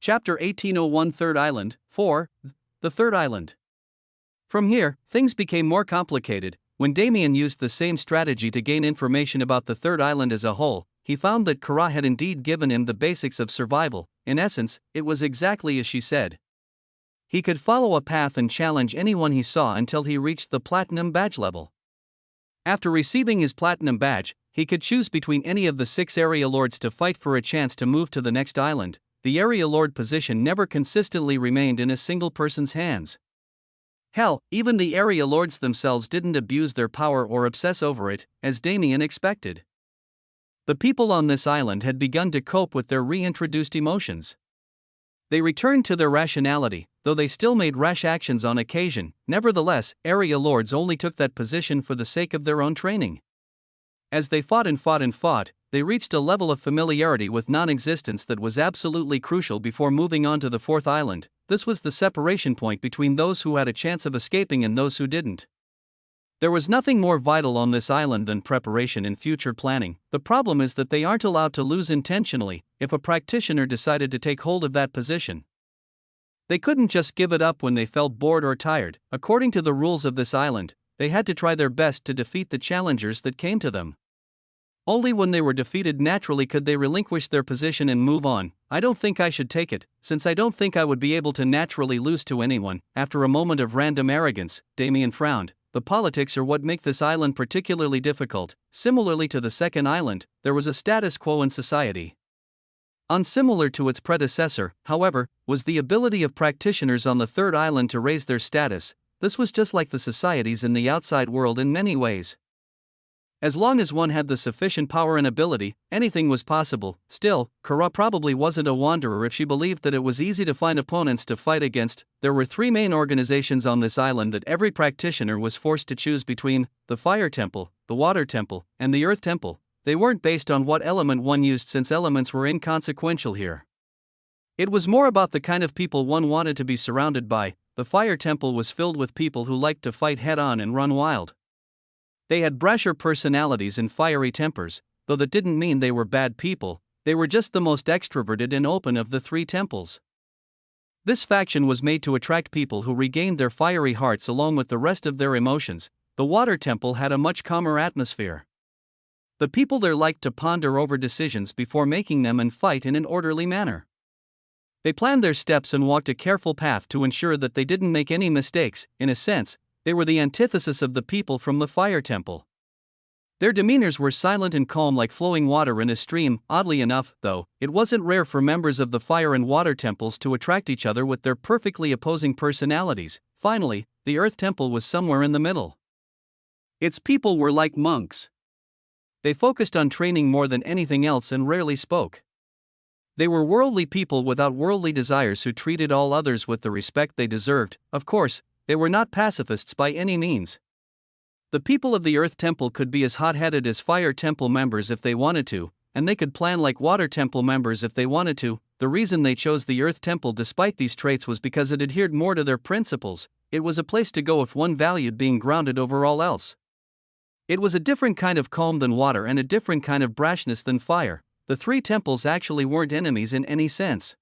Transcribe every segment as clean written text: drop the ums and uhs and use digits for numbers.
Chapter 1801 Third Island, 4. The Third Island. From here, things became more complicated. When Damien used the same strategy to gain information about the third island as a whole, he found that Kara had indeed given him the basics of survival. In essence, it was exactly as she said. He could follow a path and challenge anyone he saw until he reached the platinum badge level. After receiving his platinum badge, he could choose between any of the 6 area lords to fight for a chance to move to the next island. The area lord position never consistently remained in a single person's hands. Hell, even the area lords themselves didn't abuse their power or obsess over it, as Damien expected. The people on this island had begun to cope with their reintroduced emotions. They returned to their rationality, though they still made rash actions on occasion. Nevertheless, area lords only took that position for the sake of their own training. As they fought and fought and fought, they reached a level of familiarity with non-existence that was absolutely crucial before moving on to the fourth island. This was the separation point between those who had a chance of escaping and those who didn't. There was nothing more vital on this island than preparation and future planning. The problem is that they aren't allowed to lose intentionally if a practitioner decided to take hold of that position. They couldn't just give it up when they felt bored or tired. According to the rules of this island, they had to try their best to defeat the challengers that came to them. Only when they were defeated naturally could they relinquish their position and move on. I don't think I should take it, since I don't think I would be able to naturally lose to anyone. After a moment of random arrogance, Damien frowned. The politics are what make this island particularly difficult. Similarly to the second island, there was a status quo in society. Unsimilar to its predecessor, however, was the ability of practitioners on the third island to raise their status. This was just like the societies in the outside world in many ways. As long as one had the sufficient power and ability, anything was possible. Still, Kara probably wasn't a wanderer if she believed that it was easy to find opponents to fight against. There were 3 main organizations on this island that every practitioner was forced to choose between: the Fire Temple, the Water Temple, and the Earth Temple. They weren't based on what element one used, since elements were inconsequential here. It was more about the kind of people one wanted to be surrounded by. The Fire Temple was filled with people who liked to fight head-on and run wild. They had brasher personalities and fiery tempers, though that didn't mean they were bad people. They were just the most extroverted and open of the 3 temples. This faction was made to attract people who regained their fiery hearts along with the rest of their emotions. The Water Temple had a much calmer atmosphere. The people there liked to ponder over decisions before making them and fight in an orderly manner. They planned their steps and walked a careful path to ensure that they didn't make any mistakes. In a sense, they were the antithesis of the people from the Fire Temple. Their demeanors were silent and calm like flowing water in a stream. Oddly enough, though, it wasn't rare for members of the Fire and Water Temples to attract each other with their perfectly opposing personalities. Finally, the Earth Temple was somewhere in the middle. Its people were like monks. They focused on training more than anything else and rarely spoke. They were worldly people without worldly desires who treated all others with the respect they deserved. Of course, they were not pacifists by any means. The people of the Earth Temple could be as hot-headed as Fire Temple members if they wanted to, and they could plan like Water Temple members if they wanted to. The reason they chose the Earth Temple despite these traits was because it adhered more to their principles. It was a place to go if one valued being grounded over all else. It was a different kind of calm than water and a different kind of brashness than fire. The 3 temples actually weren't enemies in any sense.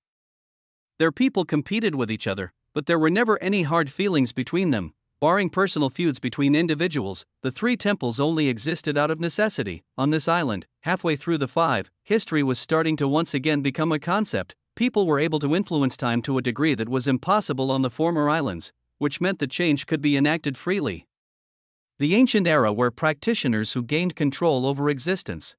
Their people competed with each other, but there were never any hard feelings between them. Barring personal feuds between individuals, the 3 temples only existed out of necessity. On this island, halfway through the 5, history was starting to once again become a concept. People were able to influence time to a degree that was impossible on the former islands, which meant that change could be enacted freely. The ancient era where practitioners who gained control over existence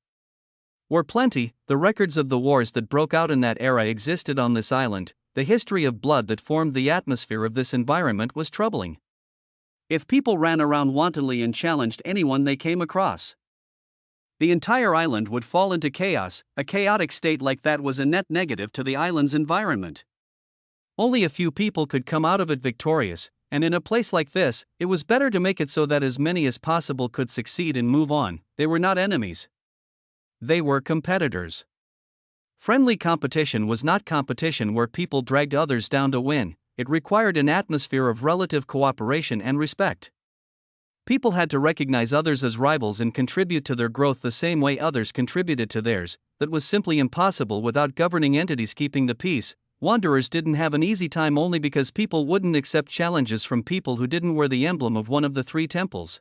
were plenty. The records of the wars that broke out in that era existed on this island. The history of blood that formed the atmosphere of this environment was troubling. If people ran around wantonly and challenged anyone they came across, the entire island would fall into chaos. A chaotic state like that was a net negative to the island's environment. Only a few people could come out of it victorious, and in a place like this, it was better to make it so that as many as possible could succeed and move on. They were not enemies. They were competitors. Friendly competition was not competition where people dragged others down to win. It required an atmosphere of relative cooperation and respect. People had to recognize others as rivals and contribute to their growth the same way others contributed to theirs. That was simply impossible without governing entities keeping the peace. wanderers didn't have an easy time only because people wouldn't accept challenges from people who didn't wear the emblem of one of the three temples.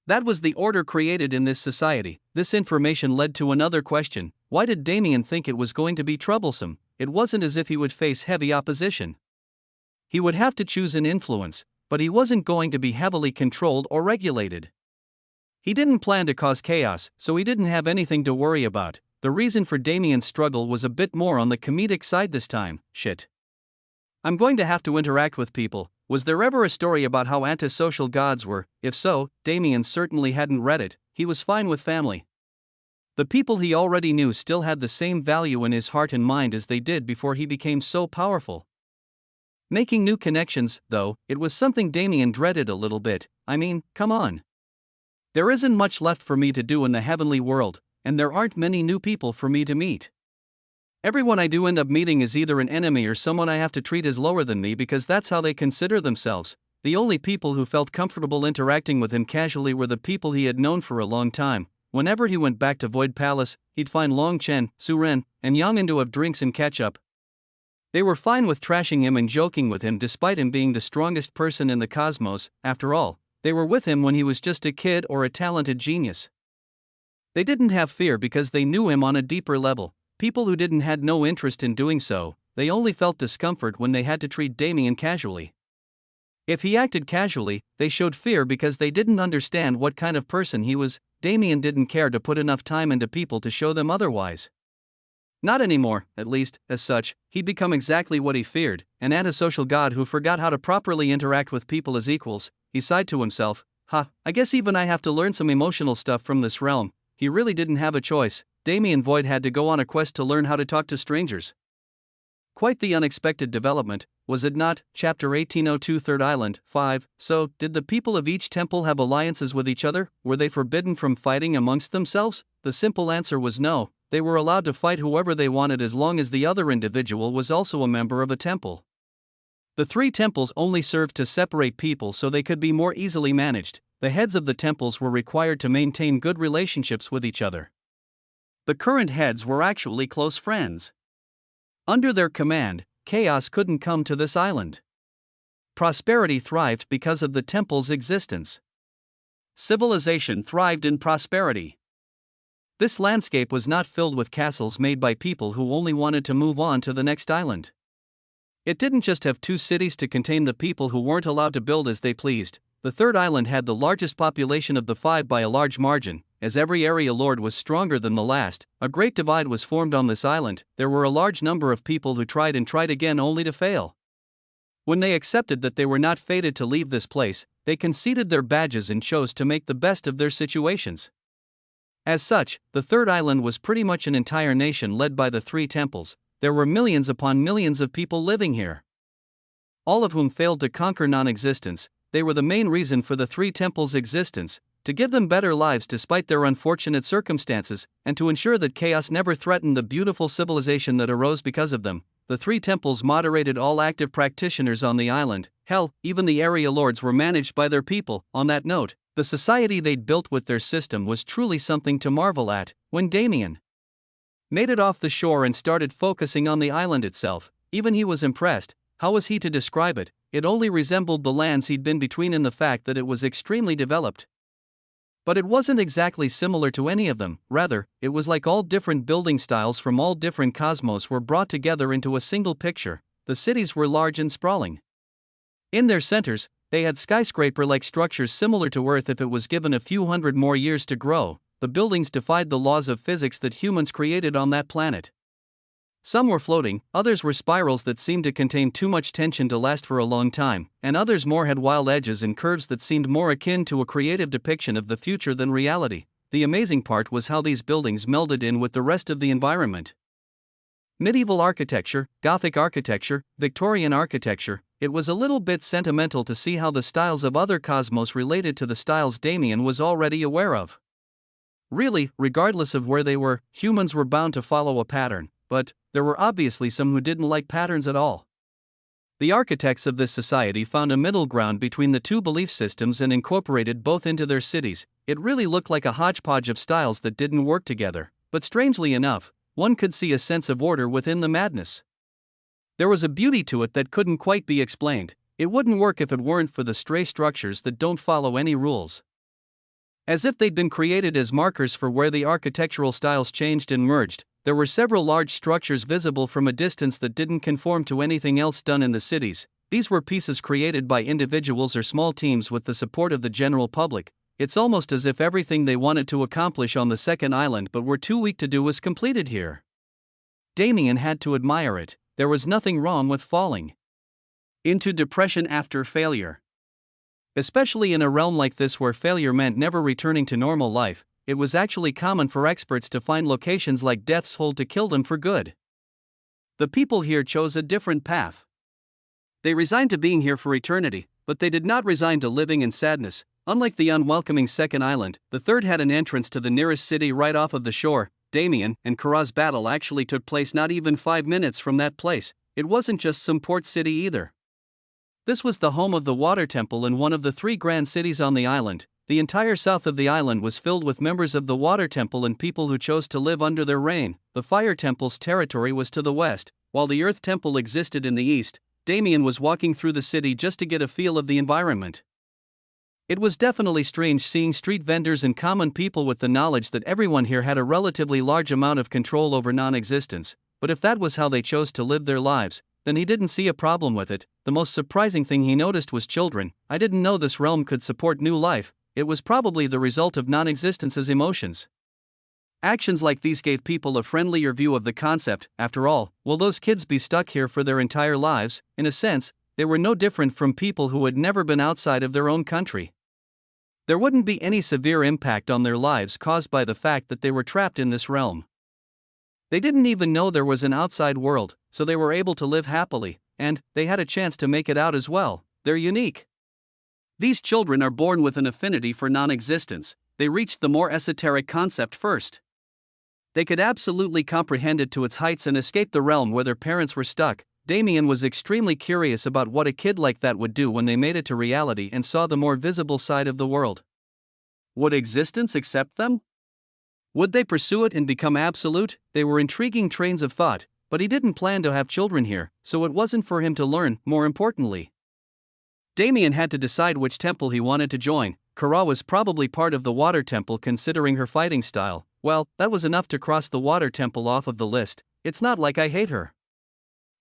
That was the order created in this society. This information led to another question: why did Damien think it was going to be troublesome? It wasn't as if he would face heavy opposition. He would have to choose an influence, but he wasn't going to be heavily controlled or regulated. He didn't plan to cause chaos, so he didn't have anything to worry about. The reason for Damien's struggle was a bit more on the comedic side this time. Shit. I'm going to have to interact with people. Was there ever a story about how antisocial gods were? If so, Damien certainly hadn't read it. He was fine with family. The people he already knew still had the same value in his heart and mind as they did before he became so powerful. Making new connections, though, it was something Damien dreaded a little bit. I mean, come on. There isn't much left for me to do in the heavenly world, and there aren't many new people for me to meet. Everyone I do end up meeting is either an enemy or someone I have to treat as lower than me because that's how they consider themselves. The only people who felt comfortable interacting with him casually were the people he had known for a long time. Whenever he went back to Void Palace, he'd find Long Chen, Su Ren, and Yang In to have drinks and catch up. They were fine with trashing him and joking with him despite him being the strongest person in the cosmos. After all, they were with him when he was just a kid or a talented genius. They didn't have fear because they knew him on a deeper level. People who didn't had no interest in doing so. They only felt discomfort when they had to treat Damien casually. If he acted casually, they showed fear because they didn't understand what kind of person he was. Damien didn't care to put enough time into people to show them otherwise. Not anymore, at least. As such, he'd become exactly what he feared, an antisocial god who forgot how to properly interact with people as equals. He sighed to himself, I guess even I have to learn some emotional stuff from this realm. He really didn't have a choice. Damien Void had to go on a quest to learn how to talk to strangers. Quite the unexpected development, was it not? Chapter 1802 Third Island, 5. So, did the people of each temple have alliances with each other? Were they forbidden from fighting amongst themselves? The simple answer was no. They were allowed to fight whoever they wanted as long as the other individual was also a member of a temple. The three temples only served to separate people so they could be more easily managed. The heads of the temples were required to maintain good relationships with each other. The current heads were actually close friends. Under their command, chaos couldn't come to this island. Prosperity thrived because of the temple's existence. Civilization thrived in prosperity. This landscape was not filled with castles made by people who only wanted to move on to the next island. It didn't just have two cities to contain the people who weren't allowed to build as they pleased. The third island had the largest population of the five by a large margin. As every area lord was stronger than the last, a great divide was formed on this island. There were a large number of people who tried and tried again only to fail. When they accepted that they were not fated to leave this place, they conceded their badges and chose to make the best of their situations. As such, the third island was pretty much an entire nation led by the three temples. There were millions upon millions of people living here, all of whom failed to conquer non-existence. They were the main reason for the three temples' existence, to give them better lives despite their unfortunate circumstances, and to ensure that chaos never threatened the beautiful civilization that arose because of them. The three temples moderated all active practitioners on the island. Hell, even the area lords were managed by their people. On that note, the society they'd built with their system was truly something to marvel at. When Damien made it off the shore and started focusing on the island itself, even he was impressed. How was he to describe it? It only resembled the lands he'd been between in the fact that it was extremely developed. But it wasn't exactly similar to any of them. Rather, it was like all different building styles from all different cosmos were brought together into a single picture. The cities were large and sprawling. In their centers, they had skyscraper-like structures similar to Earth if it was given a few hundred more years to grow. The buildings defied the laws of physics that humans created on that planet. Some were floating, others were spirals that seemed to contain too much tension to last for a long time, and others more had wild edges and curves that seemed more akin to a creative depiction of the future than reality. The amazing part was how these buildings melded in with the rest of the environment. Medieval architecture, Gothic architecture, Victorian architecture. It was a little bit sentimental to see how the styles of other cosmos related to the styles Damien was already aware of. Really, regardless of where they were, humans were bound to follow a pattern. But there were obviously some who didn't like patterns at all. The architects of this society found a middle ground between the two belief systems and incorporated both into their cities. It really looked like a hodgepodge of styles that didn't work together, but strangely enough, one could see a sense of order within the madness. There was a beauty to it that couldn't quite be explained. It wouldn't work if it weren't for the stray structures that don't follow any rules. As if they'd been created as markers for where the architectural styles changed and merged, there were several large structures visible from a distance that didn't conform to anything else done in the cities. These were pieces created by individuals or small teams with the support of the general public. It's almost as if everything they wanted to accomplish on the second island but were too weak to do was completed here. Damien had to admire it. There was nothing wrong with falling into depression after failure. Especially in a realm like this where failure meant never returning to normal life, it was actually common for experts to find locations like Death's Hold to kill them for good. The people here chose a different path. They resigned to being here for eternity, but they did not resign to living in sadness. Unlike the unwelcoming second island, the third had an entrance to the nearest city right off of the shore. Damien and Kara's battle actually took place not even 5 minutes from that place. It wasn't just some port city either. This was the home of the Water Temple and one of the 3 grand cities on the island. The entire south of the island was filled with members of the Water Temple and people who chose to live under their reign. The Fire Temple's territory was to the west, while the Earth Temple existed in the east. Damien was walking through the city just to get a feel of the environment. It was definitely strange seeing street vendors and common people with the knowledge that everyone here had a relatively large amount of control over non-existence, but if that was how they chose to live their lives, then he didn't see a problem with it. The most surprising thing he noticed was children. I didn't know this realm could support new life. It was probably the result of non-existence's emotions. Actions like these gave people a friendlier view of the concept. After all, will those kids be stuck here for their entire lives? In a sense, they were no different from people who had never been outside of their own country. There wouldn't be any severe impact on their lives caused by the fact that they were trapped in this realm. They didn't even know there was an outside world, so they were able to live happily, and they had a chance to make it out as well. They're unique. These children are born with an affinity for non-existence. They reached the more esoteric concept first. They could absolutely comprehend it to its heights and escape the realm where their parents were stuck. Damien was extremely curious about what a kid like that would do when they made it to reality and saw the more visible side of the world. Would existence accept them? Would they pursue it and become absolute? They were intriguing trains of thought, but he didn't plan to have children here, so it wasn't for him to learn. More importantly, Damien had to decide which temple he wanted to join. Kara was probably part of the Water Temple considering her fighting style. Well, that was enough to cross the Water Temple off of the list. It's not like I hate her.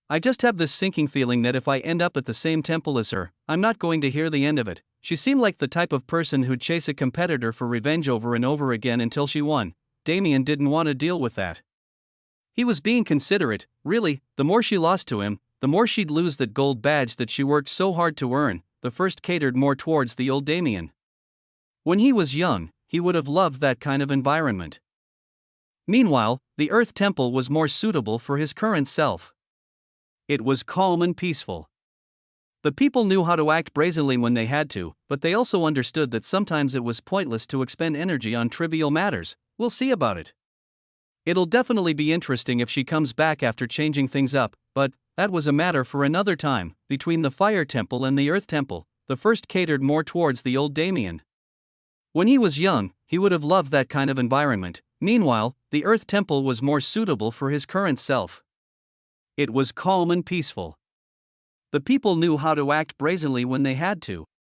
I just have this sinking feeling that if I end up at the same temple as her, I'm not going to hear the end of it. She seemed like the type of person who'd chase a competitor for revenge over and over again until she won. Damien didn't want to deal with that. He was being considerate. Really, the more she lost to him, the more she'd lose that gold badge that she worked so hard to earn. The first catered more towards the old Damien. When he was young, he would have loved that kind of environment. Meanwhile, the Earth Temple was more suitable for his current self. It was calm and peaceful. The people knew how to act brazenly when they had to, but they also understood that sometimes it was pointless to expend energy on trivial matters. We'll see about it. It'll definitely be interesting if she comes back after changing things up, but that was a matter for another time. Between the Fire Temple and the Earth Temple, the first catered more towards the old Damien. When he was young, he would have loved that kind of environment. Meanwhile, the Earth Temple was more suitable for his current self. It was calm and peaceful. The people knew how to act brazenly when they had to,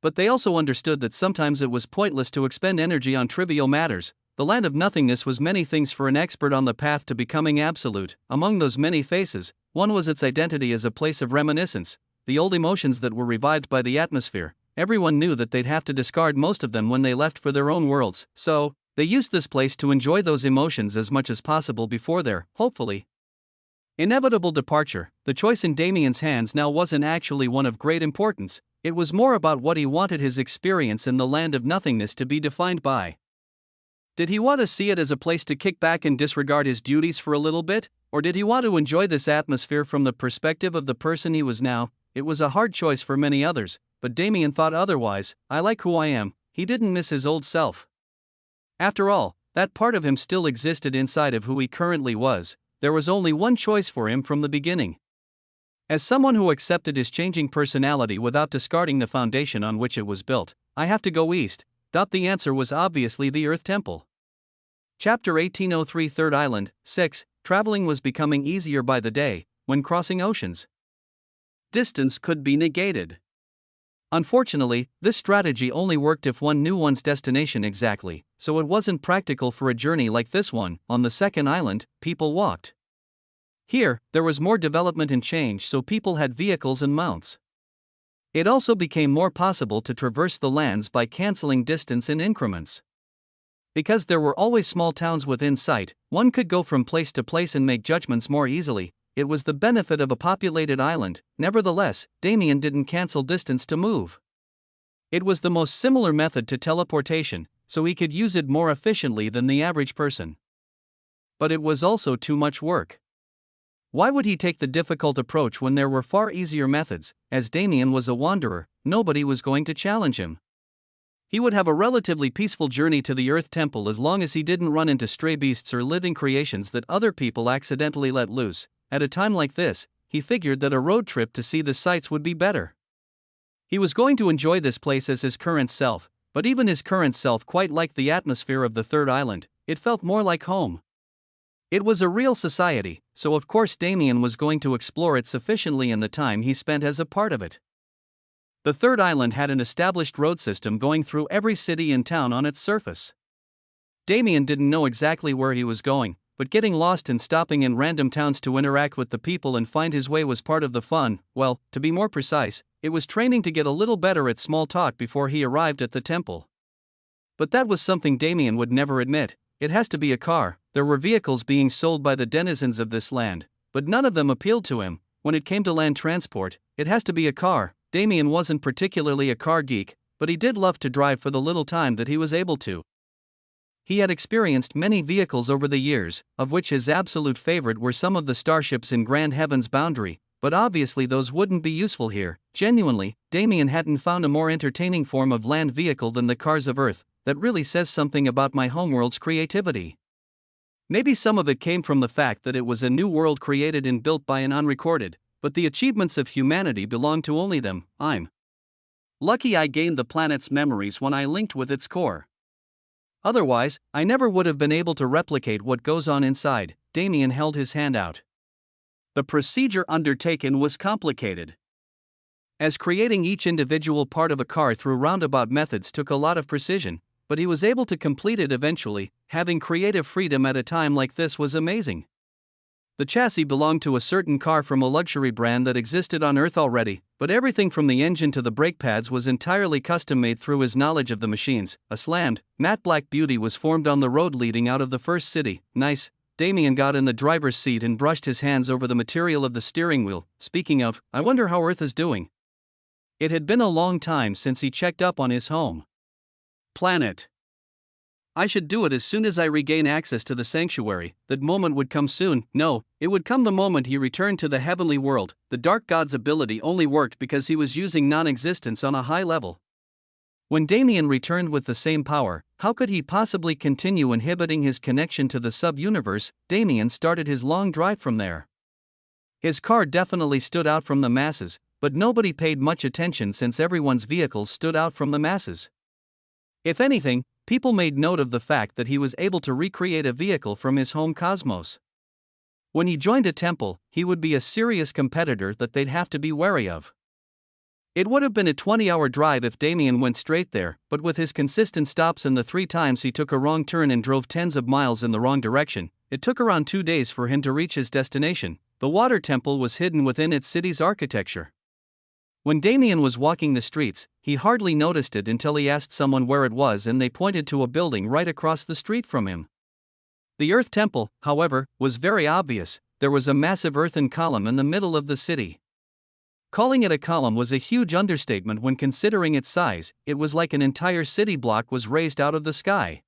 but they also understood that sometimes it was pointless to expend energy on trivial matters. The land of nothingness was many things for an expert on the path to becoming absolute. Among those many faces, one was its identity as a place of reminiscence, the old emotions that were revived by the atmosphere. Everyone knew that they'd have to discard most of them when they left for their own worlds, so they used this place to enjoy those emotions as much as possible before their, hopefully, inevitable departure. The choice in Damien's hands now wasn't actually one of great importance. It was more about what he wanted his experience in the land of nothingness to be defined by. Did he want to see it as a place to kick back and disregard his duties for a little bit, or did he want to enjoy this atmosphere from the perspective of the person he was now? It was a hard choice for many others, but Damien thought otherwise. I like who I am. He didn't miss his old self. After all, that part of him still existed inside of who he currently was. There was only one choice for him from the beginning. As someone who accepted his changing personality without discarding the foundation on which it was built, I have to go east. The answer was obviously the Earth Temple. Chapter 1803 Third Island, 6. Traveling was becoming easier by the day. when crossing oceans. Distance could be negated. Unfortunately, this strategy only worked if one knew one's destination exactly, so it wasn't practical for a journey like this one. On the second island, people walked. Here, there was more development and change, so people had vehicles and mounts. It also became more possible to traverse the lands by canceling distance in increments. Because there were always small towns within sight, one could go from place to place and make judgments more easily. It was the benefit of a populated island. Nevertheless, Damien didn't cancel distance to move. It was the most similar method to teleportation, so he could use it more efficiently than the average person. But it was also too much work. Why would he take the difficult approach when there were far easier methods? As Damien was a wanderer, nobody was going to challenge him. He would have a relatively peaceful journey to the Earth Temple as long as he didn't run into stray beasts or living creations that other people accidentally let loose. At a time like this, he figured that a road trip to see the sights would be better. He was going to enjoy this place as his current self, but even his current self quite liked the atmosphere of the third island. It felt more like home. It was a real society, so of course Damien was going to explore it sufficiently in the time he spent as a part of it. The third island had an established road system going through every city and town on its surface. Damien didn't know exactly where he was going, but getting lost and stopping in random towns to interact with the people and find his way was part of the fun. Well, to be more precise, it was training to get a little better at small talk before he arrived at the temple. But that was something Damien would never admit. It has to be a car. There were vehicles being sold by the denizens of this land, but none of them appealed to him. When it came to land transport, it has to be a car. Damien wasn't particularly a car geek, but he did love to drive for the little time that he was able to. He had experienced many vehicles over the years, of which his absolute favorite were some of the starships in Grand Heaven's boundary, but obviously those wouldn't be useful here. Genuinely, Damien hadn't found a more entertaining form of land vehicle than the cars of Earth. That really says something about my homeworld's creativity. Maybe some of it came from the fact that it was a new world created and built by an unrecorded, but the achievements of humanity belong to only them. I'm lucky I gained the planet's memories when I linked with its core. Otherwise, I never would have been able to replicate what goes on inside. Damien held his hand out. The procedure undertaken was complicated, as creating each individual part of a car through roundabout methods took a lot of precision, but he was able to complete it eventually. Having creative freedom at a time like this was amazing. The chassis belonged to a certain car from a luxury brand that existed on Earth already, but everything from the engine to the brake pads was entirely custom-made through his knowledge of the machines. A slammed, matte black beauty was formed on the road leading out of the first city. Nice. Damien got in the driver's seat and brushed his hands over the material of the steering wheel. Speaking of, I wonder how Earth is doing. It had been a long time since he checked up on his home planet. I should do it as soon as I regain access to the sanctuary. That moment would come soon. No, it would come the moment he returned to the heavenly world. The dark god's ability only worked because he was using non-existence on a high level. When Damien returned with the same power, how could he possibly continue inhibiting his connection to the sub-universe? Damien started his long drive from there. His car definitely stood out from the masses, but nobody paid much attention since everyone's vehicles stood out from the masses. If anything, people made note of the fact that he was able to recreate a vehicle from his home cosmos. When he joined a temple, he would be a serious competitor that they'd have to be wary of. It would have been a 20-hour drive if Damien went straight there, but with his consistent stops and the 3 times he took a wrong turn and drove tens of miles in the wrong direction, it took around 2 days for him to reach his destination. The water temple was hidden within its city's architecture. When Damien was walking the streets, he hardly noticed it until he asked someone where it was and they pointed to a building right across the street from him. The Earth Temple, however, was very obvious. There was a massive earthen column in the middle of the city. Calling it a column was a huge understatement when considering its size. It was like an entire city block was raised out of the sky.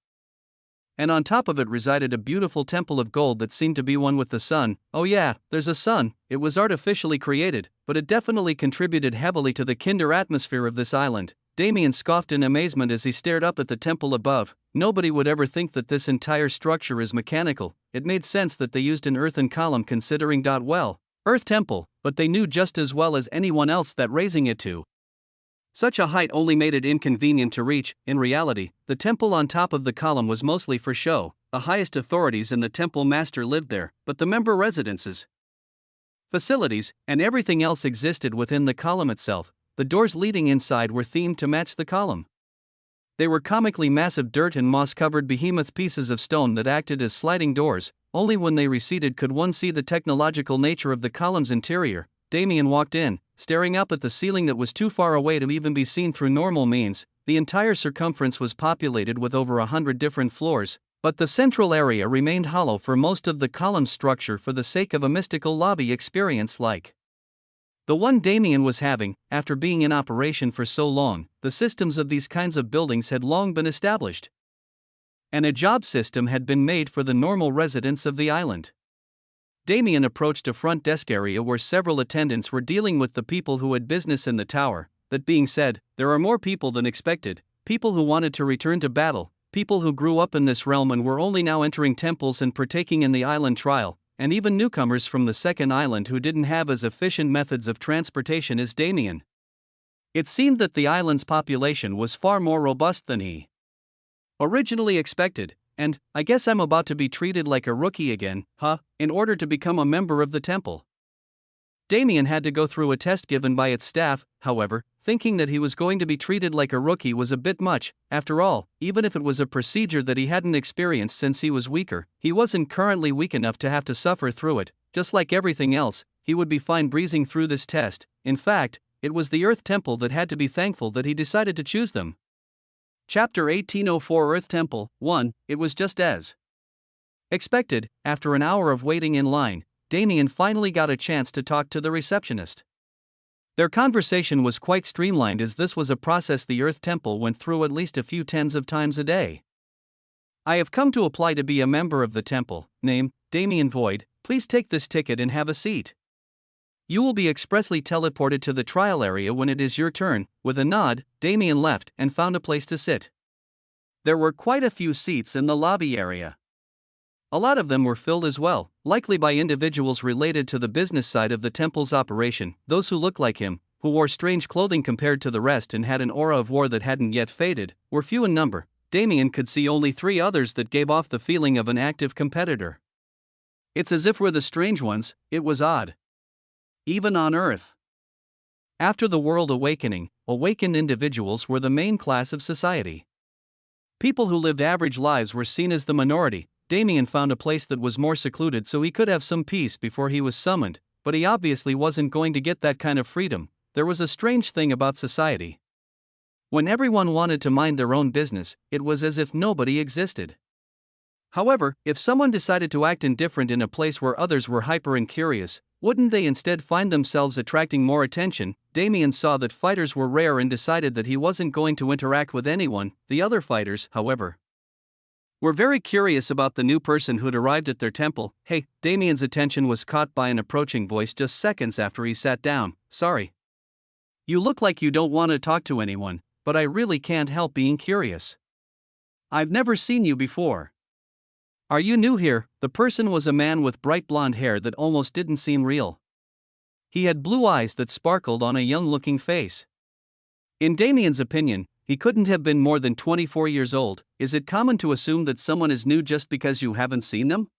And on top of it resided a beautiful temple of gold that seemed to be one with the sun. Oh yeah, there's a sun. It was artificially created, but it definitely contributed heavily to the kinder atmosphere of this island. Damien scoffed in amazement as he stared up at the temple above. Nobody would ever think that this entire structure is mechanical. It made sense that they used an earthen column considering well, Earth Temple, but they knew just as well as anyone else that raising it to such a height only made it inconvenient to reach. In reality, the temple on top of the column was mostly for show. The highest authorities and the temple master lived there, but the member residences facilities, and everything else existed within the column itself. The doors leading inside were themed to match the column. They were comically massive dirt and moss-covered behemoth pieces of stone that acted as sliding doors. Only when they receded could one see the technological nature of the column's interior. Damien walked in, staring up at the ceiling that was too far away to even be seen through normal means. The entire circumference was populated with over 100 different floors, but the central area remained hollow for most of the column's structure for the sake of a mystical lobby experience like the one Damien was having. After being in operation for so long, the systems of these kinds of buildings had long been established, and a job system had been made for the normal residents of the island. Damien approached a front desk area where several attendants were dealing with the people who had business in the tower. That being said, there are more people than expected, people who wanted to return to battle, people who grew up in this realm and were only now entering temples and partaking in the island trial, and even newcomers from the second island who didn't have as efficient methods of transportation as Damien. It seemed that the island's population was far more robust than he originally expected, and I guess I'm about to be treated like a rookie again, huh, in order to become a member of the temple. Damien had to go through a test given by its staff. However, thinking that he was going to be treated like a rookie was a bit much. After all, even if it was a procedure that he hadn't experienced since he was weaker, he wasn't currently weak enough to have to suffer through it. Just like everything else, he would be fine breezing through this test. In fact, it was the Earth Temple that had to be thankful that he decided to choose them. Chapter 1804 Earth Temple 1. It was just as expected. After an hour of waiting in line, Damien finally got a chance to talk to the receptionist. Their conversation was quite streamlined as this was a process the Earth Temple went through at least a few tens of times a day. I have come to apply to be a member of the temple. Name, Damien Void. Please take this ticket and have a seat. You will be expressly teleported to the trial area when it is your turn. With a nod, Damien left and found a place to sit. There were quite a few seats in the lobby area. A lot of them were filled as well, likely by individuals related to the business side of the temple's operation. Those who looked like him, who wore strange clothing compared to the rest and had an aura of war that hadn't yet faded, were few in number. Damien could see only 3 others that gave off the feeling of an active competitor. It's as if we're the strange ones. It was odd. Even on Earth. After the World Awakening, awakened individuals were the main class of society. People who lived average lives were seen as the minority. Damien found a place that was more secluded so he could have some peace before he was summoned, but he obviously wasn't going to get that kind of freedom. There was a strange thing about society. When everyone wanted to mind their own business, it was as if nobody existed. However, if someone decided to act indifferent in a place where others were hyper and curious, wouldn't they instead find themselves attracting more attention? Damien saw that fighters were rare and decided that he wasn't going to interact with anyone. The other fighters, however, were very curious about the new person who'd arrived at their temple. Hey, Damien's attention was caught by an approaching voice just seconds after he sat down. Sorry. You look like you don't want to talk to anyone, but I really can't help being curious. I've never seen you before. Are you new here? The person was a man with bright blonde hair that almost didn't seem real. He had blue eyes that sparkled on a young-looking face. In Damien's opinion, he couldn't have been more than 24 years old. Is it common to assume that someone is new just because you haven't seen them?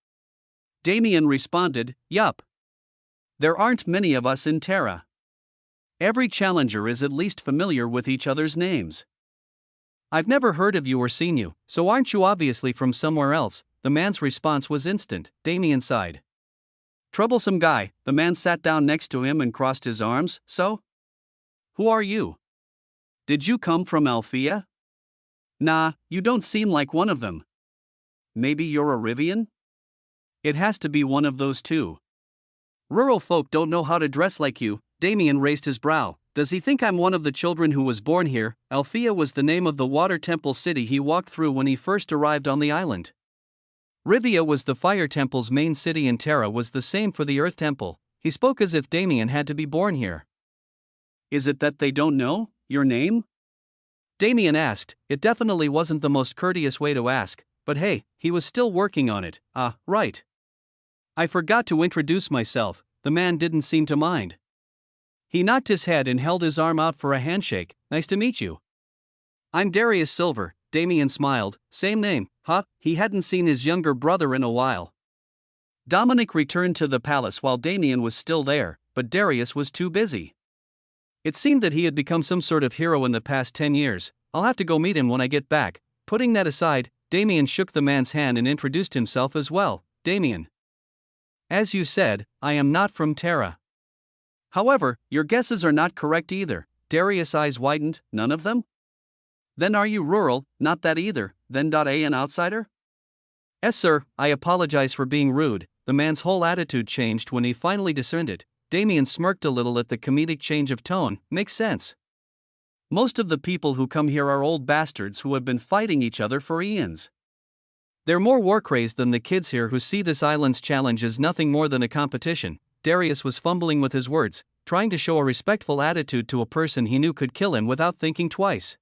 Damien responded, Yup. There aren't many of us in Terra. Every challenger is at least familiar with each other's names. I've never heard of you or seen you, so aren't you obviously from somewhere else? The man's response was instant. Damien sighed. Troublesome guy. The man sat down next to him and crossed his arms. So? Who are you? Did you come from Althea? Nah, you don't seem like one of them. Maybe you're a Rivian? It has to be one of those two. Rural folk don't know how to dress like you. Damien raised his brow. Does he think I'm one of the children who was born here? Althea was the name of the water temple city he walked through when he first arrived on the island. Rivia was the fire temple's main city and Terra was the same for the earth temple. He spoke as if Damien had to be born here. Is it that they don't know your name? Damien asked. It definitely wasn't the most courteous way to ask, but hey, he was still working on it. Ah, right. I forgot to introduce myself. The man didn't seem to mind. He nodded his head and held his arm out for a handshake. Nice to meet you. I'm Darius Silver. Damien smiled. Same name, huh? He hadn't seen his younger brother in a while. Dominic returned to the palace while Damien was still there, but Darius was too busy. It seemed that he had become some sort of hero in the past 10 years. I'll have to go meet him when I get back. Putting that aside, Damien shook the man's hand and introduced himself as well. Damien. As you said, I am not from Terra. However, your guesses are not correct either. Darius' eyes widened. None of them? Then are you rural? Not that either. Then an outsider? Yes, sir. I apologize for being rude. The man's whole attitude changed when he finally discerned it. Damien smirked a little at the comedic change of tone. Makes sense. Most of the people who come here are old bastards who have been fighting each other for eons. They're more war-crazed than the kids here who see this island's challenge as nothing more than a competition. Darius was fumbling with his words, trying to show a respectful attitude to a person he knew could kill him without thinking twice.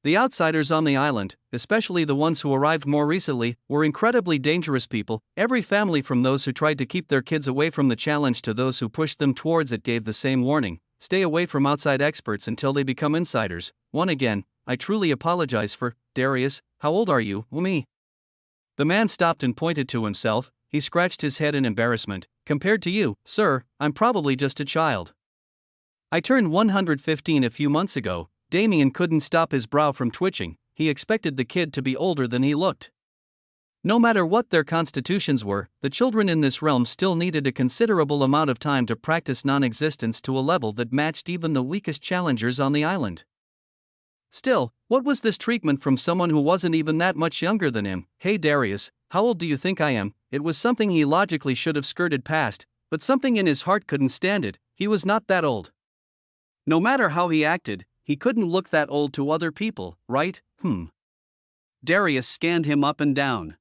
The outsiders on the island, especially the ones who arrived more recently, were incredibly dangerous people. Every family, from those who tried to keep their kids away from the challenge to those who pushed them towards it, gave the same warning: stay away from outside experts until they become insiders. One again, I truly apologize for. Darius, how old are you? Me. The man stopped and pointed to himself. He scratched his head in embarrassment. Compared to you, sir, I'm probably just a child. I turned 115 a few months ago. Damien couldn't stop his brow from twitching. He expected the kid to be older than he looked. No matter what their constitutions were, the children in this realm still needed a considerable amount of time to practice non-existence to a level that matched even the weakest challengers on the island. Still, what was this treatment from someone who wasn't even that much younger than him? Hey Darius, how old do you think I am? It was something he logically should have skirted past, but something in his heart couldn't stand it. He was not that old. No matter how he acted, he couldn't look that old to other people, right? Darius scanned him up and down.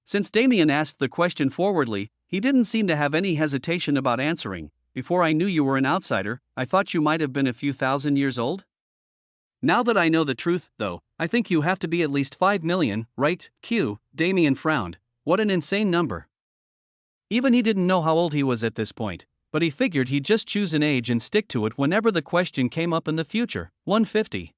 Since Damien asked the question forwardly, he didn't seem to have any hesitation about answering. Before I knew you were an outsider, I thought you might have been a few thousand years old? Now that I know the truth, though, I think you have to be at least 5 million, right? Damien frowned. What an insane number. Even he didn't know how old he was at this point, but he figured he'd just choose an age and stick to it whenever the question came up in the future. 150.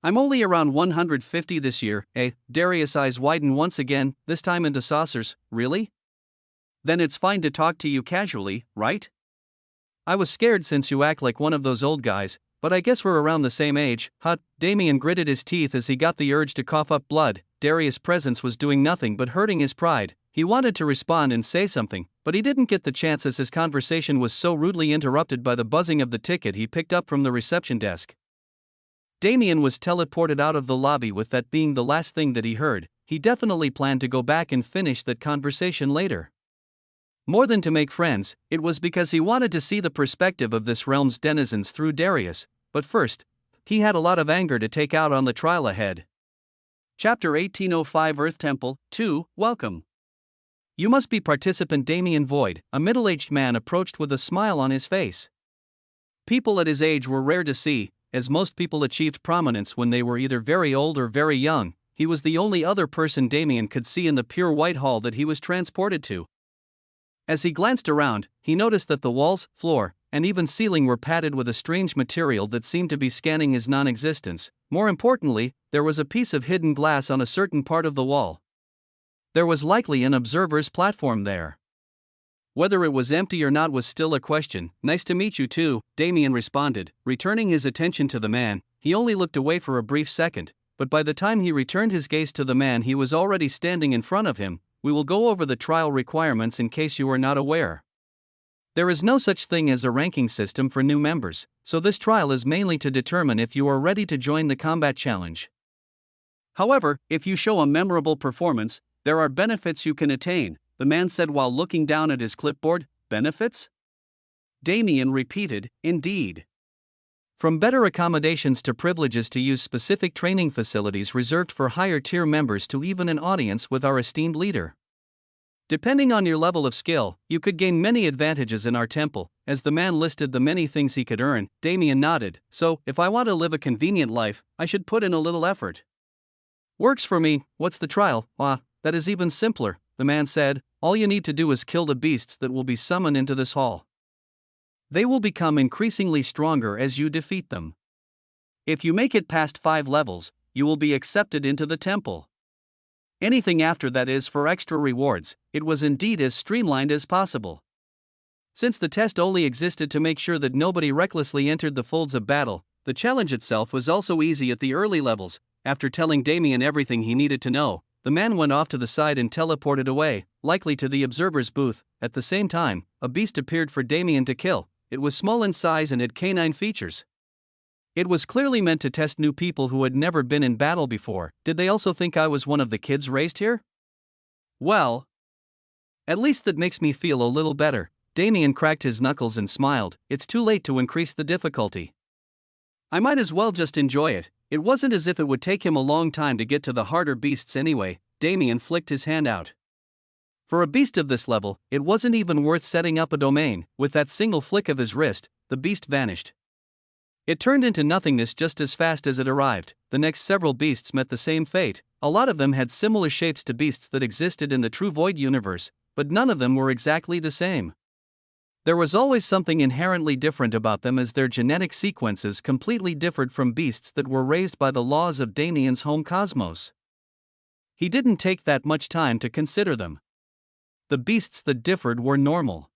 I'm only around 150 this year, eh? Darius' eyes widened once again, this time into saucers. Really? Then it's fine to talk to you casually, right? I was scared since you act like one of those old guys, but I guess we're around the same age. Damien gritted his teeth as he got the urge to cough up blood. Darius' presence was doing nothing but hurting his pride. He wanted to respond and say something, but he didn't get the chance as his conversation was so rudely interrupted by the buzzing of the ticket he picked up from the reception desk. Damien was teleported out of the lobby with that being the last thing that he heard. He definitely planned to go back and finish that conversation later. More than to make friends, it was because he wanted to see the perspective of this realm's denizens through Darius, but first, he had a lot of anger to take out on the trial ahead. Chapter 1805 Earth Temple 2, Welcome. You must be participant Damien Void, a middle-aged man approached with a smile on his face. People at his age were rare to see, as most people achieved prominence when they were either very old or very young. He was the only other person Damien could see in the pure white hall that he was transported to. As he glanced around, he noticed that the walls, floor, and even ceiling were padded with a strange material that seemed to be scanning his non-existence. More importantly, there was a piece of hidden glass on a certain part of the wall. There was likely an observer's platform there. Whether it was empty or not was still a question. Nice to meet you too, Damien responded, returning his attention to the man. He only looked away for a brief second, but by the time he returned his gaze to the man, he was already standing in front of him. We will go over the trial requirements in case you are not aware. There is no such thing as a ranking system for new members, so this trial is mainly to determine if you are ready to join the combat challenge. However, if you show a memorable performance, there are benefits you can attain, the man said while looking down at his clipboard. Benefits? Damien repeated, indeed. From better accommodations to privileges to use specific training facilities reserved for higher tier members to even an audience with our esteemed leader. Depending on your level of skill, you could gain many advantages in our temple. As the man listed the many things he could earn, Damien nodded. So, if I want to live a convenient life, I should put in a little effort. Works for me. What's the trial? That is even simpler, the man said. All you need to do is kill the beasts that will be summoned into this hall. They will become increasingly stronger as you defeat them. If you make it past 5 levels, you will be accepted into the temple. Anything after that is for extra rewards. It was indeed as streamlined as possible. Since the test only existed to make sure that nobody recklessly entered the folds of battle, the challenge itself was also easy at the early levels. After telling Damien everything he needed to know, the man went off to the side and teleported away, likely to the observer's booth. At the same time, a beast appeared for Damien to kill. It was small in size and had canine features. It was clearly meant to test new people who had never been in battle before. Did they also think I was one of the kids raised here? Well, at least that makes me feel a little better. Damien cracked his knuckles and smiled. It's too late to increase the difficulty. I might as well just enjoy it. It wasn't as if it would take him a long time to get to the harder beasts anyway. Damien flicked his hand out. For a beast of this level, it wasn't even worth setting up a domain. With that single flick of his wrist, the beast vanished. It turned into nothingness just as fast as it arrived. The next several beasts met the same fate. A lot of them had similar shapes to beasts that existed in the True Void universe, but none of them were exactly the same. There was always something inherently different about them, as their genetic sequences completely differed from beasts that were raised by the laws of Damien's home cosmos. He didn't take that much time to consider them. The beasts that differed were normal.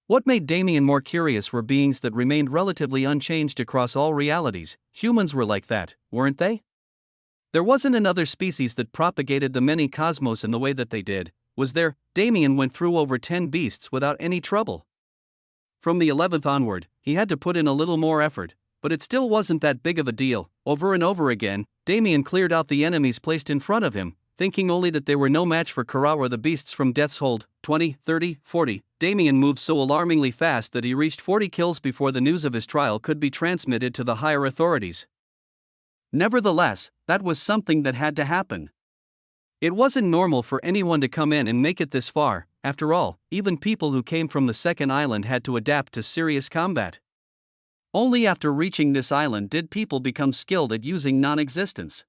What made Damien more curious were beings that remained relatively unchanged across all realities. Humans were like that, weren't they? There wasn't another species that propagated the many cosmos in the way that they did, was there? Damien went through over 10 beasts without any trouble. From the 11th onward, he had to put in a little more effort, but it still wasn't that big of a deal. Over and over again, Damien cleared out the enemies placed in front of him, thinking only that they were no match for Kara or the beasts from Death's Hold. 20, 30, 40. Damien moved so alarmingly fast that he reached 40 kills before the news of his trial could be transmitted to the higher authorities. Nevertheless, that was something that had to happen. It wasn't normal for anyone to come in and make it this far. After all, even people who came from the second island had to adapt to serious combat. Only after reaching this island did people become skilled at using non-existence.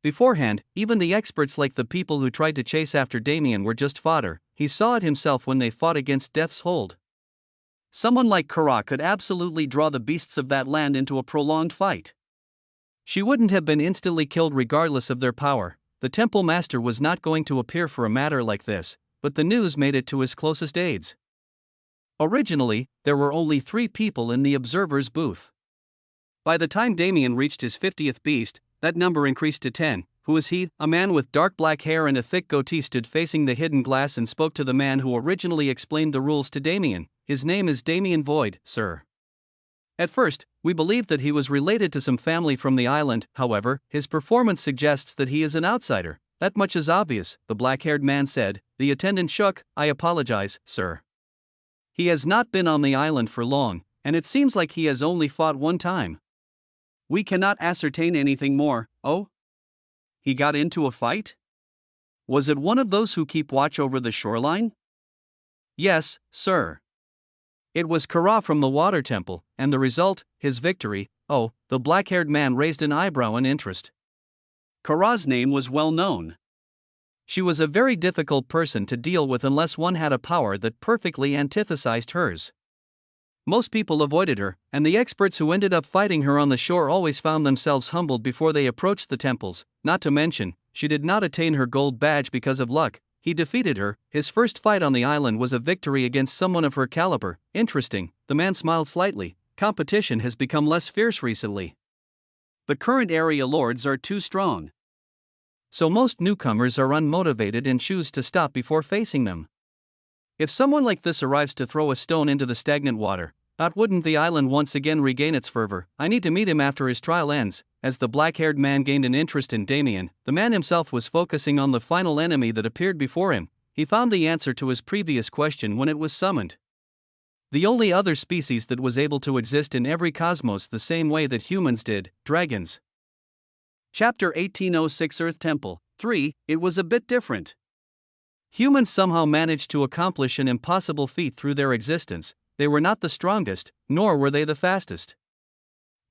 Beforehand, even the experts like the people who tried to chase after Damien were just fodder. He saw it himself when they fought against Death's Hold. Someone like Kara could absolutely draw the beasts of that land into a prolonged fight. She wouldn't have been instantly killed regardless of their power. The Temple Master was not going to appear for a matter like this, but the news made it to his closest aides. Originally, there were only 3 people in the observer's booth. By the time Damien reached his 50th beast, that number increased to 10. Who was he? A man with dark black hair and a thick goatee stood facing the hidden glass and spoke to the man who originally explained the rules to Damien. His name is Damien Void, sir. At first, we believed that he was related to some family from the island. However, his performance suggests that he is an outsider. That much is obvious, the black-haired man said. The attendant shook. I apologize, sir. He has not been on the island for long, and it seems like he has only fought one time. We cannot ascertain anything more. Oh? He got into a fight? Was it one of those who keep watch over the shoreline? Yes, sir. It was Kara from the Water Temple, and the result, his victory. Oh, the black-haired man raised an eyebrow in interest. Kara's name was well known. She was a very difficult person to deal with unless one had a power that perfectly antithesized hers. Most people avoided her, and the experts who ended up fighting her on the shore always found themselves humbled before they approached the temples. Not to mention, she did not attain her gold badge because of luck. He defeated her. His first fight on the island was a victory against someone of her caliber. Interesting, the man smiled slightly. Competition has become less fierce recently. The current area lords are too strong. So most newcomers are unmotivated and choose to stop before facing them. If someone like this arrives to throw a stone into the stagnant water, wouldn't the island once again regain its fervor? I need to meet him after his trial ends. As the black-haired man gained an interest in Damien, the man himself was focusing on the final enemy that appeared before him. He found the answer to his previous question when it was summoned. The only other species that was able to exist in every cosmos the same way that humans did, dragons. Chapter 1806 Earth Temple 3. It was a bit different. Humans somehow managed to accomplish an impossible feat through their existence. They were not the strongest, nor were they the fastest.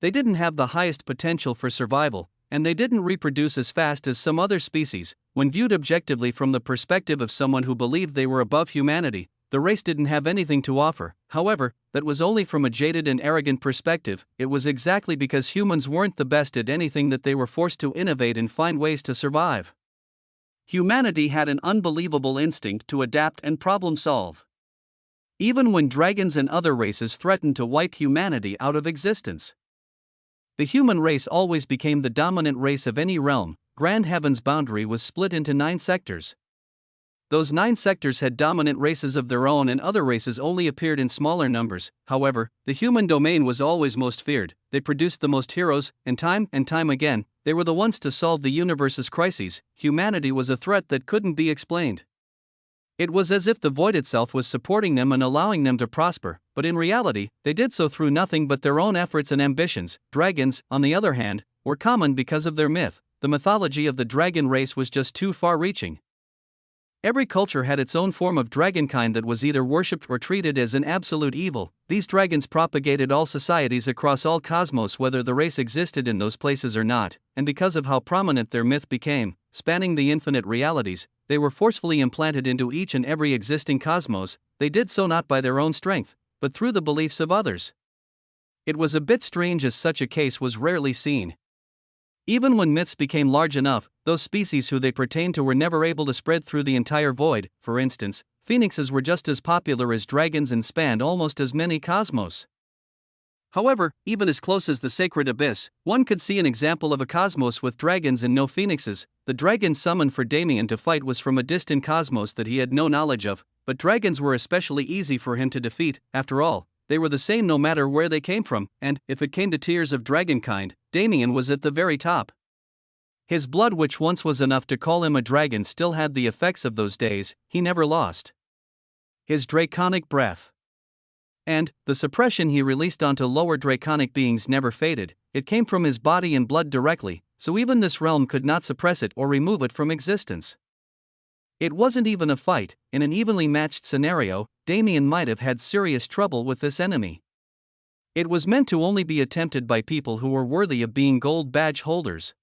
They didn't have the highest potential for survival, and they didn't reproduce as fast as some other species. When viewed objectively from the perspective of someone who believed they were above humanity, the race didn't have anything to offer. However, that was only from a jaded and arrogant perspective. It was exactly because humans weren't the best at anything that they were forced to innovate and find ways to survive. Humanity had an unbelievable instinct to adapt and problem solve. Even when dragons and other races threatened to wipe humanity out of existence, the human race always became the dominant race of any realm. Grand Heaven's boundary was split into 9 sectors. Those 9 sectors had dominant races of their own, and other races only appeared in smaller numbers. However, the human domain was always most feared. They produced the most heroes, and time again, they were the ones to solve the universe's crises. Humanity was a threat that couldn't be explained. It was as if the void itself was supporting them and allowing them to prosper, but in reality, they did so through nothing but their own efforts and ambitions. Dragons, on the other hand, were common because of their myth. The mythology of the dragon race was just too far-reaching. Every culture had its own form of dragonkind that was either worshipped or treated as an absolute evil. These dragons propagated all societies across all cosmos, whether the race existed in those places or not, and because of how prominent their myth became, spanning the infinite realities, they were forcefully implanted into each and every existing cosmos. They did so not by their own strength, but through the beliefs of others. It was a bit strange, as such a case was rarely seen. Even when myths became large enough, those species who they pertained to were never able to spread through the entire void. For instance, phoenixes were just as popular as dragons and spanned almost as many cosmos. However, even as close as the sacred abyss, one could see an example of a cosmos with dragons and no phoenixes. The dragon summoned for Damien to fight was from a distant cosmos that he had no knowledge of, but dragons were especially easy for him to defeat. After all, they were the same no matter where they came from, and, if it came to tiers of dragonkind, Damien was at the very top. His blood, which once was enough to call him a dragon, still had the effects of those days. He never lost his draconic breath. And the suppression he released onto lower draconic beings never faded. It came from his body and blood directly, so even this realm could not suppress it or remove it from existence. It wasn't even a fight. In an evenly matched scenario, Damien might have had serious trouble with this enemy. It was meant to only be attempted by people who were worthy of being gold badge holders.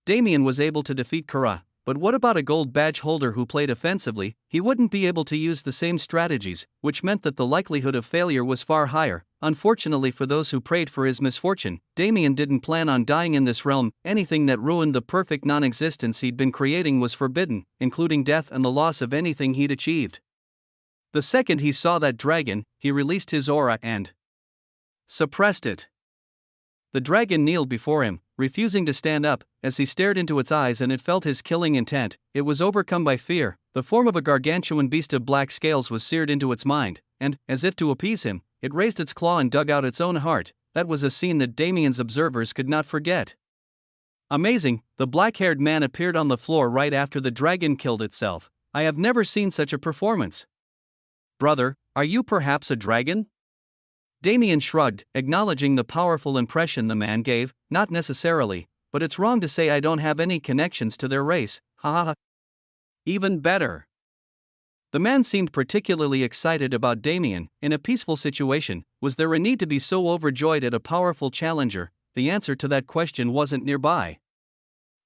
Damien was able to defeat Kara, but what about a gold badge holder who played offensively? He wouldn't be able to use the same strategies, which meant that the likelihood of failure was far higher. Unfortunately for those who prayed for his misfortune, Damien didn't plan on dying in this realm. Anything that ruined the perfect non-existence he'd been creating was forbidden, including death and the loss of anything he'd achieved. The second he saw that dragon, he released his aura and suppressed it. The dragon kneeled before him, refusing to stand up. As he stared into its eyes and it felt his killing intent, it was overcome by fear. The form of a gargantuan beast of black scales was seared into its mind, and, as if to appease him, it raised its claw and dug out its own heart. That was a scene that Damien's observers could not forget. Amazing, the black-haired man appeared on the floor right after the dragon killed itself. I have never seen such a performance. Brother, are you perhaps a dragon? Damien shrugged, acknowledging the powerful impression the man gave. Not necessarily, but it's wrong to say I don't have any connections to their race. Ha ha ha. Even better. The man seemed particularly excited about Damien. In a peaceful situation, was there a need to be so overjoyed at a powerful challenger? The answer to that question wasn't nearby.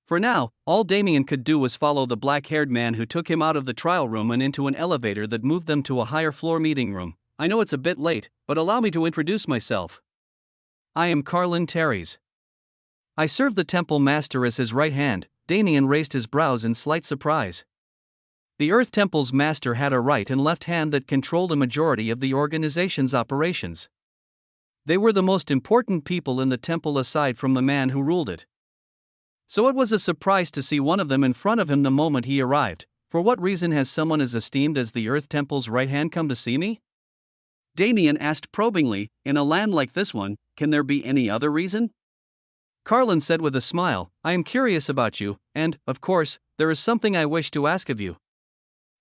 For now, all Damien could do was follow the black-haired man who took him out of the trial room and into an elevator that moved them to a higher floor meeting room. I know it's a bit late, but allow me to introduce myself. I am Carlin Terries. I serve the Temple Master as his right hand. Damien raised his brows in slight surprise. The Earth Temple's master had a right and left hand that controlled a majority of the organization's operations. They were the most important people in the temple aside from the man who ruled it. So it was a surprise to see one of them in front of him the moment he arrived. For what reason has someone as esteemed as the Earth Temple's right hand come to see me? Damien asked probingly. In a land like this one, can there be any other reason? Carlin said with a smile, I am curious about you, and, of course, there is something I wish to ask of you.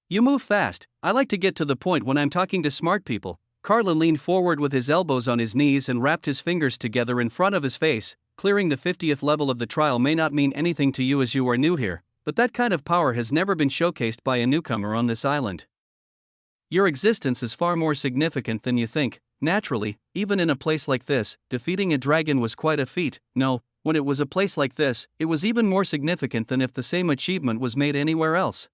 You move fast. I like to get to the point when I'm talking to smart people. Carlin leaned forward with his elbows on his knees and wrapped his fingers together in front of his face. Clearing the 50th level of the trial may not mean anything to you as you are new here, but that kind of power has never been showcased by a newcomer on this island. Your existence is far more significant than you think. Naturally, even in a place like this, defeating a dragon was quite a feat. No, when it was a place like this, it was even more significant than if the same achievement was made anywhere else.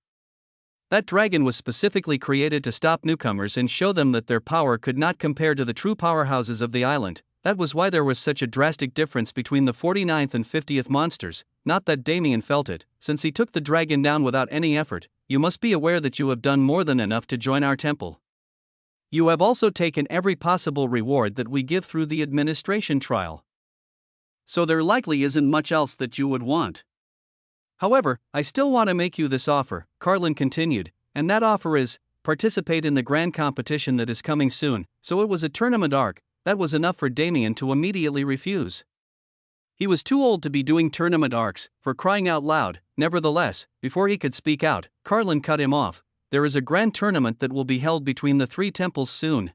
That dragon was specifically created to stop newcomers and show them that their power could not compare to the true powerhouses of the island. that was why there was such a drastic difference between the 49th and 50th monsters, not that Damien felt it, since he took the dragon down without any effort. You must be aware that you have done more than enough to join our temple. You have also taken every possible reward that we give through the administration trial. So there likely isn't much else that you would want. However, I still want to make you this offer, Carlin continued, and that offer is, participate in the grand competition that is coming soon. So it was a tournament arc. That was enough for Damien to immediately refuse. He was too old to be doing tournament arcs, for crying out loud. Nevertheless, before he could speak out, Carlin cut him off. There is a grand tournament that will be held between the three temples soon.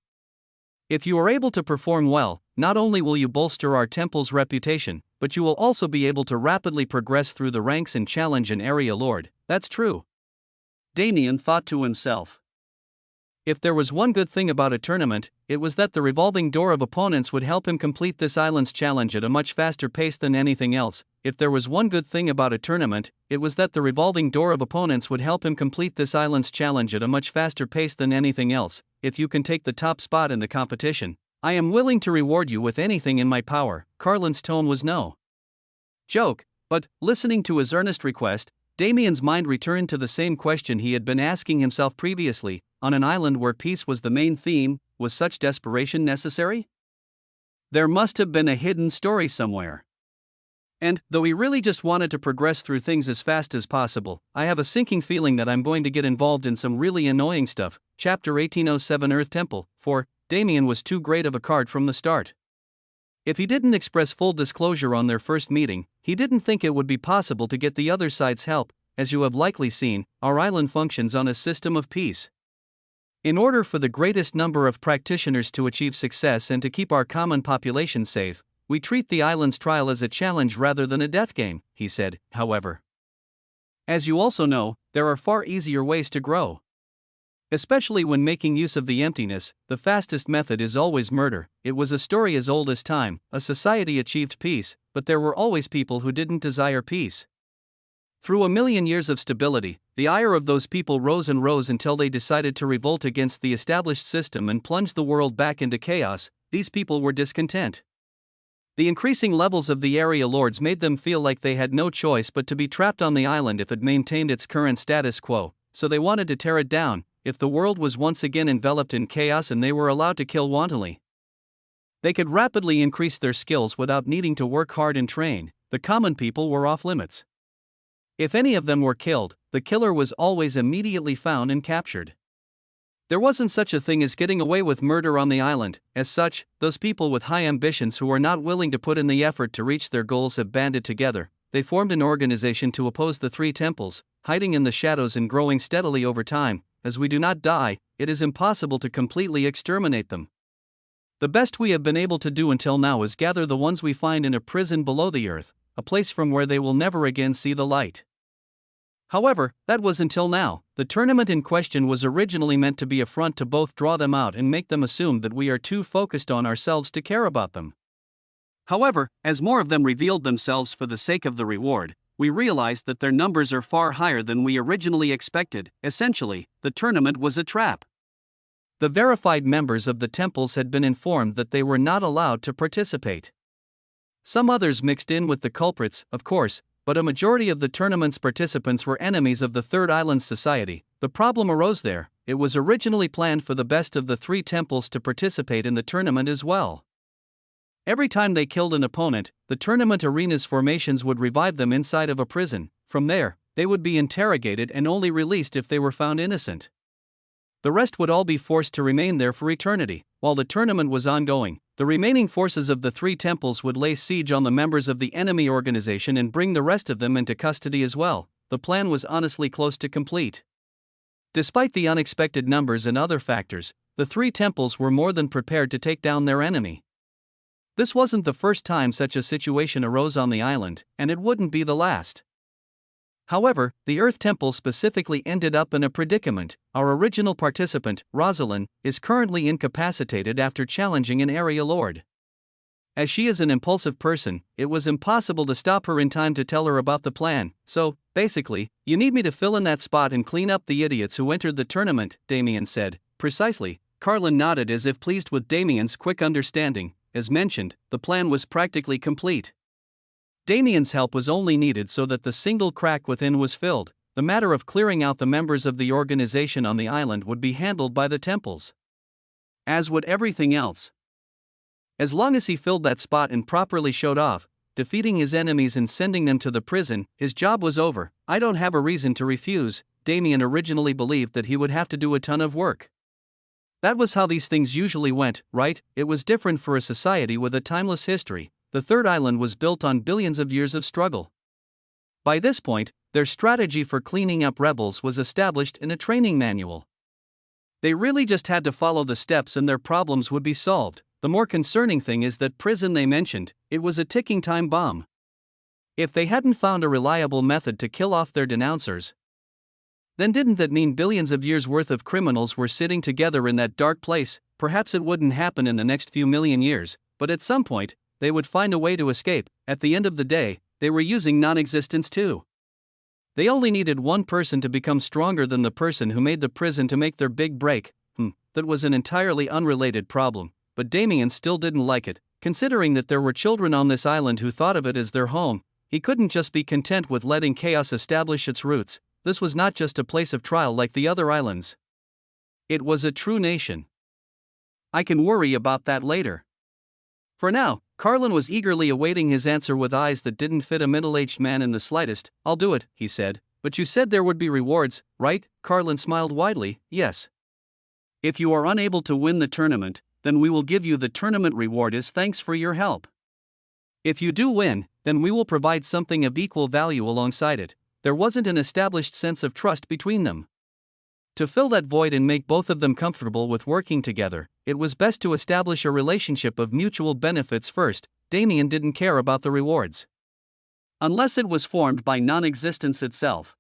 If you are able to perform well, not only will you bolster our temple's reputation, but you will also be able to rapidly progress through the ranks and challenge an area lord. That's true. Damien thought to himself. If there was one good thing about a tournament, it was that the revolving door of opponents would help him complete this island's challenge at a much faster pace than anything else. If there was one good thing about a tournament, it was that the revolving door of opponents would help him complete this island's challenge at a much faster pace than anything else. If you can take the top spot in the competition, I am willing to reward you with anything in my power. Carlin's tone was no joke, but, listening to his earnest request, Damien's mind returned to the same question he had been asking himself previously. On an island where peace was the main theme, was such desperation necessary? There must have been a hidden story somewhere. And, though he really just wanted to progress through things as fast as possible, I have a sinking feeling that I'm going to get involved in some really annoying stuff. Chapter 1807 Earth Temple. For Damien was too great of a card from the start. If he didn't express full disclosure on their first meeting, he didn't think it would be possible to get the other side's help. As you have likely seen, our island functions on a system of peace. In order for the greatest number of practitioners to achieve success and to keep our common population safe, we treat the island's trial as a challenge rather than a death game, he said. However, as you also know, there are far easier ways to grow. Especially when making use of the emptiness, the fastest method is always murder. It was a story as old as time. A society achieved peace, but there were always people who didn't desire peace. Through a million years of stability, the ire of those people rose and rose until they decided to revolt against the established system and plunge the world back into chaos. These people were discontent. The increasing levels of the area lords made them feel like they had no choice but to be trapped on the island if it maintained its current status quo, so they wanted to tear it down. If the world was once again enveloped in chaos and they were allowed to kill wantonly, they could rapidly increase their skills without needing to work hard and train. The common people were off limits. If any of them were killed, the killer was always immediately found and captured. There wasn't such a thing as getting away with murder on the island. As such, those people with high ambitions who are not willing to put in the effort to reach their goals have banded together. They formed an organization to oppose the three temples, hiding in the shadows and growing steadily over time. As we do not die, it is impossible to completely exterminate them. The best we have been able to do until now is gather the ones we find in a prison below the earth, a place from where they will never again see the light. However, that was until now. The tournament in question was originally meant to be a front to both draw them out and make them assume that we are too focused on ourselves to care about them. However, as more of them revealed themselves for the sake of the reward, we realized that their numbers are far higher than we originally expected. Essentially, the tournament was a trap. The verified members of the temples had been informed that they were not allowed to participate. Some others mixed in with the culprits, of course, but a majority of the tournament's participants were enemies of the Third Island Society. The problem arose there. It was originally planned for the best of the three temples to participate in the tournament as well. Every time they killed an opponent, the tournament arena's formations would revive them inside of a prison. From there, they would be interrogated and only released if they were found innocent. The rest would all be forced to remain there for eternity. While the tournament was ongoing, the remaining forces of the three temples would lay siege on the members of the enemy organization and bring the rest of them into custody as well. The plan was honestly close to complete. Despite the unexpected numbers and other factors, the three temples were more than prepared to take down their enemy. This wasn't the first time such a situation arose on the island, and it wouldn't be the last. However, the Earth Temple specifically ended up in a predicament. Our original participant, Rosalind, is currently incapacitated after challenging an area lord. As she is an impulsive person, it was impossible to stop her in time to tell her about the plan. So, basically, you need me to fill in that spot and clean up the idiots who entered the tournament, Damien said. Precisely. Carlin nodded as if pleased with Damien's quick understanding. as mentioned, the plan was practically complete. Damien's help was only needed so that the single crack within was filled. The matter of clearing out the members of the organization on the island would be handled by the temples, as would everything else. As long as he filled that spot and properly showed off, defeating his enemies and sending them to the prison, his job was over. I don't have a reason to refuse. Damien originally believed that he would have to do a ton of work. That was how these things usually went, right? It was different for a society with a timeless history. The third island was built on billions of years of struggle. By this point, their strategy for cleaning up rebels was established in a training manual. They really just had to follow the steps and their problems would be solved. The more concerning thing is that prison they mentioned, it was a ticking time bomb. If they hadn't found a reliable method to kill off their denouncers, then didn't that mean billions of years worth of criminals were sitting together in that dark place? Perhaps it wouldn't happen in the next few million years, but at some point, they would find a way to escape. At the end of the day, they were using non-existence too. They only needed one person to become stronger than the person who made the prison to make their big break. That was an entirely unrelated problem, but Damien still didn't like it. Considering that there were children on this island who thought of it as their home, he couldn't just be content with letting chaos establish its roots. This was not just a place of trial like the other islands. It was a true nation. I can worry about that later. For now, Carlin was eagerly awaiting his answer with eyes that didn't fit a middle-aged man in the slightest. "I'll do it," he said. "But you said there would be rewards, right?" Carlin smiled widely. "Yes. If you are unable to win the tournament, then we will give you the tournament reward as thanks for your help. If you do win, then we will provide something of equal value alongside it." There wasn't an established sense of trust between them. To fill that void and make both of them comfortable with working together, it was best to establish a relationship of mutual benefits first. Damien didn't care about the rewards, unless it was formed by non-existence itself.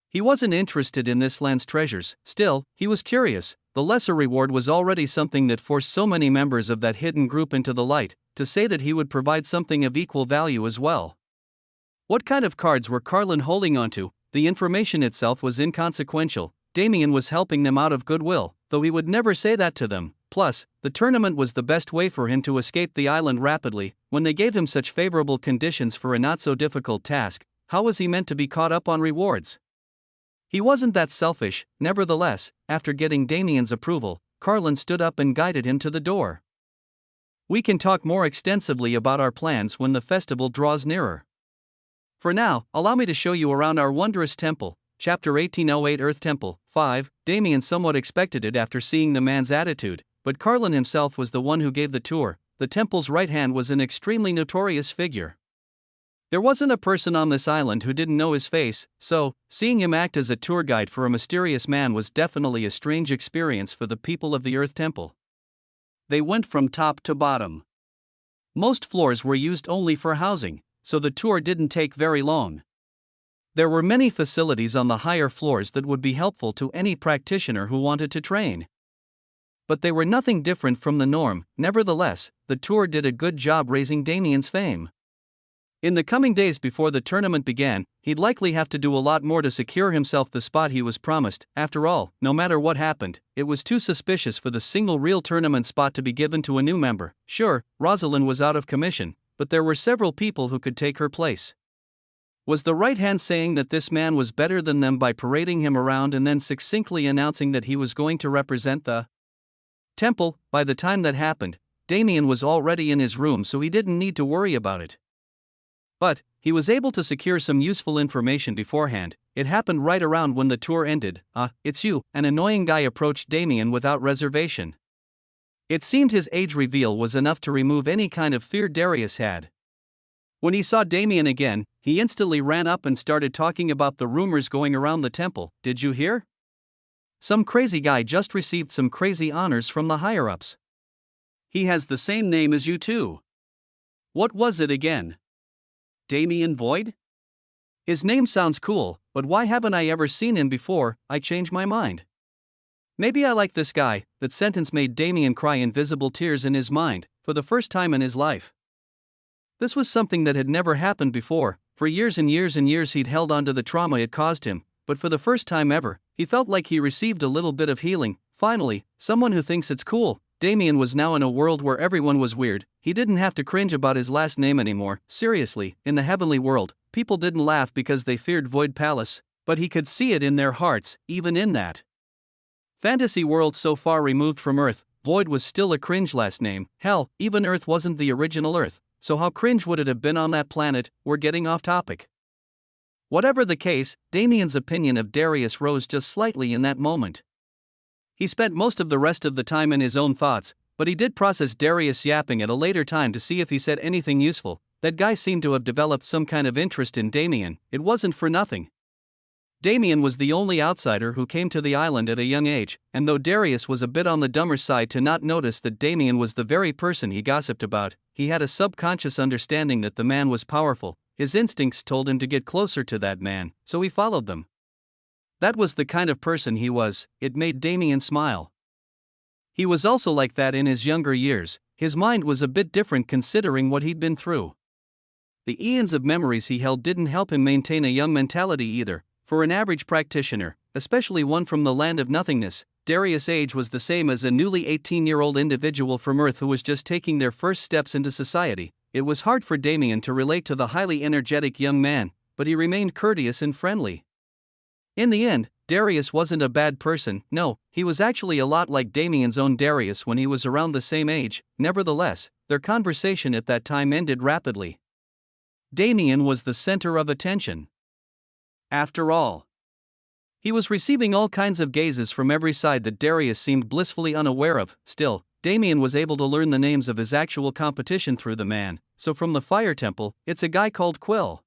He wasn't interested in this land's treasures. Still, he was curious. The lesser reward was already something that forced so many members of that hidden group into the light. To say that he would provide something of equal value as well. What kind of cards were Carlin holding onto? The information itself was inconsequential. Damien was helping them out of goodwill, though he would never say that to them. Plus, the tournament was the best way for him to escape the island rapidly. When they gave him such favorable conditions for a not-so-difficult task, how was he meant to be caught up on rewards? He wasn't that selfish. Nevertheless, after getting Damien's approval, Carlin stood up and guided him to the door. "We can talk more extensively about our plans when the festival draws nearer. For now, allow me to show you around our wondrous temple." Chapter 1808 Earth Temple 5. Damien somewhat expected it after seeing the man's attitude, but Carlin himself was the one who gave the tour. The temple's right hand was an extremely notorious figure. There wasn't a person on this island who didn't know his face, so, seeing him act as a tour guide for a mysterious man was definitely a strange experience for the people of the Earth Temple. They went from top to bottom. Most floors were used only for housing, so the tour didn't take very long. There were many facilities on the higher floors that would be helpful to any practitioner who wanted to train. But they were nothing different from the norm. Nevertheless, the tour did a good job raising Damien's fame. In the coming days before the tournament began, he'd likely have to do a lot more to secure himself the spot he was promised. After all, no matter what happened, it was too suspicious for the single real tournament spot to be given to a new member. Sure, Rosalind was out of commission, but there were several people who could take her place. Was the right hand saying that this man was better than them by parading him around and then succinctly announcing that he was going to represent the temple? By the time that happened, Damien was already in his room, so he didn't need to worry about it. But he was able to secure some useful information beforehand. It happened right around when the tour ended. "It's you," an annoying guy approached Damien without reservation. It seemed his age reveal was enough to remove any kind of fear Darius had. When he saw Damien again, he instantly ran up and started talking about the rumors going around the temple. "Did you hear? Some crazy guy just received some crazy honors from the higher-ups. He has the same name as you too. What was it again? Damien Void? His name sounds cool, but why haven't I ever seen him before?" I changed my mind. Maybe I like this guy. That sentence made Damien cry invisible tears in his mind, for the first time in his life. This was something that had never happened before. For years and years and years he'd held on to the trauma it caused him, but for the first time ever, he felt like he received a little bit of healing. Finally, someone who thinks it's cool. Damien was now in a world where everyone was weird. He didn't have to cringe about his last name anymore. Seriously, in the heavenly world, people didn't laugh because they feared Void Palace, but he could see it in their hearts, even in that fantasy world so far removed from Earth. Void was still a cringe last name. Hell, even Earth wasn't the original Earth, so how cringe would it have been on that planet? We're getting off topic. Whatever the case, Damien's opinion of Darius rose just slightly in that moment. He spent most of the rest of the time in his own thoughts, but he did process Darius yapping at a later time to see if he said anything useful. That guy seemed to have developed some kind of interest in Damien. It wasn't for nothing. Damien was the only outsider who came to the island at a young age, and though Darius was a bit on the dumber side to not notice that Damien was the very person he gossiped about, he had a subconscious understanding that the man was powerful. His instincts told him to get closer to that man, so he followed them. That was the kind of person he was. It made Damien smile. He was also like that in his younger years. His mind was a bit different considering what he'd been through. The eons of memories he held didn't help him maintain a young mentality either. For an average practitioner, especially one from the land of nothingness, Darius' age was the same as a newly 18-year-old individual from Earth who was just taking their first steps into society. It was hard for Damien to relate to the highly energetic young man, but he remained courteous and friendly. In the end, Darius wasn't a bad person. No, he was actually a lot like Damien's own Darius when he was around the same age. Nevertheless, their conversation at that time ended rapidly. Damien was the center of attention. After all, he was receiving all kinds of gazes from every side that Darius seemed blissfully unaware of. Still, Damien was able to learn the names of his actual competition through the man. So from the Fire Temple, it's a guy called Quill.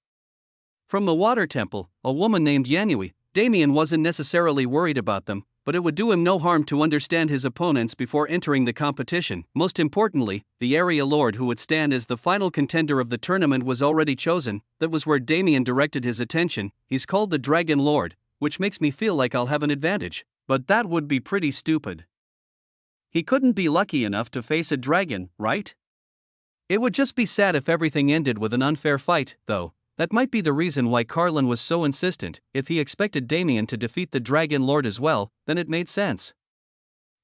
From the Water Temple, a woman named Yanui. Damien wasn't necessarily worried about them, but it would do him no harm to understand his opponents before entering the competition. Most importantly, the area lord who would stand as the final contender of the tournament was already chosen. That was where Damien directed his attention. He's called the Dragon Lord, which makes me feel like I'll have an advantage, but that would be pretty stupid. He couldn't be lucky enough to face a dragon, right? It would just be sad if everything ended with an unfair fight, though. That might be the reason why Carlin was so insistent. If he expected Damien to defeat the Dragon Lord as well, then it made sense.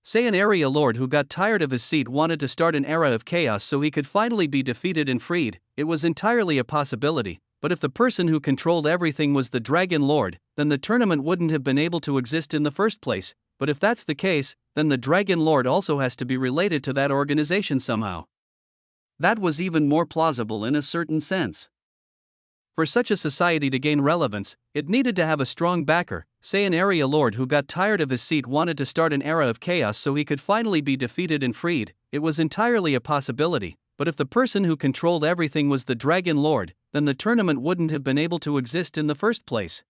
Say an area lord who got tired of his seat wanted to start an era of chaos so he could finally be defeated and freed. It was entirely a possibility, but if the person who controlled everything was the Dragon Lord, then the tournament wouldn't have been able to exist in the first place. But if that's the case, then the Dragon Lord also has to be related to that organization somehow. That was even more plausible in a certain sense. For such a society to gain relevance, it needed to have a strong backer. Say an area lord who got tired of his seat wanted to start an era of chaos so he could finally be defeated and freed. It was entirely a possibility, but if the person who controlled everything was the Dragon Lord, then the tournament wouldn't have been able to exist in the first place.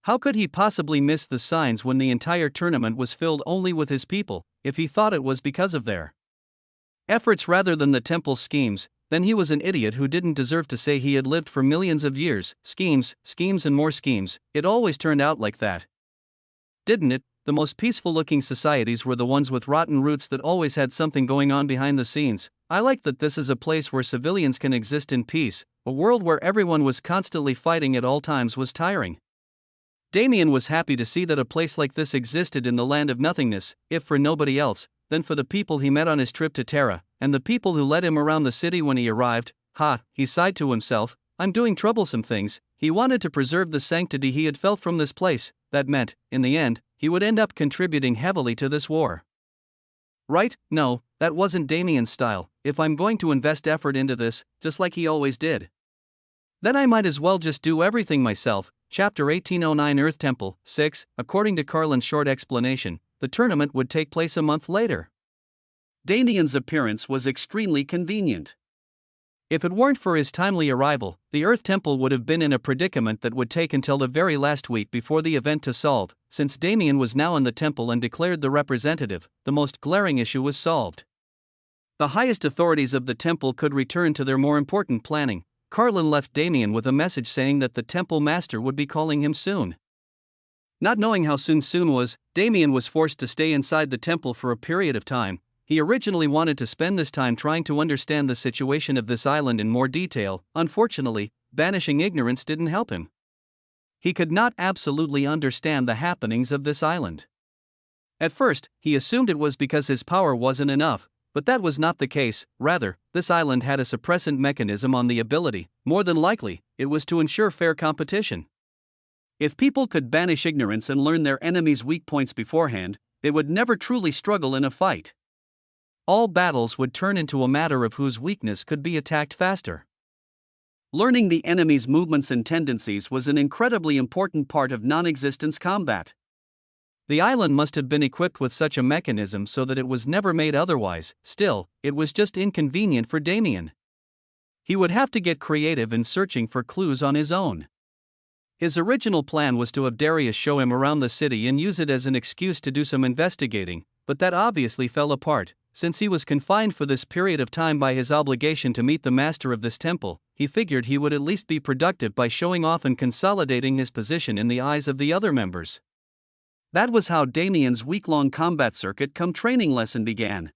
How could he possibly miss the signs when the entire tournament was filled only with his people, if he thought it was because of their efforts rather than the temple's schemes? Then he was an idiot who didn't deserve to say he had lived for millions of years. Schemes, schemes and more schemes. It always turned out like that, didn't it? The most peaceful-looking societies were the ones with rotten roots that always had something going on behind the scenes. I like that this is a place where civilians can exist in peace. A world where everyone was constantly fighting at all times was tiring. Damien was happy to see that a place like this existed in the land of nothingness, if for nobody else, then for the people he met on his trip to Terra, and the people who led him around the city when he arrived. He sighed to himself, I'm doing troublesome things. He wanted to preserve the sanctity he had felt from this place. That meant, in the end, he would end up contributing heavily to this war. Right? No, that wasn't Damien's style. If I'm going to invest effort into this, just like he always did, then I might as well just do everything myself. Chapter 1809 Earth Temple 6. According to Carlin's short explanation, the tournament would take place a month later. Damien's appearance was extremely convenient. If it weren't for his timely arrival, the Earth Temple would have been in a predicament that would take until the very last week before the event to solve. Since Damien was now in the temple and declared the representative, the most glaring issue was solved. The highest authorities of the temple could return to their more important planning. Carlin left Damien with a message saying that the temple master would be calling him soon. Not knowing how soon was, Damien was forced to stay inside the temple for a period of time. He originally wanted to spend this time trying to understand the situation of this island in more detail. Unfortunately, banishing ignorance didn't help him. He could not absolutely understand the happenings of this island. At first, he assumed it was because his power wasn't enough, but that was not the case. Rather, this island had a suppressant mechanism on the ability. More than likely, it was to ensure fair competition. If people could banish ignorance and learn their enemies' weak points beforehand, they would never truly struggle in a fight. All battles would turn into a matter of whose weakness could be attacked faster. Learning the enemy's movements and tendencies was an incredibly important part of non-existence combat. The island must have been equipped with such a mechanism so that it was never made otherwise. Still, it was just inconvenient for Damien. He would have to get creative in searching for clues on his own. His original plan was to have Darius show him around the city and use it as an excuse to do some investigating, but that obviously fell apart. Since he was confined for this period of time by his obligation to meet the master of this temple, he figured he would at least be productive by showing off and consolidating his position in the eyes of the other members. That was how Damien's week-long combat circuit cum training lesson began.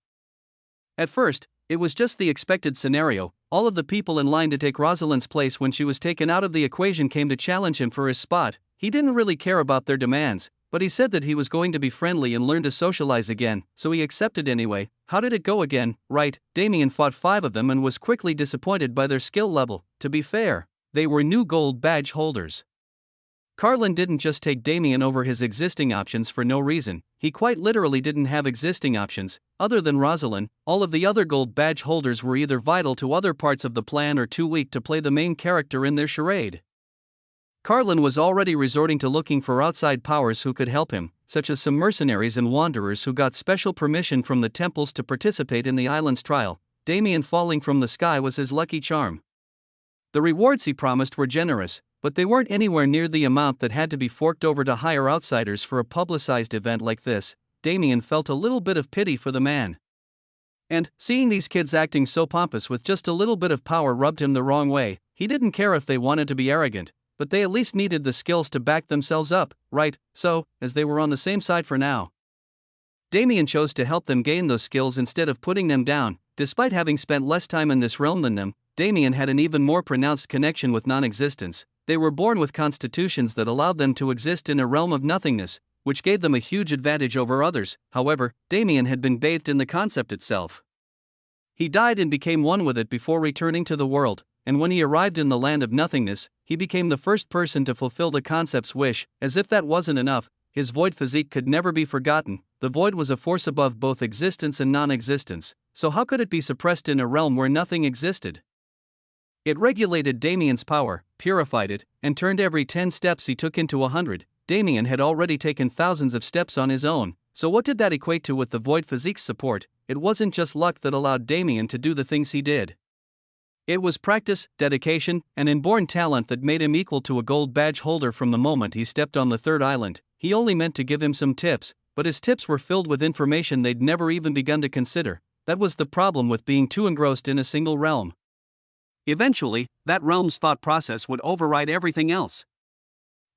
At first, it was just the expected scenario. All of the people in line to take Rosalind's place when she was taken out of the equation came to challenge him for his spot. He didn't really care about their demands, but he said that he was going to be friendly and learn to socialize again, so he accepted anyway. How did it go again? Right, Damien fought 5 of them and was quickly disappointed by their skill level. To be fair, they were new gold badge holders. Carlin didn't just take Damien over his existing options for no reason. He quite literally didn't have existing options. Other than Rosalind, all of the other gold badge holders were either vital to other parts of the plan or too weak to play the main character in their charade. Carlin was already resorting to looking for outside powers who could help him, such as some mercenaries and wanderers who got special permission from the temples to participate in the island's trial. Damien falling from the sky was his lucky charm. The rewards he promised were generous, but they weren't anywhere near the amount that had to be forked over to hire outsiders for a publicized event like this. Damien felt a little bit of pity for the man. And, seeing these kids acting so pompous with just a little bit of power rubbed him the wrong way. He didn't care if they wanted to be arrogant, but they at least needed the skills to back themselves up, right? So, as they were on the same side for now, Damien chose to help them gain those skills instead of putting them down. Despite having spent less time in this realm than them, Damien had an even more pronounced connection with non-existence. They were born with constitutions that allowed them to exist in a realm of nothingness, which gave them a huge advantage over others. However, Damien had been bathed in the concept itself. He died and became one with it before returning to the world, and when he arrived in the land of nothingness, he became the first person to fulfill the concept's wish. As if that wasn't enough, his void physique could never be forgotten. The void was a force above both existence and non-existence, so how could it be suppressed in a realm where nothing existed? It regulated Damien's power, purified it, and turned every 10 steps he took into 100. Damien had already taken thousands of steps on his own, so what did that equate to with the void physique's support? It wasn't just luck that allowed Damien to do the things he did. It was practice, dedication, and inborn talent that made him equal to a gold badge holder from the moment he stepped on the third island. He only meant to give him some tips, but his tips were filled with information they'd never even begun to consider. That was the problem with being too engrossed in a single realm. Eventually, that realm's thought process would override everything else.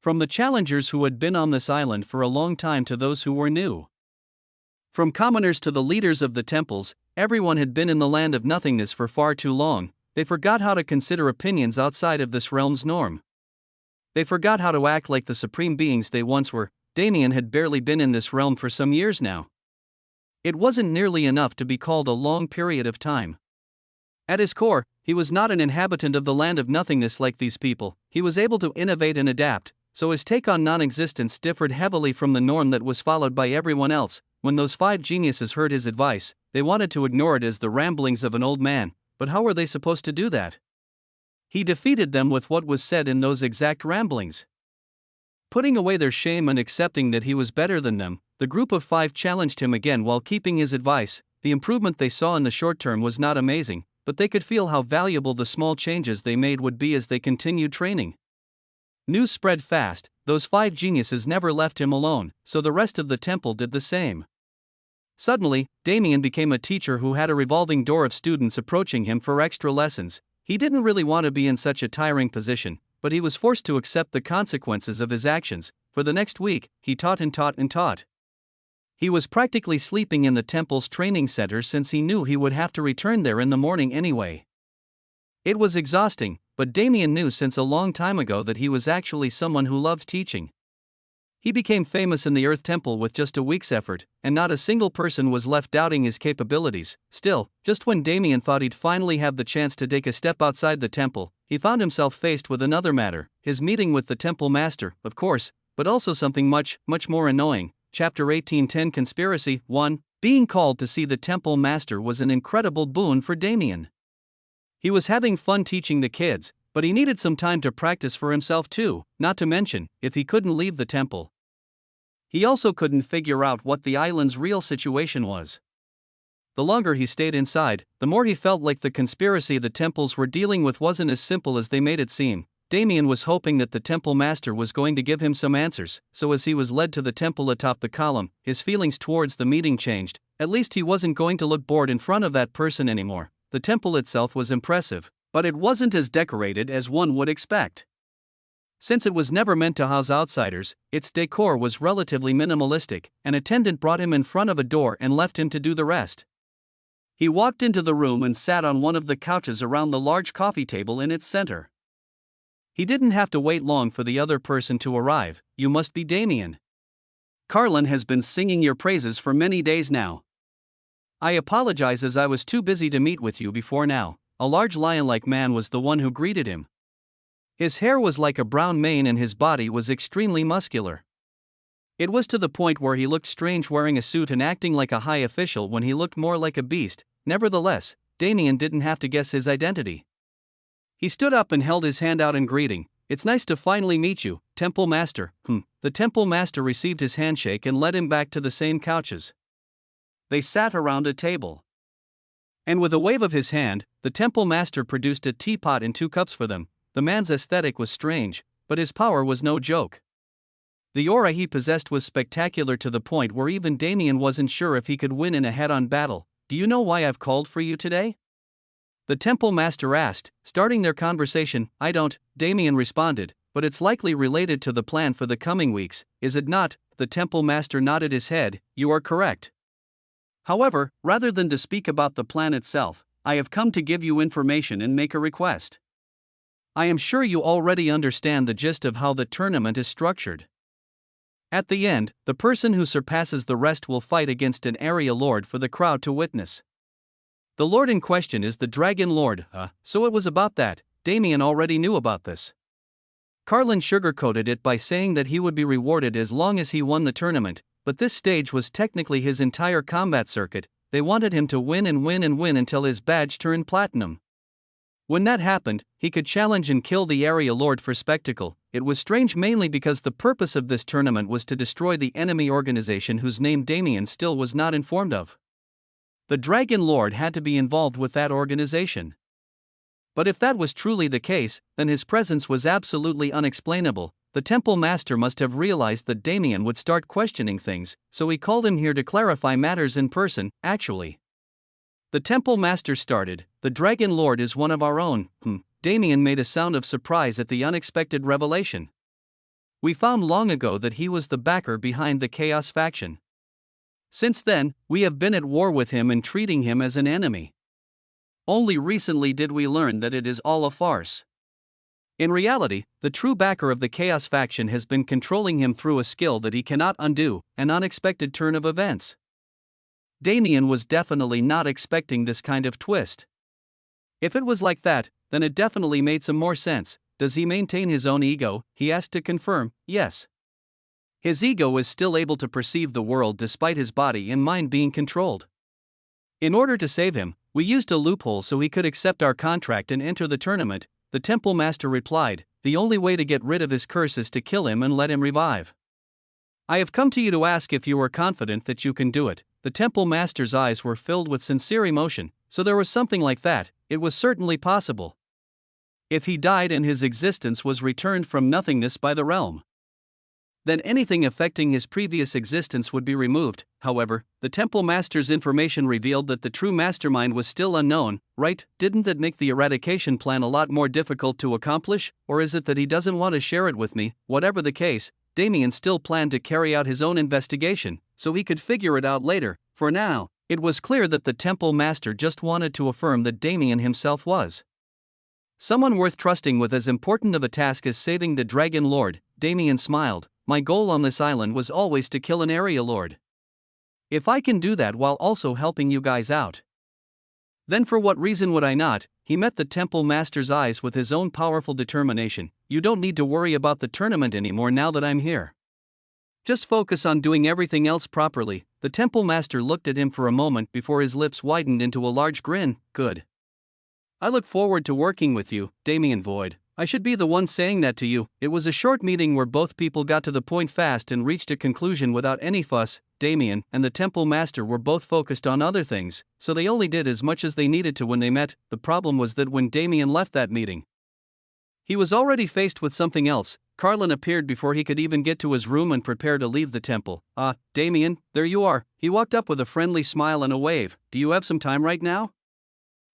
From the challengers who had been on this island for a long time to those who were new. From commoners to the leaders of the temples, everyone had been in the land of nothingness for far too long. They forgot how to consider opinions outside of this realm's norm. They forgot how to act like the supreme beings they once were. Damien had barely been in this realm for some years now. It wasn't nearly enough to be called a long period of time. At his core, he was not an inhabitant of the land of nothingness like these people. He was able to innovate and adapt, so his take on non-existence differed heavily from the norm that was followed by everyone else. When those 5 geniuses heard his advice, they wanted to ignore it as the ramblings of an old man, but how were they supposed to do that? He defeated them with what was said in those exact ramblings. Putting away their shame and accepting that he was better than them, the group of 5 challenged him again while keeping his advice. The improvement they saw in the short term was not amazing, but they could feel how valuable the small changes they made would be as they continued training. News spread fast. Those 5 geniuses never left him alone, so the rest of the temple did the same. Suddenly, Damien became a teacher who had a revolving door of students approaching him for extra lessons. He didn't really want to be in such a tiring position, but he was forced to accept the consequences of his actions. For the next week, he taught and taught and taught. He was practically sleeping in the temple's training center since he knew he would have to return there in the morning anyway. It was exhausting, but Damien knew since a long time ago that he was actually someone who loved teaching. He became famous in the Earth Temple with just a week's effort, and not a single person was left doubting his capabilities. Still, just when Damien thought he'd finally have the chance to take a step outside the temple, he found himself faced with another matter, his meeting with the temple master, of course, but also something much more annoying. Chapter 1810 Conspiracy 1. Being called to see the temple master was an incredible boon for Damien. He was having fun teaching the kids, but he needed some time to practice for himself too, not to mention, if he couldn't leave the temple, he also couldn't figure out what the island's real situation was. The longer he stayed inside, the more he felt like the conspiracy the temples were dealing with wasn't as simple as they made it seem. Damien was hoping that the temple master was going to give him some answers, so as he was led to the temple atop the column, his feelings towards the meeting changed. At least he wasn't going to look bored in front of that person anymore. The temple itself was impressive, but it wasn't as decorated as one would expect. Since it was never meant to house outsiders, its decor was relatively minimalistic. An attendant brought him in front of a door and left him to do the rest. He walked into the room and sat on one of the couches around the large coffee table in its center. He didn't have to wait long for the other person to arrive. You must be Damien. Carlin has been singing your praises for many days now. I apologize as I was too busy to meet with you before now. A large lion-like man was the one who greeted him. His hair was like a brown mane and his body was extremely muscular. It was to the point where he looked strange wearing a suit and acting like a high official when he looked more like a beast. Nevertheless, Damien didn't have to guess his identity. He stood up and held his hand out in greeting. It's nice to finally meet you, Temple Master. The Temple Master received his handshake and led him back to the same couches. They sat around a table. And with a wave of his hand, the Temple Master produced a teapot and 2 cups for them. The man's aesthetic was strange, but his power was no joke. The aura he possessed was spectacular to the point where even Damien wasn't sure if he could win in a head-on battle. Do you know why I've called for you today? The Temple Master asked, starting their conversation. I don't, Damien responded, but it's likely related to the plan for the coming weeks, is it not? The Temple Master nodded his head. You are correct. However, rather than to speak about the plan itself, I have come to give you information and make a request. I am sure you already understand the gist of how the tournament is structured. At the end, the person who surpasses the rest will fight against an area lord for the crowd to witness. The lord in question is the Dragon Lord. So it was about that. Damien already knew about this. Carlin sugarcoated it by saying that he would be rewarded as long as he won the tournament, but this stage was technically his entire combat circuit. They wanted him to win and win and win until his badge turned platinum. When that happened, he could challenge and kill the area lord for spectacle. It was strange mainly because the purpose of this tournament was to destroy the enemy organization whose name Damien still was not informed of. The Dragon Lord had to be involved with that organization. But if that was truly the case, then his presence was absolutely unexplainable. The Temple Master must have realized that Damien would start questioning things, so he called him here to clarify matters in person. Actually, the Temple Master started. The Dragon Lord is one of our own. Damien made a sound of surprise at the unexpected revelation. We found long ago that he was the backer behind the Chaos faction. Since then, we have been at war with him and treating him as an enemy. Only recently did we learn that it is all a farce. In reality, the true backer of the Chaos faction has been controlling him through a skill that he cannot undo, an unexpected turn of events. Damien was definitely not expecting this kind of twist. If it was like that, then it definitely made some more sense. Does he maintain his own ego? He asked to confirm. Yes. His ego is still able to perceive the world despite his body and mind being controlled. In order to save him, we used a loophole so he could accept our contract and enter the tournament, the Temple Master replied. The only way to get rid of his curse is to kill him and let him revive. I have come to you to ask if you are confident that you can do it. The Temple Master's eyes were filled with sincere emotion, so there was something like that. It was certainly possible. If he died and his existence was returned from nothingness by the realm, then anything affecting his previous existence would be removed. However, the Temple Master's information revealed that the true mastermind was still unknown, right? Didn't that make the eradication plan a lot more difficult to accomplish? Or is it that he doesn't want to share it with me? Whatever the case, Damien still planned to carry out his own investigation, so he could figure it out later. For now, it was clear that the Temple Master just wanted to affirm that Damien himself was someone worth trusting with as important of a task as saving the Dragon Lord. Damien smiled. my goal on this island was always to kill an area lord. If I can do that while also helping you guys out, then for what reason would I not? He met the temple master's eyes with his own powerful determination. You don't need to worry about the tournament anymore now that I'm here. Just focus on doing everything else properly. The temple master looked at him for a moment before his lips widened into a large grin. Good. I look forward to working with you, Damien Void. I should be the one saying that to you. It was a short meeting where both people got to the point fast and reached a conclusion without any fuss. Damien and the temple master were both focused on other things, so they only did as much as they needed to when they met. The problem was that when Damien left that meeting, he was already faced with something else. Carlin appeared before he could even get to his room and prepare to leave the temple. Ah, Damien, there you are. He walked up with a friendly smile and a wave. Do you have some time right now?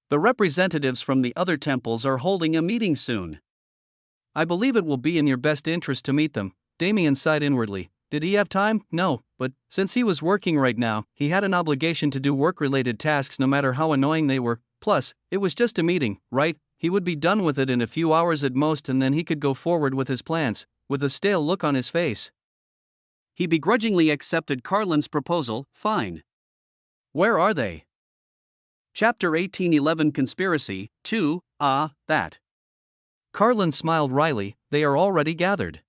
The representatives from the other temples are holding a meeting soon. I believe it will be in your best interest to meet them. Damien sighed inwardly. Did he have time? No, but since he was working right now, he had an obligation to do work-related tasks no matter how annoying they were. Plus, it was just a meeting, right? He would be done with it in a few hours at most and then he could go forward with his plans. With a stale look on his face, he begrudgingly accepted Carlin's proposal. Fine. Where are they? Chapter 1811 Conspiracy 2, that. Carlin smiled wryly. They are already gathered.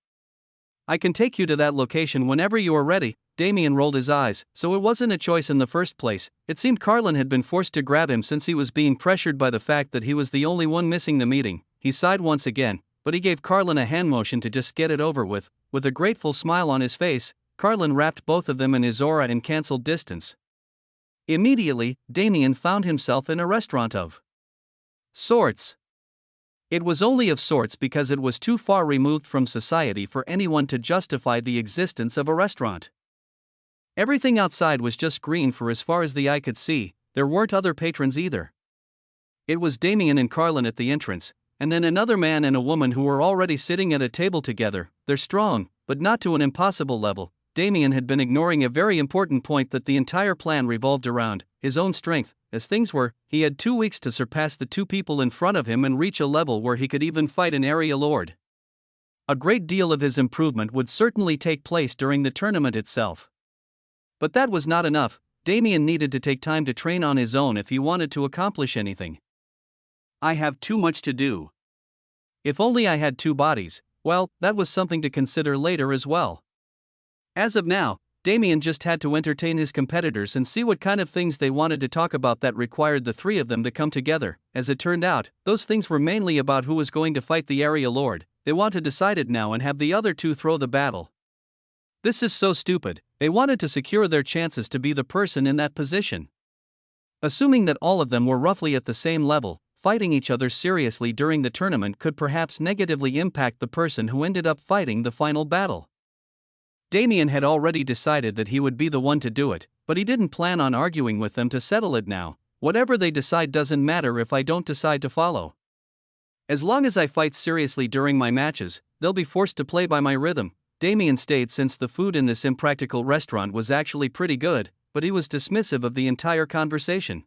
I can take you to that location whenever you are ready. Damien rolled his eyes, so it wasn't a choice in the first place. It seemed Carlin had been forced to grab him since he was being pressured by the fact that he was the only one missing the meeting. He sighed once again, but he gave Carlin a hand motion to just get it over with. With a grateful smile on his face, Carlin wrapped both of them in his aura and cancelled distance. Immediately, Damien found himself in a restaurant of sorts. It was only of sorts because it was too far removed from society for anyone to justify the existence of a restaurant. Everything outside was just green for as far as the eye could see. There weren't other patrons either. It was Damien and Carlin at the entrance, and then another man and a woman who were already sitting at a table together. They're strong, but not to an impossible level. Damien had been ignoring a very important point that the entire plan revolved around: his own strength. As things were, he had 2 weeks to surpass the two people in front of him and reach a level where he could even fight an area lord. A great deal of his improvement would certainly take place during the tournament itself. But that was not enough. Damien needed to take time to train on his own if he wanted to accomplish anything. I have too much to do. If only I had 2 bodies. Well, that was something to consider later as well. As of now, Damien just had to entertain his competitors and see what kind of things they wanted to talk about that required the 3 of them to come together. As it turned out, those things were mainly about who was going to fight the area lord. They want to decide it now and have the other 2 throw the battle. This is so stupid. They wanted to secure their chances to be the person in that position. Assuming that all of them were roughly at the same level, fighting each other seriously during the tournament could perhaps negatively impact the person who ended up fighting the final battle. Damien had already decided that he would be the one to do it, but he didn't plan on arguing with them to settle it now. Whatever they decide doesn't matter if I don't decide to follow. As long as I fight seriously during my matches, they'll be forced to play by my rhythm. Damien stayed since the food in this impractical restaurant was actually pretty good, but he was dismissive of the entire conversation.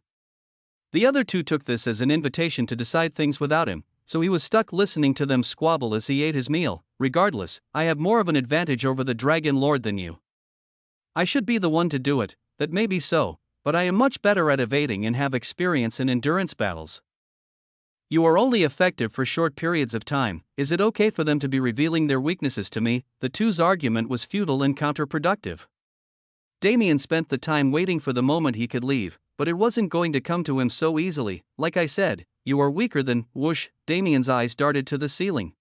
The other 2 took this as an invitation to decide things without him, so he was stuck listening to them squabble as he ate his meal. Regardless, I have more of an advantage over the Dragon Lord than you. I should be the one to do it. That may be so, but I am much better at evading and have experience in endurance battles. You are only effective for short periods of time. Is it okay for them to be revealing their weaknesses to me? The 2's argument was futile and counterproductive. Damien spent the time waiting for the moment he could leave, but it wasn't going to come to him so easily. Like I said, you are weaker than. Whoosh, Damien's eyes darted to the ceiling.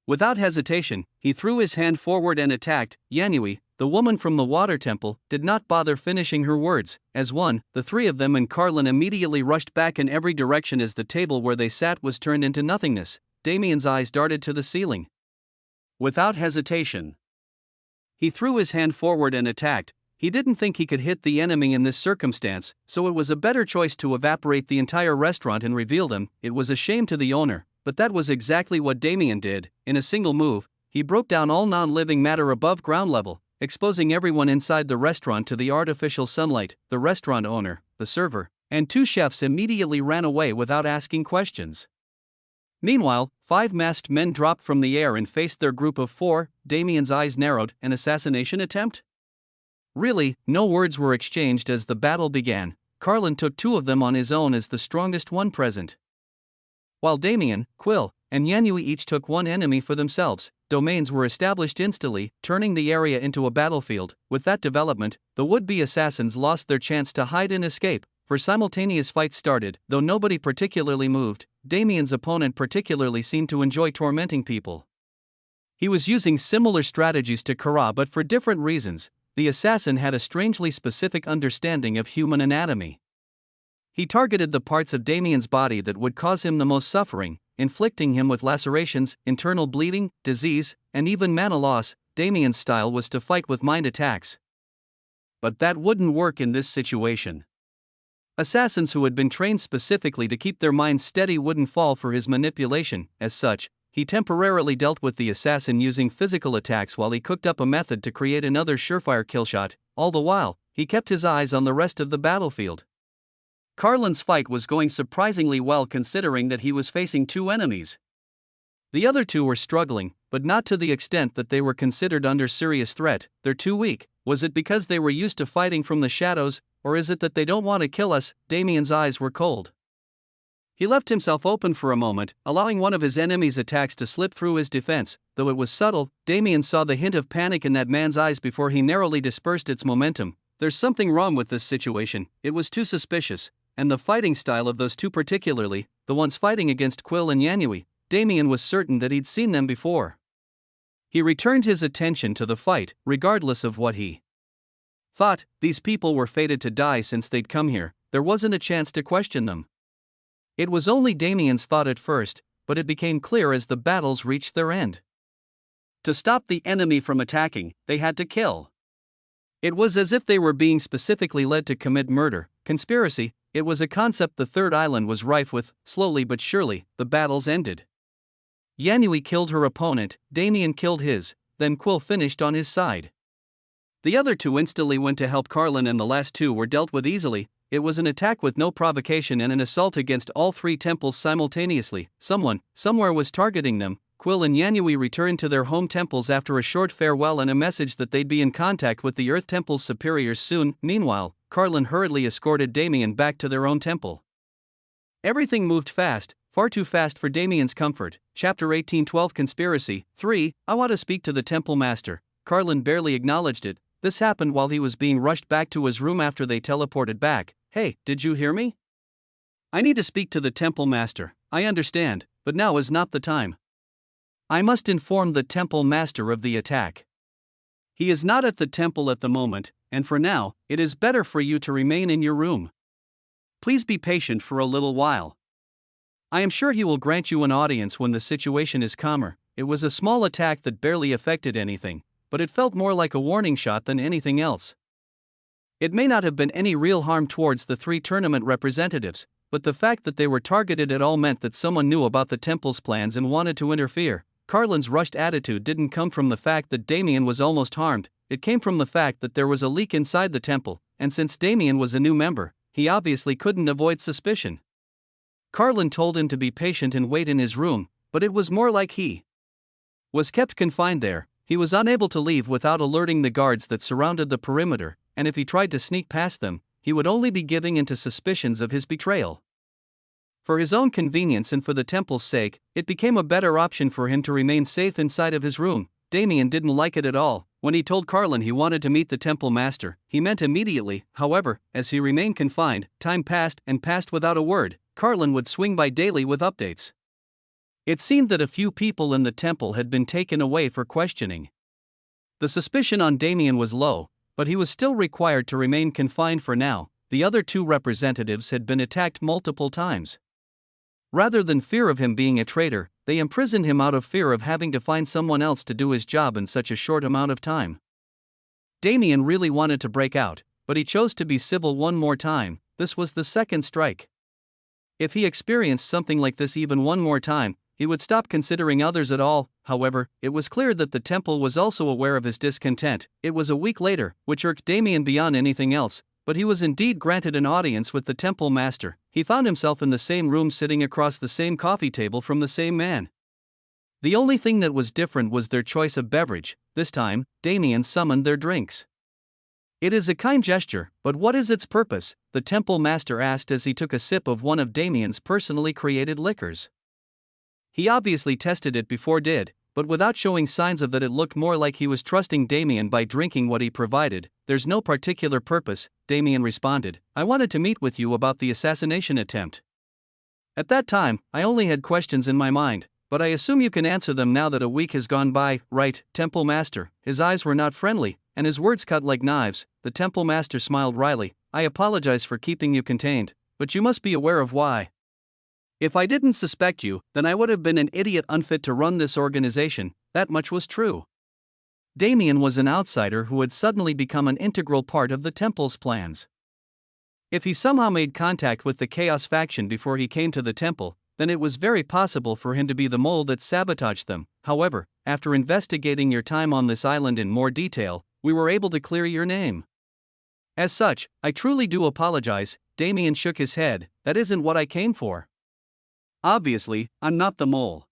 Without hesitation, he threw his hand forward and attacked. Yanui, the woman from the water temple, did not bother finishing her words. As one, the 3 of them and Carlin immediately rushed back in every direction as the table where they sat was turned into nothingness. Damien's eyes darted to the ceiling. Without hesitation, he threw his hand forward and attacked. He didn't think he could hit the enemy in this circumstance, so it was a better choice to evaporate the entire restaurant and reveal them. It was a shame to the owner, but that was exactly what Damien did. In a single move, he broke down all non-living matter above ground level, exposing everyone inside the restaurant to the artificial sunlight. The restaurant owner, the server, and 2 chefs immediately ran away without asking questions. Meanwhile, 5 masked men dropped from the air and faced their group of 4. Damien's eyes narrowed. An assassination attempt? Really, no words were exchanged as the battle began. Carlin took 2 of them on his own as the strongest one present. While Damien, Quill, and Yanui each took 1 enemy for themselves, domains were established instantly, turning the area into a battlefield. With that development, the would-be assassins lost their chance to hide and escape, for simultaneous fights started. Though nobody particularly moved, Damien's opponent particularly seemed to enjoy tormenting people. He was using similar strategies to Kara, but for different reasons. The assassin had a strangely specific understanding of human anatomy. He targeted the parts of Damien's body that would cause him the most suffering, inflicting him with lacerations, internal bleeding, disease, and even mana loss. Damien's style was to fight with mind attacks. But that wouldn't work in this situation. Assassins who had been trained specifically to keep their minds steady wouldn't fall for his manipulation. As such, he temporarily dealt with the assassin using physical attacks while he cooked up a method to create another surefire killshot. All the while, he kept his eyes on the rest of the battlefield. Carlin's fight was going surprisingly well considering that he was facing 2 enemies. The other 2 were struggling, but not to the extent that they were considered under serious threat. They're too weak. Was it because they were used to fighting from the shadows, or is it that they don't want to kill us? Damien's eyes were cold. He left himself open for a moment, allowing one of his enemy's attacks to slip through his defense. Though it was subtle, Damien saw the hint of panic in that man's eyes before he narrowly dispersed its momentum. There's something wrong with this situation. It was too suspicious. And the fighting style of those 2 particularly, the ones fighting against Quill and Yanui, Damien was certain that he'd seen them before. He returned his attention to the fight, regardless of what he thought. These people were fated to die since they'd come here. There wasn't a chance to question them. It was only Damien's thought at first, but it became clear as the battles reached their end. To stop the enemy from attacking, they had to kill. It was as if they were being specifically led to commit murder. Conspiracy, it was a concept the third island was rife with. Slowly but surely, the battles ended. Yanui killed her opponent, Damien killed his, then Quill finished on his side. The other 2 instantly went to help Carlin and the last 2 were dealt with easily. It was an attack with no provocation and an assault against all 3 temples simultaneously. Someone, somewhere was targeting them. Quill and Yanui returned to their home temples after a short farewell and a message that they'd be in contact with the Earth Temple's superiors soon. Meanwhile, Carlin hurriedly escorted Damien back to their own temple. Everything moved fast, far too fast for Damien's comfort. Chapter 18:12 Conspiracy 3. I want to speak to the temple master. Carlin barely acknowledged it. This happened while he was being rushed back to his room after they teleported back. Hey, did you hear me? I need to speak to the temple master. I understand, but now is not the time. I must inform the temple master of the attack. He is not at the temple at the moment, and for now, it is better for you to remain in your room. Please be patient for a little while. I am sure he will grant you an audience when the situation is calmer. It was a small attack that barely affected anything, but it felt more like a warning shot than anything else. It may not have been any real harm towards the 3 tournament representatives, but the fact that they were targeted at all meant that someone knew about the temple's plans and wanted to interfere. Carlin's rushed attitude didn't come from the fact that Damien was almost harmed, it came from the fact that there was a leak inside the temple, and since Damien was a new member, he obviously couldn't avoid suspicion. Carlin told him to be patient and wait in his room, but it was more like he was kept confined there. He was unable to leave without alerting the guards that surrounded the perimeter, and if he tried to sneak past them, he would only be giving into suspicions of his betrayal. For his own convenience and for the temple's sake, it became a better option for him to remain safe inside of his room. Damien didn't like it at all. When he told Carlin he wanted to meet the temple master, he meant immediately. However, as he remained confined, time passed and passed without a word. Carlin would swing by daily with updates. It seemed that a few people in the temple had been taken away for questioning. The suspicion on Damien was low, but he was still required to remain confined for now. The other 2 representatives had been attacked multiple times. Rather than fear of him being a traitor, they imprisoned him out of fear of having to find someone else to do his job in such a short amount of time. Damien really wanted to break out, but he chose to be civil one more time. This was the 2nd strike. If he experienced something like this even one more time, he would stop considering others at all. However, it was clear that the temple was also aware of his discontent. It was a week later, which irked Damien beyond anything else. but he was indeed granted an audience with the temple master. He found himself in the same room sitting across the same coffee table from the same man. The only thing that was different was their choice of beverage. This time, Damien summoned their drinks. "It is a kind gesture, but what is its purpose?" the temple master asked as he took a sip of one of Damien's personally created liquors. He obviously tested it before did, but without showing signs of that it looked more like he was trusting Damien by drinking what he provided. "There's no particular purpose," Damien responded. "I wanted to meet with you about the assassination attempt." At that time, I only had questions in my mind, but I assume you can answer them now that a week has gone by, right, Temple Master? His eyes were not friendly, and his words cut like knives. The Temple Master smiled wryly. "I apologize for keeping you contained, but you must be aware of why. If I didn't suspect you, then I would have been an idiot unfit to run this organization." That much was true. Damien was an outsider who had suddenly become an integral part of the Temple's plans. If he somehow made contact with the Chaos faction before he came to the Temple, then it was very possible for him to be the mole that sabotaged them. However, after investigating your time on this island in more detail, we were able to clear your name. As such, I truly do apologize. Damien shook his head. "That isn't what I came for. Obviously, I'm not the mole.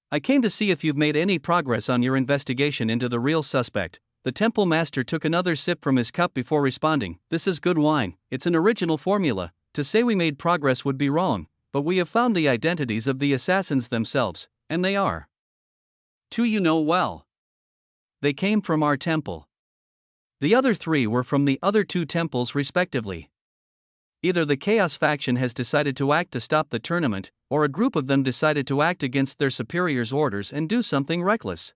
I came to see if you've made any progress on your investigation into the real suspect." The Temple Master took another sip from his cup before responding. "This is good wine. It's an original formula. To say we made progress would be wrong, but we have found the identities of the assassins themselves, and they are two you know well. They came from our temple. The other three were from the other two temples respectively. Either the Chaos faction has decided to act to stop the tournament, or a group of them decided to act against their superiors' orders and do something reckless.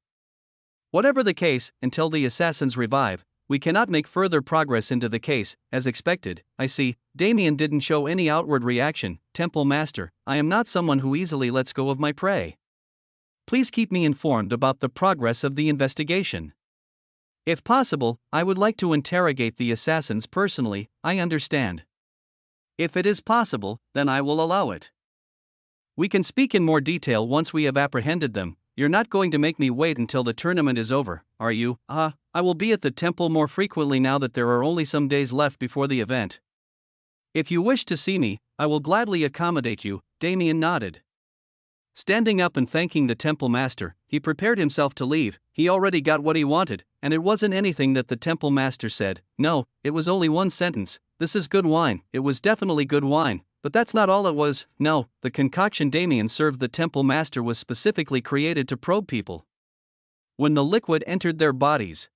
Whatever the case, until the assassins revive, we cannot make further progress into the case, as expected." "I see." Damien didn't show any outward reaction. "Temple Master, I am not someone who easily lets go of my prey. Please keep me informed about the progress of the investigation. If possible, I would like to interrogate the assassins personally." "I understand. If it is possible, then I will allow it. We can speak in more detail once we have apprehended them. You're not going to make me wait until the tournament is over, are you?" I will be at the temple more frequently now that there are only some days left before the event. If you wish to see me, I will gladly accommodate you." Damien nodded. Standing up and thanking the Temple Master, he prepared himself to leave. He already got what he wanted, and it wasn't anything that the Temple Master said. No, it was only one sentence. "This is good wine." It was definitely good wine, but that's not all it was. No, the concoction Damien served the Temple Master was specifically created to probe people. When the liquid entered their bodies,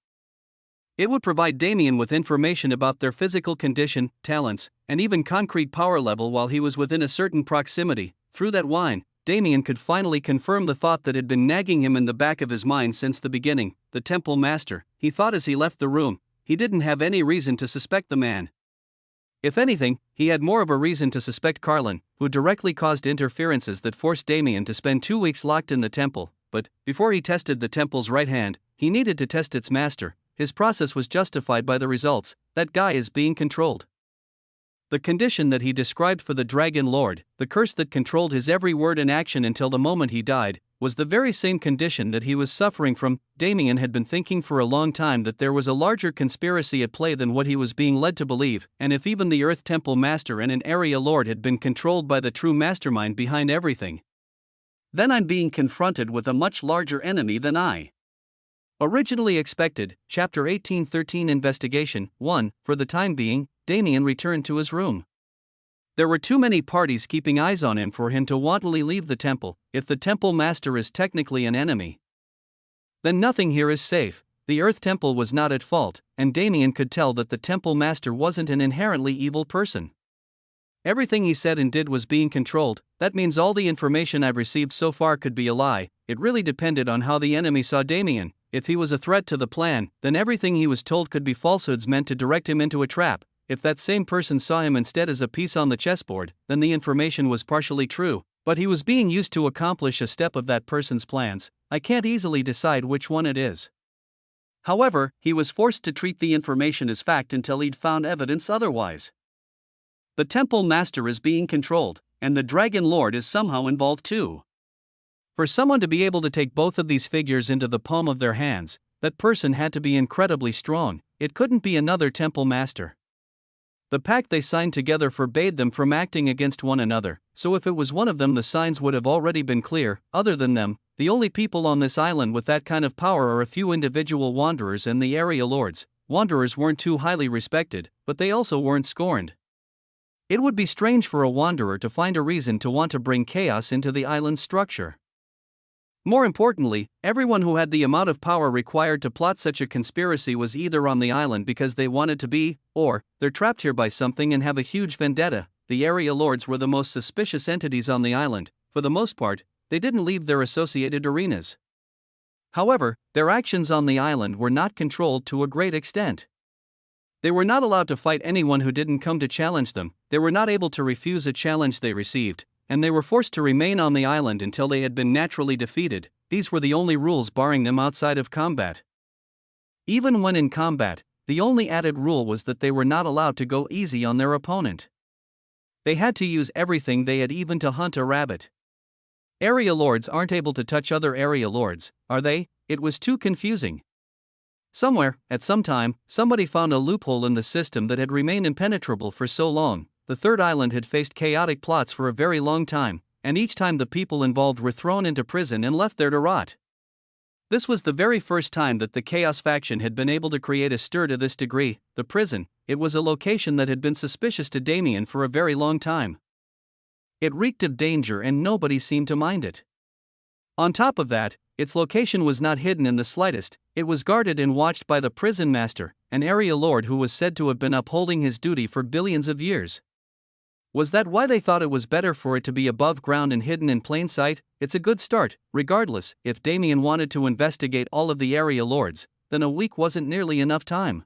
it would provide Damien with information about their physical condition, talents, and even concrete power level while he was within a certain proximity. Through that wine, Damien could finally confirm the thought that had been nagging him in the back of his mind since the beginning. The Temple Master, he thought as he left the room, he didn't have any reason to suspect the man. If anything, he had more of a reason to suspect Carlin, who directly caused interferences that forced Damien to spend 2 weeks locked in the temple. But, before he tested the temple's right hand, he needed to test its master. His process was justified by the results. That guy is being controlled. The condition that he described for the Dragon Lord, the curse that controlled his every word and action until the moment he died, was the very same condition that he was suffering from. Damien had been thinking for a long time that there was a larger conspiracy at play than what he was being led to believe, and if even the Earth Temple Master and an Area Lord had been controlled by the true mastermind behind everything, then I'm being confronted with a much larger enemy than I originally expected. Chapter 1813 Investigation 1. For the time being, Damien returned to his room. There were too many parties keeping eyes on him for him to wantonly leave the temple. If the Temple Master is technically an enemy, then nothing here is safe. The Earth Temple was not at fault, and Damien could tell that the Temple Master wasn't an inherently evil person. Everything he said and did was being controlled. That means all the information I've received so far could be a lie. It really depended on how the enemy saw Damien. If he was a threat to the plan, then everything he was told could be falsehoods meant to direct him into a trap. If that same person saw him instead as a piece on the chessboard, then the information was partially true, but he was being used to accomplish a step of that person's plans. I can't easily decide which one it is. However, he was forced to treat the information as fact until he'd found evidence otherwise. The Temple Master is being controlled, and the Dragon Lord is somehow involved too. For someone to be able to take both of these figures into the palm of their hands, that person had to be incredibly strong. It couldn't be another Temple Master. The pact they signed together forbade them from acting against one another, so if it was one of them the signs would have already been clear. Other than them, the only people on this island with that kind of power are a few individual wanderers and the area lords. Wanderers weren't too highly respected, but they also weren't scorned. It would be strange for a wanderer to find a reason to want to bring chaos into the island's structure. More importantly, everyone who had the amount of power required to plot such a conspiracy was either on the island because they wanted to be, or they're trapped here by something and have a huge vendetta. The area lords were the most suspicious entities on the island. For the most part, they didn't leave their associated arenas. However, their actions on the island were not controlled to a great extent. They were not allowed to fight anyone who didn't come to challenge them, they were not able to refuse a challenge they received, and they were forced to remain on the island until they had been naturally defeated. These were the only rules barring them outside of combat. Even when in combat, the only added rule was that they were not allowed to go easy on their opponent. They had to use everything they had, even to hunt a rabbit. Area lords aren't able to touch other area lords, are they? It was too confusing. Somewhere, at some time, somebody found a loophole in the system that had remained impenetrable for so long. The third island had faced chaotic plots for a very long time, and each time the people involved were thrown into prison and left there to rot. This was the very first time that the Chaos faction had been able to create a stir to this degree. The prison, it was a location that had been suspicious to Damien for a very long time. It reeked of danger and nobody seemed to mind it. On top of that, its location was not hidden in the slightest, it was guarded and watched by the prison master, an area lord who was said to have been upholding his duty for billions of years. Was that why they thought it was better for it to be above ground and hidden in plain sight? It's a good start. Regardless, if Damien wanted to investigate all of the area lords, then a week wasn't nearly enough time.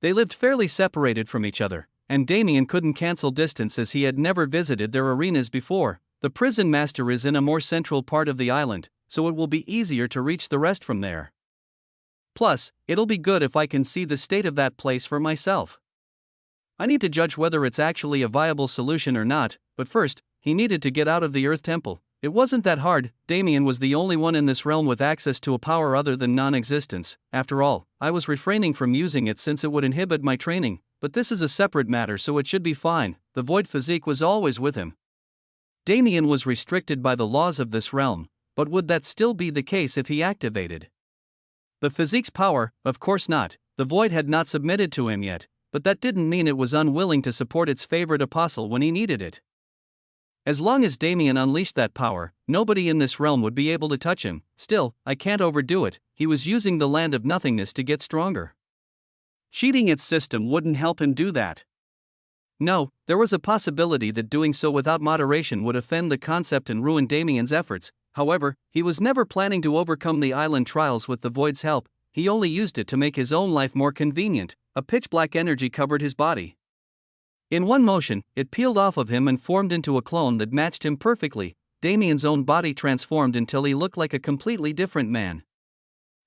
They lived fairly separated from each other, and Damien couldn't cancel distance as he had never visited their arenas before. The prison master is in a more central part of the island, so it will be easier to reach the rest from there. Plus, it'll be good if I can see the state of that place for myself. I need to judge whether it's actually a viable solution or not, but first, he needed to get out of the Earth Temple. It wasn't that hard. Damien was the only one in this realm with access to a power other than non-existence. After all, I was refraining from using it since it would inhibit my training, but this is a separate matter, so it should be fine. The void physique was always with him. Damien was restricted by the laws of this realm, but would that still be the case if he activated the physique's power? Of course not. The void had not submitted to him yet, but that didn't mean it was unwilling to support its favorite apostle when he needed it. As long as Damien unleashed that power, nobody in this realm would be able to touch him. Still, I can't overdo it. He was using the land of nothingness to get stronger. Cheating its system wouldn't help him do that. No, there was a possibility that doing so without moderation would offend the concept and ruin Damien's efforts. However, he was never planning to overcome the island trials with the void's help. He only used it to make his own life more convenient. A pitch-black energy covered his body. In one motion, it peeled off of him and formed into a clone that matched him perfectly. Damien's own body transformed until he looked like a completely different man.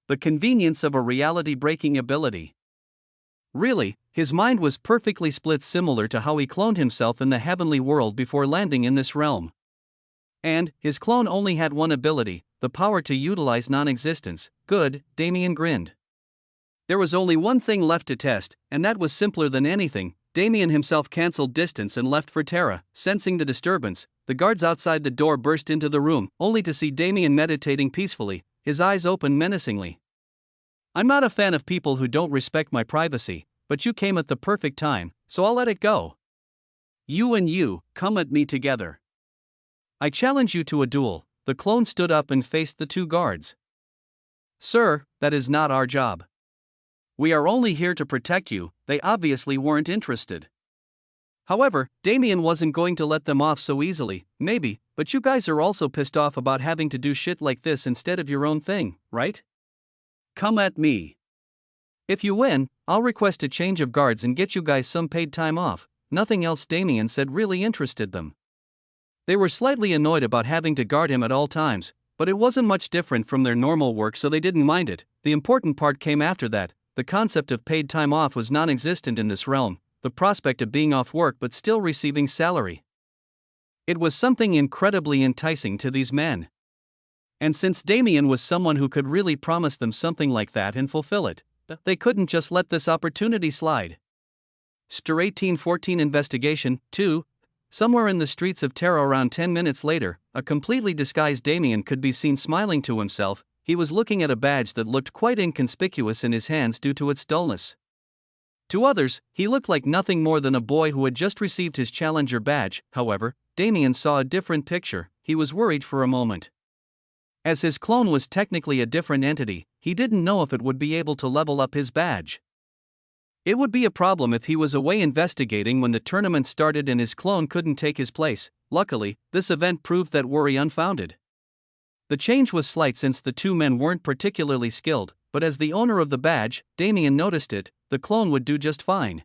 The convenience of a reality-breaking ability. Really, his mind was perfectly split, similar to how he cloned himself in the heavenly world before landing in this realm. And his clone only had one ability, the power to utilize non-existence. Good, Damien grinned. There was only one thing left to test, and that was simpler than anything. Damien himself cancelled distance and left for Terra. Sensing the disturbance, the guards outside the door burst into the room, only to see Damien meditating peacefully, his eyes open menacingly. I'm not a fan of people who don't respect my privacy, but you came at the perfect time, so I'll let it go. You and you, come at me together. I challenge you to a duel. The clone stood up and faced the two guards. Sir, that is not our job. We are only here to protect you. They obviously weren't interested. However, Damien wasn't going to let them off so easily. Maybe, but you guys are also pissed off about having to do shit like this instead of your own thing, right? Come at me. If you win, I'll request a change of guards and get you guys some paid time off. Nothing else Damien said really interested them. They were slightly annoyed about having to guard him at all times, but it wasn't much different from their normal work, so they didn't mind it. The important part came after that. The concept of paid time off was non-existent in this realm, the prospect of being off work but still receiving salary. It was something incredibly enticing to these men. And since Damien was someone who could really promise them something like that and fulfill it, they couldn't just let this opportunity slide. Stir 1814 Investigation 2. Somewhere in the streets of Terra around 10 minutes later, a completely disguised Damien could be seen smiling to himself. He was looking at a badge that looked quite inconspicuous in his hands due to its dullness. To others, he looked like nothing more than a boy who had just received his Challenger badge. However, Damien saw a different picture. He was worried for a moment. As his clone was technically a different entity, he didn't know if it would be able to level up his badge. It would be a problem if he was away investigating when the tournament started and his clone couldn't take his place. Luckily, this event proved that worry unfounded. The change was slight since the two men weren't particularly skilled, but as the owner of the badge, Damien noticed it. The clone would do just fine.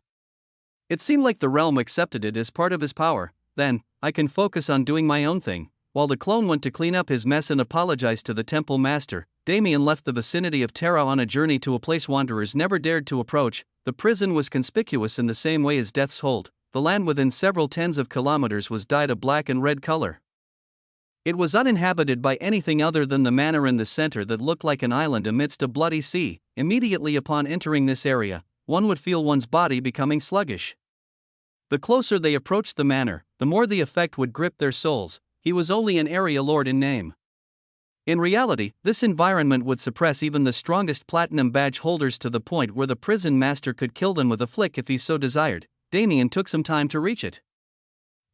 It seemed like the realm accepted it as part of his power. Then, I can focus on doing my own thing. While the clone went to clean up his mess and apologize to the temple master, Damien left the vicinity of Terra on a journey to a place wanderers never dared to approach. The prison was conspicuous in the same way as Death's Hold. The land within several tens of kilometers was dyed a black and red color. It was uninhabited by anything other than the manor in the center that looked like an island amidst a bloody sea. Immediately upon entering this area, one would feel one's body becoming sluggish. The closer they approached the manor, the more the effect would grip their souls. He was only an area lord in name. In reality, this environment would suppress even the strongest platinum badge holders to the point where the prison master could kill them with a flick if he so desired. Damien took some time to reach it.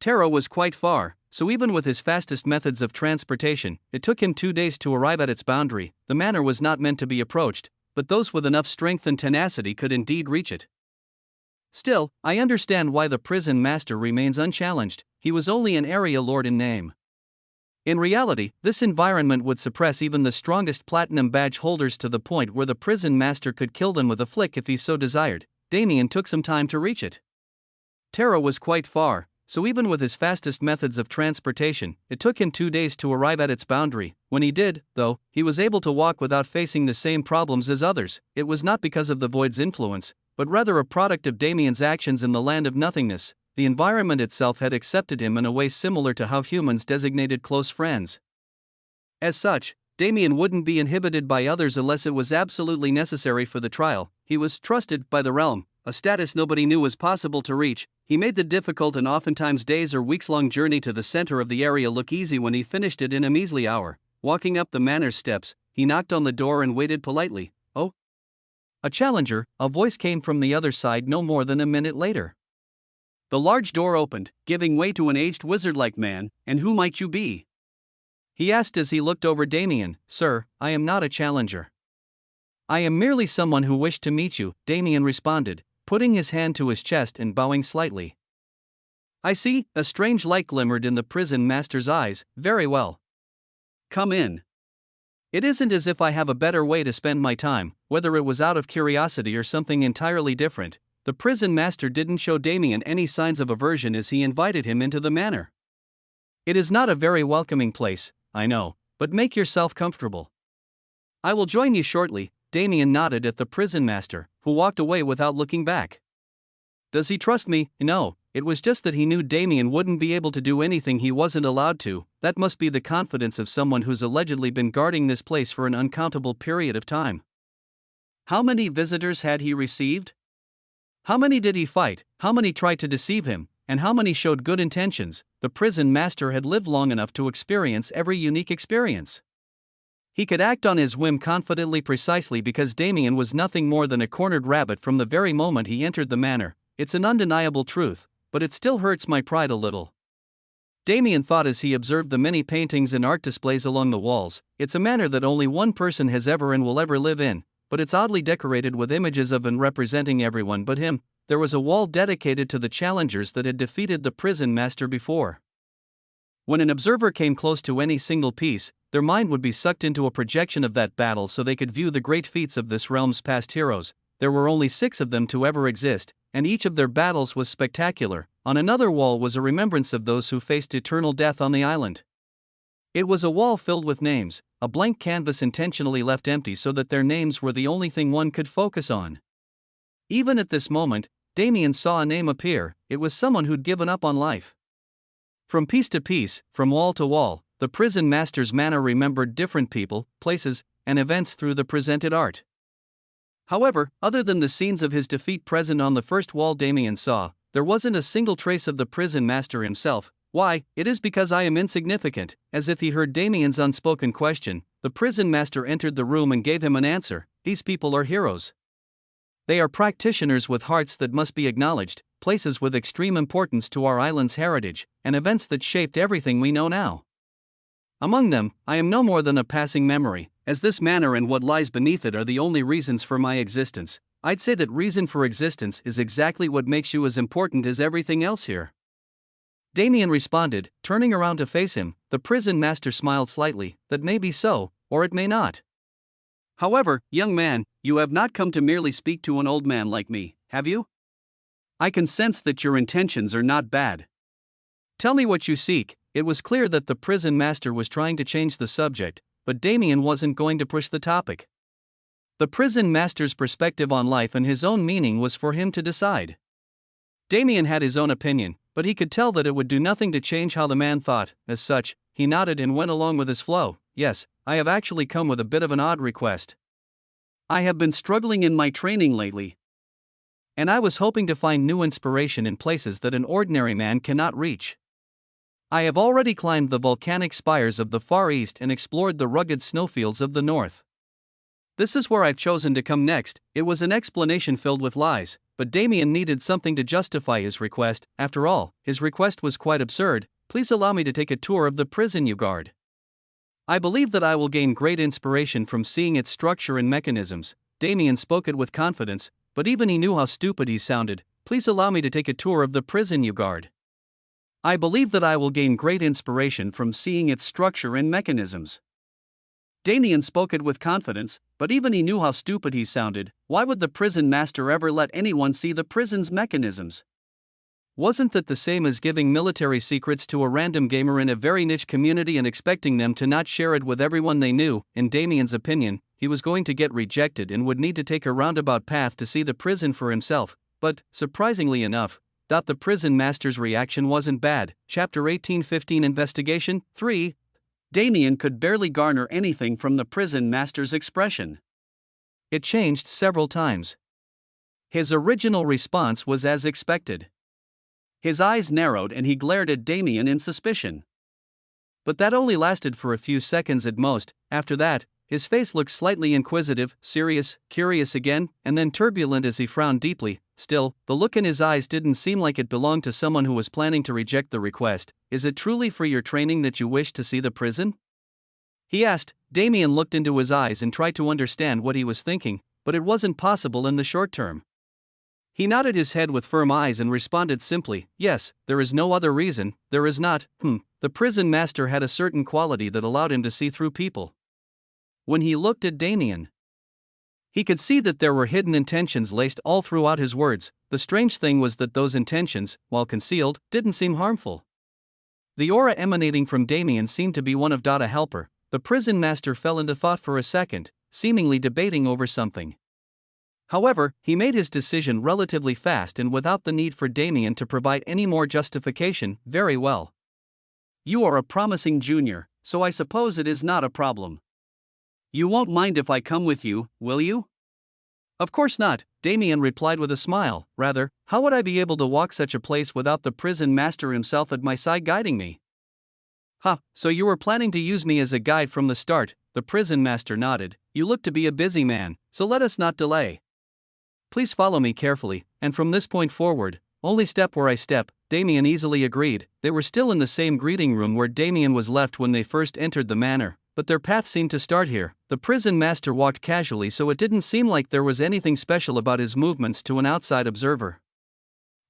Terra was quite far, so even with his fastest methods of transportation, it took him 2 days to arrive at its boundary. The manor was not meant to be approached, but those with enough strength and tenacity could indeed reach it. Still, I understand why the prison master remains unchallenged. He was only an area lord in name. In reality, this environment would suppress even the strongest platinum badge holders to the point where the prison master could kill them with a flick if he so desired. Damien took some time to reach it. Terra was quite far, so even with his fastest methods of transportation, it took him 2 days to arrive at its boundary. When he did, though, he was able to walk without facing the same problems as others. It was not because of the void's influence, but rather a product of Damien's actions in the land of nothingness. The environment itself had accepted him in a way similar to how humans designated close friends. As such, Damien wouldn't be inhibited by others unless it was absolutely necessary for the trial. He was trusted by the realm, a status nobody knew was possible to reach. He made the difficult and oftentimes days or weeks-long journey to the center of the area look easy when he finished it in a measly hour. Walking up the manor's steps, he knocked on the door and waited politely. "Oh?" "A challenger," a voice came from the other side no more than a minute later. The large door opened, giving way to an aged wizard-like man. "And who might you be?" he asked as he looked over Damien. "Sir, I am not a challenger. I am merely someone who wished to meet you," Damien responded, putting his hand to his chest and bowing slightly. "I see," a strange light glimmered in the prison master's eyes. "Very well. Come in. It isn't as if I have a better way to spend my time." Whether it was out of curiosity or something entirely different, the prison master didn't show Damien any signs of aversion as he invited him into the manor. "It is not a very welcoming place, I know, but make yourself comfortable. I will join you shortly." Damien nodded at the prison master, who walked away without looking back. Does he trust me? No, it was just that he knew Damien wouldn't be able to do anything he wasn't allowed to. That must be the confidence of someone who's allegedly been guarding this place for an uncountable period of time. How many visitors had he received? How many did he fight? How many tried to deceive him? And how many showed good intentions? The prison master had lived long enough to experience every unique experience. He could act on his whim confidently precisely because Damien was nothing more than a cornered rabbit from the very moment he entered the manor. It's an undeniable truth, but it still hurts my pride a little. Damien thought as he observed the many paintings and art displays along the walls. It's a manor that only one person has ever and will ever live in, but it's oddly decorated with images of and representing everyone but him. There was a wall dedicated to the challengers that had defeated the prison master before. When an observer came close to any single piece, their mind would be sucked into a projection of that battle so they could view the great feats of this realm's past heroes. There were only 6 of them to ever exist, and each of their battles was spectacular. On another wall was a remembrance of those who faced eternal death on the island. It was a wall filled with names, a blank canvas intentionally left empty so that their names were the only thing one could focus on. Even at this moment, Damien saw a name appear. It was someone who'd given up on life. From piece to piece, from wall to wall, the prison master's manor remembered different people, places, and events through the presented art. However, other than the scenes of his defeat present on the first wall Damien saw, there wasn't a single trace of the prison master himself. Why, it is because I am insignificant. As if he heard Damien's unspoken question, the prison master entered the room and gave him an answer. These people are heroes. They are practitioners with hearts that must be acknowledged, places with extreme importance to our island's heritage, and events that shaped everything we know now. Among them, I am no more than a passing memory, as this manor and what lies beneath it are the only reasons for my existence. I'd say that reason for existence is exactly what makes you as important as everything else here. Damien responded, turning around to face him. The prison master smiled slightly. That may be so, or it may not. However, young man, you have not come to merely speak to an old man like me, have you? I can sense that your intentions are not bad. Tell me what you seek. It was clear that the prison master was trying to change the subject, but Damien wasn't going to push the topic. The prison master's perspective on life and his own meaning was for him to decide. Damien had his own opinion, but he could tell that it would do nothing to change how the man thought. As such, he nodded and went along with his flow. Yes, I have actually come with a bit of an odd request. I have been struggling in my training lately, and I was hoping to find new inspiration in places that an ordinary man cannot reach. I have already climbed the volcanic spires of the Far East and explored the rugged snowfields of the North. This is where I've chosen to come next. It was an explanation filled with lies, but Damien needed something to justify his request. After all, his request was quite absurd. Please allow me to take a tour of the prison you guard. I believe that I will gain great inspiration from seeing its structure and mechanisms. Damien spoke it with confidence, but even he knew how stupid he sounded. Please allow me to take a tour of the prison you guard. I believe that I will gain great inspiration from seeing its structure and mechanisms. Damien spoke it with confidence, but even he knew how stupid he sounded. Why would the prison master ever let anyone see the prison's mechanisms? Wasn't that the same as giving military secrets to a random gamer in a very niche community and expecting them to not share it with everyone they knew? In Damien's opinion, he was going to get rejected and would need to take a roundabout path to see the prison for himself. But, surprisingly enough, the prison master's reaction wasn't bad. Chapter 18:15 Investigation 3. Damien could barely garner anything from the prison master's expression. It changed several times. His original response was as expected. His eyes narrowed and he glared at Damien in suspicion. But that only lasted for a few seconds at most. After that, his face looked slightly inquisitive, serious, curious again, and then turbulent as he frowned deeply. Still, the look in his eyes didn't seem like it belonged to someone who was planning to reject the request. Is it truly for your training that you wish to see the prison? He asked. Damien looked into his eyes and tried to understand what he was thinking, but it wasn't possible in the short term. He nodded his head with firm eyes and responded simply, yes, there is no other reason. There is not. The prison master had a certain quality that allowed him to see through people. When he looked at Damien, he could see that there were hidden intentions laced all throughout his words. The strange thing was that those intentions, while concealed, didn't seem harmful. The aura emanating from Damien seemed to be one of a helper. The prison master fell into thought for a second, seemingly debating over something. However, he made his decision relatively fast and without the need for Damien to provide any more justification. Very well. You are a promising junior, so I suppose it is not a problem. You won't mind if I come with you, will you? Of course not, Damien replied with a smile. Rather, how would I be able to walk such a place without the prison master himself at my side guiding me? So you were planning to use me as a guide from the start. The prison master nodded. You look to be a busy man, so let us not delay. Please follow me carefully, and from this point forward, only step where I step. Damien easily agreed. They were still in the same greeting room where Damien was left when they first entered the manor, but their path seemed to start here. The prison master walked casually, so it didn't seem like there was anything special about his movements to an outside observer.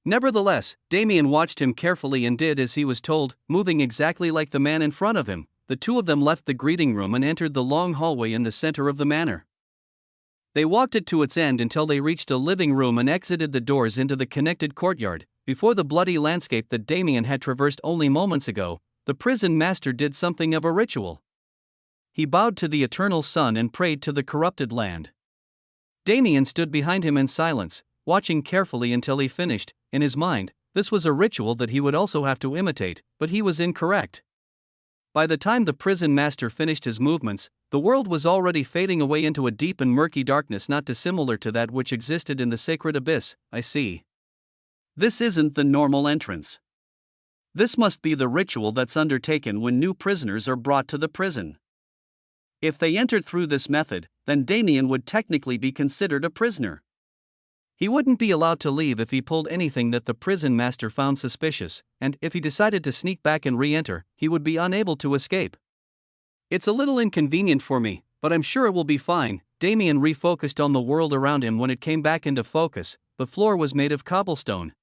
Nevertheless, Damien watched him carefully and did as he was told, moving exactly like the man in front of him. The two of them left the greeting room and entered the long hallway in the center of the manor. They walked it to its end until they reached a living room and exited the doors into the connected courtyard. Before the bloody landscape that Damien had traversed only moments ago, the prison master did something of a ritual. He bowed to the eternal sun and prayed to the corrupted land. Damien stood behind him in silence, watching carefully until he finished. In his mind, this was a ritual that he would also have to imitate, but he was incorrect. By the time the prison master finished his movements, the world was already fading away into a deep and murky darkness not dissimilar to that which existed in the sacred abyss. I see. This isn't the normal entrance. This must be the ritual that's undertaken when new prisoners are brought to the prison. If they entered through this method, then Damien would technically be considered a prisoner. He wouldn't be allowed to leave if he pulled anything that the prison master found suspicious, and if he decided to sneak back and re-enter, he would be unable to escape. It's a little inconvenient for me, but I'm sure it will be fine. Damien refocused on the world around him when it came back into focus. The floor was made of cobblestone.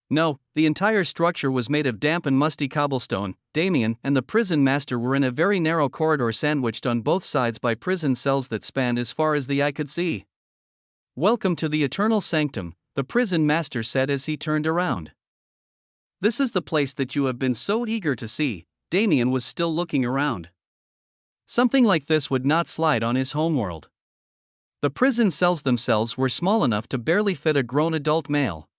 No, the entire structure was made of damp and musty cobblestone. Damien and the prison master were in a very narrow corridor sandwiched on both sides by prison cells that spanned as far as the eye could see. "Welcome to the Eternal Sanctum," the prison master said as he turned around. "This is the place that you have been so eager to see." Damien was still looking around. Something like this would not slide on his homeworld. The prison cells themselves were small enough to barely fit a grown adult male.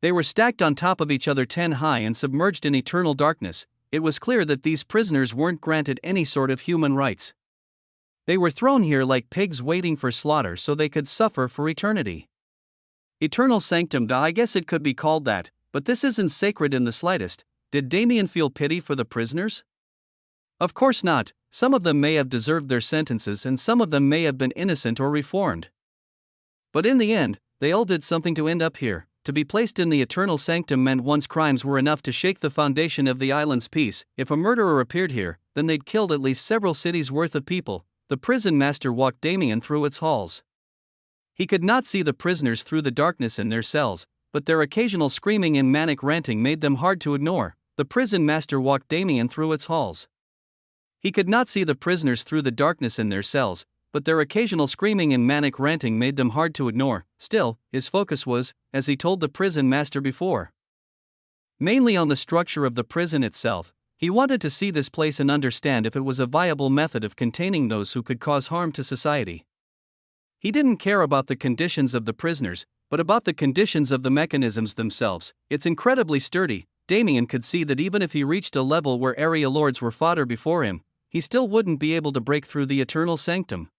They were stacked on top of each other 10 high and submerged in eternal darkness. It was clear that these prisoners weren't granted any sort of human rights. They were thrown here like pigs waiting for slaughter so they could suffer for eternity. Eternal Sanctum, I guess it could be called that, but this isn't sacred in the slightest. Did Damien feel pity for the prisoners? Of course not. Some of them may have deserved their sentences and some of them may have been innocent or reformed. But in the end, they all did something to end up here. To be placed in the Eternal Sanctum meant one's crimes were enough to shake the foundation of the island's peace. If a murderer appeared here, then they'd killed at least several cities' worth of people. The prison master walked Damien through its halls. He could not see the prisoners through the darkness in their cells, but their occasional screaming and manic ranting made them hard to ignore. The prison master walked Damien through its halls. He could not see the prisoners through the darkness in their cells, but their occasional screaming and manic ranting made them hard to ignore. Still, his focus was, as he told the prison master before, mainly on the structure of the prison itself. He wanted to see this place and understand if it was a viable method of containing those who could cause harm to society. He didn't care about the conditions of the prisoners, but about the conditions of the mechanisms themselves. It's incredibly sturdy. Damien could see that even if he reached a level where area lords were fodder before him, he still wouldn't be able to break through the Eternal Sanctum.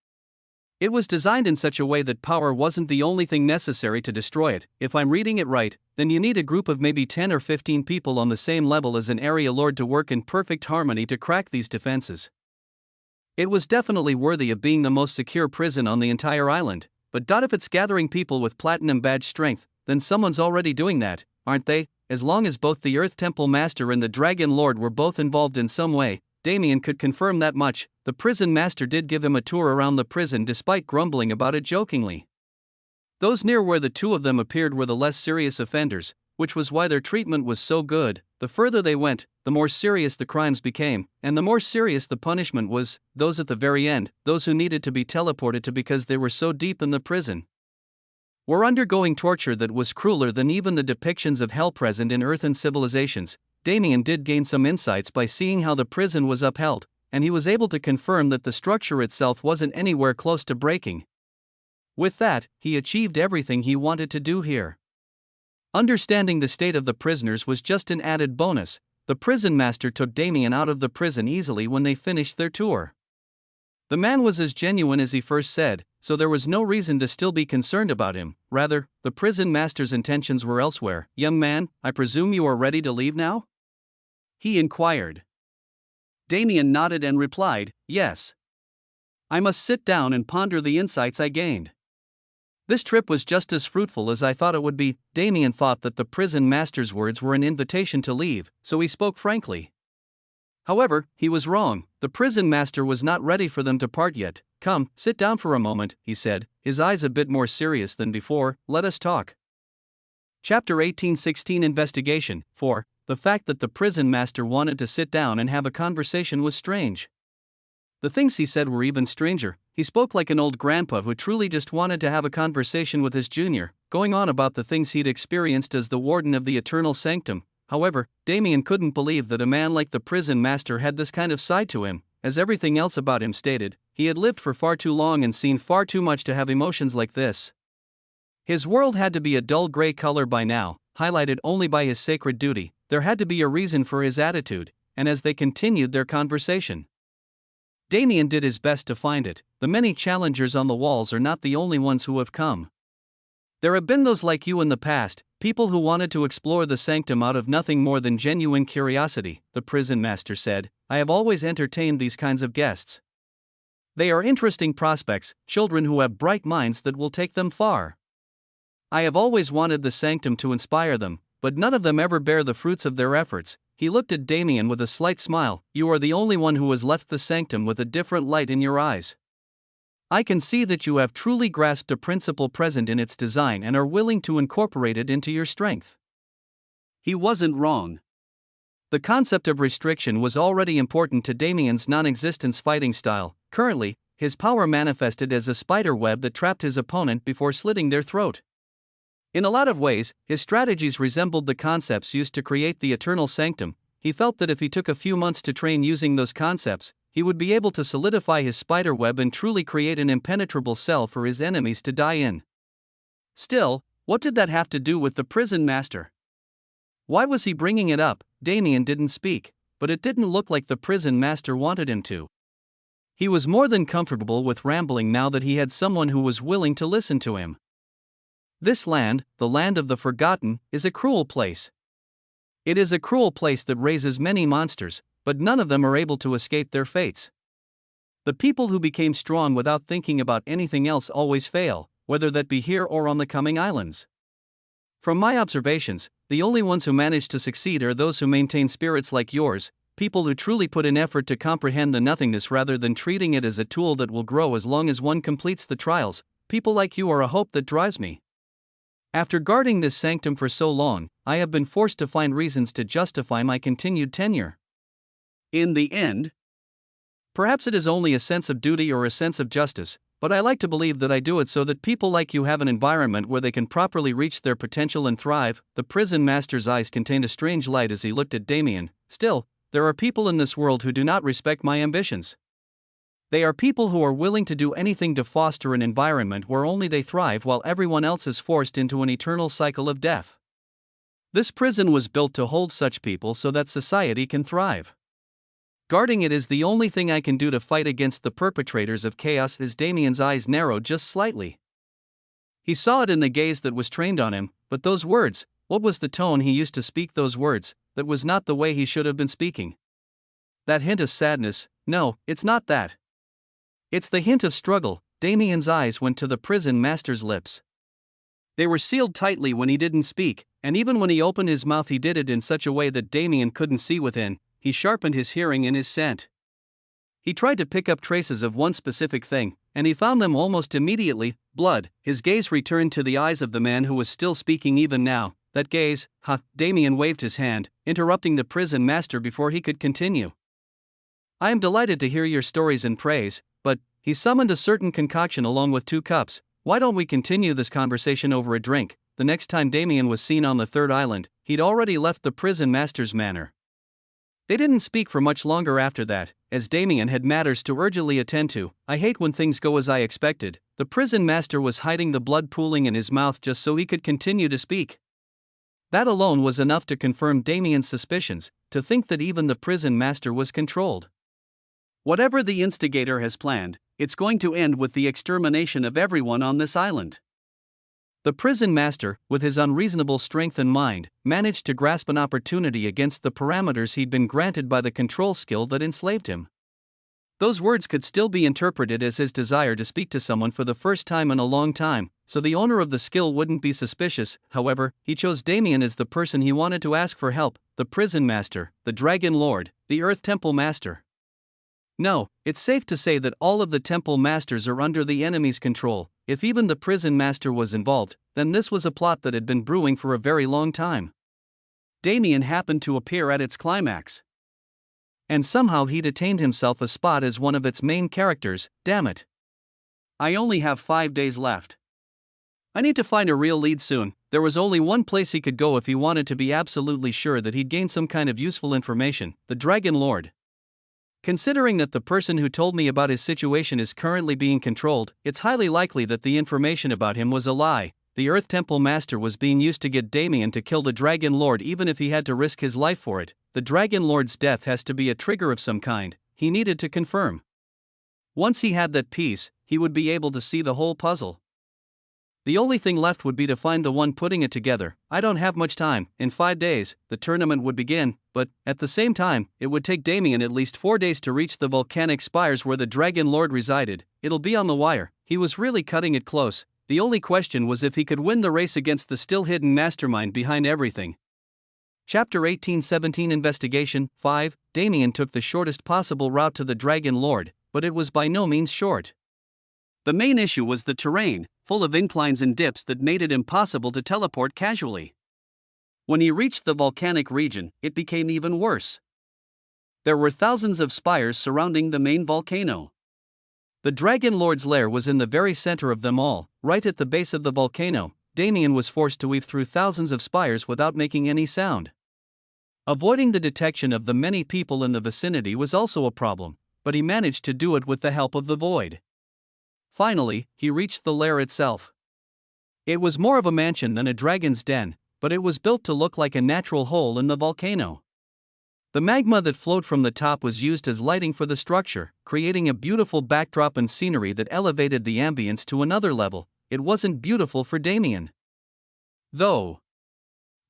It was designed in such a way that power wasn't the only thing necessary to destroy it. If I'm reading it right, then you need a group of maybe 10 or 15 people on the same level as an area lord to work in perfect harmony to crack these defenses. It was definitely worthy of being the most secure prison on the entire island, but if it's gathering people with platinum badge strength, then someone's already doing that, aren't they? As long as both the Earth Temple Master and the Dragon Lord were both involved in some way, Damien could confirm that much. The prison master did give him a tour around the prison despite grumbling about it jokingly. Those near where the two of them appeared were the less serious offenders, which was why their treatment was so good. The further they went, the more serious the crimes became, and the more serious the punishment was. Those at the very end, those who needed to be teleported to because they were so deep in the prison, were undergoing torture that was crueler than even the depictions of hell present in earthen civilizations. Damien did gain some insights by seeing how the prison was upheld, and he was able to confirm that the structure itself wasn't anywhere close to breaking. With that, he achieved everything he wanted to do here. Understanding the state of the prisoners was just an added bonus. The prison master took Damien out of the prison easily when they finished their tour. The man was as genuine as he first said, so there was no reason to still be concerned about him. Rather, the prison master's intentions were elsewhere. "Young man, I presume you are ready to leave now?" he inquired. Damien nodded and replied, "Yes. I must sit down and ponder the insights I gained. This trip was just as fruitful as I thought it would be." Damien thought that the prison master's words were an invitation to leave, so he spoke frankly. However, he was wrong. The prison master was not ready for them to part yet. "Come, sit down for a moment," he said, his eyes a bit more serious than before. "Let us talk." Chapter 18:16 Investigation 4. The fact that the prison master wanted to sit down and have a conversation was strange. The things he said were even stranger. He spoke like an old grandpa who truly just wanted to have a conversation with his junior, going on about the things he'd experienced as the warden of the Eternal Sanctum. However, Damien couldn't believe that a man like the prison master had this kind of side to him. As everything else about him stated, he had lived for far too long and seen far too much to have emotions like this. His world had to be a dull gray color by now, highlighted only by his sacred duty. There had to be a reason for his attitude, and as they continued their conversation. Damien did his best to find it. The many challengers on the walls are not the only ones who have come. There have been those like you in the past, people who wanted to explore the sanctum out of nothing more than genuine curiosity, the prison master said. I have always entertained these kinds of guests. They are interesting prospects, children who have bright minds that will take them far. I have always wanted the sanctum to inspire them, but none of them ever bear the fruits of their efforts. He looked at Damien with a slight smile. You are the only one who has left the sanctum with a different light in your eyes. I can see that you have truly grasped a principle present in its design and are willing to incorporate it into your strength. He wasn't wrong. The concept of restriction was already important to Damien's non-existence fighting style. Currently, his power manifested as a spider web that trapped his opponent before slitting their throat. In a lot of ways, his strategies resembled the concepts used to create the eternal sanctum. He felt that if he took a few months to train using those concepts, he would be able to solidify his spider web and truly create an impenetrable cell for his enemies to die in. Still, what did that have to do with the prison master? Why was he bringing it up? Damien didn't speak, but it didn't look like the prison master wanted him to. He was more than comfortable with rambling now that he had someone who was willing to listen to him. This land, the land of the forgotten, is a cruel place. It is a cruel place that raises many monsters, but none of them are able to escape their fates. The people who became strong without thinking about anything else always fail, whether that be here or on the coming islands. From my observations, the only ones who manage to succeed are those who maintain spirits like yours, people who truly put in effort to comprehend the nothingness rather than treating it as a tool that will grow as long as one completes the trials. People like you are a hope that drives me. After guarding this sanctum for so long, I have been forced to find reasons to justify my continued tenure. In the end, perhaps it is only a sense of duty or a sense of justice, but I like to believe that I do it so that people like you have an environment where they can properly reach their potential and thrive. The prison master's eyes contained a strange light as he looked at Damien. Still, there are people in this world who do not respect my ambitions. They are people who are willing to do anything to foster an environment where only they thrive while everyone else is forced into an eternal cycle of death. This prison was built to hold such people so that society can thrive. Guarding it is the only thing I can do to fight against the perpetrators of chaos. As Damien's eyes narrowed just slightly. He saw it in the gaze that was trained on him, but those words, what was the tone he used to speak those words? That was not the way he should have been speaking. That hint of sadness, no, it's not that. It's the hint of struggle. Damien's eyes went to the prison master's lips. They were sealed tightly when he didn't speak, and even when he opened his mouth he did it in such a way that Damien couldn't see within. He sharpened his hearing and his scent. He tried to pick up traces of one specific thing, and he found them almost immediately. Blood. His gaze returned to the eyes of the man who was still speaking even now. That gaze, Damien waved his hand, interrupting the prison master before he could continue. I am delighted to hear your stories and praise, but, he summoned a certain concoction along with 2 cups. Why don't we continue this conversation over a drink? The next time Damien was seen on the third island, he'd already left the prison master's manor. They didn't speak for much longer after that, as Damien had matters to urgently attend to. I hate when things go as I expected. The prison master was hiding the blood pooling in his mouth just so he could continue to speak. That alone was enough to confirm Damien's suspicions, to think that even the prison master was controlled. Whatever the instigator has planned, it's going to end with the extermination of everyone on this island. The prison master, with his unreasonable strength and mind, managed to grasp an opportunity against the parameters he'd been granted by the control skill that enslaved him. Those words could still be interpreted as his desire to speak to someone for the first time in a long time, so the owner of the skill wouldn't be suspicious. However, he chose Damien as the person he wanted to ask for help, the prison master, the dragon lord, the earth temple master. No, it's safe to say that all of the temple masters are under the enemy's control. If even the prison master was involved, then this was a plot that had been brewing for a very long time. Damien happened to appear at its climax. And somehow he'd attained himself a spot as one of its main characters. Damn it. I only have 5 days left. I need to find a real lead soon. There was only one place he could go if he wanted to be absolutely sure that he'd gain some kind of useful information, the Dragon Lord. Considering that the person who told me about his situation is currently being controlled, it's highly likely that the information about him was a lie. The Earth Temple Master was being used to get Damien to kill the Dragon Lord even if he had to risk his life for it. the Dragon Lord's death has to be a trigger of some kind, he needed to confirm. Once he had that piece, he would be able to see the whole puzzle. The only thing left would be to find the one putting it together. I don't have much time. In 5 days, the tournament would begin, but, at the same time, it would take Damien at least 4 days to reach the volcanic spires where the Dragon Lord resided. It'll be on the wire. He was really cutting it close. The only question was if he could win the race against the still-hidden mastermind behind everything. Chapter 18-17 Investigation 5. Damien took the shortest possible route to the Dragon Lord, but it was by no means short. The main issue was the terrain, full of inclines and dips that made it impossible to teleport casually. When he reached the volcanic region, it became even worse. There were thousands of spires surrounding the main volcano. The Dragon Lord's lair was in the very center of them all, right at the base of the volcano. Damien was forced to weave through thousands of spires without making any sound. Avoiding the detection of the many people in the vicinity was also a problem, but he managed to do it with the help of the void. Finally, he reached the lair itself. It was more of a mansion than a dragon's den, but it was built to look like a natural hole in the volcano. The magma that flowed from the top was used as lighting for the structure, creating a beautiful backdrop and scenery that elevated the ambience to another level. It wasn't beautiful for Damien, though.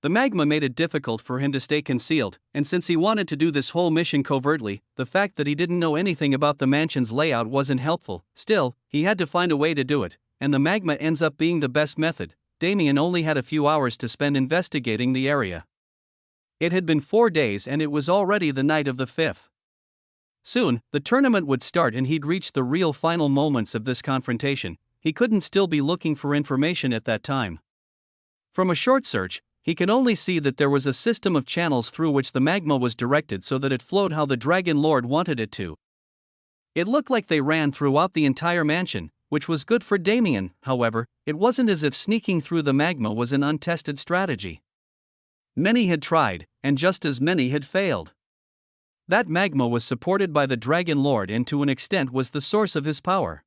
The magma made it difficult for him to stay concealed, and since he wanted to do this whole mission covertly, the fact that he didn't know anything about the mansion's layout wasn't helpful. Still, he had to find a way to do it, and the magma ends up being the best method. Damien only had a few hours to spend investigating the area. It had been 4 days and it was already the night of the 5th. Soon, the tournament would start and he'd reach the real final moments of this confrontation. He couldn't still be looking for information at that time. From a short search, he could only see that there was a system of channels through which the magma was directed so that it flowed how the Dragon Lord wanted it to. It looked like they ran throughout the entire mansion, which was good for Damien. However, it wasn't as if sneaking through the magma was an untested strategy. Many had tried, and just as many had failed. That magma was supported by the Dragon Lord and to an extent was the source of his power.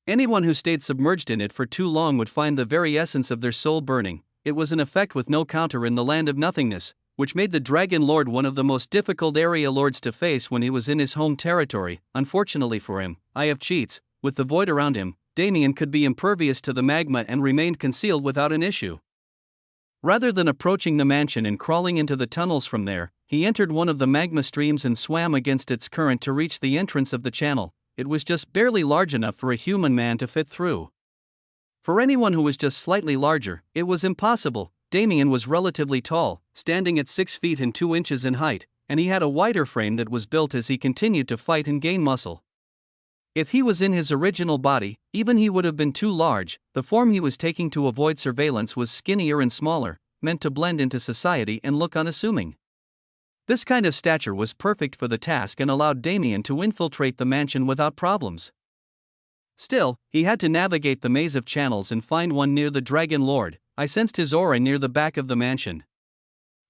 Anyone who stayed submerged in it for too long would find the very essence of their soul burning. It was an effect with no counter in the land of nothingness, which made the Dragon Lord one of the most difficult area lords to face when he was in his home territory. Unfortunately for him, eye of cheats, with the void around him, Damien could be impervious to the magma and remained concealed without an issue. Rather than approaching the mansion and crawling into the tunnels from there, he entered one of the magma streams and swam against its current to reach the entrance of the channel. It was just barely large enough for a human man to fit through. For anyone who was just slightly larger, it was impossible. Damien was relatively tall, standing at 6 feet and 2 inches in height, and he had a wider frame that was built as he continued to fight and gain muscle. If he was in his original body, even he would have been too large. The form he was taking to avoid surveillance was skinnier and smaller, meant to blend into society and look unassuming. This kind of stature was perfect for the task and allowed Damien to infiltrate the mansion without problems. Still, he had to navigate the maze of channels and find one near the Dragon Lord. I sensed his aura near the back of the mansion.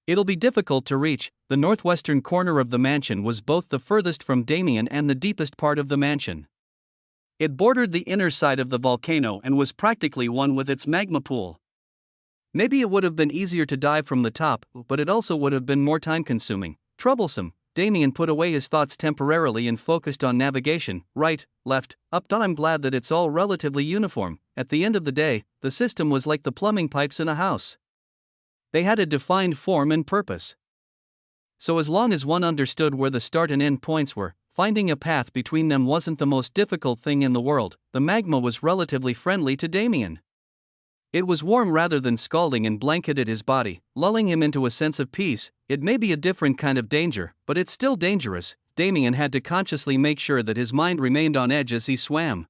It'll be difficult to reach. The northwestern corner of the mansion was both the furthest from Damien and the deepest part of the mansion. It bordered the inner side of the volcano and was practically one with its magma pool. Maybe it would have been easier to dive from the top, but it also would have been more time-consuming. Troublesome. Damien put away his thoughts temporarily and focused on navigation, right, left, up, down. I'm glad that it's all relatively uniform. At the end of the day, the system was like the plumbing pipes in a house. They had a defined form and purpose. So as long as one understood where the start and end points were, finding a path between them wasn't the most difficult thing in the world. The magma was relatively friendly to Damien. It was warm rather than scalding and blanketed his body, lulling him into a sense of peace. It may be a different kind of danger, but it's still dangerous. Damien had to consciously make sure that his mind remained on edge as he swam.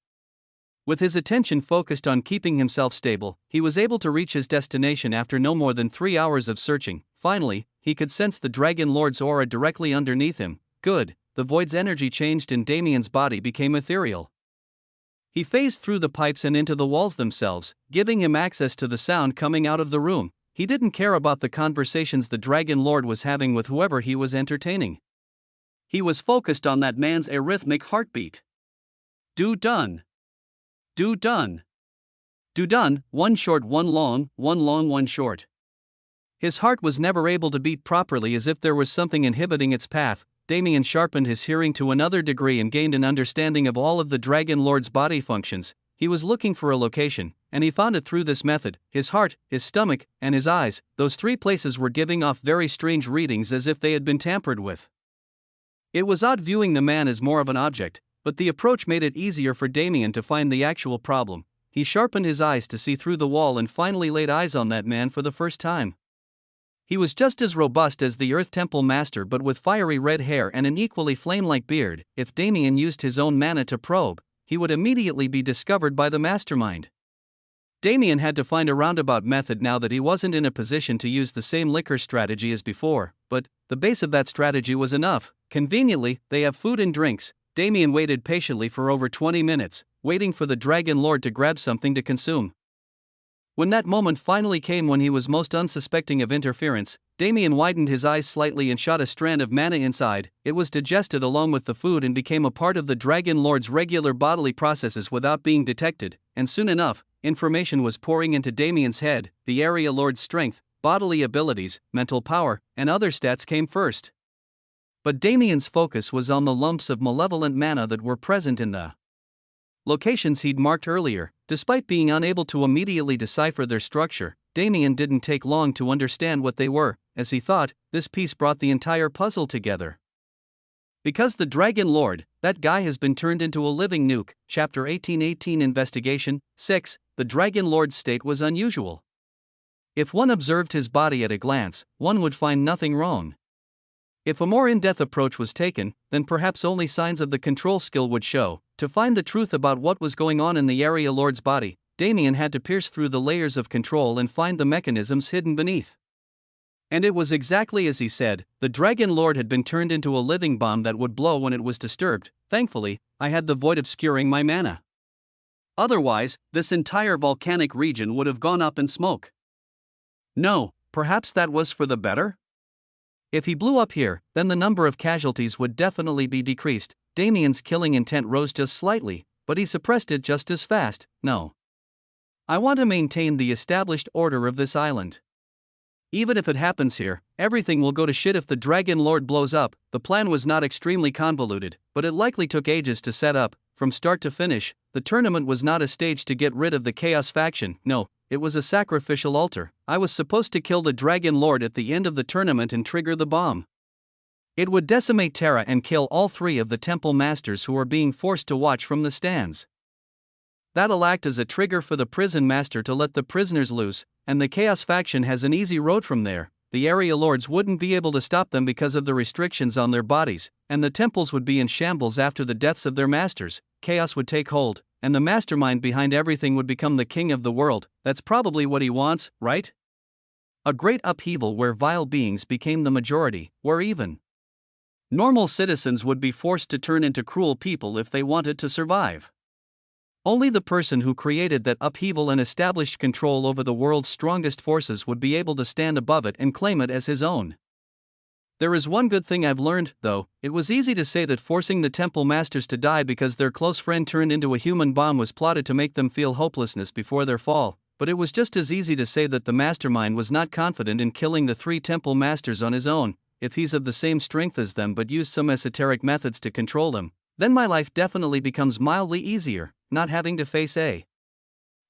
With his attention focused on keeping himself stable, he was able to reach his destination after no more than 3 hours of searching. Finally, he could sense the Dragon Lord's aura directly underneath him. Good. The void's energy changed and Damien's body became ethereal. He phased through the pipes and into the walls themselves, giving him access to the sound coming out of the room. He didn't care about the conversations the Dragon Lord was having with whoever he was entertaining. He was focused on that man's arrhythmic heartbeat. Do done. Do done. Do done, one short, one long, one long, one short. His heart was never able to beat properly, as if there was something inhibiting its path. Damien sharpened his hearing to another degree and gained an understanding of all of the Dragon Lord's body functions. He was looking for a location, and he found it through this method. His heart, his stomach, and his eyes, those three places were giving off very strange readings, as if they had been tampered with. It was odd viewing the man as more of an object, but the approach made it easier for Damien to find the actual problem. He sharpened his eyes to see through the wall and finally laid eyes on that man for the first time. He was just as robust as the Earth Temple Master, but with fiery red hair and an equally flame-like beard. If Damien used his own mana to probe, he would immediately be discovered by the mastermind. Damien had to find a roundabout method now that he wasn't in a position to use the same liquor strategy as before, but the base of that strategy was enough. Conveniently, they have food and drinks. Damien waited patiently for over 20 minutes, waiting for the Dragon Lord to grab something to consume. When that moment finally came, when he was most unsuspecting of interference, Damien widened his eyes slightly and shot a strand of mana inside. It was digested along with the food and became a part of the Dragon Lord's regular bodily processes without being detected, and soon enough, information was pouring into Damien's head. The Area Lord's strength, bodily abilities, mental power, and other stats came first. But Damien's focus was on the lumps of malevolent mana that were present in the locations he'd marked earlier. Despite being unable to immediately decipher their structure, Damien didn't take long to understand what they were. As he thought, this piece brought the entire puzzle together. Because the Dragon Lord, that guy, has been turned into a living nuke. Chapter 1818 Investigation 6. The Dragon Lord's state was unusual. If one observed his body at a glance, one would find nothing wrong. If a more in-depth approach was taken, then perhaps only signs of the control skill would show. To find the truth about what was going on in the Area Lord's body, Damien had to pierce through the layers of control and find the mechanisms hidden beneath. And it was exactly as he said. The Dragon Lord had been turned into a living bomb that would blow when it was disturbed. Thankfully, I had the void obscuring my mana. Otherwise, this entire volcanic region would have gone up in smoke. No, perhaps that was for the better? If he blew up here, then the number of casualties would definitely be decreased. Damien's killing intent rose just slightly, but he suppressed it just as fast. No. I want to maintain the established order of this island. Even if it happens here, everything will go to shit if the Dragon Lord blows up. The plan was not extremely convoluted, but it likely took ages to set up. From start to finish, the tournament was not a stage to get rid of the Chaos faction. No, it was a sacrificial altar. I was supposed to kill the Dragon Lord at the end of the tournament and trigger the bomb. It would decimate Terra and kill all three of the Temple Masters who were being forced to watch from the stands. That'll act as a trigger for the Prison Master to let the prisoners loose, and the Chaos faction has an easy road from there. The Area Lords wouldn't be able to stop them because of the restrictions on their bodies, and the temples would be in shambles after the deaths of their masters. Chaos would take hold, and the mastermind behind everything would become the king of the world. That's probably what he wants, right? A great upheaval where vile beings became the majority, where even normal citizens would be forced to turn into cruel people if they wanted to survive. Only the person who created that upheaval and established control over the world's strongest forces would be able to stand above it and claim it as his own. There is one good thing I've learned, though. It was easy to say that forcing the Temple Masters to die because their close friend turned into a human bomb was plotted to make them feel hopelessness before their fall, but it was just as easy to say that the mastermind was not confident in killing the three Temple Masters on his own. If he's of the same strength as them but used some esoteric methods to control them, then my life definitely becomes mildly easier. Not having to face a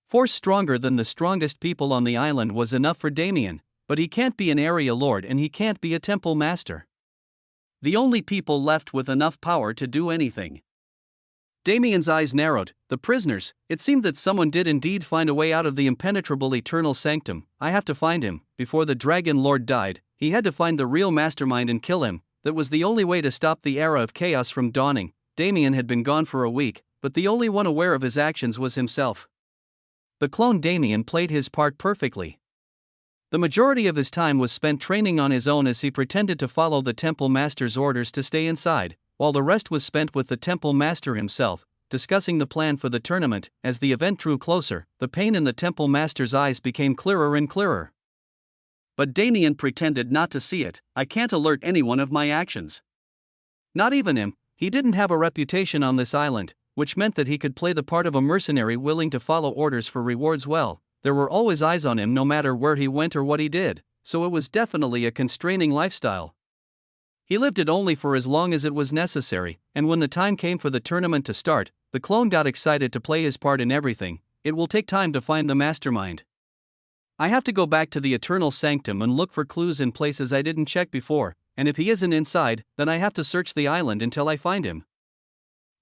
force stronger than the strongest people on the island was enough for Damien, but he can't be an Area Lord and he can't be a Temple Master. The only people left with enough power to do anything. Damien's eyes narrowed. The prisoners. It seemed that someone did indeed find a way out of the impenetrable eternal sanctum. I have to find him. Before the Dragon Lord died, he had to find the real mastermind and kill him. That was the only way to stop the era of chaos from dawning. Damien had been gone for a week, but the only one aware of his actions was himself. The clone Damien played his part perfectly. The majority of his time was spent training on his own as he pretended to follow the Temple Master's orders to stay inside, while the rest was spent with the Temple Master himself, discussing the plan for the tournament. As the event drew closer, the pain in the Temple Master's eyes became clearer and clearer. But Damien pretended not to see it. I can't alert anyone of my actions. Not even him. He didn't have a reputation on this island, which meant that he could play the part of a mercenary willing to follow orders for rewards well. There were always eyes on him no matter where he went or what he did. so it was definitely a constraining lifestyle. He lived it only for as long as it was necessary, and when the time came for the tournament to start, the clone got excited to play his part in everything. It will take time to find the mastermind. I have to go back to the Eternal Sanctum and look for clues in places I didn't check before, and if he isn't inside, then I have to search the island until I find him.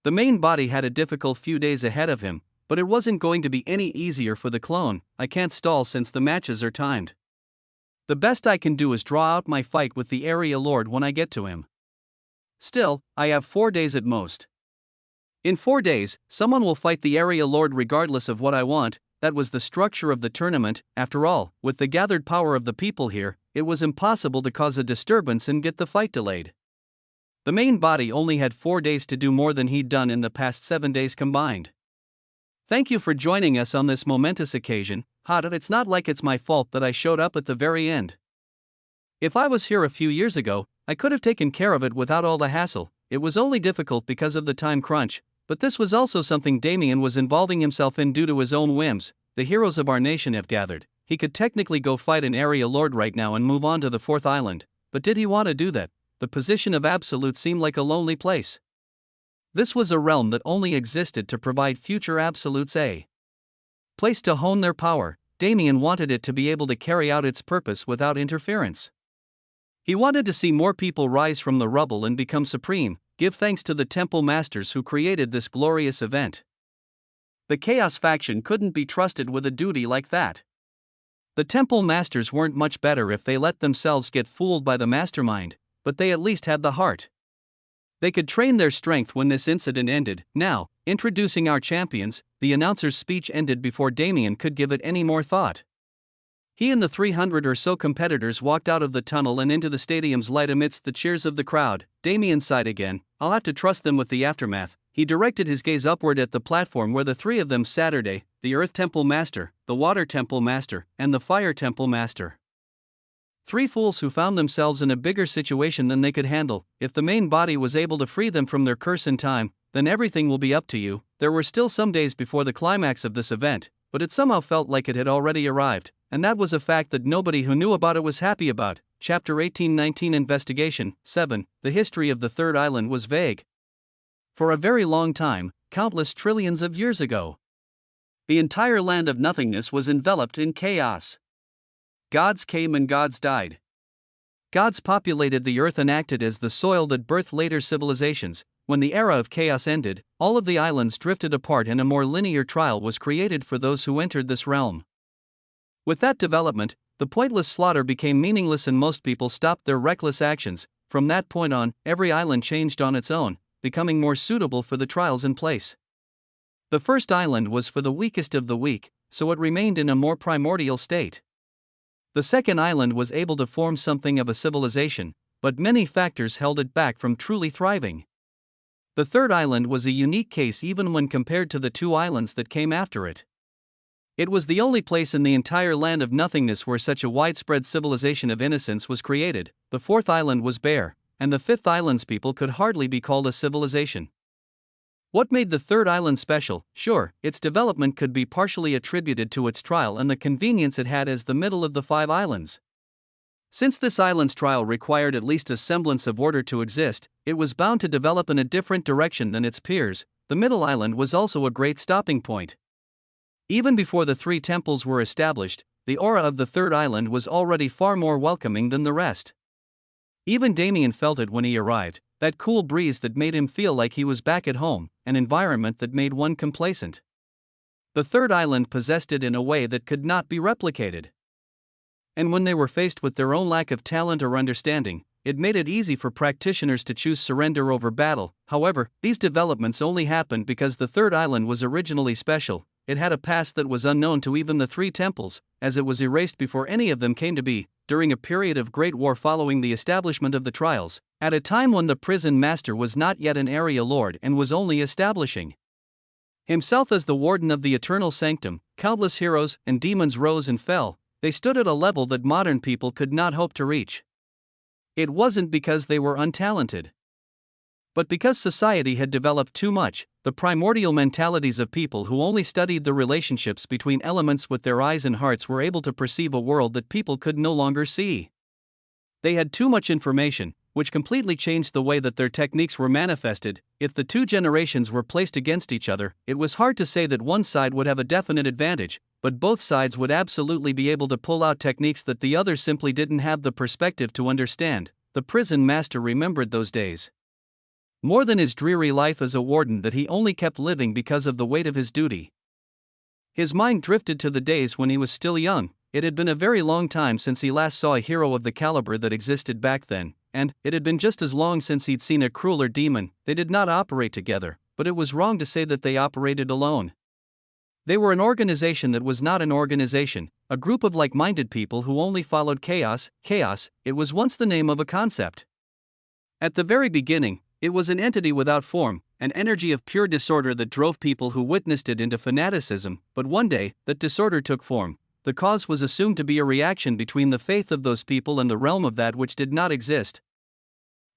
The main body had a difficult few days ahead of him, but it wasn't going to be any easier for the clone. I can't stall since the matches are timed. The best I can do is draw out my fight with the Area Lord when I get to him. Still, I have 4 days at most. In 4 days, someone will fight the Area Lord regardless of what I want. That was the structure of the tournament. After all, with the gathered power of the people here, it was impossible to cause a disturbance and get the fight delayed. The main body only had 4 days to do more than he'd done in the past 7 days combined. Thank you for joining us on this momentous occasion. It's not like it's my fault that I showed up at the very end. If I was here a few years ago, I could have taken care of it without all the hassle. It was only difficult because of the time crunch, but this was also something Damien was involving himself in due to his own whims. The heroes of our nation have gathered. He could technically go fight an Area Lord right now and move on to the 4th island, but did he want to do that? The position of Absolute seemed like a lonely place. This was a realm that only existed to provide future Absolutes a place to hone their power. Damien wanted it to be able to carry out its purpose without interference. He wanted to see more people rise from the rubble and become supreme, give thanks to the Temple Masters who created this glorious event. The Chaos faction couldn't be trusted with a duty like that. The Temple Masters weren't much better if they let themselves get fooled by the mastermind, but they at least had the heart. They could train their strength when this incident ended. Now, introducing our champions, the announcer's speech ended before Damien could give it any more thought. He and the 300 or so competitors walked out of the tunnel and into the stadium's light amidst the cheers of the crowd. Damien sighed again. I'll have to trust them with the aftermath. He directed his gaze upward at the platform where the 3 of them Saturday, the Earth Temple Master, the Water Temple Master, and the Fire Temple Master. 3 fools who found themselves in a bigger situation than they could handle. If the main body was able to free them from their curse in time, then everything will be up to you. There were still some days before the climax of this event, but it somehow felt like it had already arrived, and that was a fact that nobody who knew about it was happy about. Chapter 1819 Investigation 7. The history of the 3rd island was vague. For a very long time, countless trillions of years ago, the entire land of nothingness was enveloped in chaos. Gods came and gods died. Gods populated the earth and acted as the soil that birthed later civilizations. When the era of chaos ended, all of the islands drifted apart and a more linear trial was created for those who entered this realm. With that development, the pointless slaughter became meaningless and most people stopped their reckless actions. From that point on, every island changed on its own, becoming more suitable for the trials in place. The first island was for the weakest of the weak, so it remained in a more primordial state. The second island was able to form something of a civilization, but many factors held it back from truly thriving. The third island was a unique case even when compared to the 2 islands that came after it. It was the only place in the entire land of nothingness where such a widespread civilization of innocence was created. The 4th island was bare, and the 5th island's people could hardly be called a civilization. What made the 3rd island special? Sure, its development could be partially attributed to its trial and the convenience it had as the middle of the 5 islands. Since this island's trial required at least a semblance of order to exist, it was bound to develop in a different direction than its peers. The middle island was also a great stopping point. Even before the 3 temples were established, the aura of the 3rd island was already far more welcoming than the rest. Even Damien felt it when he arrived, that cool breeze that made him feel like he was back at home, an environment that made one complacent. The 3rd island possessed it in a way that could not be replicated. And when they were faced with their own lack of talent or understanding, it made it easy for practitioners to choose surrender over battle. However, these developments only happened because the 3rd island was originally special. It had a past that was unknown to even the 3 temples, as it was erased before any of them came to be, during a period of great war following the establishment of the trials, at a time when the prison master was not yet an area lord and was only establishing himself as the warden of the eternal sanctum. Countless heroes and demons rose and fell. They stood at a level that modern people could not hope to reach. It wasn't because they were untalented, but because society had developed too much. the primordial mentalities of people who only studied the relationships between elements with their eyes and hearts were able to perceive a world that people could no longer see. They had too much information, which completely changed the way that their techniques were manifested. If the two generations were placed against each other, it was hard to say that one side would have a definite advantage, but both sides would absolutely be able to pull out techniques that the other simply didn't have the perspective to understand. The prison master remembered those days. More than his dreary life as a warden that he only kept living because of the weight of his duty. His mind drifted to the days when he was still young. It had been a very long time since he last saw a hero of the caliber that existed back then, and it had been just as long since he'd seen a crueler demon. They did not operate together, but it was wrong to say that they operated alone. They were an organization that was not an organization, a group of like-minded people who only followed chaos. Chaos, it was once the name of a concept. At the very beginning, it was an entity without form, an energy of pure disorder that drove people who witnessed it into fanaticism, but one day, that disorder took form. The cause was assumed to be a reaction between the faith of those people and the realm of that which did not exist,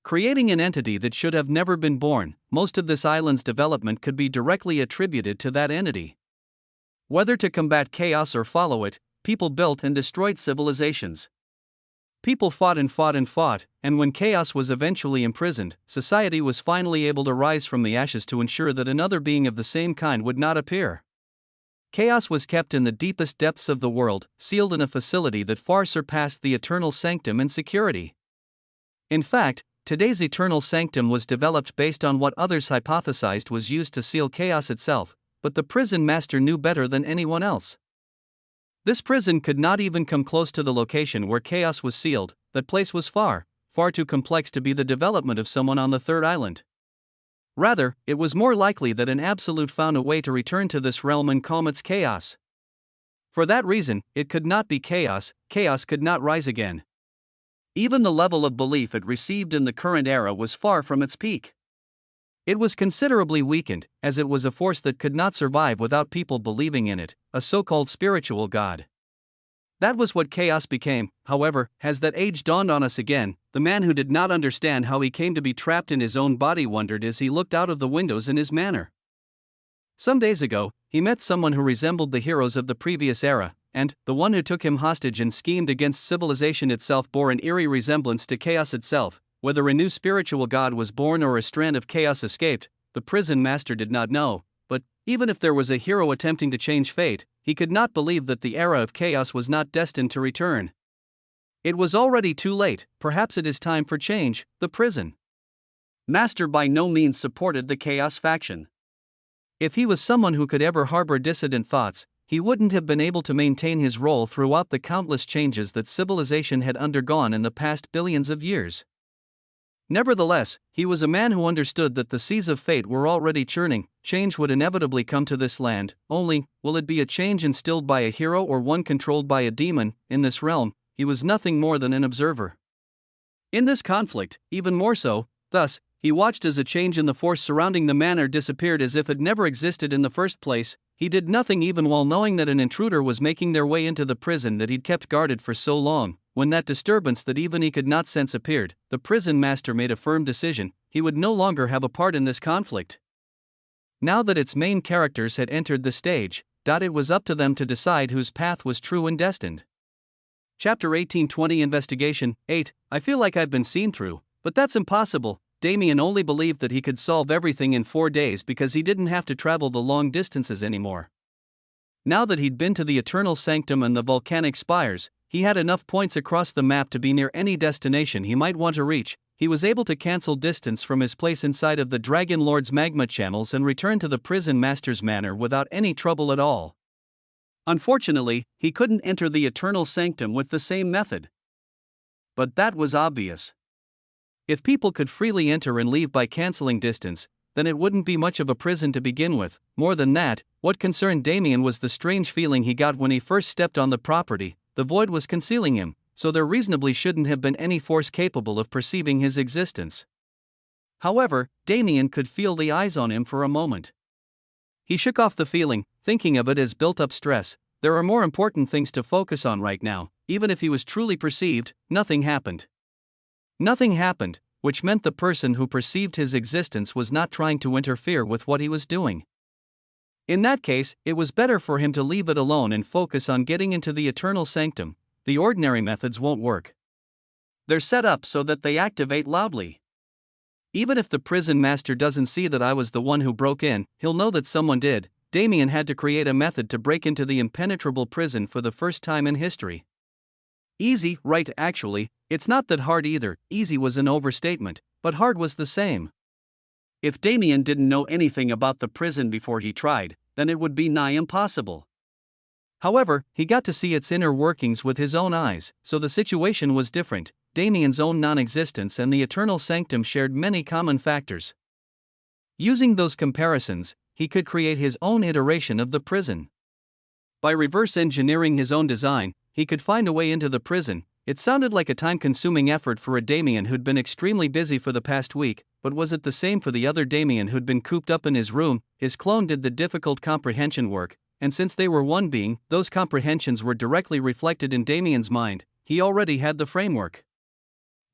creating an entity that should have never been born. Most of this island's development could be directly attributed to that entity. Whether to combat chaos or follow it, people built and destroyed civilizations. People fought and fought and fought, and when chaos was eventually imprisoned, society was finally able to rise from the ashes to ensure that another being of the same kind would not appear. Chaos was kept in the deepest depths of the world, sealed in a facility that far surpassed the eternal sanctum in security. In fact, today's eternal sanctum was developed based on what others hypothesized was used to seal chaos itself, but the prison master knew better than anyone else. This prison could not even come close to the location where chaos was sealed. That place was far, far too complex to be the development of someone on the third island. Rather, it was more likely that an absolute found a way to return to this realm and calm its chaos. For that reason, it could not be chaos. Chaos could not rise again. Even the level of belief it received in the current era was far from its peak. It was considerably weakened, as it was a force that could not survive without people believing in it, a so-called spiritual god. That was what chaos became. However, as that age dawned on us again, the man who did not understand how he came to be trapped in his own body wondered as he looked out of the windows in his manor. Some days ago, he met someone who resembled the heroes of the previous era, and the one who took him hostage and schemed against civilization itself bore an eerie resemblance to chaos itself. Whether a new spiritual god was born or a strand of chaos escaped, the prison master did not know, but even if there was a hero attempting to change fate, he could not believe that the era of chaos was not destined to return. It was already too late. Perhaps it is time for change. The prison master by no means supported the chaos faction. If he was someone who could ever harbor dissident thoughts, he wouldn't have been able to maintain his role throughout the countless changes that civilization had undergone in the past billions of years. Nevertheless, he was a man who understood that the seas of fate were already churning. Change would inevitably come to this land, only, will it be a change instilled by a hero or one controlled by a demon? In this realm, he was nothing more than an observer. In this conflict, even more so, thus, he watched as a change in the force surrounding the manor disappeared as if it never existed in the first place. He did nothing even while knowing that an intruder was making their way into the prison that he'd kept guarded for so long. When that disturbance that even he could not sense appeared, the prison master made a firm decision: he would no longer have a part in this conflict. Now that its main characters had entered the stage, it was up to them to decide whose path was true and destined. Chapter 1820 Investigation 8. I feel like I've been seen through, but that's impossible. Damien only believed that he could solve everything in 4 days because he didn't have to travel the long distances anymore. Now that he'd been to the Eternal Sanctum and the volcanic spires, he had enough points across the map to be near any destination he might want to reach. He was able to cancel distance from his place inside of the Dragon Lord's magma channels and return to the prison master's manor without any trouble at all. Unfortunately, he couldn't enter the Eternal Sanctum with the same method. But that was obvious. If people could freely enter and leave by canceling distance, then it wouldn't be much of a prison to begin with. More than that, what concerned Damien was the strange feeling he got when he first stepped on the property. The void was concealing him, so there reasonably shouldn't have been any force capable of perceiving his existence. However, Damien could feel the eyes on him for a moment. He shook off the feeling, thinking of it as built-up stress. There are more important things to focus on right now. Even if he was truly perceived, nothing happened. Nothing happened. which meant the person who perceived his existence was not trying to interfere with what he was doing. In that case, it was better for him to leave it alone and focus on getting into the eternal sanctum. The ordinary methods won't work. They're set up so that they activate loudly. Even if the prison master doesn't see that I was the one who broke in, he'll know that someone did. Damien had to create a method to break into the impenetrable prison for the first time in history. Easy, right? Actually, it's not that hard either. Easy was an overstatement, but hard was the same. If Damien didn't know anything about the prison before he tried, then it would be nigh impossible. However, he got to see its inner workings with his own eyes, so the situation was different. Damien's own non-existence and the eternal sanctum shared many common factors. Using those comparisons, he could create his own iteration of the prison. By reverse engineering his own design, he could find a way into the prison. It sounded like a time-consuming effort for a Damien who'd been extremely busy for the past week, but was it the same for the other Damien who'd been cooped up in his room? His clone did the difficult comprehension work, and since they were one being, those comprehensions were directly reflected in Damien's mind. He already had the framework.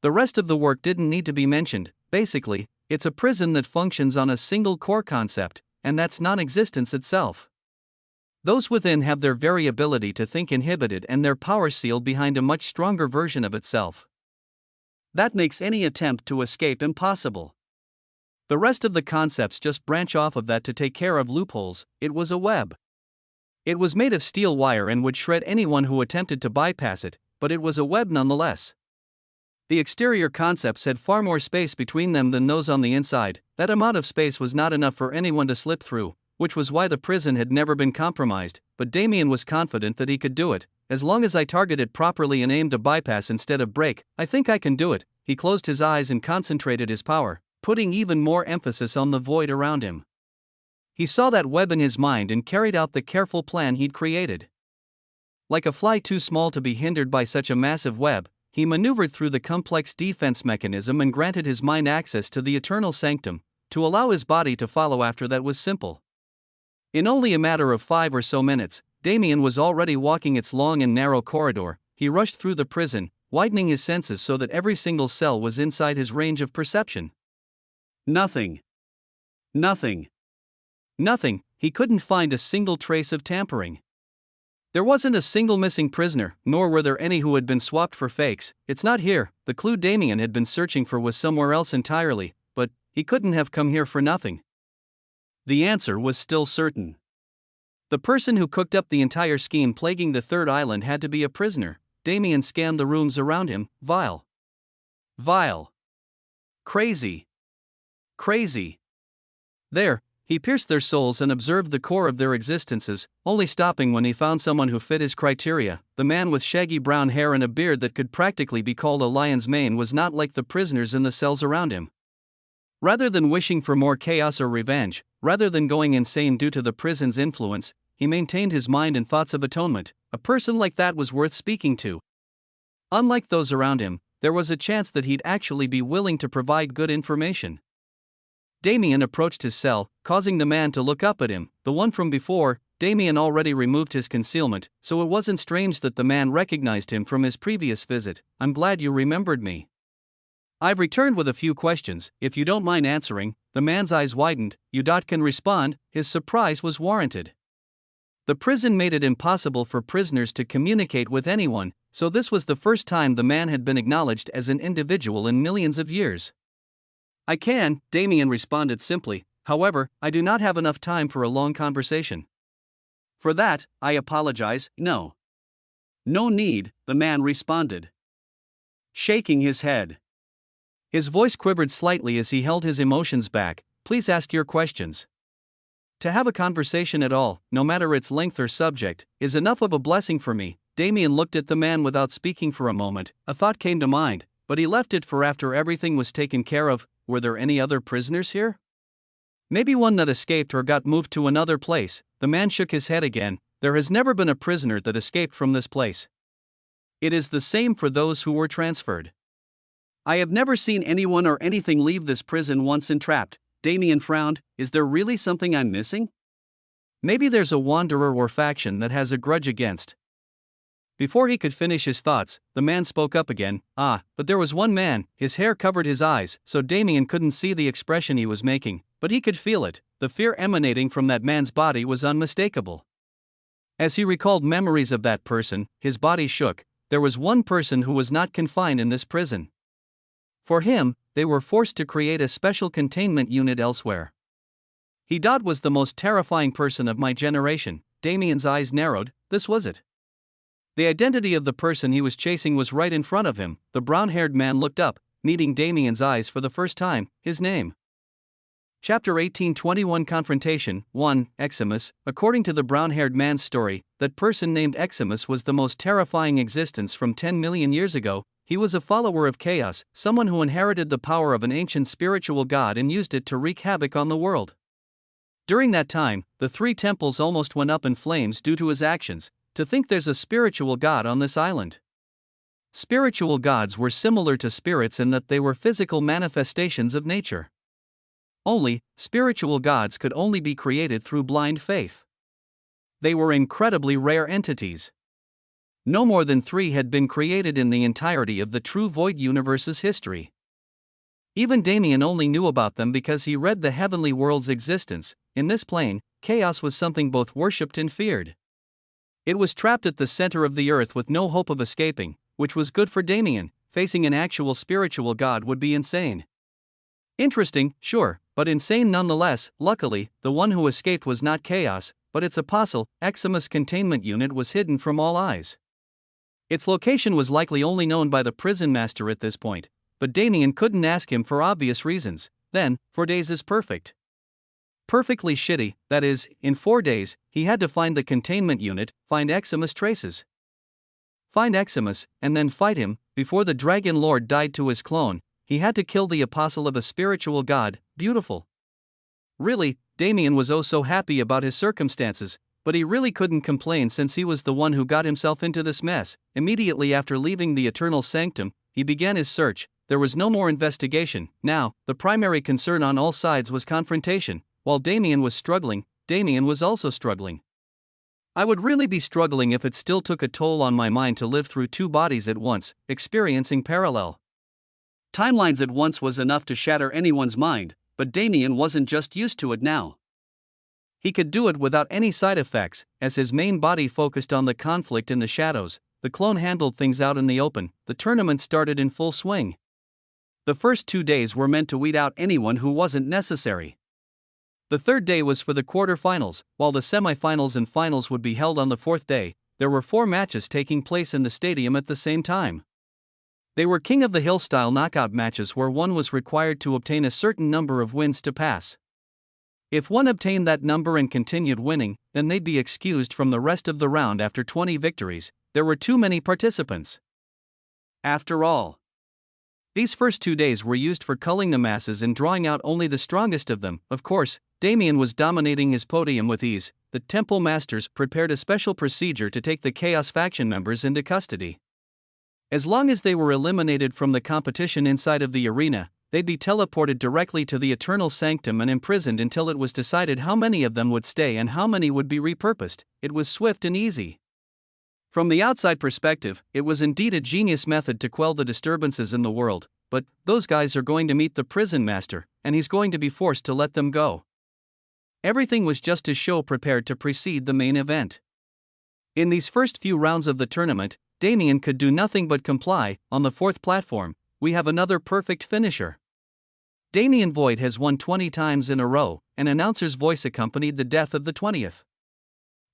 The rest of the work didn't need to be mentioned. Basically, it's a prison that functions on a single core concept, and that's non-existence itself. Those within have their very ability to think inhibited and their power sealed behind a much stronger version of itself. That makes any attempt to escape impossible. The rest of the concepts just branch off of that to take care of loopholes. It was a web. It was made of steel wire and would shred anyone who attempted to bypass it, but it was a web nonetheless. The exterior concepts had far more space between them than those on the inside. That amount of space was not enough for anyone to slip through, which was why the prison had never been compromised, but Damien was confident that he could do it. As long as I target it properly and aim to bypass instead of break, I think I can do it. He closed his eyes and concentrated his power, putting even more emphasis on the void around him. He saw that web in his mind and carried out the careful plan he'd created. Like a fly too small to be hindered by such a massive web, he maneuvered through the complex defense mechanism and granted his mind access to the eternal sanctum. To allow his body to follow after that was simple. In only a matter of 5 or so minutes, Damien was already walking its long and narrow corridor. He rushed through the prison, widening his senses so that every single cell was inside his range of perception. Nothing. Nothing. Nothing. He couldn't find a single trace of tampering. There wasn't a single missing prisoner, nor were there any who had been swapped for fakes. It's not here. The clue Damien had been searching for was somewhere else entirely, but he couldn't have come here for nothing. The answer was still certain. The person who cooked up the entire scheme plaguing the third island had to be a prisoner. Damien scanned the rooms around him. Vile. Vile. Crazy. Crazy. There, he pierced their souls and observed the core of their existences, only stopping when he found someone who fit his criteria. The man with shaggy brown hair and a beard that could practically be called a lion's mane was not like the prisoners in the cells around him. Rather than wishing for more chaos or revenge, rather than going insane due to the prison's influence, he maintained his mind and thoughts of atonement. A person like that was worth speaking to. Unlike those around him, there was a chance that he'd actually be willing to provide good information. Damien approached his cell, causing the man to look up at him. The one from before, Damien already removed his concealment, so it wasn't strange that the man recognized him from his previous visit. "I'm glad you remembered me. I've returned with a few questions, if you don't mind answering." The man's eyes widened. "You can respond." His surprise was warranted. The prison made it impossible for prisoners to communicate with anyone, so this was the first time the man had been acknowledged as an individual in millions of years. "I can," Damien responded simply. "However, I do not have enough time for a long conversation." "For that, I apologize, no." "No need," the man responded, shaking his head. His voice quivered slightly as he held his emotions back. "Please ask your questions. To have a conversation at all, no matter its length or subject, is enough of a blessing for me." Damien looked at the man without speaking for a moment. A thought came to mind, but he left it for after everything was taken care of. Were there any other prisoners here? Maybe one that escaped or got moved to another place. The man shook his head again. "There has never been a prisoner that escaped from this place. It is the same for those who were transferred. I have never seen anyone or anything leave this prison once entrapped." Damien frowned. "Is there really something I'm missing? Maybe there's a wanderer or faction that has a grudge against Before he could finish his thoughts, the man spoke up again. But there was one man, his hair covered his eyes, so Damien couldn't see the expression he was making, but he could feel it. The fear emanating from that man's body was unmistakable. As he recalled memories of that person, his body shook. There was one person who was not confined in this prison. For him, they were forced to create a special containment unit elsewhere. He was the most terrifying person of my generation. Damien's eyes narrowed. This was it. The identity of the person he was chasing was right in front of him. The brown-haired man looked up, meeting Damien's eyes for the first time. His name. Chapter 1821 Confrontation 1. Eximus. According to the brown-haired man's story, that person named Eximus was the most terrifying existence from 10 million years ago. He was a follower of chaos, someone who inherited the power of an ancient spiritual god and used it to wreak havoc on the world. During that time, the 3 temples almost went up in flames due to his actions. To think there's a spiritual god on this island. Spiritual gods were similar to spirits in that they were physical manifestations of nature. Only, spiritual gods could only be created through blind faith. They were incredibly rare entities. No more than 3 had been created in the entirety of the true Void Universe's history. Even Damien only knew about them because he read the heavenly world's existence. In this plane, chaos was something both worshipped and feared. It was trapped at the center of the earth with no hope of escaping, which was good for Damien. Facing an actual spiritual god would be insane. Interesting, sure, but insane nonetheless. Luckily, the one who escaped was not chaos, but its apostle. Eximus' containment unit was hidden from all eyes. Its location was likely only known by the prison master at this point, but Damien couldn't ask him for obvious reasons. Then, 4 days is perfect. Perfectly shitty, that is, in 4 days, he had to find the containment unit, find Eximus' traces. Find Eximus, and then fight him. Before the Dragon Lord died to his clone, he had to kill the apostle of a spiritual god. Beautiful. Really, Damien was oh so happy about his circumstances, but he really couldn't complain since he was the one who got himself into this mess. Immediately after leaving the Eternal Sanctum, he began his search. There was no more investigation. Now, the primary concern on all sides was confrontation. While Damien was struggling, Damien was also struggling. I would really be struggling if it still took a toll on my mind to live through 2 bodies at once, experiencing parallel timelines at once was enough to shatter anyone's mind, but Damien wasn't just used to it now. He could do it without any side effects, as his main body focused on the conflict in the shadows. The clone handled things out in the open. The tournament started in full swing. The first 2 days were meant to weed out anyone who wasn't necessary. The 3rd day was for the quarterfinals, while the semifinals and finals would be held on the 4th day. There were 4 matches taking place in the stadium at the same time. They were King of the Hill style knockout matches where one was required to obtain a certain number of wins to pass. If one obtained that number and continued winning, then they'd be excused from the rest of the round after 20 victories. There were too many participants. After all, these first 2 days were used for culling the masses and drawing out only the strongest of them. Of course, Damien was dominating his podium with ease. The temple masters prepared a special procedure to take the Chaos faction members into custody. As long as they were eliminated from the competition inside of the arena, they'd be teleported directly to the Eternal Sanctum and imprisoned until it was decided how many of them would stay and how many would be repurposed. It was swift and easy. From the outside perspective, it was indeed a genius method to quell the disturbances in the world, but those guys are going to meet the prison master, and he's going to be forced to let them go. Everything was just as show prepared to precede the main event. In these first few rounds of the tournament, Damien could do nothing but comply. On the 4th platform, we have another perfect finisher. Damien Void has won 20 times in a row. An announcer's voice accompanied the death of the 20th.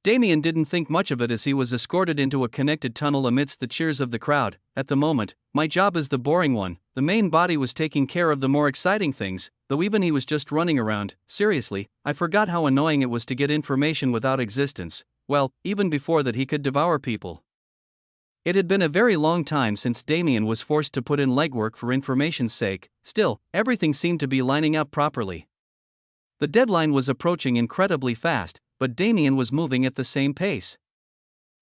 Damien didn't think much of it as he was escorted into a connected tunnel amidst the cheers of the crowd. At the moment, my job is the boring one. The main body was taking care of the more exciting things, though even he was just running around. Seriously, I forgot how annoying it was to get information without existence. Well, even before that he could devour people. It had been a very long time since Damien was forced to put in legwork for information's sake. Still, everything seemed to be lining up properly. The deadline was approaching incredibly fast, but Damien was moving at the same pace.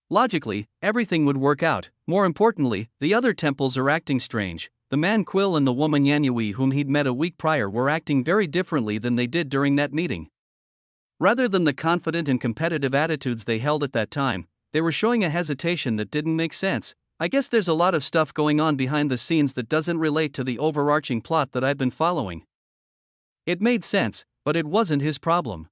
Logically, everything would work out. More importantly, the other temples are acting strange. The man Quill and the woman Yanui whom he'd met a week prior were acting very differently than they did during that meeting. Rather than the confident and competitive attitudes they held at that time, they were showing a hesitation that didn't make sense. I guess there's a lot of stuff going on behind the scenes that doesn't relate to the overarching plot that I've been following. It made sense, but it wasn't his problem.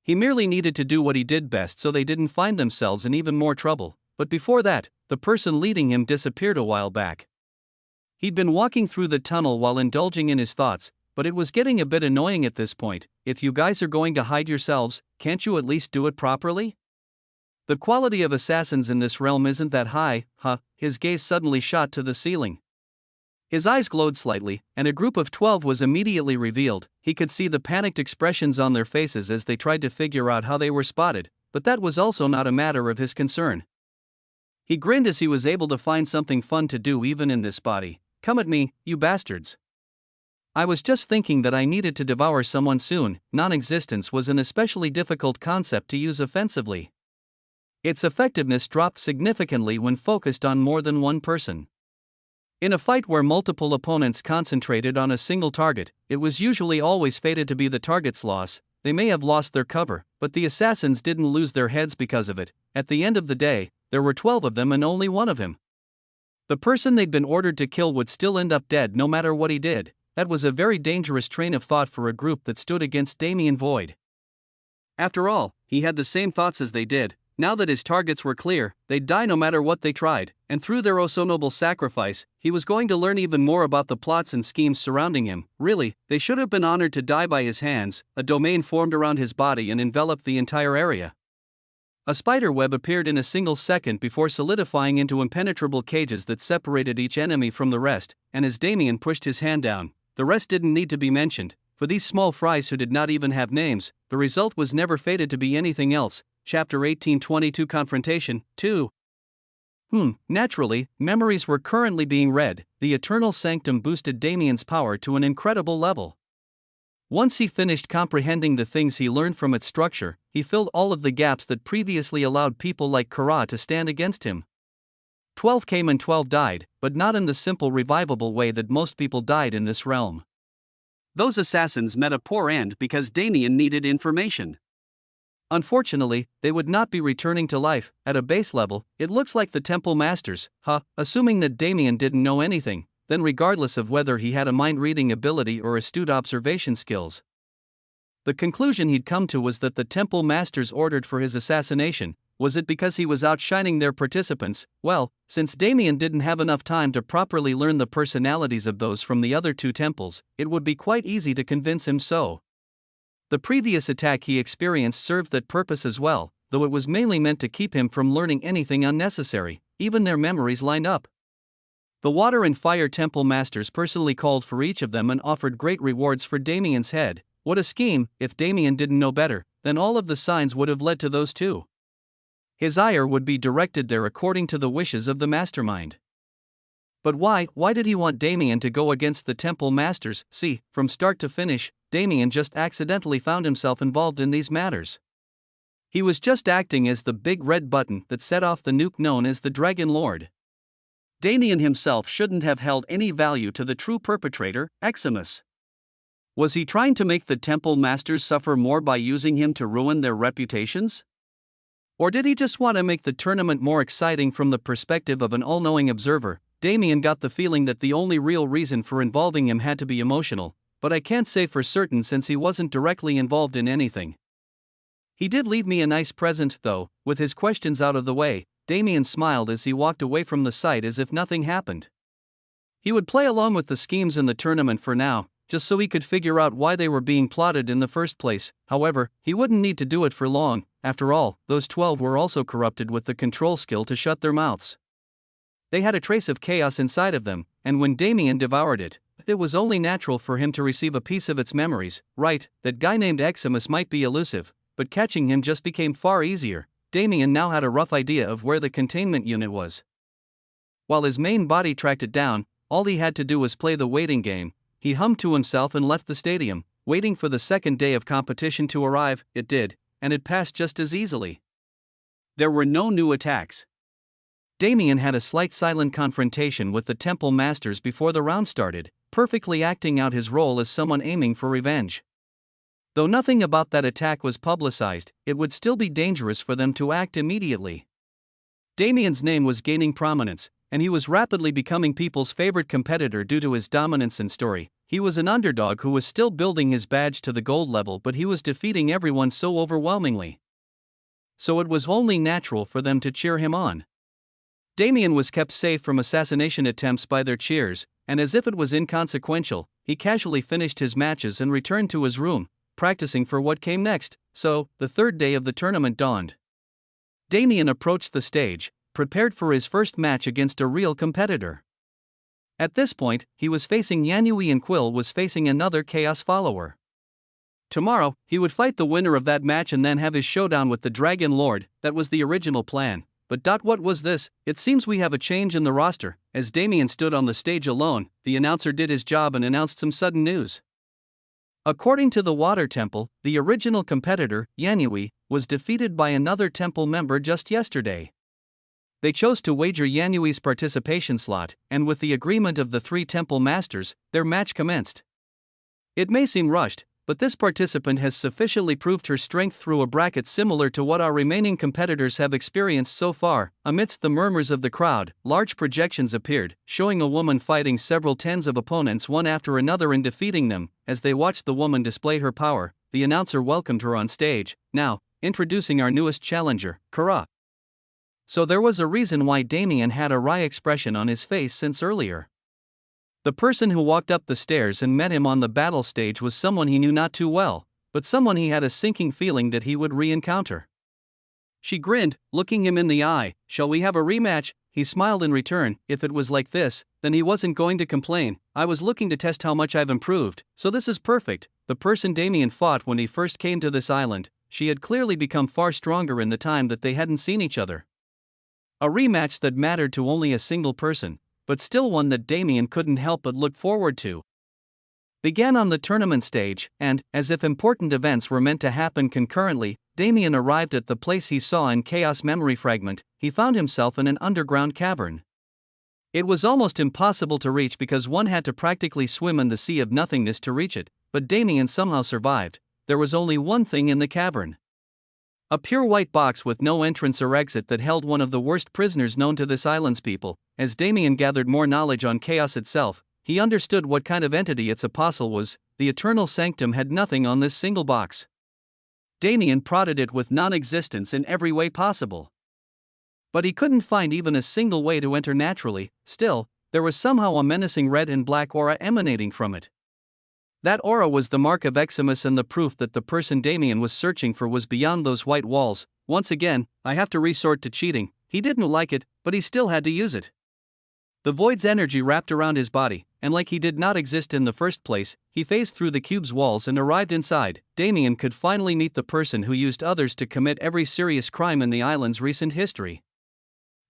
He merely needed to do what he did best so they didn't find themselves in even more trouble. But before that, the person leading him disappeared a while back. He'd been walking through the tunnel while indulging in his thoughts, but it was getting a bit annoying at this point. If you guys are going to hide yourselves, can't you at least do it properly? The quality of assassins in this realm isn't that high, huh? His gaze suddenly shot to the ceiling. His eyes glowed slightly, and a group of 12 was immediately revealed. He could see the panicked expressions on their faces as they tried to figure out how they were spotted, but that was also not a matter of his concern. He grinned as he was able to find something fun to do even in this body. Come at me, you bastards. I was just thinking that I needed to devour someone soon. Non-existence was an especially difficult concept to use offensively. Its effectiveness dropped significantly when focused on more than one person. In a fight where multiple opponents concentrated on a single target, it was usually always fated to be the target's loss. They may have lost their cover, but the assassins didn't lose their heads because of it. At the end of the day, there were 12 of them and only one of him. The person they'd been ordered to kill would still end up dead no matter what he did. That was a very dangerous train of thought for a group that stood against Damien Void. After all, he had the same thoughts as they did. Now that his targets were clear, they'd die no matter what they tried, and through their oh-so-noble sacrifice, he was going to learn even more about the plots and schemes surrounding him. Really, they should have been honored to die by his hands. A domain formed around his body and enveloped the entire area. A spider web appeared in a single second before solidifying into impenetrable cages that separated each enemy from the rest, and as Damien pushed his hand down, the rest didn't need to be mentioned. For these small fries who did not even have names, the result was never fated to be anything else. Chapter 1822 Confrontation 2. Naturally, memories were currently being read. The Eternal Sanctum boosted Damien's power to an incredible level. Once he finished comprehending the things he learned from its structure, he filled all of the gaps that previously allowed people like Kara to stand against him. 12 came and 12 died, but not in the simple revivable way that most people died in this realm. Those assassins met a poor end because Damien needed information. Unfortunately, they would not be returning to life. At a base level, it looks like the Temple Masters, assuming that Damien didn't know anything, then regardless of whether he had a mind-reading ability or astute observation skills. The conclusion he'd come to was that the Temple Masters ordered for his assassination. Was it because he was outshining their participants? Well, since Damien didn't have enough time to properly learn the personalities of those from the other two temples, it would be quite easy to convince him so. The previous attack he experienced served that purpose as well, though it was mainly meant to keep him from learning anything unnecessary. Even their memories lined up. The Water and Fire Temple Masters personally called for each of them and offered great rewards for Damien's head. What a scheme! If Damien didn't know better, then all of the signs would have led to those two. His ire would be directed there according to the wishes of the mastermind. But why did he want Damien to go against the Temple Masters? See, from start to finish, Damien just accidentally found himself involved in these matters. He was just acting as the big red button that set off the nuke known as the Dragon Lord. Damien himself shouldn't have held any value to the true perpetrator, Eximus. Was he trying to make the Temple Masters suffer more by using him to ruin their reputations? Or did he just want to make the tournament more exciting from the perspective of an all-knowing observer? Damien got the feeling that the only real reason for involving him had to be emotional, but I can't say for certain since he wasn't directly involved in anything. He did leave me a nice present, though. With his questions out of the way, Damien smiled as he walked away from the site as if nothing happened. He would play along with the schemes in the tournament for now, just so he could figure out why they were being plotted in the first place. However, he wouldn't need to do it for long. After all, those 12 were also corrupted with the control skill to shut their mouths. They had a trace of chaos inside of them, and when Damien devoured it, it was only natural for him to receive a piece of its memories. Right, that guy named Eximus might be elusive, but catching him just became far easier. Damien now had a rough idea of where the containment unit was. While his main body tracked it down, all he had to do was play the waiting game. He hummed to himself and left the stadium, waiting for the second day of competition to arrive. It did, and it passed just as easily. There were no new attacks. Damien had a slight silent confrontation with the Temple Masters before the round started, perfectly acting out his role as someone aiming for revenge. Though nothing about that attack was publicized, it would still be dangerous for them to act immediately. Damien's name was gaining prominence, and he was rapidly becoming people's favorite competitor due to his dominance and story. He was an underdog who was still building his badge to the gold level, but he was defeating everyone so overwhelmingly. So it was only natural for them to cheer him on. Damien was kept safe from assassination attempts by their cheers, and as if it was inconsequential, he casually finished his matches and returned to his room, practicing for what came next. So, the third day of the tournament dawned. Damien approached the stage, prepared for his first match against a real competitor. At this point, he was facing Yanui and Quill was facing another Chaos follower. Tomorrow, he would fight the winner of that match and then have his showdown with the Dragon Lord. That was the original plan. But what was this? It seems we have a change in the roster. As Damien stood on the stage alone, the announcer did his job and announced some sudden news. According to the Water Temple, the original competitor, Yanui, was defeated by another temple member just yesterday. They chose to wager Yanui's participation slot, and with the agreement of the three temple masters, their match commenced. It may seem rushed, but this participant has sufficiently proved her strength through a bracket similar to what our remaining competitors have experienced so far. Amidst the murmurs of the crowd, large projections appeared, showing a woman fighting several tens of opponents one after another and defeating them. As they watched the woman display her power, the announcer welcomed her on stage. Now, introducing our newest challenger, Kara. So there was a reason why Damien had a wry expression on his face since earlier. The person who walked up the stairs and met him on the battle stage was someone he knew not too well, but someone he had a sinking feeling that he would re-encounter. She grinned, looking him in the eye. "Shall we have a rematch?" He smiled in return. If it was like this, then he wasn't going to complain. "I was looking to test how much I've improved, so this is perfect." The person Damien fought when he first came to this island, she had clearly become far stronger in the time that they hadn't seen each other. A rematch that mattered to only a single person, but still one that Damien couldn't help but look forward to. Began on the tournament stage, and, as if important events were meant to happen concurrently, Damien arrived at the place he saw in Chaos Memory Fragment. He found himself in an underground cavern. It was almost impossible to reach because one had to practically swim in the sea of nothingness to reach it, but Damien somehow survived. There was only one thing in the cavern. A pure white box with no entrance or exit that held one of the worst prisoners known to this island's people. As Damien gathered more knowledge on chaos itself, he understood what kind of entity its apostle was. The Eternal Sanctum had nothing on this single box. Damien prodded it with non-existence in every way possible. But he couldn't find even a single way to enter naturally. Still, there was somehow a menacing red and black aura emanating from it. That aura was the mark of Eximus and the proof that the person Damien was searching for was beyond those white walls. Once again, I have to resort to cheating. He didn't like it, but he still had to use it. The void's energy wrapped around his body, and like he did not exist in the first place, he phased through the cube's walls and arrived inside. Damien could finally meet the person who used others to commit every serious crime in the island's recent history.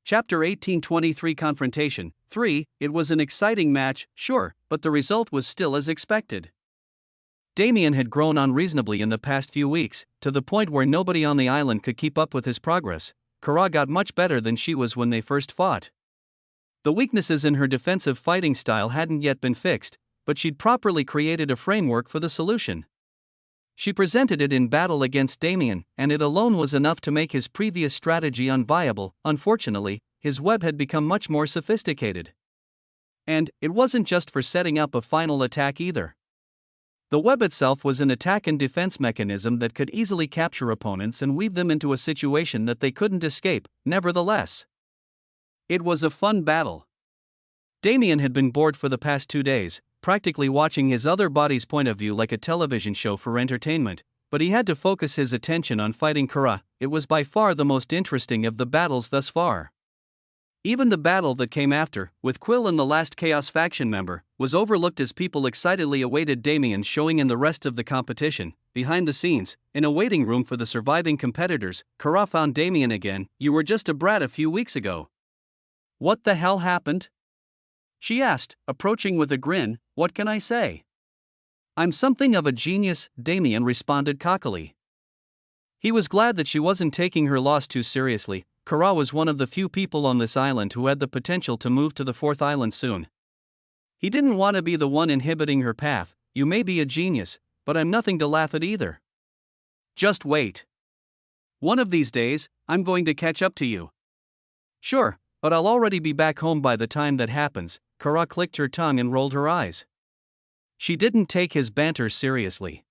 Chapter 1823 Confrontation 3. It was an exciting match, sure, but the result was still as expected. Damien had grown unreasonably in the past few weeks, to the point where nobody on the island could keep up with his progress. Kara got much better than she was when they first fought. The weaknesses in her defensive fighting style hadn't yet been fixed, but she'd properly created a framework for the solution. She presented it in battle against Damien, and it alone was enough to make his previous strategy unviable. Unfortunately, his web had become much more sophisticated. And it wasn't just for setting up a final attack either. The web itself was an attack and defense mechanism that could easily capture opponents and weave them into a situation that they couldn't escape. Nevertheless, it was a fun battle. Damien had been bored for the past 2 days, practically watching his other body's point of view like a television show for entertainment, but he had to focus his attention on fighting Kara. It was by far the most interesting of the battles thus far. Even the battle that came after, with Quill and the last Chaos faction member, was overlooked as people excitedly awaited Damien's showing in the rest of the competition. Behind the scenes, in a waiting room for the surviving competitors, Kara found Damien again. "You were just a brat a few weeks ago. What the hell happened?" she asked, approaching with a grin. "What can I say? I'm something of a genius," Damien responded cockily. He was glad that she wasn't taking her loss too seriously. Kara was one of the few people on this island who had the potential to move to the fourth island soon. He didn't want to be the one inhibiting her path. "You may be a genius, but I'm nothing to laugh at either. Just wait. One of these days, I'm going to catch up to you." Sure, but I'll already be back home by the time that happens. Kara clicked her tongue and rolled her eyes. She didn't take his banter seriously.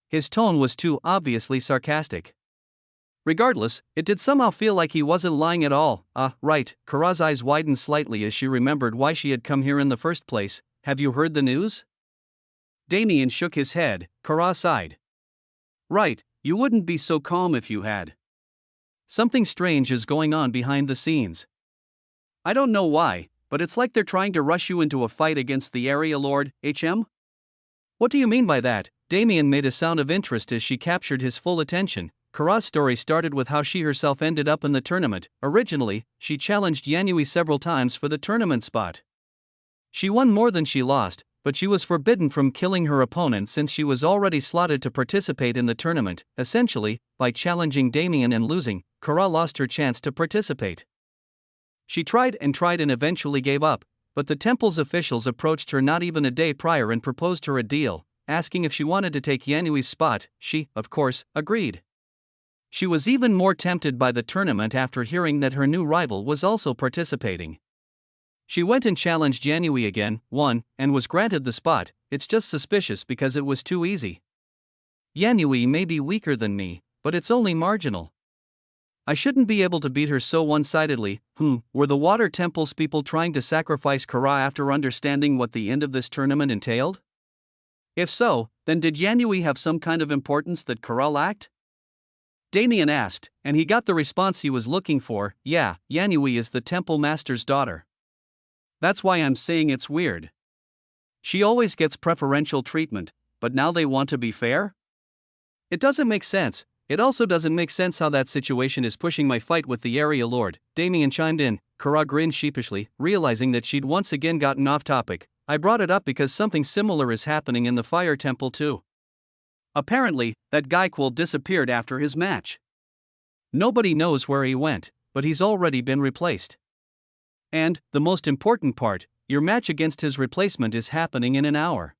His tone was too obviously sarcastic. Regardless, it did somehow feel like he wasn't lying at all. Right. Kara's eyes widened slightly as she remembered why she had come here in the first place. Have you heard the news? Damien shook his head. Kara sighed. Right, you wouldn't be so calm if you had. Something strange is going on behind the scenes. I don't know why, but it's like they're trying to rush you into a fight against the Area Lord, HM? What do you mean by that? Damien made a sound of interest as she captured his full attention. Kara's story started with how she herself ended up in the tournament. Originally, she challenged Yanui several times for the tournament spot. She won more than she lost, but she was forbidden from killing her opponent since she was already slotted to participate in the tournament. Essentially, by challenging Damien and losing, Kara lost her chance to participate. She tried and eventually gave up, but the temple's officials approached her not even a day prior and proposed her a deal, asking if she wanted to take Yanui's spot. She, of course, agreed. She was even more tempted by the tournament after hearing that her new rival was also participating. She went and challenged Yanui again, won, and was granted the spot. It's just suspicious because it was too easy. Yanui may be weaker than me, but it's only marginal. I shouldn't be able to beat her so one-sidedly. Were the Water Temple's people trying to sacrifice Kara after understanding what the end of this tournament entailed? If so, then did Yanui have some kind of importance that Kara lacked? Damien asked, and he got the response he was looking for. Yeah, Yanui is the Temple Master's daughter. That's why I'm saying it's weird. She always gets preferential treatment, but now they want to be fair? It doesn't make sense. It also doesn't make sense how that situation is pushing my fight with the Area Lord. Damien chimed in. Kara grinned sheepishly, realizing that she'd once again gotten off topic. I brought it up because something similar is happening in the Fire Temple too. Apparently, that guy Quill disappeared after his match. Nobody knows where he went, but he's already been replaced. And, the most important part, your match against his replacement is happening in an hour.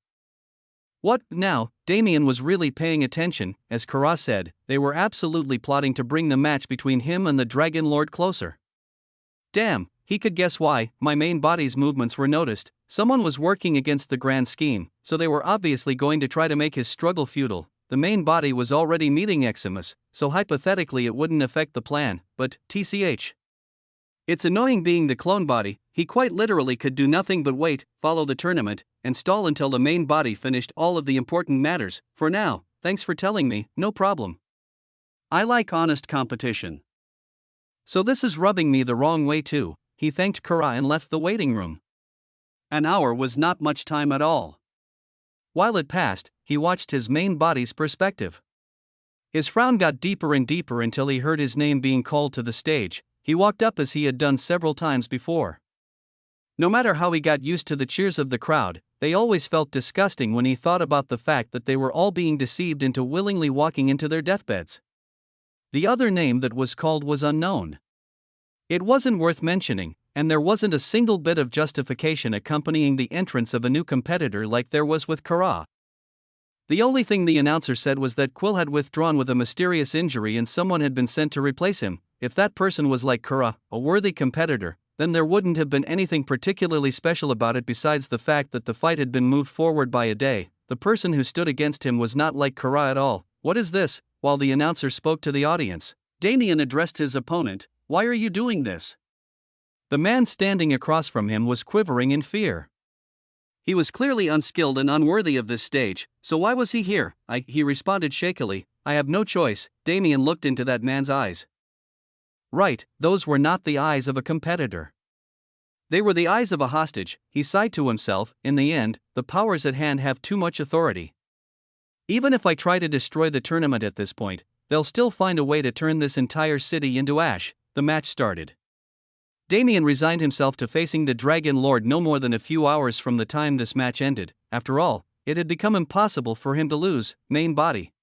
What, now? Damien was really paying attention. As Kara said, they were absolutely plotting to bring the match between him and the Dragon Lord closer. Damn, he could guess why. My main body's movements were noticed. Someone was working against the grand scheme, so they were obviously going to try to make his struggle futile. The main body was already meeting Eximus, so hypothetically it wouldn't affect the plan, but, TCH. It's annoying being the clone body. He quite literally could do nothing but wait, follow the tournament, and stall until the main body finished all of the important matters. For now, thanks for telling me, no problem. I like honest competition. So this is rubbing me the wrong way too. He thanked Kara and left the waiting room. An hour was not much time at all. While it passed, he watched his main body's perspective. His frown got deeper and deeper until he heard his name being called to the stage. He walked up as he had done several times before. No matter how he got used to the cheers of the crowd, they always felt disgusting when he thought about the fact that they were all being deceived into willingly walking into their deathbeds. The other name that was called was unknown. It wasn't worth mentioning, and there wasn't a single bit of justification accompanying the entrance of a new competitor like there was with Kara. The only thing the announcer said was that Quill had withdrawn with a mysterious injury and someone had been sent to replace him. If that person was like Kara, a worthy competitor, then there wouldn't have been anything particularly special about it besides the fact that the fight had been moved forward by a day. The person who stood against him was not like Kara at all. What is this? While the announcer spoke to the audience, Damien addressed his opponent. Why are you doing this? The man standing across from him was quivering in fear. He was clearly unskilled and unworthy of this stage, so why was he here? He responded shakily. I have no choice. Damien looked into that man's eyes. Right, those were not the eyes of a competitor. They were the eyes of a hostage. He sighed to himself. In the end, the powers at hand have too much authority. Even if I try to destroy the tournament at this point, they'll still find a way to turn this entire city into ash. The match started. Damien resigned himself to facing the Dragon Lord no more than a few hours from the time this match ended. After all, it had become impossible for him to lose. Main body.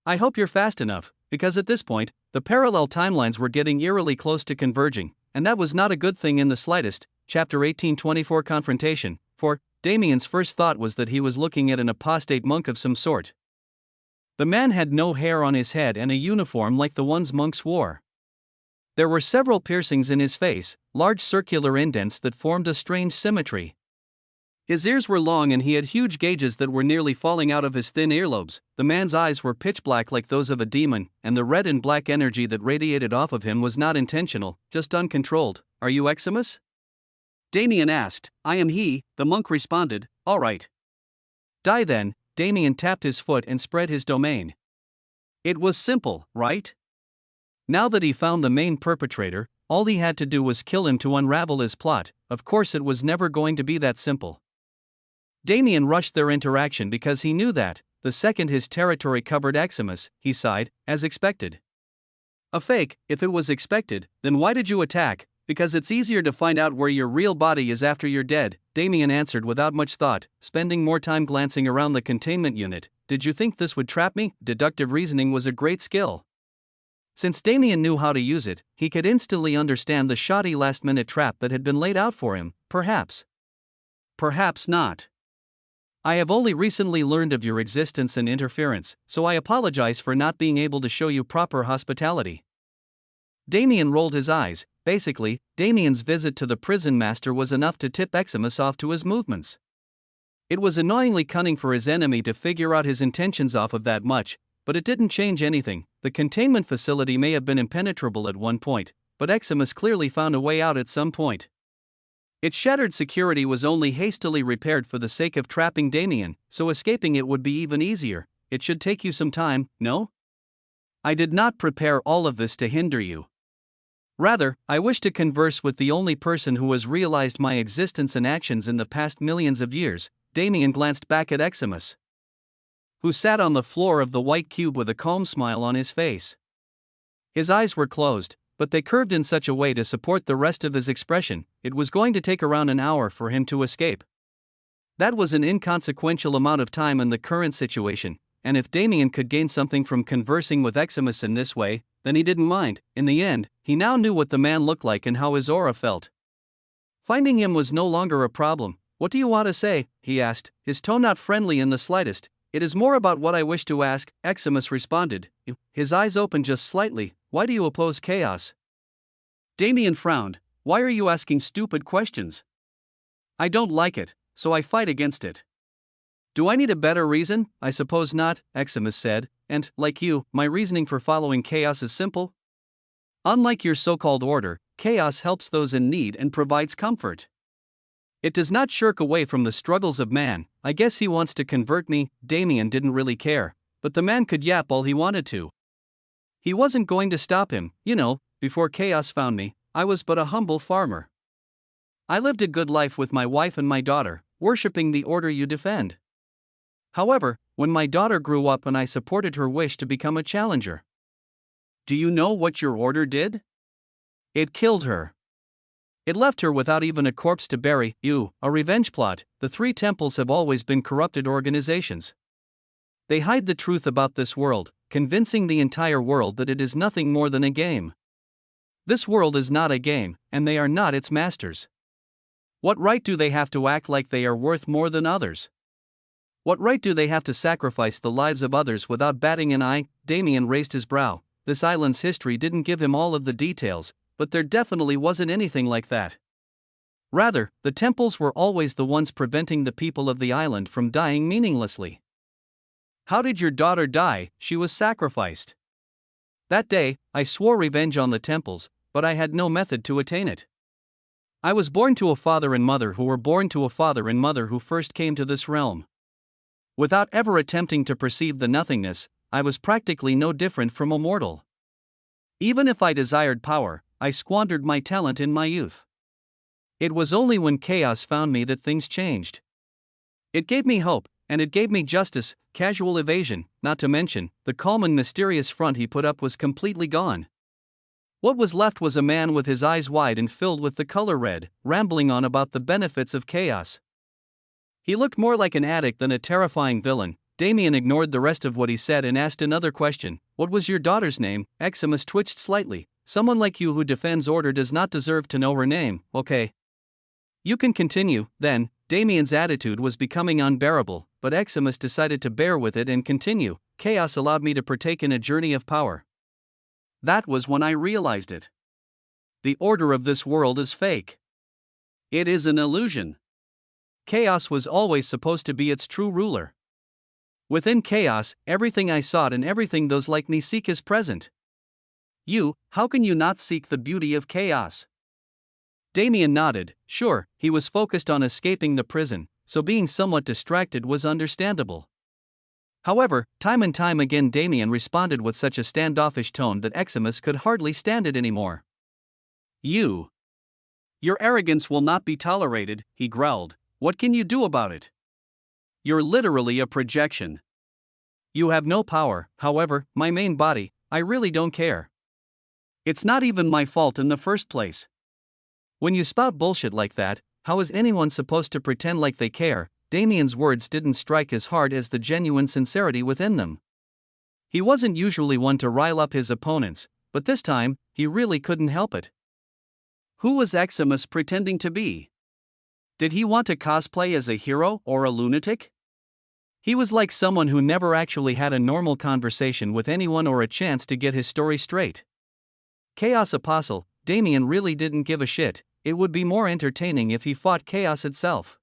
I hope you're fast enough, because at this point, the parallel timelines were getting eerily close to converging, and that was not a good thing in the slightest. Chapter 1824 Confrontation. For Damien's first thought was that he was looking at an apostate monk of some sort. The man had no hair on his head and a uniform like the ones monks wore. There were several piercings in his face, large circular indents that formed a strange symmetry. His ears were long and he had huge gauges that were nearly falling out of his thin earlobes. The man's eyes were pitch black like those of a demon, and the red and black energy that radiated off of him was not intentional, just uncontrolled. "Are you Eximus?" Damien asked. "I am he," the monk responded. "All right. Die then." Damien tapped his foot and spread his domain. It was simple, right? Now that he found the main perpetrator, all he had to do was kill him to unravel his plot. Of course, it was never going to be that simple. Damien rushed their interaction because he knew that, the second his territory covered Eximus, he sighed, as expected. "A fake, if it was expected, then why did you attack?" "Because it's easier to find out where your real body is after you're dead," Damien answered without much thought, spending more time glancing around the containment unit. "Did you think this would trap me?" Deductive reasoning was a great skill. Since Damien knew how to use it, he could instantly understand the shoddy last-minute trap that had been laid out for him. Perhaps. Perhaps not. "I have only recently learned of your existence and interference, so I apologize for not being able to show you proper hospitality." Damien rolled his eyes. Basically, Damien's visit to the prison master was enough to tip Eximus off to his movements. It was annoyingly cunning for his enemy to figure out his intentions off of that much, but it didn't change anything. The containment facility may have been impenetrable at one point, but Eximus clearly found a way out at some point. Its shattered security was only hastily repaired for the sake of trapping Damien, so escaping it would be even easier. "It should take you some time, no? I did not prepare all of this to hinder you. Rather, I wish to converse with the only person who has realized my existence and actions in the past millions of years." Damien glanced back at Eximus, who sat on the floor of the white cube with a calm smile on his face. His eyes were closed, but they curved in such a way to support the rest of his expression. It was going to take around an hour for him to escape. That was an inconsequential amount of time in the current situation, and if Damien could gain something from conversing with Eximus in this way, then he didn't mind. In the end, he now knew what the man looked like and how his aura felt. Finding him was no longer a problem. "What do you want to say?" he asked, his tone not friendly in the slightest. "It is more about what I wish to ask," Eximus responded. His eyes opened just slightly. "Why do you oppose chaos?" Damien frowned. "Why are you asking stupid questions? I don't like it, so I fight against it." "Do I need a better reason?" "I suppose not," Eximus said, "and, like you, my reasoning for following chaos is simple. Unlike your so-called order, chaos helps those in need and provides comfort. It does not shirk away from the struggles of man." "I guess he wants to convert me." Damien didn't really care, but the man could yap all he wanted to. He wasn't going to stop him. Before chaos found me, I was but a humble farmer. I lived a good life with my wife and my daughter, worshipping the order you defend. However, when my daughter grew up and I supported her wish to become a challenger. Do you know what your order did? It killed her. It left her without even a corpse to bury. A revenge plot. The three temples have always been corrupted organizations. They hide the truth about this world, convincing the entire world that it is nothing more than a game. This world is not a game, and they are not its masters. What right do they have to act like they are worth more than others? What right do they have to sacrifice the lives of others without batting an eye? Damien raised his brow. This island's history didn't give him all of the details, but there definitely wasn't anything like that. Rather, the temples were always the ones preventing the people of the island from dying meaninglessly. How did your daughter die? She was sacrificed. That day, I swore revenge on the temples, but I had no method to attain it. I was born to a father and mother who were born to a father and mother who first came to this realm. Without ever attempting to perceive the nothingness, I was practically no different from a mortal. Even if I desired power, I squandered my talent in my youth. It was only when chaos found me that things changed. It gave me hope, and it gave me justice. Casual evasion, not to mention, the calm and mysterious front he put up was completely gone. What was left was a man with his eyes wide and filled with the color red, rambling on about the benefits of chaos. He looked more like an addict than a terrifying villain. Damien ignored the rest of what he said and asked another question. What was your daughter's name? Eximus twitched slightly. Someone like you who defends order does not deserve to know her name. Okay. You can continue, then. Damien's attitude was becoming unbearable, but Eximus decided to bear with it and continue. Chaos allowed me to partake in a journey of power. That was when I realized it. the order of this world is fake. It is an illusion. Chaos was always supposed to be its true ruler. Within chaos, everything I sought and everything those like me seek is present. How can you not seek the beauty of chaos? Damien nodded. Sure, he was focused on escaping the prison, so being somewhat distracted was understandable. However, time and time again Damien responded with such a standoffish tone that Eximus could hardly stand it anymore. Your arrogance will not be tolerated, he growled. What can you do about it? You're literally a projection. You have no power, however, my main body, I really don't care. It's not even my fault in the first place. When you spout bullshit like that, how is anyone supposed to pretend like they care? Damien's words didn't strike as hard as the genuine sincerity within them. He wasn't usually one to rile up his opponents, but this time, he really couldn't help it. Who was Eximus pretending to be? Did he want to cosplay as a hero or a lunatic? He was like someone who never actually had a normal conversation with anyone or a chance to get his story straight. Chaos Apostle, Damien really didn't give a shit. It would be more entertaining if he fought chaos itself.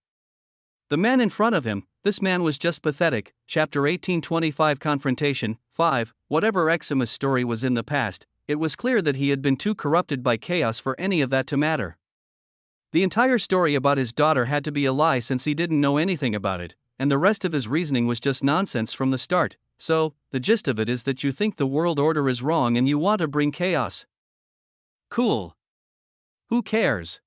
The man in front of him, this man was just pathetic. Chapter 1825 Confrontation 5. Whatever Eximus' story was in the past, it was clear that he had been too corrupted by chaos for any of that to matter. The entire story about his daughter had to be a lie since he didn't know anything about it, and the rest of his reasoning was just nonsense from the start. So, the gist of it is that you think the world order is wrong and you want to bring chaos. Cool. Who cares?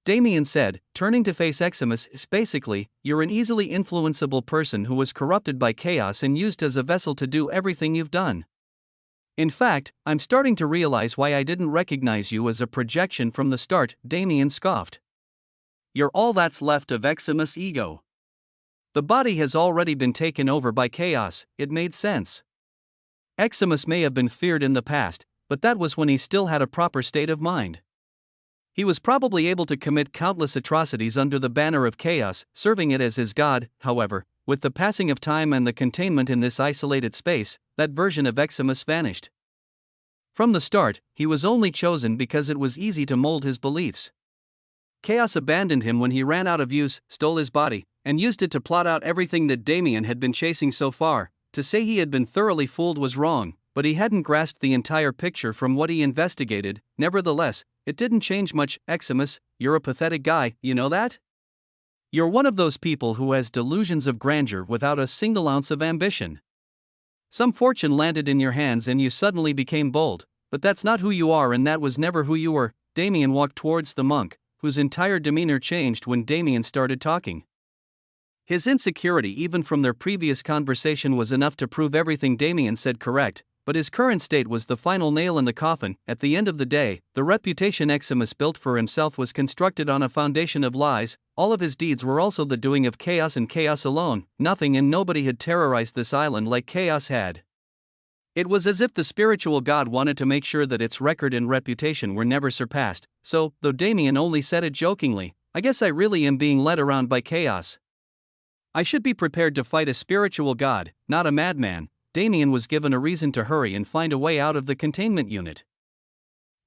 Damien said, turning to face Eximus. Basically, you're an easily influenceable person who was corrupted by chaos and used as a vessel to do everything you've done. In fact, I'm starting to realize why I didn't recognize you as a projection from the start, Damien scoffed. You're all that's left of Eximus' ego. The body has already been taken over by chaos. It made sense. Eximus may have been feared in the past, but that was when he still had a proper state of mind. He was probably able to commit countless atrocities under the banner of chaos, serving it as his god. However, with the passing of time and the containment in this isolated space, that version of Eximus vanished. From the start, he was only chosen because it was easy to mold his beliefs. Chaos abandoned him when he ran out of use, stole his body, and used it to plot out everything that Damien had been chasing so far. To say he had been thoroughly fooled was wrong, but he hadn't grasped the entire picture from what he investigated. Nevertheless, it didn't change much. Eximus, you're a pathetic guy, you know that? You're one of those people who has delusions of grandeur without a single ounce of ambition. Some fortune landed in your hands and you suddenly became bold, but that's not who you are and that was never who you were. Damien walked towards the monk, whose entire demeanor changed when Damien started talking. His insecurity even from their previous conversation was enough to prove everything Damien said correct, but his current state was the final nail in the coffin. At the end of the day, the reputation Eximus built for himself was constructed on a foundation of lies. All of his deeds were also the doing of chaos and chaos alone. Nothing and nobody had terrorized this island like chaos had. It was as if the spiritual god wanted to make sure that its record and reputation were never surpassed. So, though Damien only said it jokingly, I guess I really am being led around by chaos. I should be prepared to fight a spiritual god, not a madman. Damien was given a reason to hurry and find a way out of the containment unit.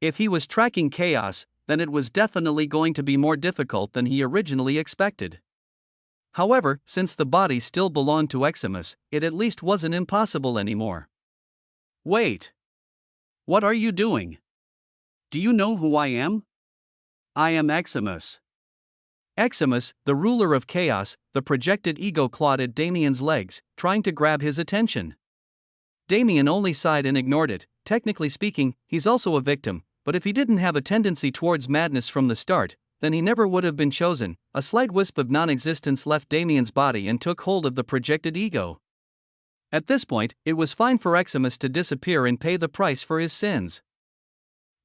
If he was tracking chaos, then it was definitely going to be more difficult than he originally expected. However, since the body still belonged to Eximus, it at least wasn't impossible anymore. Wait. What are you doing? Do you know who I am? I am Eximus. Eximus, the ruler of chaos, the projected ego clawed at Damien's legs, trying to grab his attention. Damien only sighed and ignored it. Technically speaking, he's also a victim, but if he didn't have a tendency towards madness from the start, then he never would have been chosen. A slight wisp of non-existence left Damien's body and took hold of the projected ego. At this point, it was fine for Eximus to disappear and pay the price for his sins.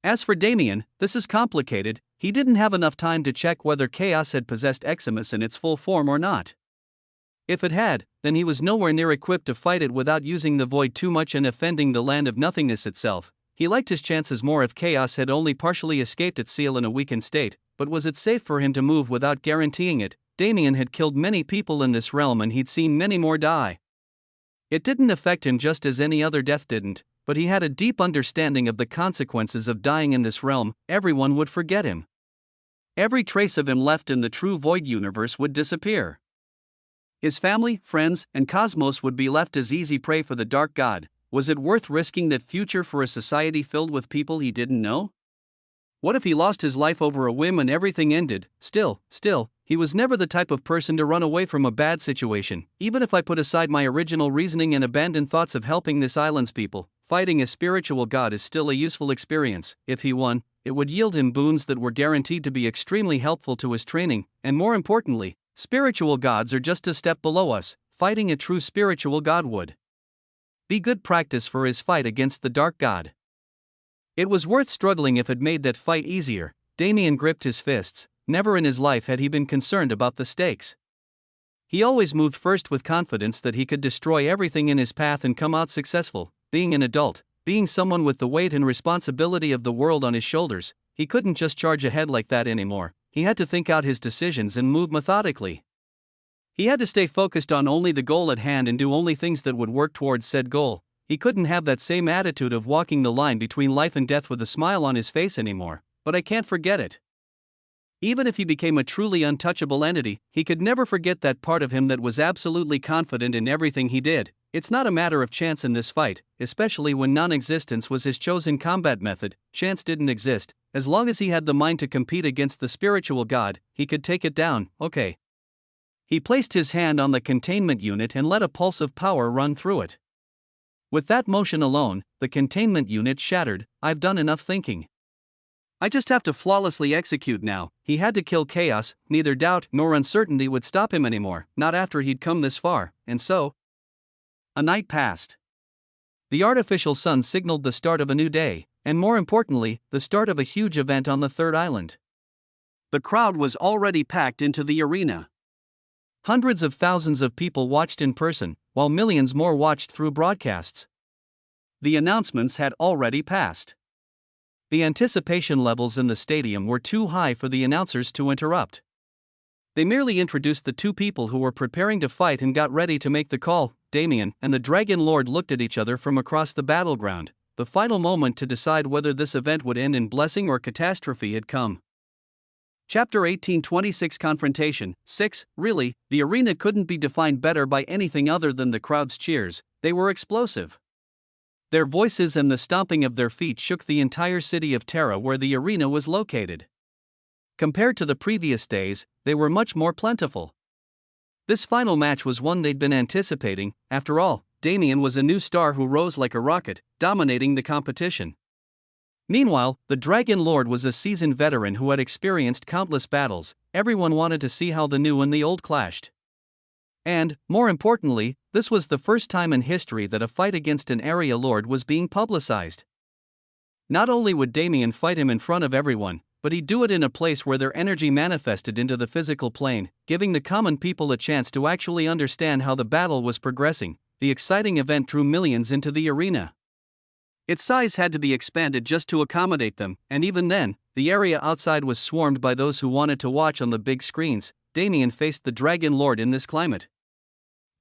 As for Damien, this is complicated. He didn't have enough time to check whether chaos had possessed Eximus in its full form or not. If it had, then he was nowhere near equipped to fight it without using the void too much and offending the land of nothingness itself. He liked his chances more if chaos had only partially escaped its seal in a weakened state, but was it safe for him to move without guaranteeing it? Damien had killed many people in this realm and he'd seen many more die. It didn't affect him just as any other death didn't. but he had a deep understanding of the consequences of dying in this realm. Everyone would forget him. Every trace of him left in the true void universe would disappear. His family, friends, and cosmos would be left as easy prey for the dark god. Was it worth risking that future for a society filled with people he didn't know? What if he lost his life over a whim and everything ended? Still, he was never the type of person to run away from a bad situation. Even if I put aside my original reasoning and abandoned thoughts of helping this island's people, fighting a spiritual god is still a useful experience. If he won, it would yield him boons that were guaranteed to be extremely helpful to his training, and more importantly, spiritual gods are just a step below us. Fighting a true spiritual god would be good practice for his fight against the dark god. It was worth struggling if it made that fight easier. Damien gripped his fists. Never in his life had he been concerned about the stakes. He always moved first with confidence that he could destroy everything in his path and come out successful. Being an adult, being someone with the weight and responsibility of the world on his shoulders, he couldn't just charge ahead like that anymore. He had to think out his decisions and move methodically. He had to stay focused on only the goal at hand and do only things that would work towards said goal. He couldn't have that same attitude of walking the line between life and death with a smile on his face anymore. But I can't forget it. Even if he became a truly untouchable entity, he could never forget that part of him that was absolutely confident in everything he did. It's not a matter of chance in this fight, especially when non-existence was his chosen combat method. Chance didn't exist. As long as he had the mind to compete against the spiritual god, he could take it down. Okay. He placed his hand on the containment unit and let a pulse of power run through it. With that motion alone, the containment unit shattered. I've done enough thinking. I just have to flawlessly execute now. He had to kill chaos. Neither doubt nor uncertainty would stop him anymore, not after he'd come this far. And so, a night passed. The artificial sun signaled the start of a new day, and more importantly, the start of a huge event on the third island. The crowd was already packed into the arena. Hundreds of thousands of people watched in person, while millions more watched through broadcasts. The announcements had already passed. The anticipation levels in the stadium were too high for the announcers to interrupt. They merely introduced the two people who were preparing to fight and got ready to make the call. Damien and the Dragon Lord looked at each other from across the battleground. The final moment to decide whether this event would end in blessing or catastrophe had come. Chapter 1826 Confrontation 6. Really, the arena couldn't be defined better by anything other than the crowd's cheers. They were explosive. Their voices and the stomping of their feet shook the entire city of Terra where the arena was located. Compared to the previous days, they were much more plentiful. This final match was one they'd been anticipating. After all, Damien was a new star who rose like a rocket, dominating the competition. Meanwhile, the Dragon Lord was a seasoned veteran who had experienced countless battles. Everyone wanted to see how the new and the old clashed. And, more importantly, this was the first time in history that a fight against an area lord was being publicized. Not only would Damien fight him in front of everyone, but he'd do it in a place where their energy manifested into the physical plane, giving the common people a chance to actually understand how the battle was progressing. The exciting event drew millions into the arena. Its size had to be expanded just to accommodate them, and even then, the area outside was swarmed by those who wanted to watch on the big screens. Damien faced the Dragon Lord in this climate.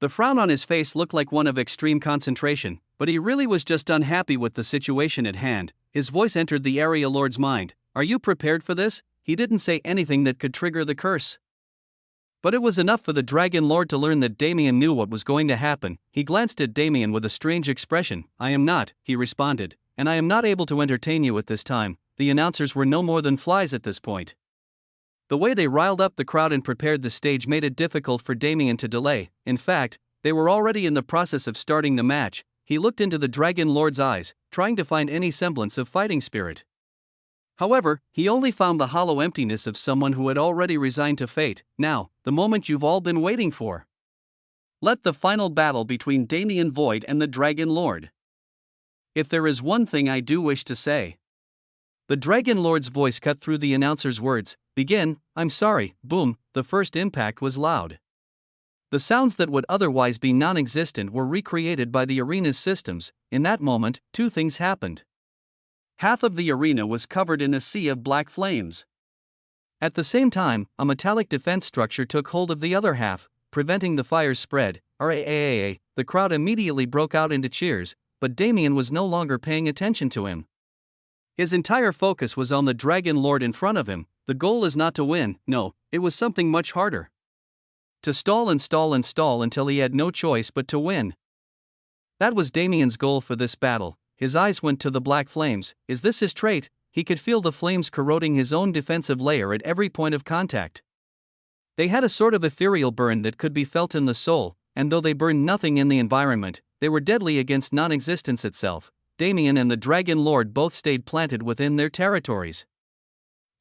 The frown on his face looked like one of extreme concentration, but he really was just unhappy with the situation at hand. His voice entered the area lord's mind. Are you prepared for this? He didn't say anything that could trigger the curse. But it was enough for the Dragon Lord to learn that Damien knew what was going to happen. He glanced at Damien with a strange expression. I am not, he responded, and I am not able to entertain you at this time. The announcers were no more than flies at this point. The way they riled up the crowd and prepared the stage made it difficult for Damien to delay. In fact, they were already in the process of starting the match. He looked into the Dragon Lord's eyes, trying to find any semblance of fighting spirit. However, he only found the hollow emptiness of someone who had already resigned to fate. Now, the moment you've all been waiting for. Let the final battle between Damien Void and the Dragon Lord. If there is one thing I do wish to say. The Dragon Lord's voice cut through the announcer's words. Begin. I'm sorry. Boom. The first impact was loud. The sounds that would otherwise be non-existent were recreated by the arena's systems. In that moment, two things happened. Half of the arena was covered in a sea of black flames. At the same time, a metallic defense structure took hold of the other half, preventing the fire's spread. The crowd immediately broke out into cheers. but Damien was no longer paying attention to him. His entire focus was on the Dragon Lord in front of him. The goal is not to win, no, it was something much harder. To stall and stall and stall until he had no choice but to win. That was Damien's goal for this battle. His eyes went to the black flames. Is this his trait? He could feel the flames corroding his own defensive layer at every point of contact. They had a sort of ethereal burn that could be felt in the soul, and though they burned nothing in the environment, they were deadly against non-existence itself. Damien and the Dragon Lord both stayed planted within their territories.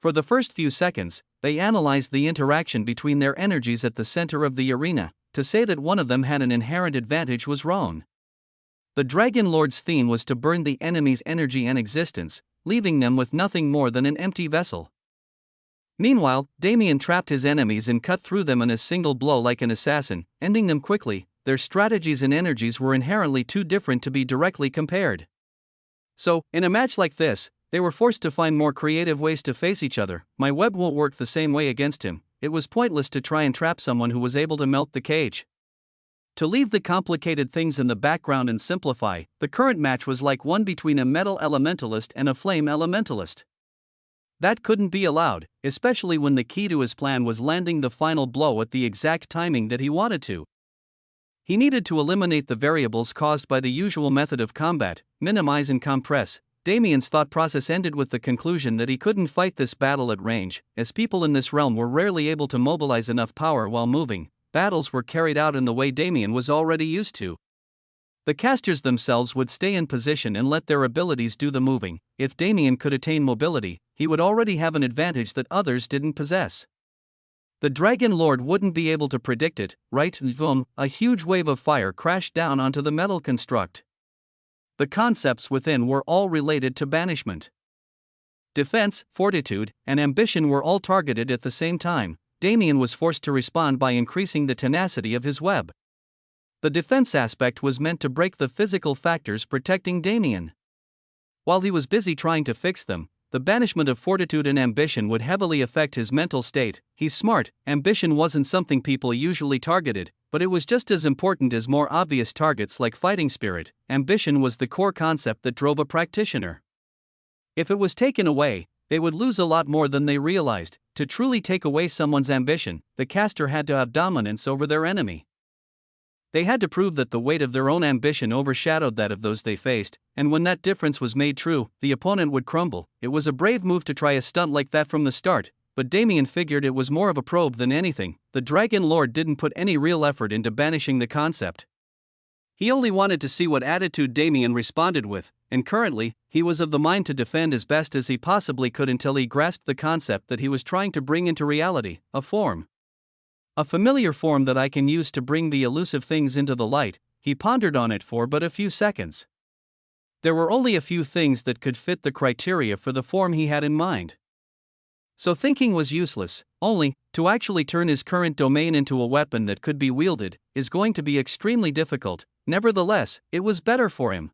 For the first few seconds, they analyzed the interaction between their energies at the center of the arena. To say that one of them had an inherent advantage was wrong. The Dragon Lord's theme was to burn the enemy's energy and existence, leaving them with nothing more than an empty vessel. Meanwhile, Damien trapped his enemies and cut through them in a single blow like an assassin, ending them quickly. Their strategies and energies were inherently too different to be directly compared. So, in a match like this, they were forced to find more creative ways to face each other. My web won't work the same way against him. It was pointless to try and trap someone who was able to melt the cage. To leave the complicated things in the background and simplify, the current match was like one between a metal elementalist and a flame elementalist. That couldn't be allowed, especially when the key to his plan was landing the final blow at the exact timing that he wanted to. He needed to eliminate the variables caused by the usual method of combat, minimize and compress. Damien's thought process ended with the conclusion that he couldn't fight this battle at range, as people in this realm were rarely able to mobilize enough power while moving. Battles were carried out in the way Damien was already used to. The casters themselves would stay in position and let their abilities do the moving. If Damien could attain mobility, he would already have an advantage that others didn't possess. The Dragon Lord wouldn't be able to predict it, right? Boom, a huge wave of fire crashed down onto the metal construct. The concepts within were all related to banishment. Defense, fortitude, and ambition were all targeted at the same time. Damien was forced to respond by increasing the tenacity of his web. The defense aspect was meant to break the physical factors protecting Damien. While he was busy trying to fix them, the banishment of fortitude and ambition would heavily affect his mental state. He's smart. Ambition wasn't something people usually targeted, but it was just as important as more obvious targets like fighting spirit. Ambition was the core concept that drove a practitioner. If it was taken away, they would lose a lot more than they realized. To truly take away someone's ambition, the caster had to have dominance over their enemy. They had to prove that the weight of their own ambition overshadowed that of those they faced, and when that difference was made true, the opponent would crumble. It was a brave move to try a stunt like that from the start, but Damien figured it was more of a probe than anything. The Dragon Lord didn't put any real effort into banishing the concept. He only wanted to see what attitude Damien responded with, and currently, he was of the mind to defend as best as he possibly could until he grasped the concept that he was trying to bring into reality, a form. A familiar form that I can use to bring the elusive things into the light. He pondered on it for but a few seconds. There were only a few things that could fit the criteria for the form he had in mind. So thinking was useless. Only, to actually turn his current domain into a weapon that could be wielded, is going to be extremely difficult. Nevertheless, it was better for him.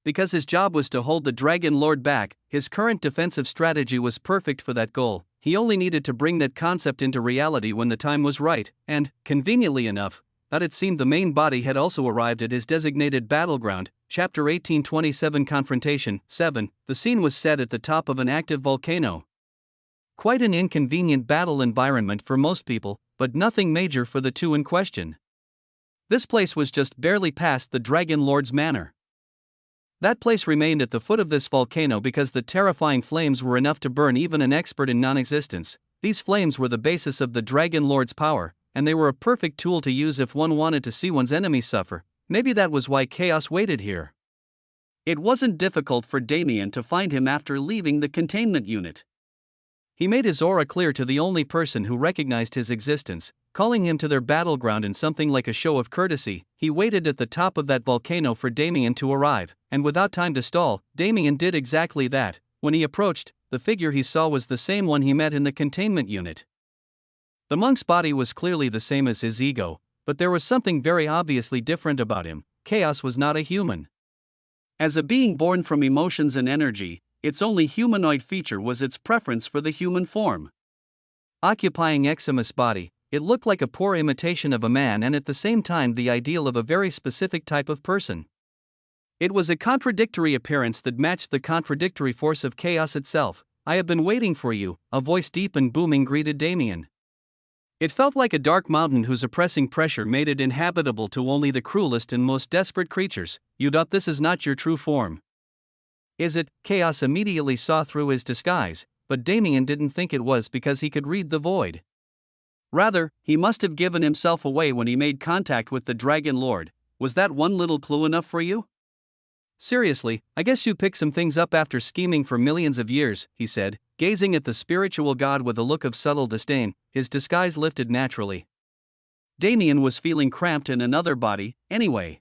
Because his job was to hold the Dragon Lord back, his current defensive strategy was perfect for that goal. He only needed to bring that concept into reality when the time was right, and, conveniently enough, that it seemed the main body had also arrived at his designated battleground. Chapter 1827 Confrontation 7. The scene was set at the top of an active volcano. Quite an inconvenient battle environment for most people, but nothing major for the two in question. This place was just barely past the Dragon Lord's manor. That place remained at the foot of this volcano because the terrifying flames were enough to burn even an expert in non-existence. These flames were the basis of the Dragon Lord's power, and they were a perfect tool to use if one wanted to see one's enemies suffer. Maybe that was why Chaos waited here. It wasn't difficult for Damien to find him after leaving the containment unit. He made his aura clear to the only person who recognized his existence, calling him to their battleground in something like a show of courtesy. He waited at the top of that volcano for Damien to arrive, and without time to stall, Damien did exactly that. When he approached, the figure he saw was the same one he met in the containment unit. The monk's body was clearly the same as his ego, but there was something very obviously different about him. Chaos was not a human. As a being born from emotions and energy, its only humanoid feature was its preference for the human form. Occupying Eximus' body, it looked like a poor imitation of a man and at the same time the ideal of a very specific type of person. It was a contradictory appearance that matched the contradictory force of chaos itself. "I have been waiting for you," a voice deep and booming greeted Damien. It felt like a dark mountain whose oppressing pressure made it inhabitable to only the cruelest and most desperate creatures. "You doubt this is not your true form, is it?" Chaos immediately saw through his disguise, but Damien didn't think it was because he could read the void. Rather, he must have given himself away when he made contact with the Dragon Lord. Was that one little clue enough for you? "Seriously, I guess you picked some things up after scheming for millions of years," he said, gazing at the spiritual god with a look of subtle disdain. His disguise lifted naturally. Damien was feeling cramped in another body, anyway.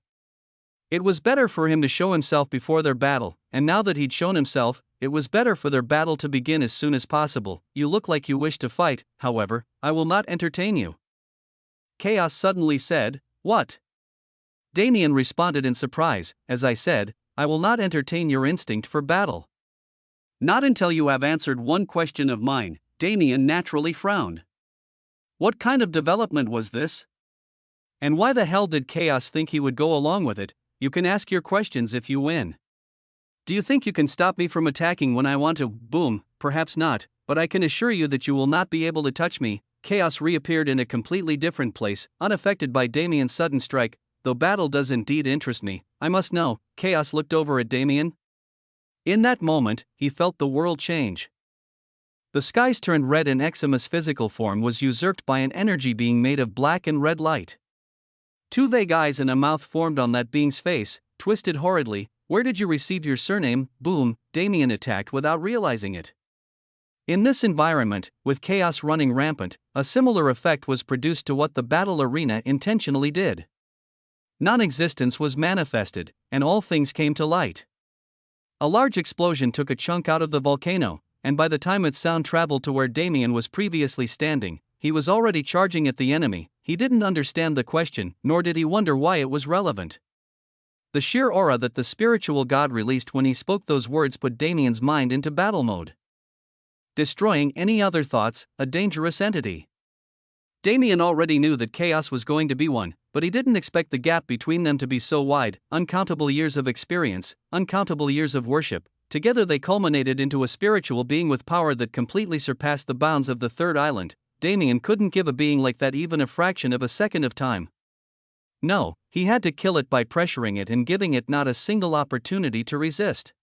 It was better for him to show himself before their battle, and now that he'd shown himself, it was better for their battle to begin as soon as possible. "You look like you wish to fight, however, I will not entertain you," Chaos suddenly said. "What?" Damien responded in surprise. "As I said, I will not entertain your instinct for battle." "Not until you have answered one question of mine." Damien naturally frowned. What kind of development was this? And why the hell did Chaos think he would go along with it? "You can ask your questions if you win. Do you think you can stop me from attacking when I want to?" Boom. "Perhaps not, but I can assure you that you will not be able to touch me." Chaos reappeared in a completely different place, unaffected by Damien's sudden strike. "Though battle does indeed interest me, I must know." Chaos looked over at Damien. In that moment, he felt the world change. The skies turned red and Exima's physical form was usurped by an energy being made of black and red light. Two vague eyes and a mouth formed on that being's face, twisted horridly. "Where did you receive your surname?" Boom, Damien attacked without realizing it. In this environment, with chaos running rampant, a similar effect was produced to what the battle arena intentionally did. Non-existence was manifested, and all things came to light. A large explosion took a chunk out of the volcano, and by the time its sound traveled to where Damien was previously standing, he was already charging at the enemy. He didn't understand the question, nor did he wonder why it was relevant. The sheer aura that the spiritual god released when he spoke those words put Damien's mind into battle mode, destroying any other thoughts. A dangerous entity. Damien already knew that chaos was going to be one, but he didn't expect the gap between them to be so wide. Uncountable years of experience, uncountable years of worship, together they culminated into a spiritual being with power that completely surpassed the bounds of the third island. Damien couldn't give a being like that even a fraction of a second of time. No, he had to kill it by pressuring it and giving it not a single opportunity to resist.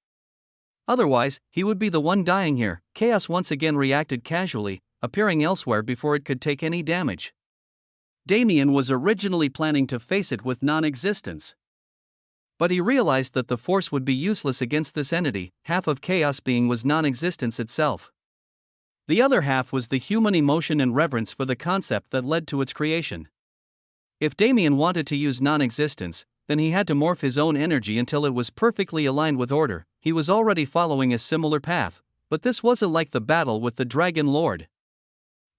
Otherwise, he would be the one dying here. Chaos once again reacted casually, appearing elsewhere before it could take any damage. Damien was originally planning to face it with non-existence. But he realized that the force would be useless against this entity. Half of Chaos being was non-existence itself. The other half was the human emotion and reverence for the concept that led to its creation. If Damien wanted to use non-existence, then he had to morph his own energy until it was perfectly aligned with order. He was already following a similar path, but this wasn't like the battle with the Dragon Lord.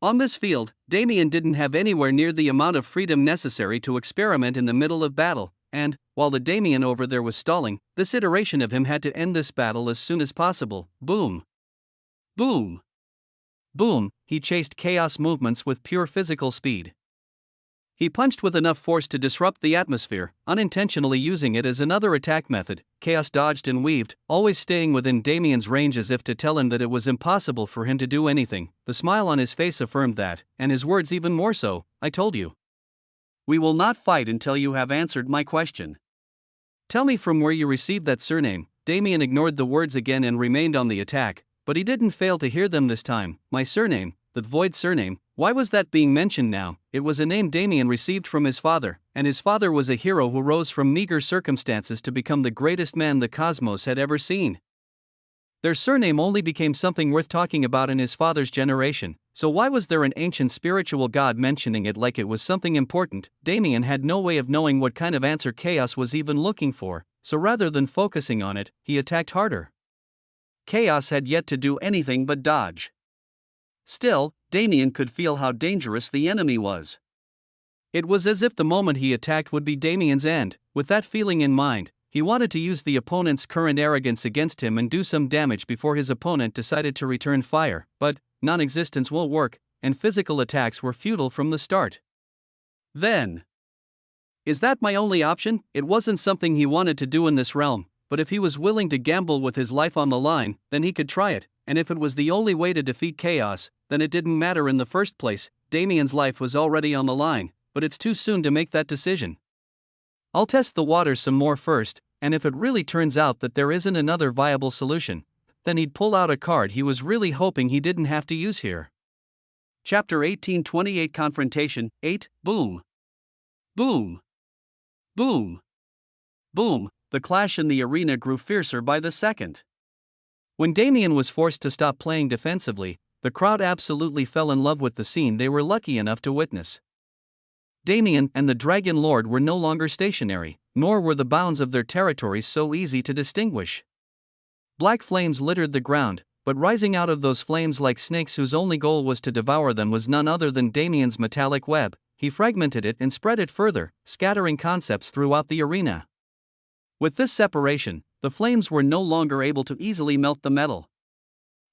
On this field, Damien didn't have anywhere near the amount of freedom necessary to experiment in the middle of battle, and, while the Damien over there was stalling, this iteration of him had to end this battle as soon as possible. Boom. Boom. Boom, he chased chaos movements with pure physical speed. He punched with enough force to disrupt the atmosphere, unintentionally using it as another attack method. Chaos dodged and weaved, always staying within Damien's range as if to tell him that it was impossible for him to do anything. The smile on his face affirmed that, and his words even more so. "I told you. We will not fight until you have answered my question. Tell me from where you received that surname." Damien ignored the words again and remained on the attack, but he didn't fail to hear them this time. "My surname, the void surname. Why was that being mentioned now?" It was a name Damien received from his father, and his father was a hero who rose from meager circumstances to become the greatest man the cosmos had ever seen. Their surname only became something worth talking about in his father's generation, so why was there an ancient spiritual god mentioning it like it was something important? Damien had no way of knowing what kind of answer Chaos was even looking for, so rather than focusing on it, he attacked harder. Chaos had yet to do anything but dodge. Still, Damien could feel how dangerous the enemy was. It was as if the moment he attacked would be Damien's end. With that feeling in mind, he wanted to use the opponent's current arrogance against him and do some damage before his opponent decided to return fire, but non-existence won't work, and physical attacks were futile from the start. Then, Is that my only option? It wasn't something he wanted to do in this realm, but if he was willing to gamble with his life on the line, then he could try it, and if it was the only way to defeat chaos, then it didn't matter in the first place. Damien's life was already on the line, but it's too soon to make that decision. I'll test the waters some more first, and if it really turns out that there isn't another viable solution, then he'd pull out a card he was really hoping he didn't have to use here. Chapter 1828 Confrontation 8 Boom. Boom. Boom. Boom. The clash in the arena grew fiercer by the second. When Damien was forced to stop playing defensively, the crowd absolutely fell in love with the scene they were lucky enough to witness. Damien and the Dragon Lord were no longer stationary, nor were the bounds of their territories so easy to distinguish. Black flames littered the ground, but rising out of those flames like snakes whose only goal was to devour them was none other than Damien's metallic web. He fragmented it and spread it further, scattering concepts throughout the arena. With this separation, the flames were no longer able to easily melt the metal.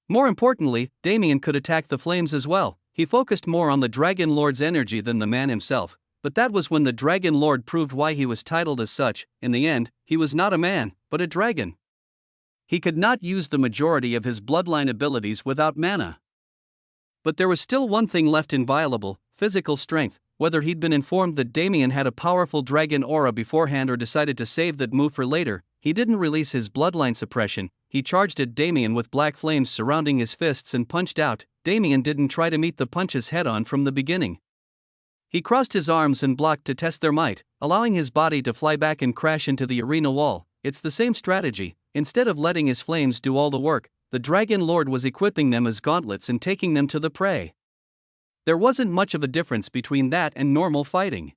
More importantly, Damien could attack the flames as well. He focused more on the Dragon Lord's energy than the man himself, but that was when the Dragon Lord proved why he was titled as such. In the end, he was not a man, but a dragon. He could not use the majority of his bloodline abilities without mana. But there was still one thing left inviolable: physical strength. Whether he'd been informed that Damien had a powerful dragon aura beforehand or decided to save that move for later, he didn't release his bloodline suppression. He charged at Damien with black flames surrounding his fists and punched out. Damien didn't try to meet the punches head-on from the beginning. He crossed his arms and blocked to test their might, allowing his body to fly back and crash into the arena wall. It's the same strategy. Instead of letting his flames do all the work, the Dragon Lord was equipping them as gauntlets and taking them to the prey. There wasn't much of a difference between that and normal fighting.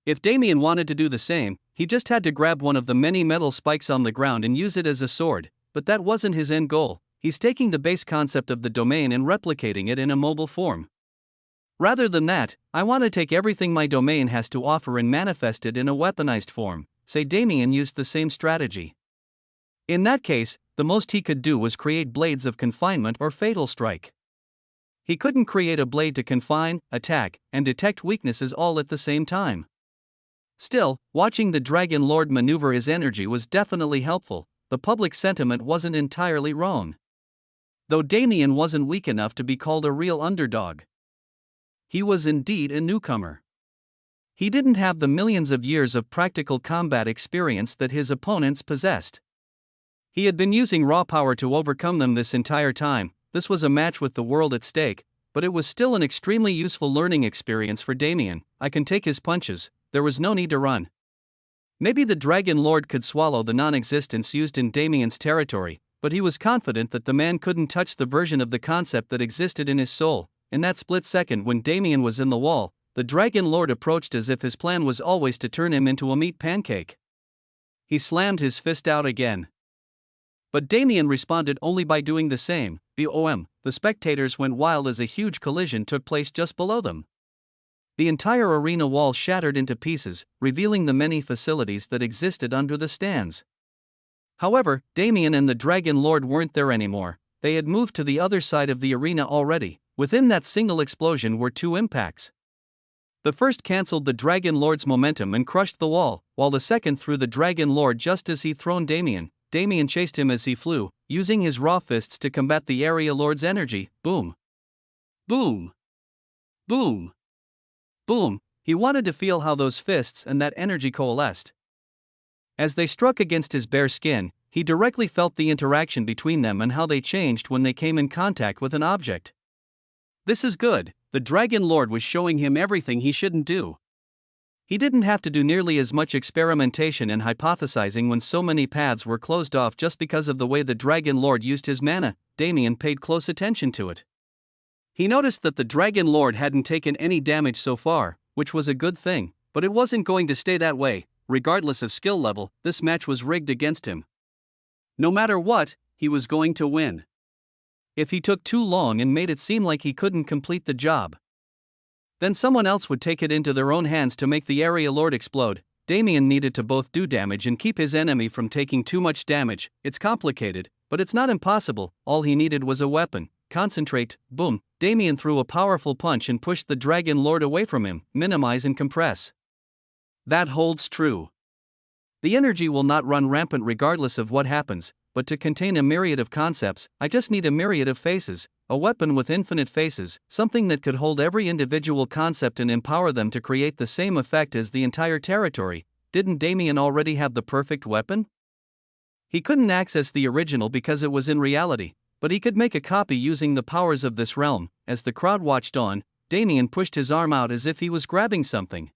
If Damien wanted to do the same, he just had to grab one of the many metal spikes on the ground and use it as a sword, but that wasn't his end goal. He's taking the base concept of the domain and replicating it in a mobile form. Rather than that, I want to take everything my domain has to offer and manifest it in a weaponized form. Say Damien used the same strategy. In that case, the most he could do was create blades of confinement or fatal strike. He couldn't create a blade to confine, attack, and detect weaknesses all at the same time. Still, watching the Dragon Lord maneuver his energy was definitely helpful. The public sentiment wasn't entirely wrong. Though Damien wasn't weak enough to be called a real underdog. He was indeed a newcomer. He didn't have the millions of years of practical combat experience that his opponents possessed. He had been using raw power to overcome them this entire time. This was a match with the world at stake, but it was still an extremely useful learning experience for Damien. I can take his punches, there was no need to run. Maybe the Dragon Lord could swallow the non-existence used in Damien's territory, but he was confident that the man couldn't touch the version of the concept that existed in his soul. In that split second when Damien was in the wall, the Dragon Lord approached as if his plan was always to turn him into a meat pancake. He slammed his fist out again. But Damien responded only by doing the same. Boom! The spectators went wild as a huge collision took place just below them. The entire arena wall shattered into pieces, revealing the many facilities that existed under the stands. However, Damien and the Dragon Lord weren't there anymore. They had moved to the other side of the arena already. Within that single explosion were two impacts. The first cancelled the Dragon Lord's momentum and crushed the wall, while the second threw the Dragon Lord just as he thrown Damien. Damien chased him as he flew, using his raw fists to combat the Area Lord's energy. Boom. Boom. Boom. Boom. He wanted to feel how those fists and that energy coalesced. As they struck against his bare skin, he directly felt the interaction between them and how they changed when they came in contact with an object. This is good. The Dragon Lord was showing him everything he shouldn't do. He didn't have to do nearly as much experimentation and hypothesizing when so many paths were closed off just because of the way the Dragon Lord used his mana. Damien paid close attention to it. He noticed that the Dragon Lord hadn't taken any damage so far, which was a good thing, but it wasn't going to stay that way. Regardless of skill level, this match was rigged against him. No matter what, he was going to win. If he took too long and made it seem like he couldn't complete the job, then someone else would take it into their own hands to make the Area Lord explode. Damien needed to both do damage and keep his enemy from taking too much damage. It's complicated, but it's not impossible. All he needed was a weapon. Concentrate. Boom. Damien threw a powerful punch and pushed the Dragon Lord away from him. Minimize and compress. That holds true. The energy will not run rampant regardless of what happens, but to contain a myriad of concepts, I just need a myriad of faces, a weapon with infinite faces, something that could hold every individual concept and empower them to create the same effect as the entire territory. Didn't Damien already have the perfect weapon? He couldn't access the original because it was in reality, but he could make a copy using the powers of this realm. As the crowd watched on, Damien pushed his arm out as if he was grabbing something.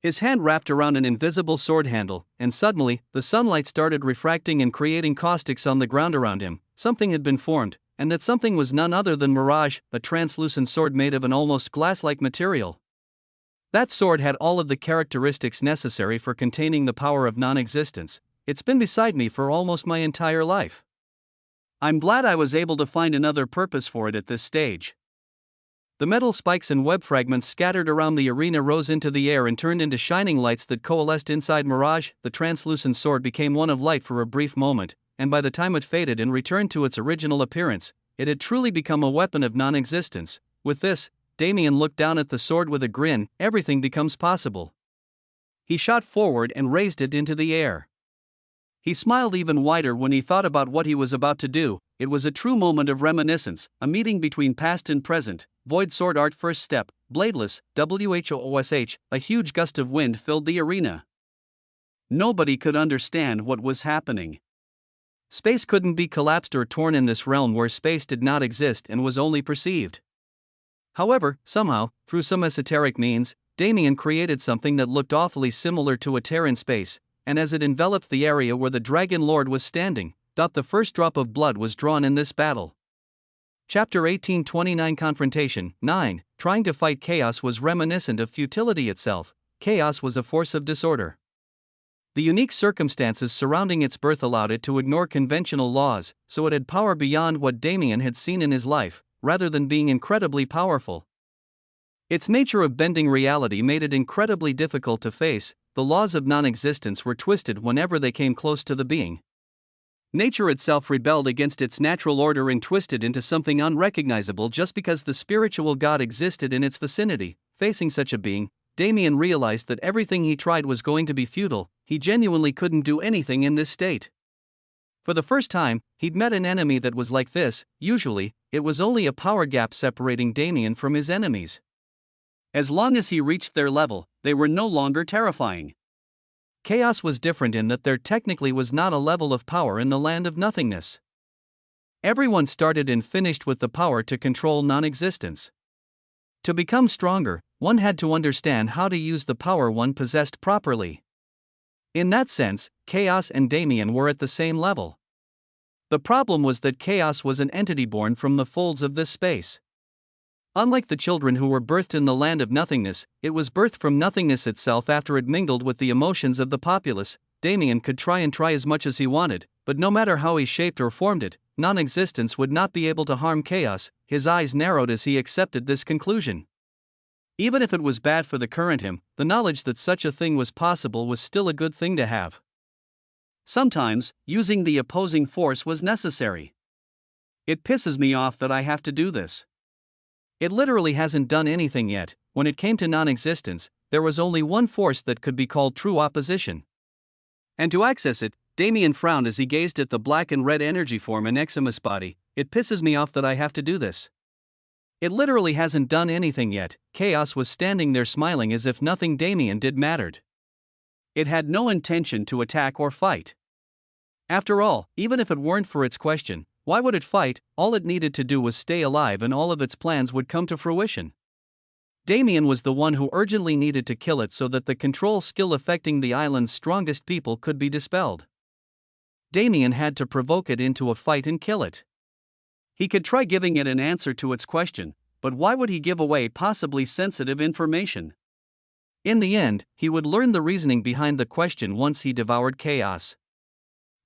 His hand wrapped around an invisible sword handle, and suddenly, the sunlight started refracting and creating caustics on the ground around him. Something had been formed, and that something was none other than Mirage, a translucent sword made of an almost glass-like material. That sword had all of the characteristics necessary for containing the power of non-existence. It's been beside me for almost my entire life. I'm glad I was able to find another purpose for it at this stage. The metal spikes and web fragments scattered around the arena rose into the air and turned into shining lights that coalesced inside Mirage. The translucent sword became one of light for a brief moment, and by the time it faded and returned to its original appearance, it had truly become a weapon of non-existence. With this, Damien looked down at the sword with a grin. Everything becomes possible. He shot forward and raised it into the air. He smiled even wider when he thought about what he was about to do. It was a true moment of reminiscence, a meeting between past and present. Void sword art first step, bladeless, WHOOSH. A huge gust of wind filled the arena. Nobody could understand what was happening. Space couldn't be collapsed or torn in this realm where space did not exist and was only perceived. However, somehow, through some esoteric means, Damien created something that looked awfully similar to a tear in space, and as it enveloped the area where the Dragon Lord was standing, the first drop of blood was drawn in this battle. Chapter 1829 Confrontation 9. Trying to fight chaos was reminiscent of futility itself. Chaos was a force of disorder. The unique circumstances surrounding its birth allowed it to ignore conventional laws, so it had power beyond what Damien had seen in his life, rather than being incredibly powerful. Its nature of bending reality made it incredibly difficult to face. The laws of non-existence were twisted whenever they came close to the being. Nature itself rebelled against its natural order and twisted into something unrecognizable just because the spiritual god existed in its vicinity. Facing such a being, Damien realized that everything he tried was going to be futile. He genuinely couldn't do anything in this state. For the first time, he'd met an enemy that was like this. Usually, it was only a power gap separating Damien from his enemies. As long as he reached their level, they were no longer terrifying. Chaos was different in that there technically was not a level of power in the land of nothingness. Everyone started and finished with the power to control non-existence. To become stronger, one had to understand how to use the power one possessed properly. In that sense, Chaos and Damien were at the same level. The problem was that Chaos was an entity born from the folds of this space. Unlike the children who were birthed in the land of nothingness, it was birthed from nothingness itself after it mingled with the emotions of the populace. Damien could try as much as he wanted, but no matter how he shaped or formed it, non-existence would not be able to harm Chaos. His eyes narrowed as he accepted this conclusion. Even if it was bad for the current him, the knowledge that such a thing was possible was still a good thing to have. Sometimes, using the opposing force was necessary. It pisses me off that I have to do this. It literally hasn't done anything yet. When it came to non-existence, there was only one force that could be called true opposition. And to access it, Damien frowned as he gazed at the black and red energy form in Eximus' body. It pisses me off that I have to do this. It literally hasn't done anything yet. Chaos was standing there smiling as if nothing Damien did mattered. It had no intention to attack or fight. After all, even if it weren't for its question, why would it fight? All it needed to do was stay alive and all of its plans would come to fruition. Damien was the one who urgently needed to kill it so that the control skill affecting the island's strongest people could be dispelled. Damien had to provoke it into a fight and kill it. He could try giving it an answer to its question, but why would he give away possibly sensitive information? In the end, he would learn the reasoning behind the question once he devoured Chaos.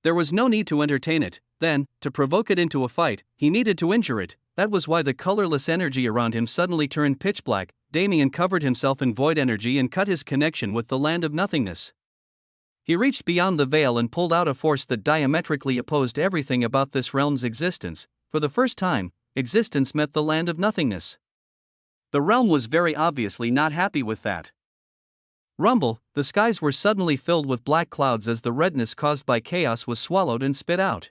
There was no need to entertain it. Then, to provoke it into a fight, he needed to injure it. That was why the colorless energy around him suddenly turned pitch black. Damien covered himself in void energy and cut his connection with the land of nothingness. He reached beyond the veil and pulled out a force that diametrically opposed everything about this realm's existence. For the first time, existence met the land of nothingness. The realm was very obviously not happy with that. Rumble, the skies were suddenly filled with black clouds as the redness caused by chaos was swallowed and spit out.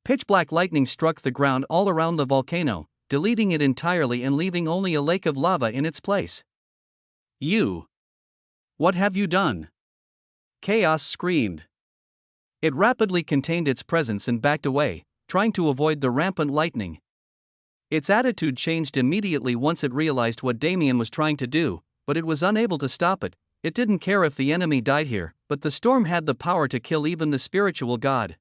Pitch-black lightning struck the ground all around the volcano, deleting it entirely and leaving only a lake of lava in its place. "You! What have you done?" Chaos screamed. It rapidly contained its presence and backed away, trying to avoid the rampant lightning. Its attitude changed immediately once it realized what Damien was trying to do, but it was unable to stop it. It didn't care if the enemy died here, but the storm had the power to kill even the spiritual god.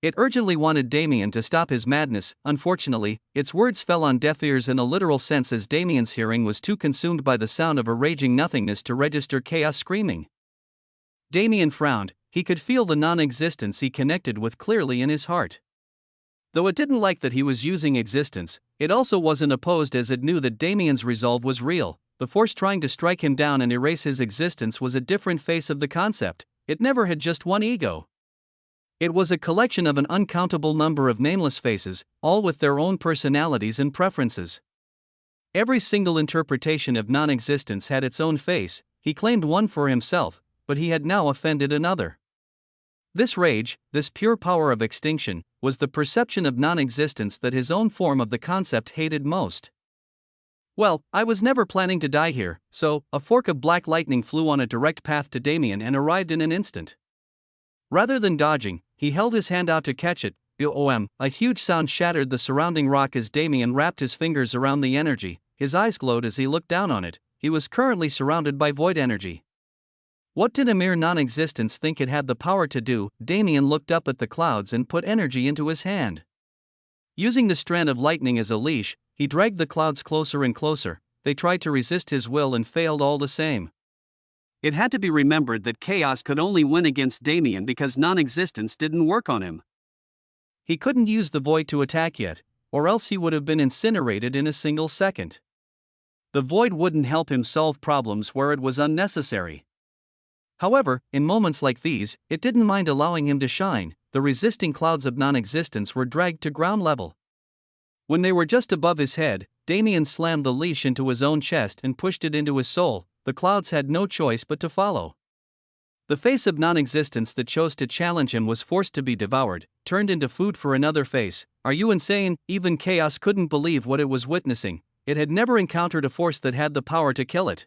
It urgently wanted Damien to stop his madness. Unfortunately, its words fell on deaf ears in a literal sense, as Damien's hearing was too consumed by the sound of a raging nothingness to register chaos screaming. Damien frowned. He could feel the non-existence he connected with clearly in his heart. Though it didn't like that he was using existence, it also wasn't opposed, as it knew that Damien's resolve was real. The force trying to strike him down and erase his existence was a different face of the concept. It never had just one ego. It was a collection of an uncountable number of nameless faces, all with their own personalities and preferences. Every single interpretation of non-existence had its own face. He claimed one for himself, but he had now offended another. This rage, this pure power of extinction, was the perception of non-existence that his own form of the concept hated most. "Well, I was never planning to die here," so, a fork of black lightning flew on a direct path to Damien and arrived in an instant. Rather than dodging, he held his hand out to catch it. Boom! A huge sound shattered the surrounding rock as Damien wrapped his fingers around the energy. His eyes glowed as he looked down on it. He was currently surrounded by void energy. What did a mere non-existence think it had the power to do? Damien looked up at the clouds and put energy into his hand. Using the strand of lightning as a leash, he dragged the clouds closer and closer. They tried to resist his will and failed all the same. It had to be remembered that chaos could only win against Damien because non-existence didn't work on him. He couldn't use the void to attack yet, or else he would have been incinerated in a single second. The void wouldn't help him solve problems where it was unnecessary. However, in moments like these, it didn't mind allowing him to shine. The resisting clouds of non-existence were dragged to ground level. When they were just above his head, Damien slammed the leash into his own chest and pushed it into his soul. The clouds had no choice but to follow. The face of non-existence that chose to challenge him was forced to be devoured, turned into food for another face. Are you insane? Even chaos couldn't believe what it was witnessing. It had never encountered a force that had the power to kill it.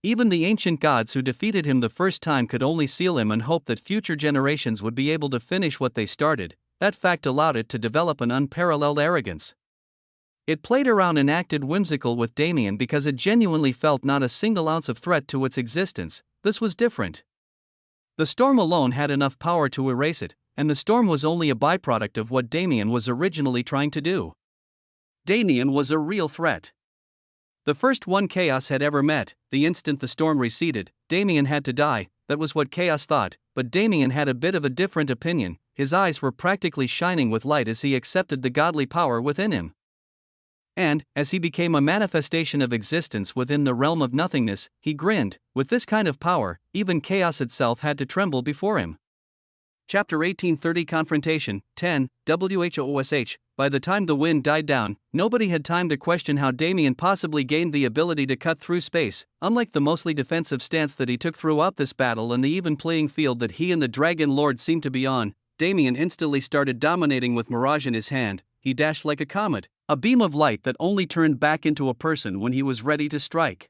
Even the ancient gods who defeated him the first time could only seal him and hope that future generations would be able to finish what they started. That fact allowed it to develop an unparalleled arrogance. It played around and acted whimsical with Damien because it genuinely felt not a single ounce of threat to its existence. This was different. The storm alone had enough power to erase it, and the storm was only a byproduct of what Damien was originally trying to do. Damien was a real threat. The first one Chaos had ever met. The instant the storm receded, Damien had to die. That was what Chaos thought, but Damien had a bit of a different opinion. His eyes were practically shining with light as he accepted the godly power within him. And, as he became a manifestation of existence within the realm of nothingness, he grinned. With this kind of power, even chaos itself had to tremble before him. Chapter 1830 Confrontation, 10, WHOSH. By the time the wind died down, nobody had time to question how Damien possibly gained the ability to cut through space. Unlike the mostly defensive stance that he took throughout this battle and the even playing field that he and the Dragon Lord seemed to be on, Damien instantly started dominating with Mirage in his hand. He dashed like a comet, a beam of light that only turned back into a person when he was ready to strike.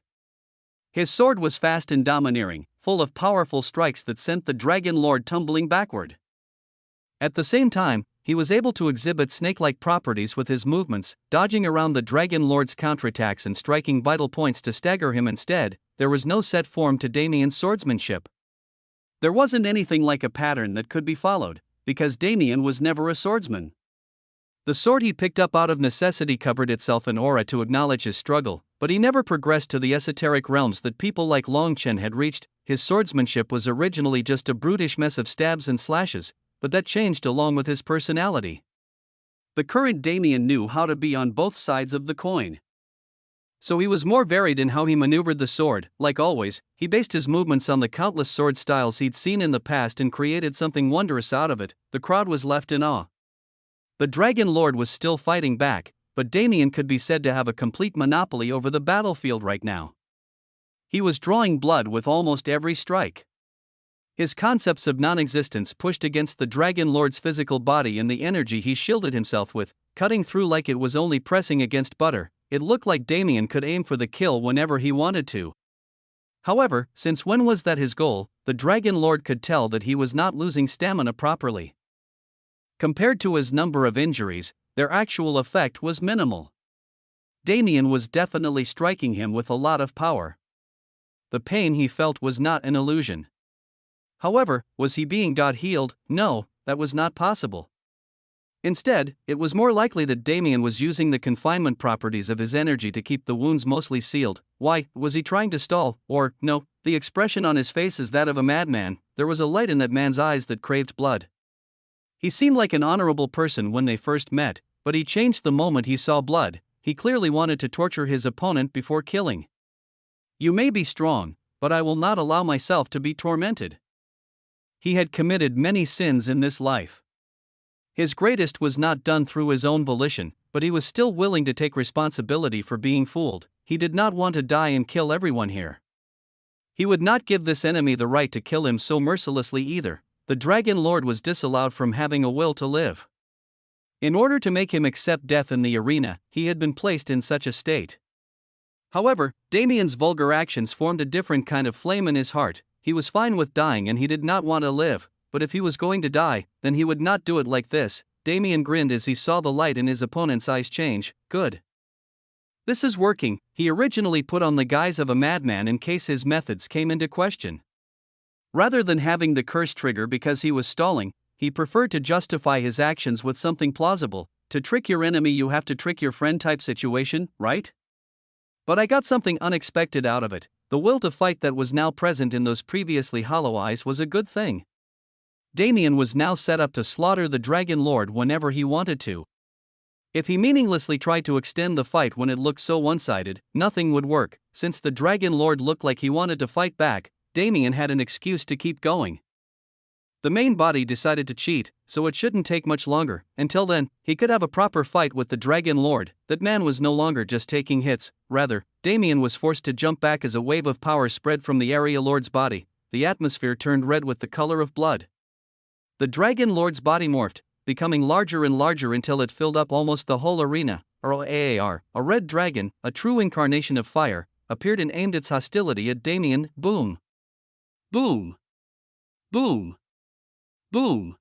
His sword was fast and domineering, full of powerful strikes that sent the Dragon Lord tumbling backward. At the same time, he was able to exhibit snake-like properties with his movements, dodging around the Dragon Lord's counterattacks and striking vital points to stagger him instead. There was no set form to Damien's swordsmanship. There wasn't anything like a pattern that could be followed, because Damien was never a swordsman. The sword he picked up out of necessity covered itself in aura to acknowledge his struggle, but he never progressed to the esoteric realms that people like Longchen had reached. His swordsmanship was originally just a brutish mess of stabs and slashes, but that changed along with his personality. The current Damien knew how to be on both sides of the coin. So he was more varied in how he maneuvered the sword. Like always, he based his movements on the countless sword styles he'd seen in the past and created something wondrous out of it. The crowd was left in awe. The Dragon Lord was still fighting back, but Damien could be said to have a complete monopoly over the battlefield right now. He was drawing blood with almost every strike. His concepts of non-existence pushed against the Dragon Lord's physical body and the energy he shielded himself with, cutting through like it was only pressing against butter. It looked like Damien could aim for the kill whenever he wanted to. However, since when was that his goal, the Dragon Lord could tell that he was not losing stamina properly. Compared to his number of injuries, their actual effect was minimal. Damien was definitely striking him with a lot of power. The pain he felt was not an illusion. However, was he being healed? No, that was not possible. Instead, it was more likely that Damien was using the confinement properties of his energy to keep the wounds mostly sealed. Why, was he trying to stall? Or, no, the expression on his face is that of a madman. There was a light in that man's eyes that craved blood. He seemed like an honorable person when they first met, but he changed the moment he saw blood. He clearly wanted to torture his opponent before killing. You may be strong, but I will not allow myself to be tormented. He had committed many sins in this life. His greatest was not done through his own volition, but he was still willing to take responsibility for being fooled. He did not want to die and kill everyone here. He would not give this enemy the right to kill him so mercilessly either. The Dragon Lord was disallowed from having a will to live. In order to make him accept death in the arena, he had been placed in such a state. However, Damien's vulgar actions formed a different kind of flame in his heart. He was fine with dying and he did not want to live, but if he was going to die, then he would not do it like this. Damien grinned as he saw the light in his opponent's eyes change. Good. This is working. He originally put on the guise of a madman in case his methods came into question. Rather than having the curse trigger because he was stalling, he preferred to justify his actions with something plausible. To trick your enemy you have to trick your friend type situation, right? But I got something unexpected out of it. The will to fight that was now present in those previously hollow eyes was a good thing. Damien was now set up to slaughter the Dragon Lord whenever he wanted to. If he meaninglessly tried to extend the fight when it looked so one-sided, nothing would work. Since the Dragon Lord looked like he wanted to fight back, Damien had an excuse to keep going. The main body decided to cheat, so it shouldn't take much longer. Until then, he could have a proper fight with the Dragon Lord. That man was no longer just taking hits, rather, Damien was forced to jump back as a wave of power spread from the Area Lord's body. The atmosphere turned red with the color of blood. The Dragon Lord's body morphed, becoming larger and larger until it filled up almost the whole arena. A red dragon, a true incarnation of fire, appeared and aimed its hostility at Damien. Boom. Boom. Boom. Boom.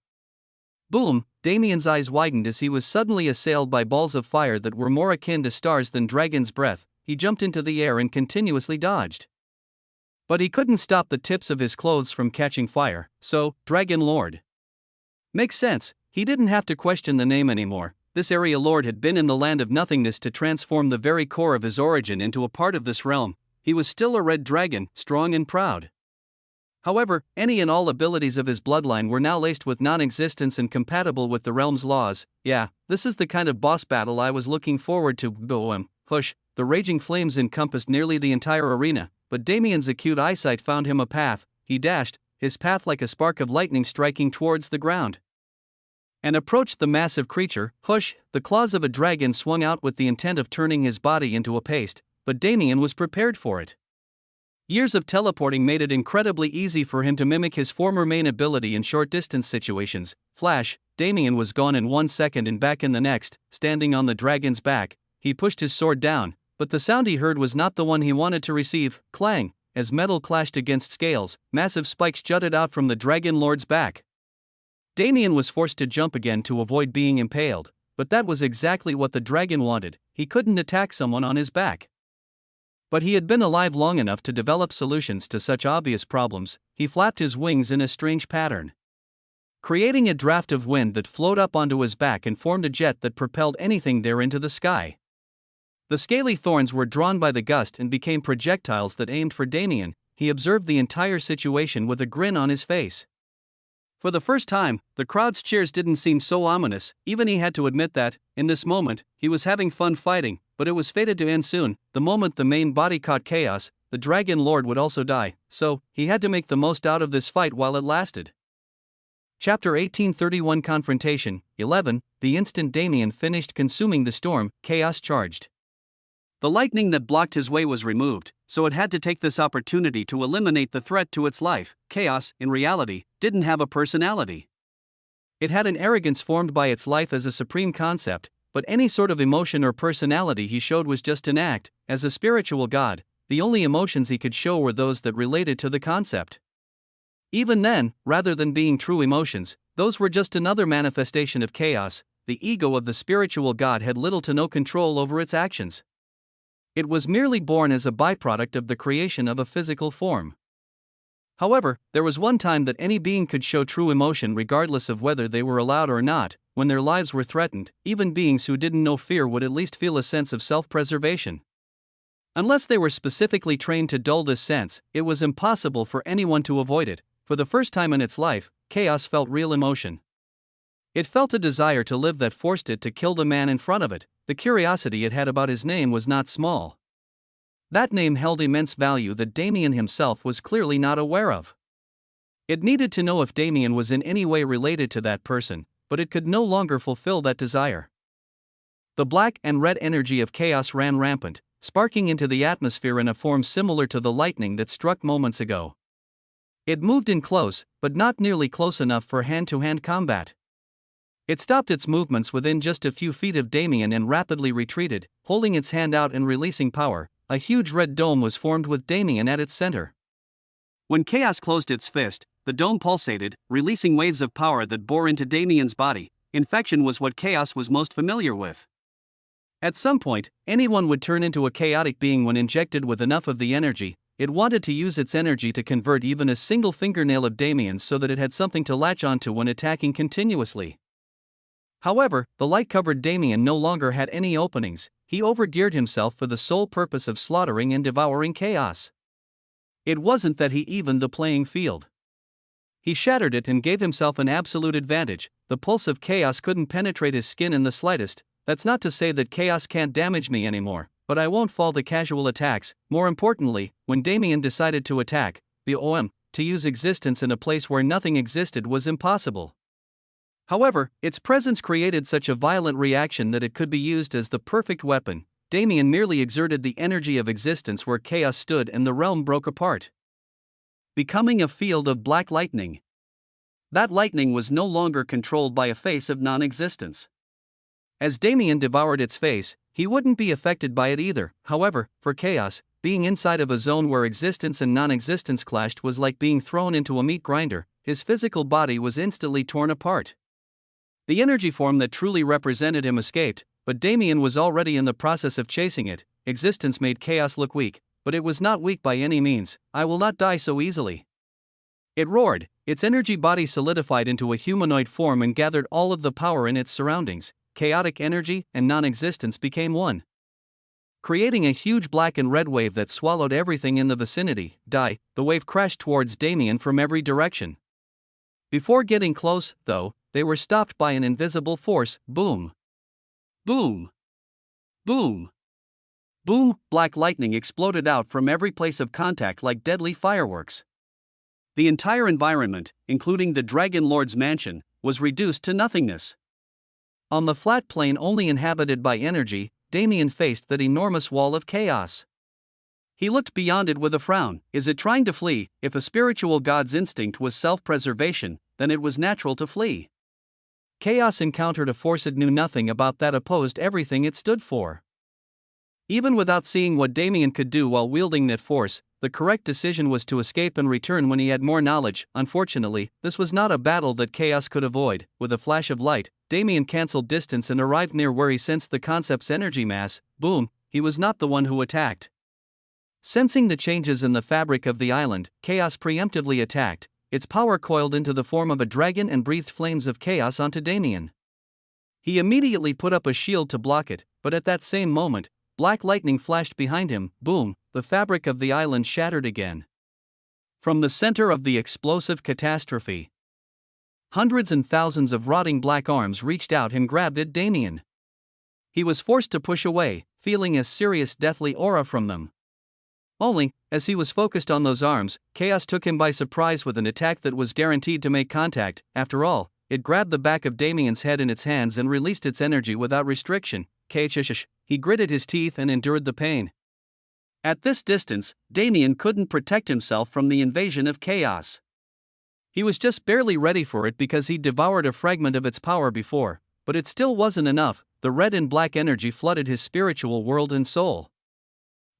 Boom. Damien's eyes widened as he was suddenly assailed by balls of fire that were more akin to stars than dragon's breath. He jumped into the air and continuously dodged. But he couldn't stop the tips of his clothes from catching fire, so, Dragon Lord. Makes sense, he didn't have to question the name anymore. This Area Lord had been in the land of nothingness to transform the very core of his origin into a part of this realm. He was still a red dragon, strong and proud. However, any and all abilities of his bloodline were now laced with non-existence and compatible with the realm's laws. Yeah, this is the kind of boss battle I was looking forward to. Boom. Push. The raging flames encompassed nearly the entire arena, but Damien's acute eyesight found him a path. He dashed, his path like a spark of lightning striking towards the ground, and approached the massive creature. Push. The claws of a dragon swung out with the intent of turning his body into a paste, but Damien was prepared for it. Years of teleporting made it incredibly easy for him to mimic his former main ability in short-distance situations. Flash. Damien was gone in 1 second and back in the next. Standing on the dragon's back, he pushed his sword down, but the sound he heard was not the one he wanted to receive. Clang. As metal clashed against scales, massive spikes jutted out from the Dragon Lord's back. Damien was forced to jump again to avoid being impaled, but that was exactly what the dragon wanted. He couldn't attack someone on his back. But he had been alive long enough to develop solutions to such obvious problems. He flapped his wings in a strange pattern, creating a draft of wind that flowed up onto his back and formed a jet that propelled anything there into the sky. The scaly thorns were drawn by the gust and became projectiles that aimed for Damien. He observed the entire situation with a grin on his face. For the first time, the crowd's cheers didn't seem so ominous. Even he had to admit that, in this moment, he was having fun fighting, but it was fated to end soon. The moment the main body caught chaos, the Dragon Lord would also die, so he had to make the most out of this fight while it lasted. Chapter 1831 Confrontation 11. The instant Damien finished consuming the storm, chaos charged. The lightning that blocked his way was removed, so it had to take this opportunity to eliminate the threat to its life. Chaos, in reality, didn't have a personality. It had an arrogance formed by its life as a supreme concept, but any sort of emotion or personality he showed was just an act. As a spiritual god, the only emotions he could show were those that related to the concept. Even then, rather than being true emotions, those were just another manifestation of chaos. The ego of the spiritual god had little to no control over its actions. It was merely born as a byproduct of the creation of a physical form. However, there was one time that any being could show true emotion regardless of whether they were allowed or not. When their lives were threatened, even beings who didn't know fear would at least feel a sense of self-preservation. Unless they were specifically trained to dull this sense, it was impossible for anyone to avoid it. For the first time in its life, chaos felt real emotion. It felt a desire to live that forced it to kill the man in front of it. The curiosity it had about his name was not small. That name held immense value that Damien himself was clearly not aware of. It needed to know if Damien was in any way related to that person, but it could no longer fulfill that desire. The black and red energy of chaos ran rampant, sparking into the atmosphere in a form similar to the lightning that struck moments ago. It moved in close, but not nearly close enough for hand-to-hand combat. It stopped its movements within just a few feet of Damien and rapidly retreated, holding its hand out and releasing power. A huge red dome was formed with Damien at its center. When chaos closed its fist, the dome pulsated, releasing waves of power that bore into Damien's body. Infection was what chaos was most familiar with. At some point, anyone would turn into a chaotic being when injected with enough of the energy. It wanted to use its energy to convert even a single fingernail of Damien's so that it had something to latch onto when attacking continuously. However, the light-covered Damien no longer had any openings. He overgeared himself for the sole purpose of slaughtering and devouring chaos. It wasn't that he evened the playing field. He shattered it and gave himself an absolute advantage. The pulse of chaos couldn't penetrate his skin in the slightest. That's not to say that chaos can't damage me anymore, but I won't fall to casual attacks. More importantly, when Damien decided to attack, to use existence in a place where nothing existed was impossible. However, its presence created such a violent reaction that it could be used as the perfect weapon. Damien merely exerted the energy of existence where chaos stood and the realm broke apart, becoming a field of black lightning. That lightning was no longer controlled by a face of non-existence. As Damien devoured its face, he wouldn't be affected by it either. However, for chaos, being inside of a zone where existence and non-existence clashed was like being thrown into a meat grinder. His physical body was instantly torn apart. The energy form that truly represented him escaped, but Damien was already in the process of chasing it. Existence made chaos look weak, but it was not weak by any means. I will not die so easily. It roared, its energy body solidified into a humanoid form and gathered all of the power in its surroundings. Chaotic energy and non-existence became one, creating a huge black and red wave that swallowed everything in the vicinity. The wave crashed towards Damien from every direction. Before getting close, though, they were stopped by an invisible force. Boom. Boom. Boom. Boom. Black lightning exploded out from every place of contact like deadly fireworks. The entire environment, including the Dragon Lord's mansion, was reduced to nothingness. On the flat plain only inhabited by energy, Damien faced that enormous wall of chaos. He looked beyond it with a frown. Is it trying to flee? If a spiritual god's instinct was self-preservation, then it was natural to flee. Chaos encountered a force it knew nothing about that opposed everything it stood for. Even without seeing what Damien could do while wielding that force, the correct decision was to escape and return when he had more knowledge. Unfortunately, this was not a battle that chaos could avoid. With a flash of light, Damien cancelled distance and arrived near where he sensed the concept's energy mass. Boom, he was not the one who attacked. Sensing the changes in the fabric of the island, chaos preemptively attacked. Its power coiled into the form of a dragon and breathed flames of chaos onto Damien. He immediately put up a shield to block it, but at that same moment, black lightning flashed behind him. Boom, the fabric of the island shattered again. From the center of the explosive catastrophe, hundreds and thousands of rotting black arms reached out and grabbed at Damien. He was forced to push away, feeling a serious deathly aura from them. Only, as he was focused on those arms, chaos took him by surprise with an attack that was guaranteed to make contact. After all, it grabbed the back of Damien's head in its hands and released its energy without restriction. he gritted his teeth and endured the pain. At this distance, Damien couldn't protect himself from the invasion of chaos. He was just barely ready for it because he'd devoured a fragment of its power before, but it still wasn't enough. The red and black energy flooded his spiritual world and soul.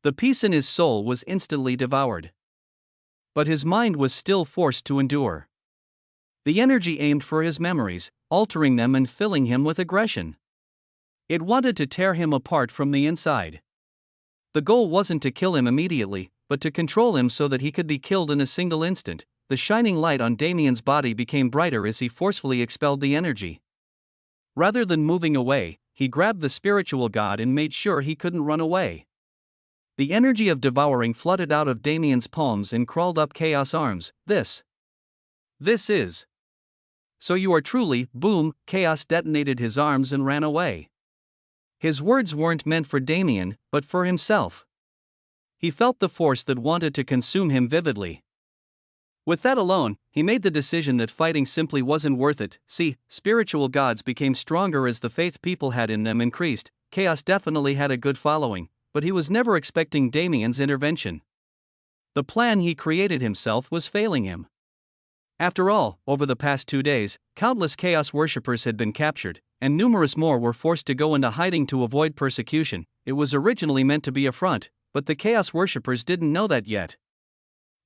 The peace in his soul was instantly devoured. But his mind was still forced to endure. The energy aimed for his memories, altering them and filling him with aggression. It wanted to tear him apart from the inside. The goal wasn't to kill him immediately, but to control him so that he could be killed in a single instant. The shining light on Damien's body became brighter as he forcefully expelled the energy. Rather than moving away, he grabbed the spiritual god and made sure he couldn't run away. The energy of devouring flooded out of Damien's palms and crawled up Chaos' arms. This is. So you are truly, boom, Chaos detonated his arms and ran away. His words weren't meant for Damien, but for himself. He felt the force that wanted to consume him vividly. With that alone, he made the decision that fighting simply wasn't worth it. See, spiritual gods became stronger as the faith people had in them increased. Chaos definitely had a good following, but he was never expecting Damien's intervention. The plan he created himself was failing him. After all, over the past 2 days, countless Chaos worshippers had been captured, and numerous more were forced to go into hiding to avoid persecution. It was originally meant to be a front, but the Chaos worshippers didn't know that yet.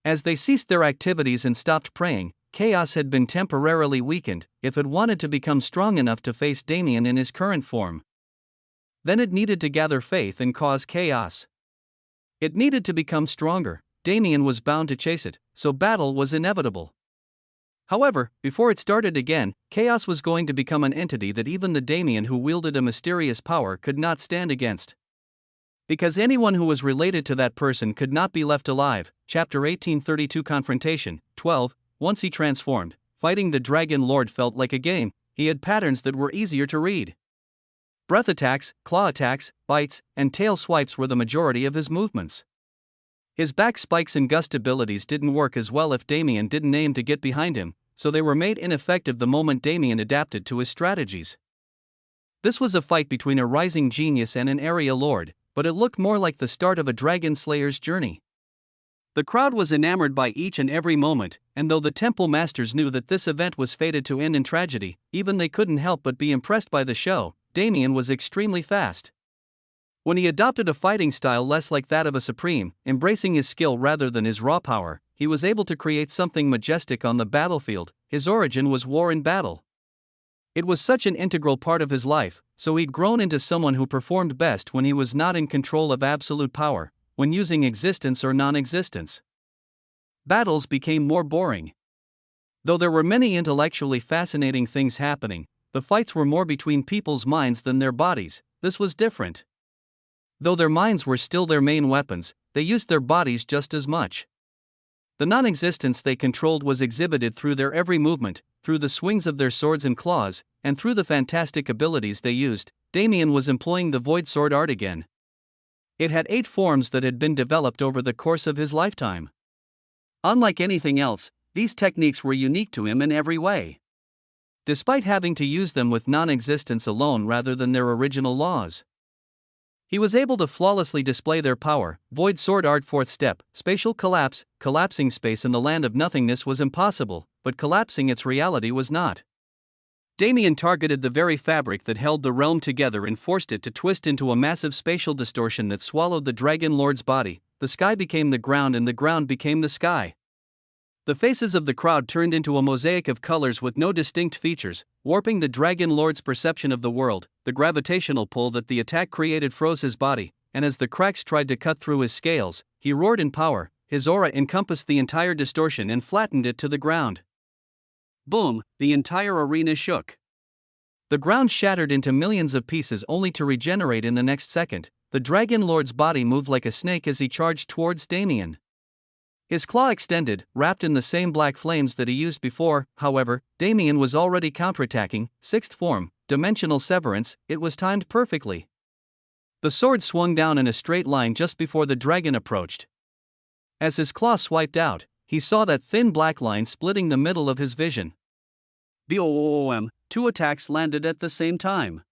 As they ceased their activities and stopped praying, Chaos had been temporarily weakened. If it wanted to become strong enough to face Damien in his current form, then it needed to gather faith and cause chaos. It needed to become stronger. Damien was bound to chase it, so battle was inevitable. However, before it started again, Chaos was going to become an entity that even the Damien who wielded a mysterious power could not stand against. Because anyone who was related to that person could not be left alive. Chapter 1832 Confrontation 12. Once he transformed, fighting the Dragon Lord felt like a game. He had patterns that were easier to read. Breath attacks, claw attacks, bites, and tail swipes were the majority of his movements. His back spikes and gust abilities didn't work as well if Damien didn't aim to get behind him, so they were made ineffective the moment Damien adapted to his strategies. This was a fight between a rising genius and an area lord, but it looked more like the start of a dragon slayer's journey. The crowd was enamored by each and every moment, and though the temple masters knew that this event was fated to end in tragedy, even they couldn't help but be impressed by the show. Damien was extremely fast. When he adopted a fighting style less like that of a supreme, embracing his skill rather than his raw power, he was able to create something majestic on the battlefield. His origin was war in battle. It was such an integral part of his life, so he'd grown into someone who performed best when he was not in control of absolute power, when using existence or non-existence. Battles became more boring. Though there were many intellectually fascinating things happening, the fights were more between people's minds than their bodies. This was different. Though their minds were still their main weapons, they used their bodies just as much. The non-existence they controlled was exhibited through their every movement, through the swings of their swords and claws, and through the fantastic abilities they used. Damien was employing the void sword art again. It had 8 forms that had been developed over the course of his lifetime. Unlike anything else, these techniques were unique to him in every way. Despite having to use them with non-existence alone rather than their original laws, he was able to flawlessly display their power. Void sword art 4th step, spatial collapse. Collapsing space in the land of nothingness was impossible, but collapsing its reality was not. Damien targeted the very fabric that held the realm together and forced it to twist into a massive spatial distortion that swallowed the Dragon Lord's body. The sky became the ground and the ground became the sky. The faces of the crowd turned into a mosaic of colors with no distinct features, warping the Dragon Lord's perception of the world. The gravitational pull that the attack created froze his body, and as the cracks tried to cut through his scales, he roared in power. His aura encompassed the entire distortion and flattened it to the ground. Boom, the entire arena shook. The ground shattered into millions of pieces only to regenerate in the next second. The Dragon Lord's body moved like a snake as he charged towards Damien. His claw extended, wrapped in the same black flames that he used before. However, Damien was already counterattacking. 6th form, dimensional severance. It was timed perfectly. The sword swung down in a straight line just before the dragon approached. As his claw swiped out, he saw that thin black line splitting the middle of his vision. Boom! 2 attacks landed at the same time.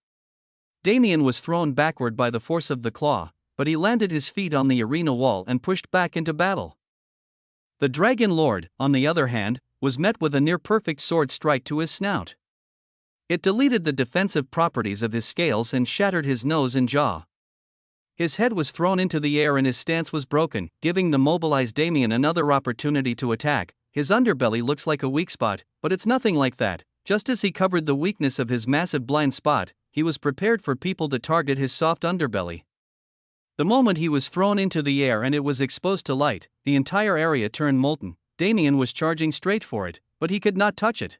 Damien was thrown backward by the force of the claw, but he landed his feet on the arena wall and pushed back into battle. The Dragon Lord, on the other hand, was met with a near-perfect sword strike to his snout. It deleted the defensive properties of his scales and shattered his nose and jaw. His head was thrown into the air and his stance was broken, giving the mobilized Damien another opportunity to attack. His underbelly looks like a weak spot, but it's nothing like that. Just as he covered the weakness of his massive blind spot, he was prepared for people to target his soft underbelly. The moment he was thrown into the air and it was exposed to light, the entire area turned molten. Damien was charging straight for it, but he could not touch it.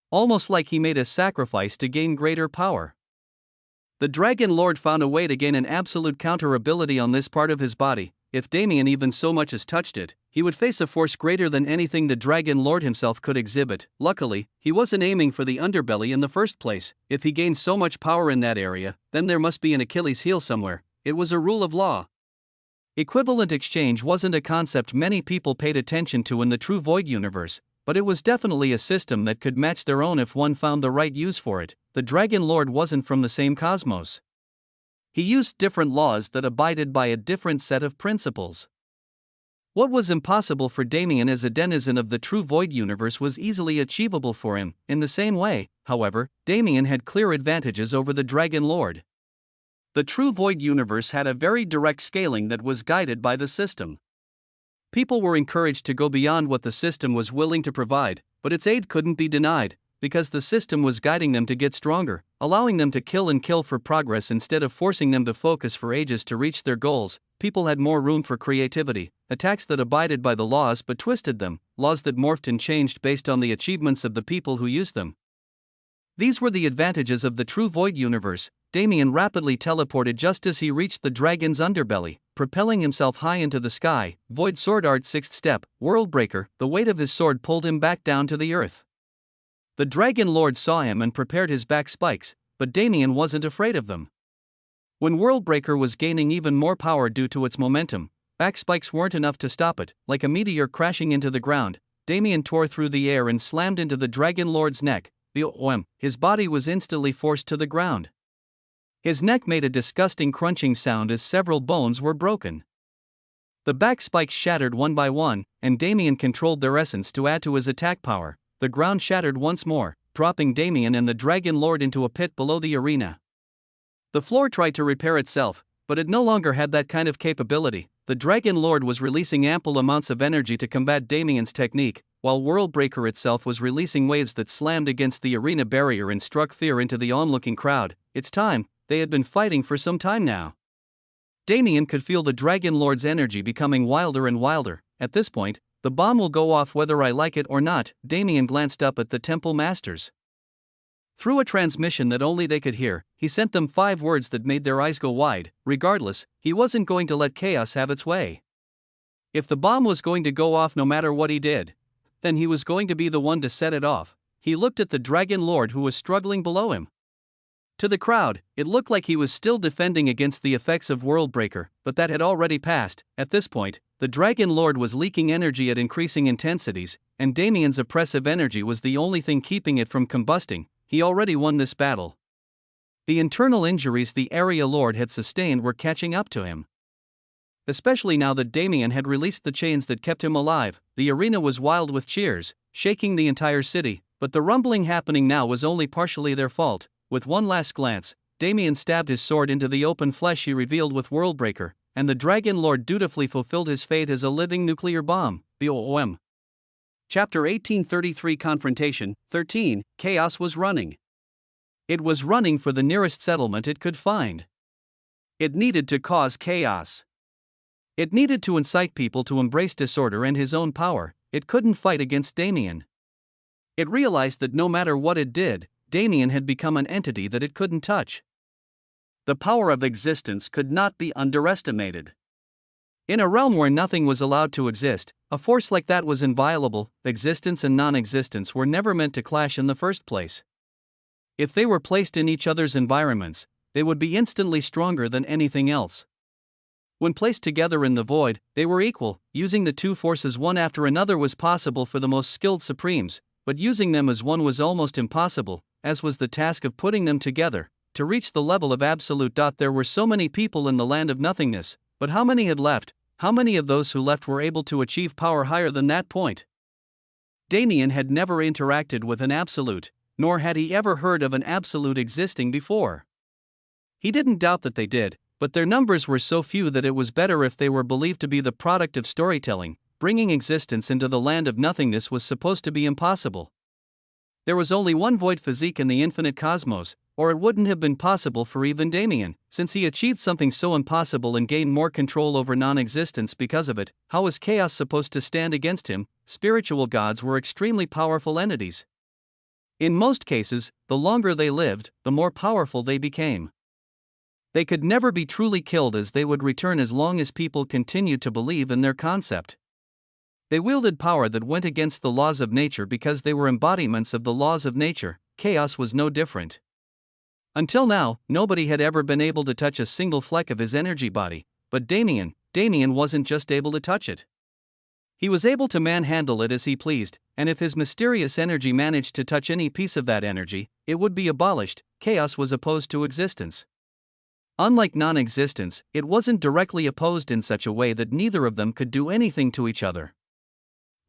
Almost like he made a sacrifice to gain greater power. The Dragon Lord found a way to gain an absolute counter ability on this part of his body. If Damien even so much as touched it, he would face a force greater than anything the Dragon Lord himself could exhibit. Luckily, he wasn't aiming for the underbelly in the first place. If he gained so much power in that area, then there must be an Achilles heel somewhere. It was a rule of law. Equivalent exchange wasn't a concept many people paid attention to in the true Void universe, but it was definitely a system that could match their own if one found the right use for it. The Dragon Lord wasn't from the same cosmos. He used different laws that abided by a different set of principles. What was impossible for Damien as a denizen of the true Void universe was easily achievable for him. In the same way, however, Damien had clear advantages over the Dragon Lord. The true Void universe had a very direct scaling that was guided by the system. People were encouraged to go beyond what the system was willing to provide, but its aid couldn't be denied, because the system was guiding them to get stronger, allowing them to kill for progress instead of forcing them to focus for ages to reach their goals. People had more room for creativity, attacks that abided by the laws but twisted them, laws that morphed and changed based on the achievements of the people who used them. These were the advantages of the true Void universe. Damien rapidly teleported just as he reached the dragon's underbelly, propelling himself high into the sky. Void Sword Art 6th step, Worldbreaker. The weight of his sword pulled him back down to the earth. The Dragon Lord saw him and prepared his back spikes, but Damien wasn't afraid of them. When Worldbreaker was gaining even more power due to its momentum, back spikes weren't enough to stop it. Like a meteor crashing into the ground, Damien tore through the air and slammed into the Dragon Lord's neck. His body was instantly forced to the ground. His neck made a disgusting crunching sound as several bones were broken. The back spikes shattered one by one, and Damien controlled their essence to add to his attack power. The ground shattered once more, dropping Damien and the Dragon Lord into a pit below the arena. The floor tried to repair itself, but it no longer had that kind of capability. The Dragon Lord was releasing ample amounts of energy to combat Damien's technique, while Worldbreaker itself was releasing waves that slammed against the arena barrier and struck fear into the onlooking crowd. It's time. They had been fighting for some time now. Damien could feel the Dragon Lord's energy becoming wilder and wilder. At this point, the bomb will go off whether I like it or not. Damien glanced up at the Temple Masters. Through a transmission that only they could hear, he sent them 5 words that made their eyes go wide. Regardless, he wasn't going to let chaos have its way. If the bomb was going to go off no matter what he did, then he was going to be the one to set it off. He looked at the Dragon Lord who was struggling below him. To the crowd, it looked like he was still defending against the effects of Worldbreaker, but that had already passed. At this point, the Dragon Lord was leaking energy at increasing intensities, and Damien's oppressive energy was the only thing keeping it from combusting. He already won this battle. The internal injuries the Area Lord had sustained were catching up to him. Especially now that Damien had released the chains that kept him alive, the arena was wild with cheers, shaking the entire city, but the rumbling happening now was only partially their fault. With one last glance, Damien stabbed his sword into the open flesh he revealed with Worldbreaker, and the Dragon Lord dutifully fulfilled his fate as a living nuclear bomb. BOM. Chapter 1833 Confrontation 13. Chaos was running. It was running for the nearest settlement it could find. It needed to cause chaos. It needed to incite people to embrace disorder and his own power. It couldn't fight against Damien. It realized that no matter what it did, Damien had become an entity that it couldn't touch. The power of existence could not be underestimated. In a realm where nothing was allowed to exist, a force like that was inviolable. Existence and non-existence were never meant to clash in the first place. If they were placed in each other's environments, they would be instantly stronger than anything else. When placed together in the void, they were equal. Using the two forces one after another was possible for the most skilled supremes, but using them as one was almost impossible, as was the task of putting them together. to reach the level of absolute. There were so many people in the land of nothingness, but how many had left? How many of those who left were able to achieve power higher than that point? Damien had never interacted with an absolute, nor had he ever heard of an absolute existing before. He didn't doubt that they did, but their numbers were so few that it was better if they were believed to be the product of storytelling. Bringing existence into the land of nothingness was supposed to be impossible. There was only one void physique in the infinite cosmos, or it wouldn't have been possible for even Damien, since he achieved something so impossible and gained more control over non-existence because of it. How was chaos supposed to stand against him? Spiritual gods were extremely powerful entities. In most cases, the longer they lived, the more powerful they became. They could never be truly killed, as they would return as long as people continued to believe in their concept. They wielded power that went against the laws of nature because they were embodiments of the laws of nature. Chaos was no different. Until now, nobody had ever been able to touch a single fleck of his energy body, but Damien wasn't just able to touch it. He was able to manhandle it as he pleased, and if his mysterious energy managed to touch any piece of that energy, it would be abolished. Chaos was opposed to existence. Unlike non-existence, it wasn't directly opposed in such a way that neither of them could do anything to each other.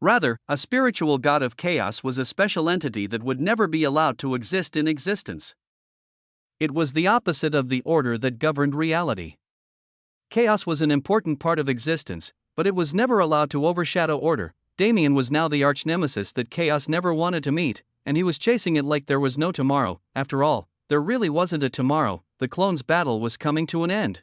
Rather, a spiritual god of chaos was a special entity that would never be allowed to exist in existence. It was the opposite of the order that governed reality. Chaos was an important part of existence, but it was never allowed to overshadow order. Damien was now the arch-nemesis that chaos never wanted to meet, and he was chasing it like there was no tomorrow. After all, there really wasn't a tomorrow. The clones' battle was coming to an end.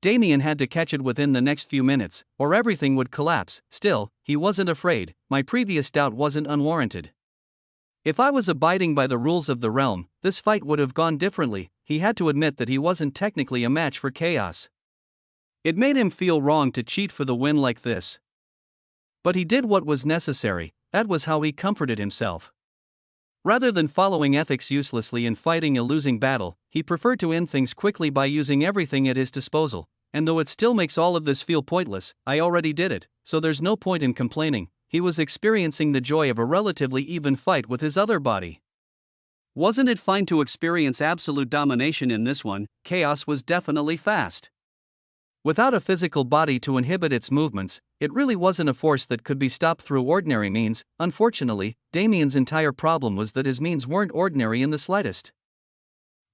Damien had to catch it within the next few minutes, or everything would collapse. Still, he wasn't afraid. My previous doubt wasn't unwarranted. If I was abiding by the rules of the realm, this fight would have gone differently. He had to admit that he wasn't technically a match for chaos. It made him feel wrong to cheat for the win like this. But he did what was necessary. That was how he comforted himself. Rather than following ethics uselessly and fighting a losing battle, he preferred to end things quickly by using everything at his disposal. And though it still makes all of this feel pointless, I already did it, so there's no point in complaining. He was experiencing the joy of a relatively even fight with his other body. Wasn't it fine to experience absolute domination in this one? Chaos was definitely fast. Without a physical body to inhibit its movements, it really wasn't a force that could be stopped through ordinary means. Unfortunately, Damien's entire problem was that his means weren't ordinary in the slightest.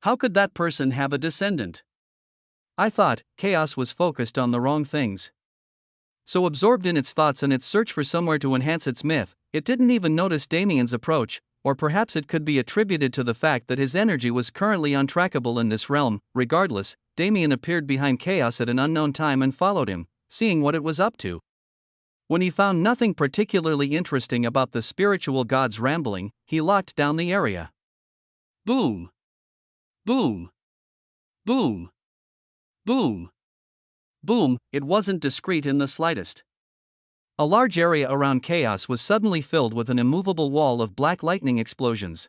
How could that person have a descendant? I thought, chaos was focused on the wrong things. So absorbed in its thoughts and its search for somewhere to enhance its myth, it didn't even notice Damien's approach, or perhaps it could be attributed to the fact that his energy was currently untrackable in this realm. Regardless, Damien appeared behind chaos at an unknown time and followed him, seeing what it was up to. When he found nothing particularly interesting about the spiritual god's rambling, he locked down the area. Boom! Boom! Boom! Boom! Boom! It wasn't discreet in the slightest. A large area around chaos was suddenly filled with an immovable wall of black lightning explosions.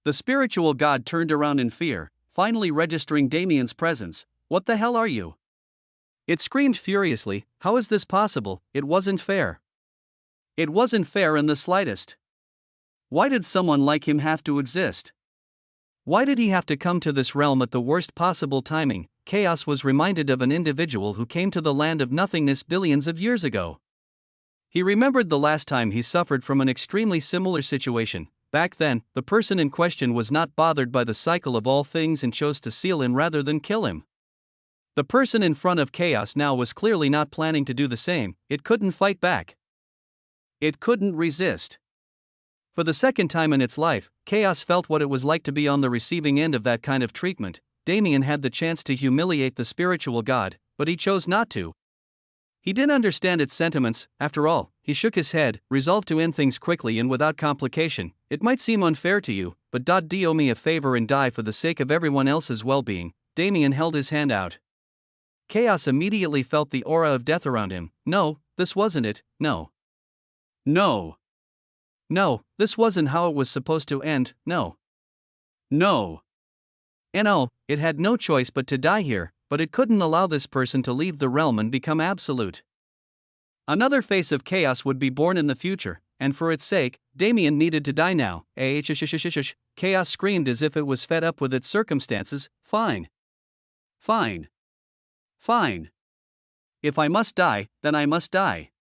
The spiritual god turned around in fear, finally registering Damien's presence. What the hell are you? It screamed furiously. How is this possible? It wasn't fair. It wasn't fair in the slightest. Why did someone like him have to exist? Why did he have to come to this realm at the worst possible timing? Chaos was reminded of an individual who came to the land of nothingness billions of years ago. He remembered the last time he suffered from an extremely similar situation. Back then, the person in question was not bothered by the cycle of all things and chose to seal him rather than kill him. The person in front of chaos now was clearly not planning to do the same. It couldn't fight back. It couldn't resist. For the second time in its life, chaos felt what it was like to be on the receiving end of that kind of treatment. Damien had the chance to humiliate the spiritual god, but he chose not to. He didn't understand its sentiments. After all, he shook his head, resolved to end things quickly and without complication. It might seem unfair to you, but do me a favor and die for the sake of everyone else's well-being. Damien held his hand out. Chaos immediately felt the aura of death around him. No, this wasn't it. No. No. No, this wasn't how it was supposed to end. No. No. And oh, it had no choice but to die here, but it couldn't allow this person to leave the realm and become absolute. Another face of chaos would be born in the future, and for its sake, Damien needed to die now. Chaos screamed as if it was fed up with its circumstances. Fine. Fine. Fine. If I must die, then I must die.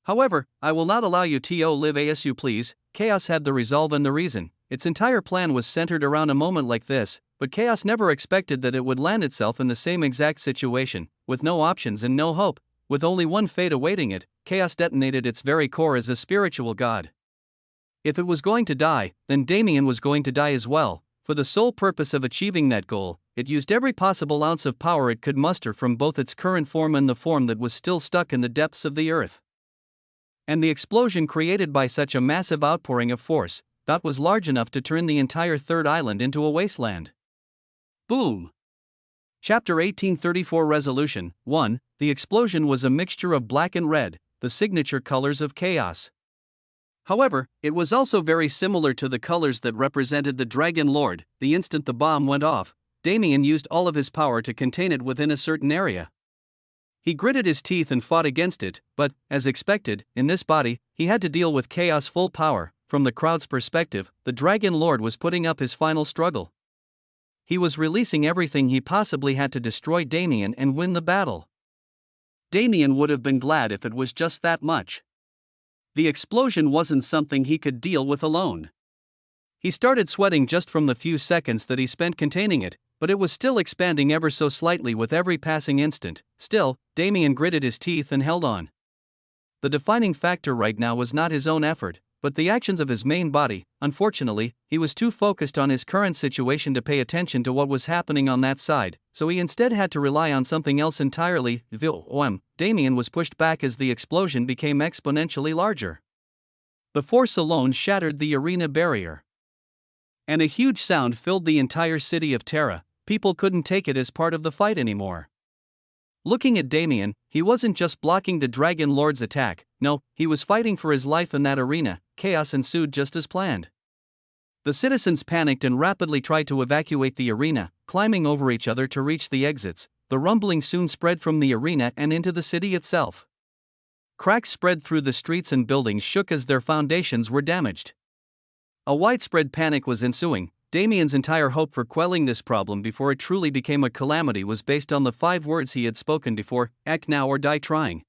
However, I will not allow you to live as you please. Chaos had the resolve and the reason. Its entire plan was centered around a moment like this, but Chaos never expected that it would land itself in the same exact situation, with no options and no hope. With only one fate awaiting it, Chaos detonated its very core as a spiritual god. If it was going to die, then Damien was going to die as well. For the sole purpose of achieving that goal, it used every possible ounce of power it could muster from both its current form and the form that was still stuck in the depths of the earth. And the explosion created by such a massive outpouring of force, that was large enough to turn the entire third island into a wasteland. Boom! Chapter 1834 Resolution 1. The explosion was a mixture of black and red, the signature colors of chaos. However, it was also very similar to the colors that represented the Dragon Lord. The instant the bomb went off, Damien used all of his power to contain it within a certain area. He gritted his teeth and fought against it, but, as expected, in this body, he had to deal with chaos full power. From the crowd's perspective, the Dragon Lord was putting up his final struggle. He was releasing everything he possibly had to destroy Damien and win the battle. Damien would have been glad if it was just that much. The explosion wasn't something he could deal with alone. He started sweating just from the few seconds that he spent containing it, but it was still expanding ever so slightly with every passing instant. Still, Damien gritted his teeth and held on. The defining factor right now was not his own effort, but the actions of his main body. Unfortunately, he was too focused on his current situation to pay attention to what was happening on that side, so he instead had to rely on something else entirely. Damien was pushed back as the explosion became exponentially larger. The force alone shattered the arena barrier. And a huge sound filled the entire city of Terra. People couldn't take it as part of the fight anymore. Looking at Damien, he wasn't just blocking the Dragon Lord's attack, no, he was fighting for his life in that arena. Chaos ensued just as planned. The citizens panicked and rapidly tried to evacuate the arena, climbing over each other to reach the exits. The rumbling soon spread from the arena and into the city itself. Cracks spread through the streets and buildings shook as their foundations were damaged. A widespread panic was ensuing. Damien's entire hope for quelling this problem before it truly became a calamity was based on the 5 words he had spoken before: act now or die trying.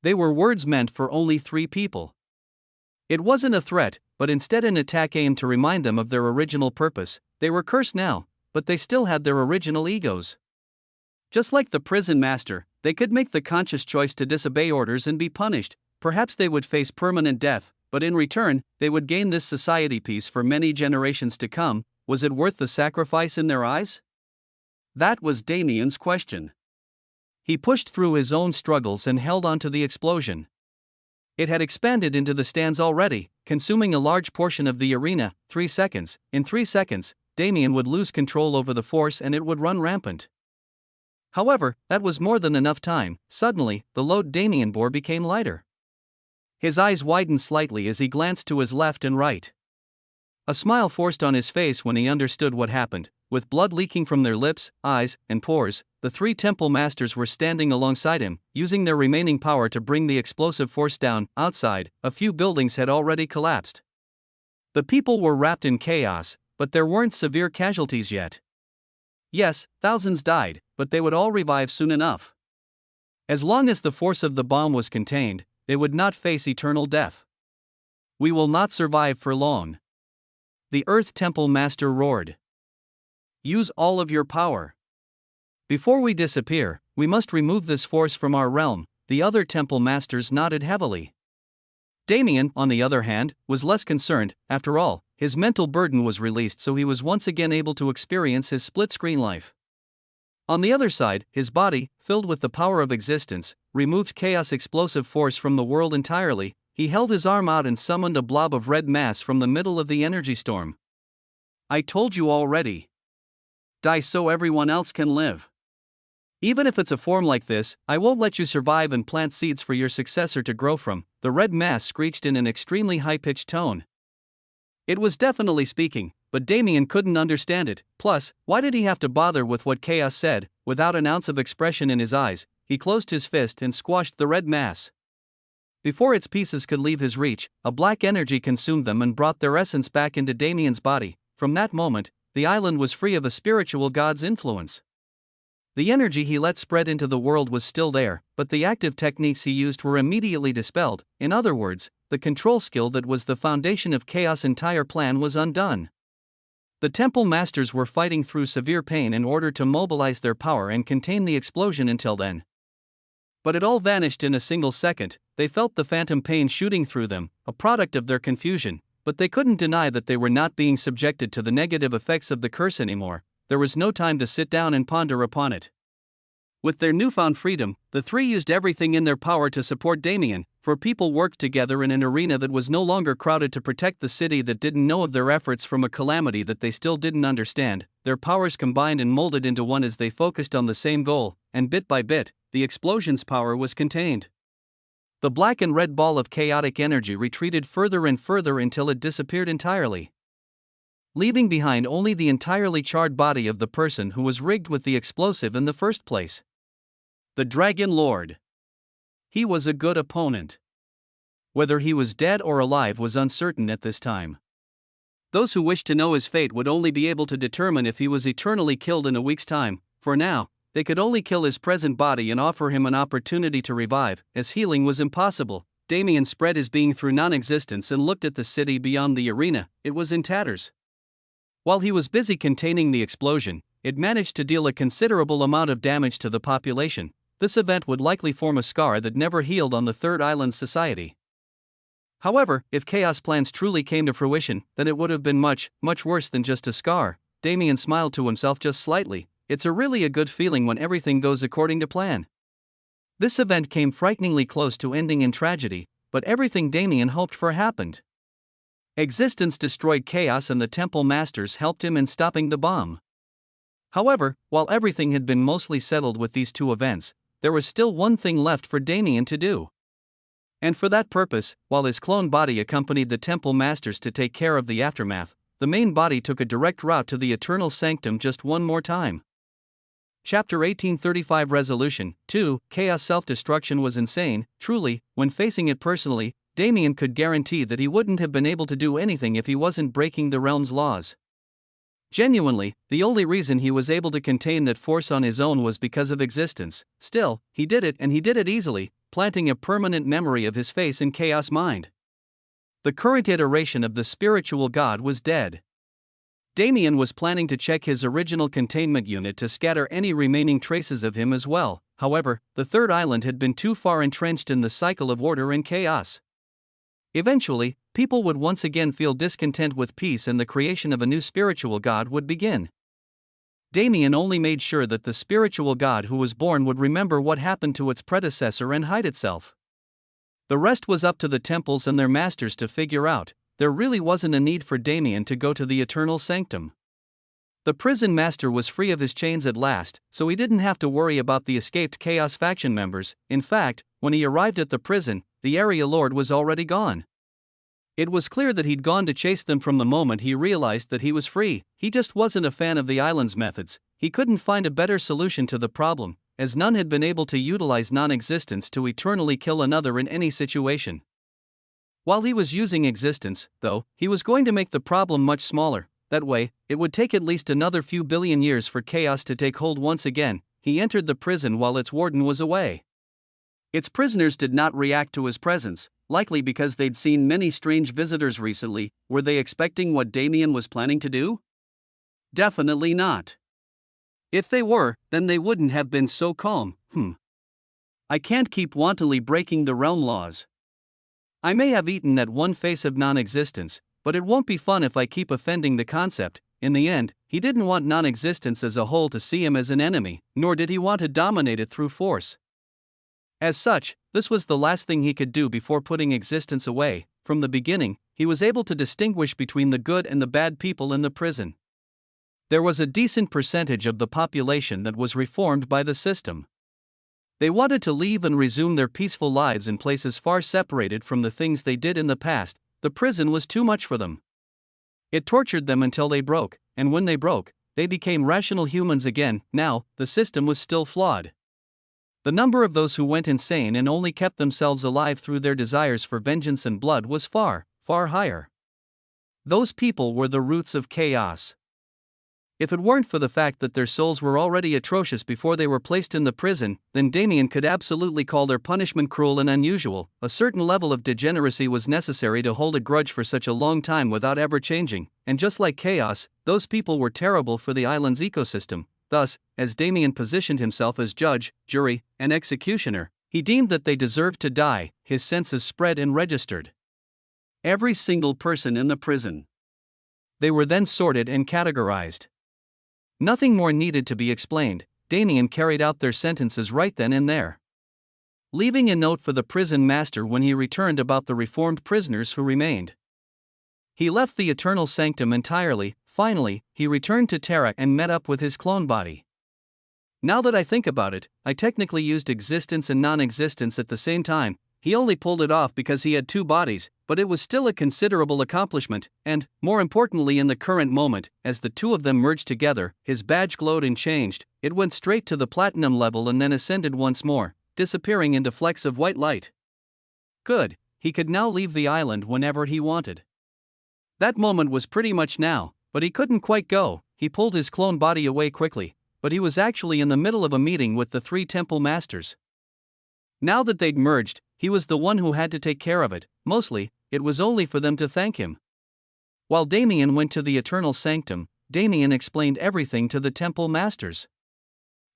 They were words meant for only 3 people. It wasn't a threat, but instead an attack aimed to remind them of their original purpose. They were cursed now, but they still had their original egos. Just like the prison master, they could make the conscious choice to disobey orders and be punished. Perhaps they would face permanent death, but in return, they would gain this society peace for many generations to come. Was it worth the sacrifice in their eyes? That was Damien's question. He pushed through his own struggles and held on to the explosion. It had expanded into the stands already, consuming a large portion of the arena. 3 seconds. In 3 seconds, Damien would lose control over the force and it would run rampant. However, that was more than enough time. Suddenly, the load Damien bore became lighter. His eyes widened slightly as he glanced to his left and right. A smile forced on his face when he understood what happened. With blood leaking from their lips, eyes, and pores, the 3 temple masters were standing alongside him, using their remaining power to bring the explosive force down. Outside, a few buildings had already collapsed. The people were wrapped in chaos, but there weren't severe casualties yet. Yes, thousands died, but they would all revive soon enough. As long as the force of the bomb was contained, they would not face eternal death. We will not survive for long. The Earth Temple Master roared. Use all of your power. Before we disappear, we must remove this force from our realm. The other Temple Masters nodded heavily. Damien, on the other hand, was less concerned. After all, his mental burden was released, so he was once again able to experience his split-screen life. On the other side, his body, filled with the power of existence, removed chaos explosive force from the world entirely. He held his arm out and summoned a blob of red mass from the middle of the energy storm. I told you already. Die so everyone else can live. Even if it's a form like this, I won't let you survive and plant seeds for your successor to grow from. The red mass screeched in an extremely high-pitched tone. It was definitely speaking, but Damien couldn't understand it. Plus, why did he have to bother with what Chaos said? Without an ounce of expression in his eyes, he closed his fist and squashed the red mass. Before its pieces could leave his reach, a black energy consumed them and brought their essence back into Damien's body. From that moment, the island was free of a spiritual god's influence. The energy he let spread into the world was still there, but the active techniques he used were immediately dispelled. In other words, the control skill that was the foundation of Chaos' entire plan was undone. The temple masters were fighting through severe pain in order to mobilize their power and contain the explosion until then. But it all vanished in a single second. They felt the phantom pain shooting through them, a product of their confusion, but they couldn't deny that they were not being subjected to the negative effects of the curse anymore. There was no time to sit down and ponder upon it. With their newfound freedom, the three used everything in their power to support Damien, for people worked together in an arena that was no longer crowded to protect the city that didn't know of their efforts from a calamity that they still didn't understand. Their powers combined and molded into one as they focused on the same goal, and bit by bit, the explosion's power was contained. The black and red ball of chaotic energy retreated further and further until it disappeared entirely, leaving behind only the entirely charred body of the person who was rigged with the explosive in the first place. The Dragon Lord. He was a good opponent. Whether he was dead or alive was uncertain at this time. Those who wished to know his fate would only be able to determine if he was eternally killed in a week's time. For now, they could only kill his present body and offer him an opportunity to revive, as healing was impossible. Damien spread his being through non-existence and looked at the city beyond the arena. It was in tatters. While he was busy containing the explosion, it managed to deal a considerable amount of damage to the population. This event would likely form a scar that never healed on the Third Island society. However, if Chaos' plans truly came to fruition, then it would have been much, much worse than just a scar. Damien smiled to himself just slightly. It's really a good feeling when everything goes according to plan. This event came frighteningly close to ending in tragedy, but everything Damien hoped for happened. Existence destroyed Chaos and the Temple Masters helped him in stopping the bomb. However, while everything had been mostly settled with these two events, there was still one thing left for Damien to do. And for that purpose, while his clone body accompanied the Temple Masters to take care of the aftermath, the main body took a direct route to the Eternal Sanctum just one more time. Chapter 1835 Resolution 2. Chaos self-destruction was insane. Truly, when facing it personally, Damien could guarantee that he wouldn't have been able to do anything if he wasn't breaking the realm's laws. Genuinely, the only reason he was able to contain that force on his own was because of existence. Still, he did it, and he did it easily, planting a permanent memory of his face in Chaos' mind. The current iteration of the spiritual god was dead. Damien was planning to check his original containment unit to scatter any remaining traces of him as well. However, the Third Island had been too far entrenched in the cycle of order and chaos. Eventually, people would once again feel discontent with peace and the creation of a new spiritual god would begin. Damien only made sure that the spiritual god who was born would remember what happened to its predecessor and hide itself. The rest was up to the temples and their masters to figure out. There really wasn't a need for Damien to go to the Eternal Sanctum. The prison master was free of his chains at last, so he didn't have to worry about the escaped Chaos faction members. In fact, when he arrived at the prison, the area lord was already gone. It was clear that he'd gone to chase them from the moment he realized that he was free. He just wasn't a fan of the island's methods. He couldn't find a better solution to the problem, as none had been able to utilize non-existence to eternally kill another in any situation. While he was using existence, though, he was going to make the problem much smaller. That way, it would take at least another few billion years for Chaos to take hold once again. He entered the prison while its warden was away. Its prisoners did not react to his presence, likely because they'd seen many strange visitors recently. Were they expecting what Damien was planning to do? Definitely not. If they were, then they wouldn't have been so calm. I can't keep wantonly breaking the realm laws. I may have eaten that one face of non-existence, but it won't be fun if I keep offending the concept. In the end, he didn't want non-existence as a whole to see him as an enemy, nor did he want to dominate it through force. As such, this was the last thing he could do before putting existence away. From the beginning, he was able to distinguish between the good and the bad people in the prison. There was a decent percentage of the population that was reformed by the system. They wanted to leave and resume their peaceful lives in places far separated from the things they did in the past. The prison was too much for them. It tortured them until they broke, and when they broke, they became rational humans again. Now, the system was still flawed. The number of those who went insane and only kept themselves alive through their desires for vengeance and blood was far, far higher. Those people were the roots of chaos. If it weren't for the fact that their souls were already atrocious before they were placed in the prison, then Damien could absolutely call their punishment cruel and unusual. A certain level of degeneracy was necessary to hold a grudge for such a long time without ever changing, and just like chaos, those people were terrible for the island's ecosystem. Thus, as Damien positioned himself as judge, jury, and executioner, he deemed that they deserved to die. His senses spread and registered every single person in the prison. They were then sorted and categorized. Nothing more needed to be explained. Damien carried out their sentences right then and there, leaving a note for the prison master when he returned about the reformed prisoners who remained. He left the eternal sanctum entirely. Finally, he returned to Terra and met up with his clone body. Now that I think about it, I technically used existence and non-existence at the same time. He only pulled it off because he had two bodies, but it was still a considerable accomplishment, and, more importantly in the current moment, as the two of them merged together, his badge glowed and changed. It went straight to the platinum level and then ascended once more, disappearing into flecks of white light. Good, he could now leave the island whenever he wanted. That moment was pretty much now, but he couldn't quite go. He pulled his clone body away quickly, but he was actually in the middle of a meeting with the three temple masters. Now that they'd merged, he was the one who had to take care of it. Mostly, it was only for them to thank him. While Damien went to the eternal sanctum, Damien explained everything to the temple masters.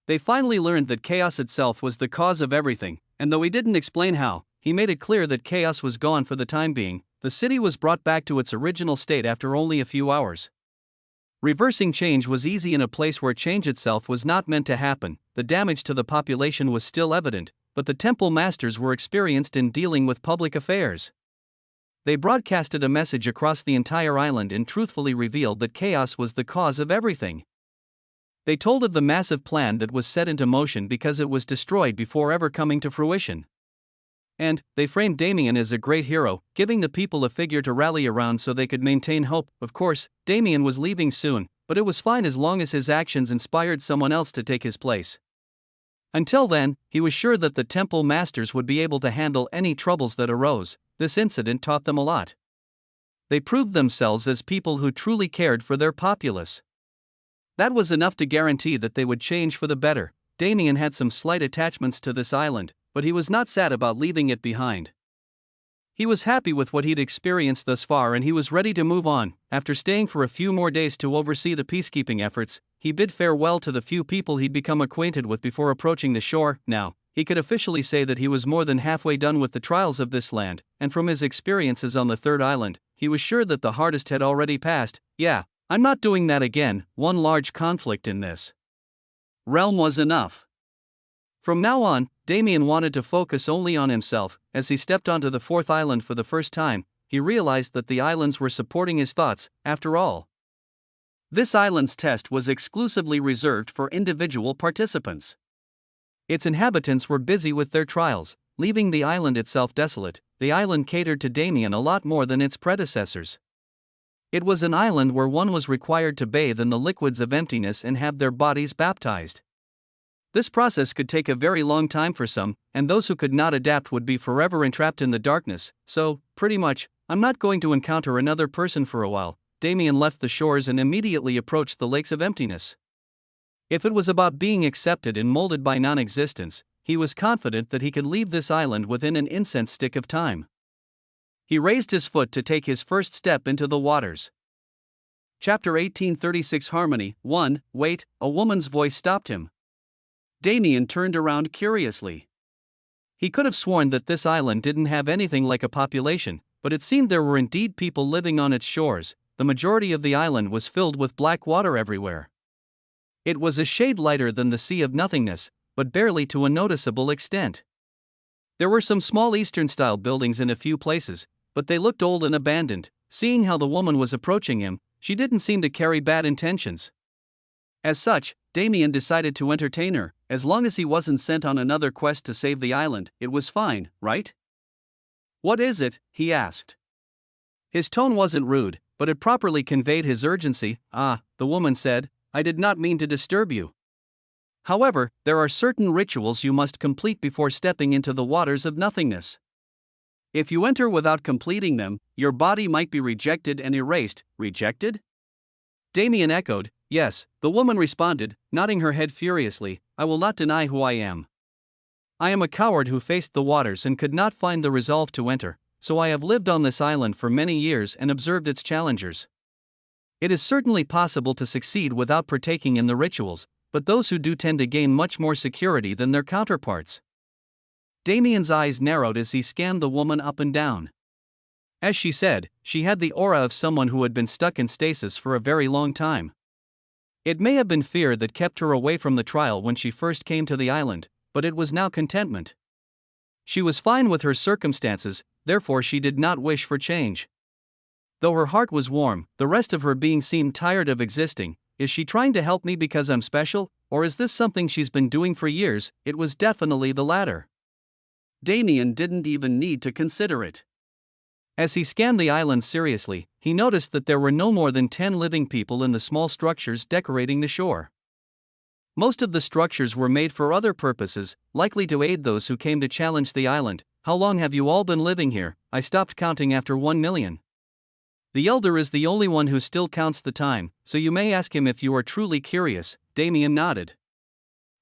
They finally learned that chaos itself was the cause of everything, and though he didn't explain how, he made it clear that chaos was gone for the time being. The city was brought back to its original state after only a few hours. Reversing change was easy in a place where change itself was not meant to happen. The damage to the population was still evident, but the temple masters were experienced in dealing with public affairs. They broadcasted a message across the entire island and truthfully revealed that chaos was the cause of everything. They told of the massive plan that was set into motion because it was destroyed before ever coming to fruition. And they framed Damien as a great hero, giving the people a figure to rally around so they could maintain hope. Of course, Damien was leaving soon, but it was fine as long as his actions inspired someone else to take his place. Until then, he was sure that the temple masters would be able to handle any troubles that arose. This incident taught them a lot. They proved themselves as people who truly cared for their populace. That was enough to guarantee that they would change for the better. Damien had some slight attachments to this island, but he was not sad about leaving it behind. He was happy with what he'd experienced thus far and he was ready to move on. After staying for a few more days to oversee the peacekeeping efforts, he bid farewell to the few people he'd become acquainted with before approaching the shore. Now, he could officially say that he was more than halfway done with the trials of this land, and from his experiences on the third island, he was sure that the hardest had already passed. Yeah, I'm not doing that again. One large conflict in this realm was enough. From now on, Damien wanted to focus only on himself. As he stepped onto the fourth island for the first time, he realized that the islands were supporting his thoughts. After all, this island's test was exclusively reserved for individual participants. Its inhabitants were busy with their trials, leaving the island itself desolate. The island catered to Damien a lot more than its predecessors. It was an island where one was required to bathe in the liquids of emptiness and have their bodies baptized. This process could take a very long time for some, and those who could not adapt would be forever entrapped in the darkness. So, pretty much, I'm not going to encounter another person for a while. Damien left the shores and immediately approached the lakes of emptiness. If it was about being accepted and molded by non-existence, he was confident that he could leave this island within an incense stick of time. He raised his foot to take his first step into the waters. Chapter 1836 Harmony 1. Wait, a woman's voice stopped him. Damien turned around curiously. He could have sworn that this island didn't have anything like a population, but it seemed there were indeed people living on its shores. The majority of the island was filled with black water everywhere. It was a shade lighter than the sea of nothingness, but barely to a noticeable extent. There were some small Eastern-style buildings in a few places, but they looked old and abandoned. Seeing how the woman was approaching him, she didn't seem to carry bad intentions. As such, Damien decided to entertain her. As long as he wasn't sent on another quest to save the island, it was fine, right? What is it? He asked. His tone wasn't rude, but it properly conveyed his urgency. Ah, the woman said, I did not mean to disturb you. However, there are certain rituals you must complete before stepping into the waters of nothingness. If you enter without completing them, your body might be rejected and erased. Rejected? Damien echoed. Yes, the woman responded, nodding her head furiously. I will not deny who I am. I am a coward who faced the waters and could not find the resolve to enter, so I have lived on this island for many years and observed its challengers. It is certainly possible to succeed without partaking in the rituals, but those who do tend to gain much more security than their counterparts. Damien's eyes narrowed as he scanned the woman up and down. As she said, she had the aura of someone who had been stuck in stasis for a very long time. It may have been fear that kept her away from the trial when she first came to the island, but it was now contentment. She was fine with her circumstances, therefore she did not wish for change. Though her heart was warm, the rest of her being seemed tired of existing. Is she trying to help me because I'm special, or is this something she's been doing for years? It was definitely the latter. Damien didn't even need to consider it. As he scanned the island seriously, he noticed that there were no more than 10 living people in the small structures decorating the shore. Most of the structures were made for other purposes, likely to aid those who came to challenge the island. How long have you all been living here? I stopped counting after 1 million. The elder is the only one who still counts the time, so you may ask him if you are truly curious. Damien nodded.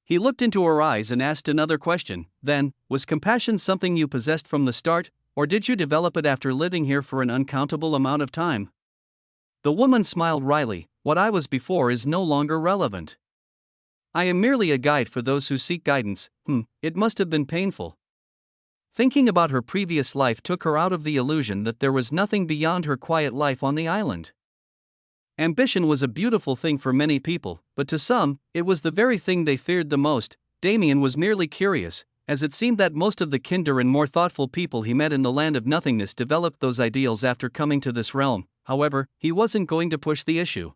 He looked into her eyes and asked another question. Then, was compassion something you possessed from the start, or did you develop it after living here for an uncountable amount of time? The woman smiled wryly. What I was before is no longer relevant. I am merely a guide for those who seek guidance. It must have been painful. Thinking about her previous life took her out of the illusion that there was nothing beyond her quiet life on the island. Ambition was a beautiful thing for many people, but to some, it was the very thing they feared the most. Damien was merely curious, as it seemed that most of the kinder and more thoughtful people he met in the land of nothingness developed those ideals after coming to this realm. However, he wasn't going to push the issue.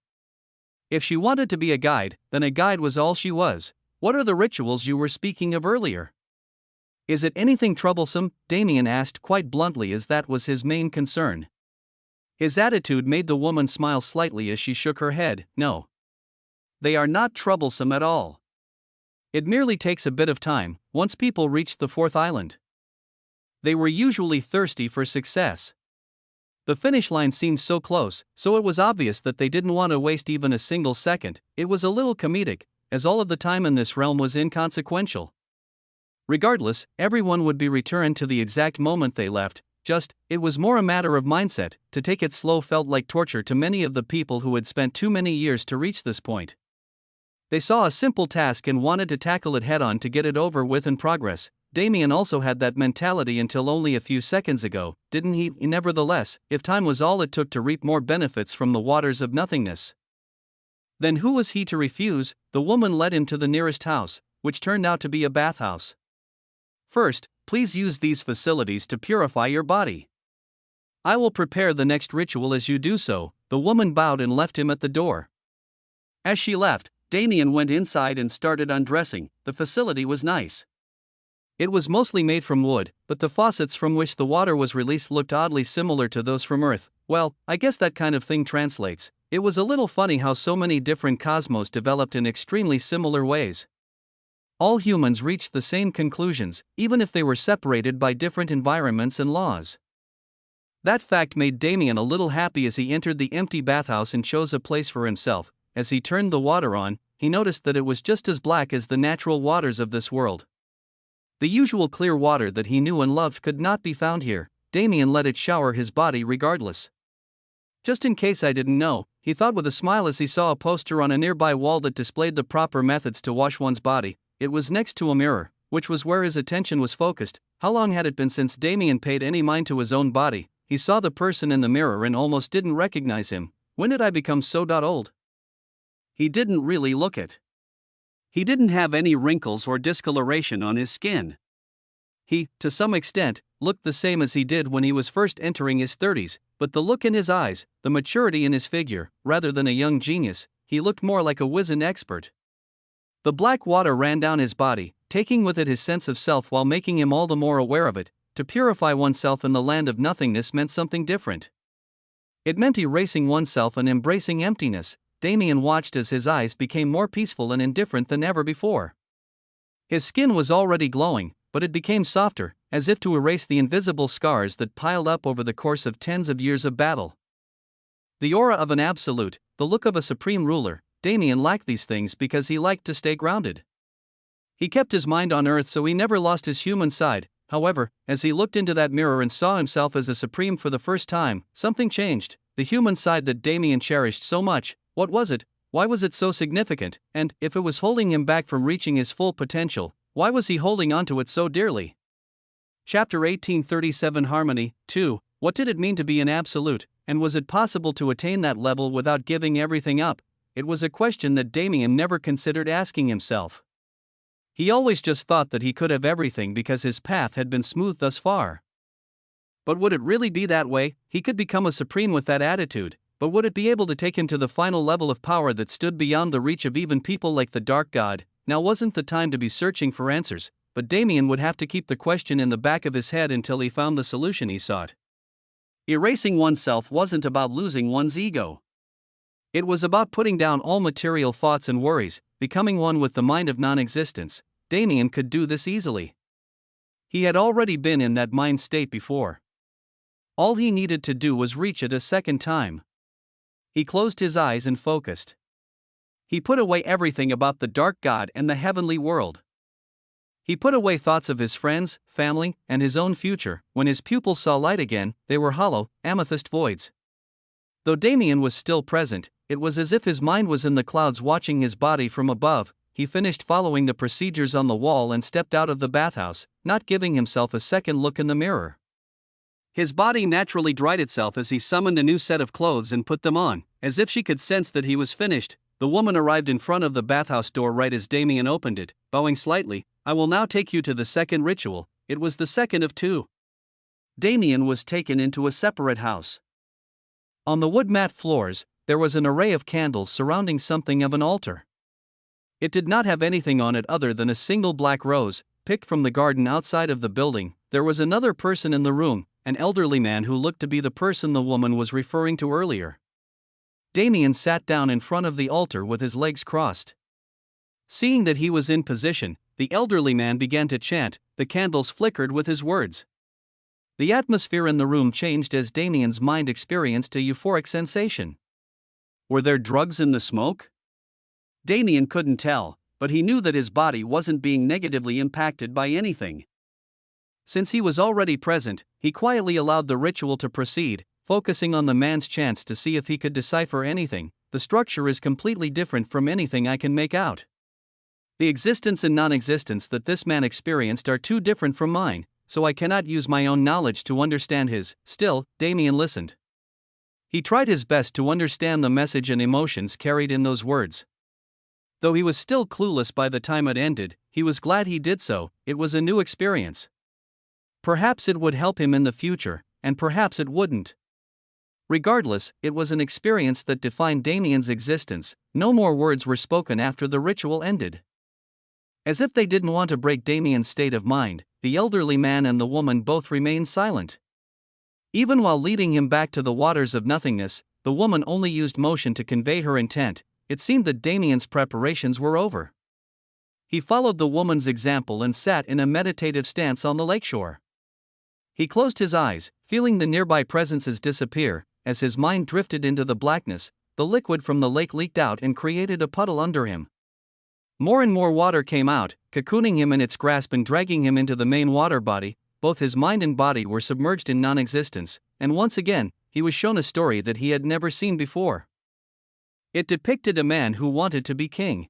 If she wanted to be a guide, then a guide was all she was. What are the rituals you were speaking of earlier? Is it anything troublesome? Damien asked quite bluntly, as that was his main concern. His attitude made the woman smile slightly as she shook her head. No. They are not troublesome at all. It merely takes a bit of time, once people reached the 4th island. They were usually thirsty for success. The finish line seemed so close, so it was obvious that they didn't want to waste even a single second. It was a little comedic, as all of the time in this realm was inconsequential. Regardless, everyone would be returned to the exact moment they left. It was more a matter of mindset. To take it slow felt like torture to many of the people who had spent too many years to reach this point. They saw a simple task and wanted to tackle it head on to get it over with and progress. Damien also had that mentality until only a few seconds ago, didn't he? Nevertheless, if time was all it took to reap more benefits from the waters of nothingness, then who was he to refuse? The woman led him to the nearest house, which turned out to be a bathhouse. First, please use these facilities to purify your body. I will prepare the next ritual as you do so. The woman bowed and left him at the door. As she left, Damien went inside and started undressing. The facility was nice. It was mostly made from wood, but the faucets from which the water was released looked oddly similar to those from Earth. Well, I guess that kind of thing translates. It was a little funny how so many different cosmos developed in extremely similar ways. All humans reached the same conclusions, even if they were separated by different environments and laws. That fact made Damien a little happy as he entered the empty bathhouse and chose a place for himself. As he turned the water on, he noticed that it was just as black as the natural waters of this world. The usual clear water that he knew and loved could not be found here. Damien let it shower his body regardless. Just in case I didn't know, he thought with a smile as he saw a poster on a nearby wall that displayed the proper methods to wash one's body. It was next to a mirror, which was where his attention was focused. How long had it been since Damien paid any mind to his own body? He saw the person in the mirror and almost didn't recognize him. When did I become so old? He didn't really look it. He didn't have any wrinkles or discoloration on his skin. He, to some extent, looked the same as he did when he was first entering his 30s, but the look in his eyes, the maturity in his figure, rather than a young genius, he looked more like a wizened expert. The black water ran down his body, taking with it his sense of self while making him all the more aware of it. To purify oneself in the land of nothingness meant something different. It meant erasing oneself and embracing emptiness. Damien watched as his eyes became more peaceful and indifferent than ever before. His skin was already glowing, but it became softer, as if to erase the invisible scars that piled up over the course of tens of years of battle. The aura of an absolute, the look of a supreme ruler. Damien lacked these things because he liked to stay grounded. He kept his mind on earth so he never lost his human side. However, as he looked into that mirror and saw himself as a supreme for the first time, something changed. The human side that Damien cherished so much, what was it? Why was it so significant? And, if it was holding him back from reaching his full potential, why was he holding onto it so dearly? Chapter 1837 Harmony 2. What did it mean to be an absolute, and was it possible to attain that level without giving everything up? It was a question that Damien never considered asking himself. He always just thought that he could have everything because his path had been smooth thus far. But would it really be that way? He could become a supreme with that attitude, but would it be able to take him to the final level of power that stood beyond the reach of even people like the Dark God? Now wasn't the time to be searching for answers, but Damien would have to keep the question in the back of his head until he found the solution he sought. Erasing oneself wasn't about losing one's ego. It was about putting down all material thoughts and worries, becoming one with the mind of non-existence. Damien could do this easily. He had already been in that mind state before. All he needed to do was reach it a second time. He closed his eyes and focused. He put away everything about the Dark God and the heavenly world. He put away thoughts of his friends, family, and his own future. When his pupils saw light again, they were hollow, amethyst voids. Though Damien was still present, it was as if his mind was in the clouds watching his body from above. He finished following the procedures on the wall and stepped out of the bathhouse, not giving himself a second look in the mirror. His body naturally dried itself as he summoned a new set of clothes and put them on. As if she could sense that he was finished, the woman arrived in front of the bathhouse door right as Damien opened it, bowing slightly. "I will now take you to the second ritual." It was the second of two. Damien was taken into a separate house. On the wood mat floors, there was an array of candles surrounding something of an altar. It did not have anything on it other than a single black rose, picked from the garden outside of the building. There was another person in the room, an elderly man who looked to be the person the woman was referring to earlier. Damien sat down in front of the altar with his legs crossed. Seeing that he was in position, the elderly man began to chant. The candles flickered with his words. The atmosphere in the room changed as Damien's mind experienced a euphoric sensation. Were there drugs in the smoke? Damien couldn't tell, but he knew that his body wasn't being negatively impacted by anything. Since he was already present, he quietly allowed the ritual to proceed, focusing on the man's chants to see if he could decipher anything. The structure is completely different from anything I can make out. The existence and non-existence that this man experienced are too different from mine, so I cannot use my own knowledge to understand his. Still, Damien listened. He tried his best to understand the message and emotions carried in those words. Though he was still clueless by the time it ended, he was glad he did so. It was a new experience. Perhaps it would help him in the future, and perhaps it wouldn't. Regardless, it was an experience that defined Damien's existence. No more words were spoken after the ritual ended. As if they didn't want to break Damien's state of mind, the elderly man and the woman both remained silent. Even while leading him back to the waters of nothingness, the woman only used motion to convey her intent. It seemed that Damien's preparations were over. He followed the woman's example and sat in a meditative stance on the lakeshore. He closed his eyes, feeling the nearby presences disappear. As his mind drifted into the blackness, the liquid from the lake leaked out and created a puddle under him. More and more water came out, cocooning him in its grasp and dragging him into the main water body. Both his mind and body were submerged in non-existence, and once again, he was shown a story that he had never seen before. It depicted a man who wanted to be king.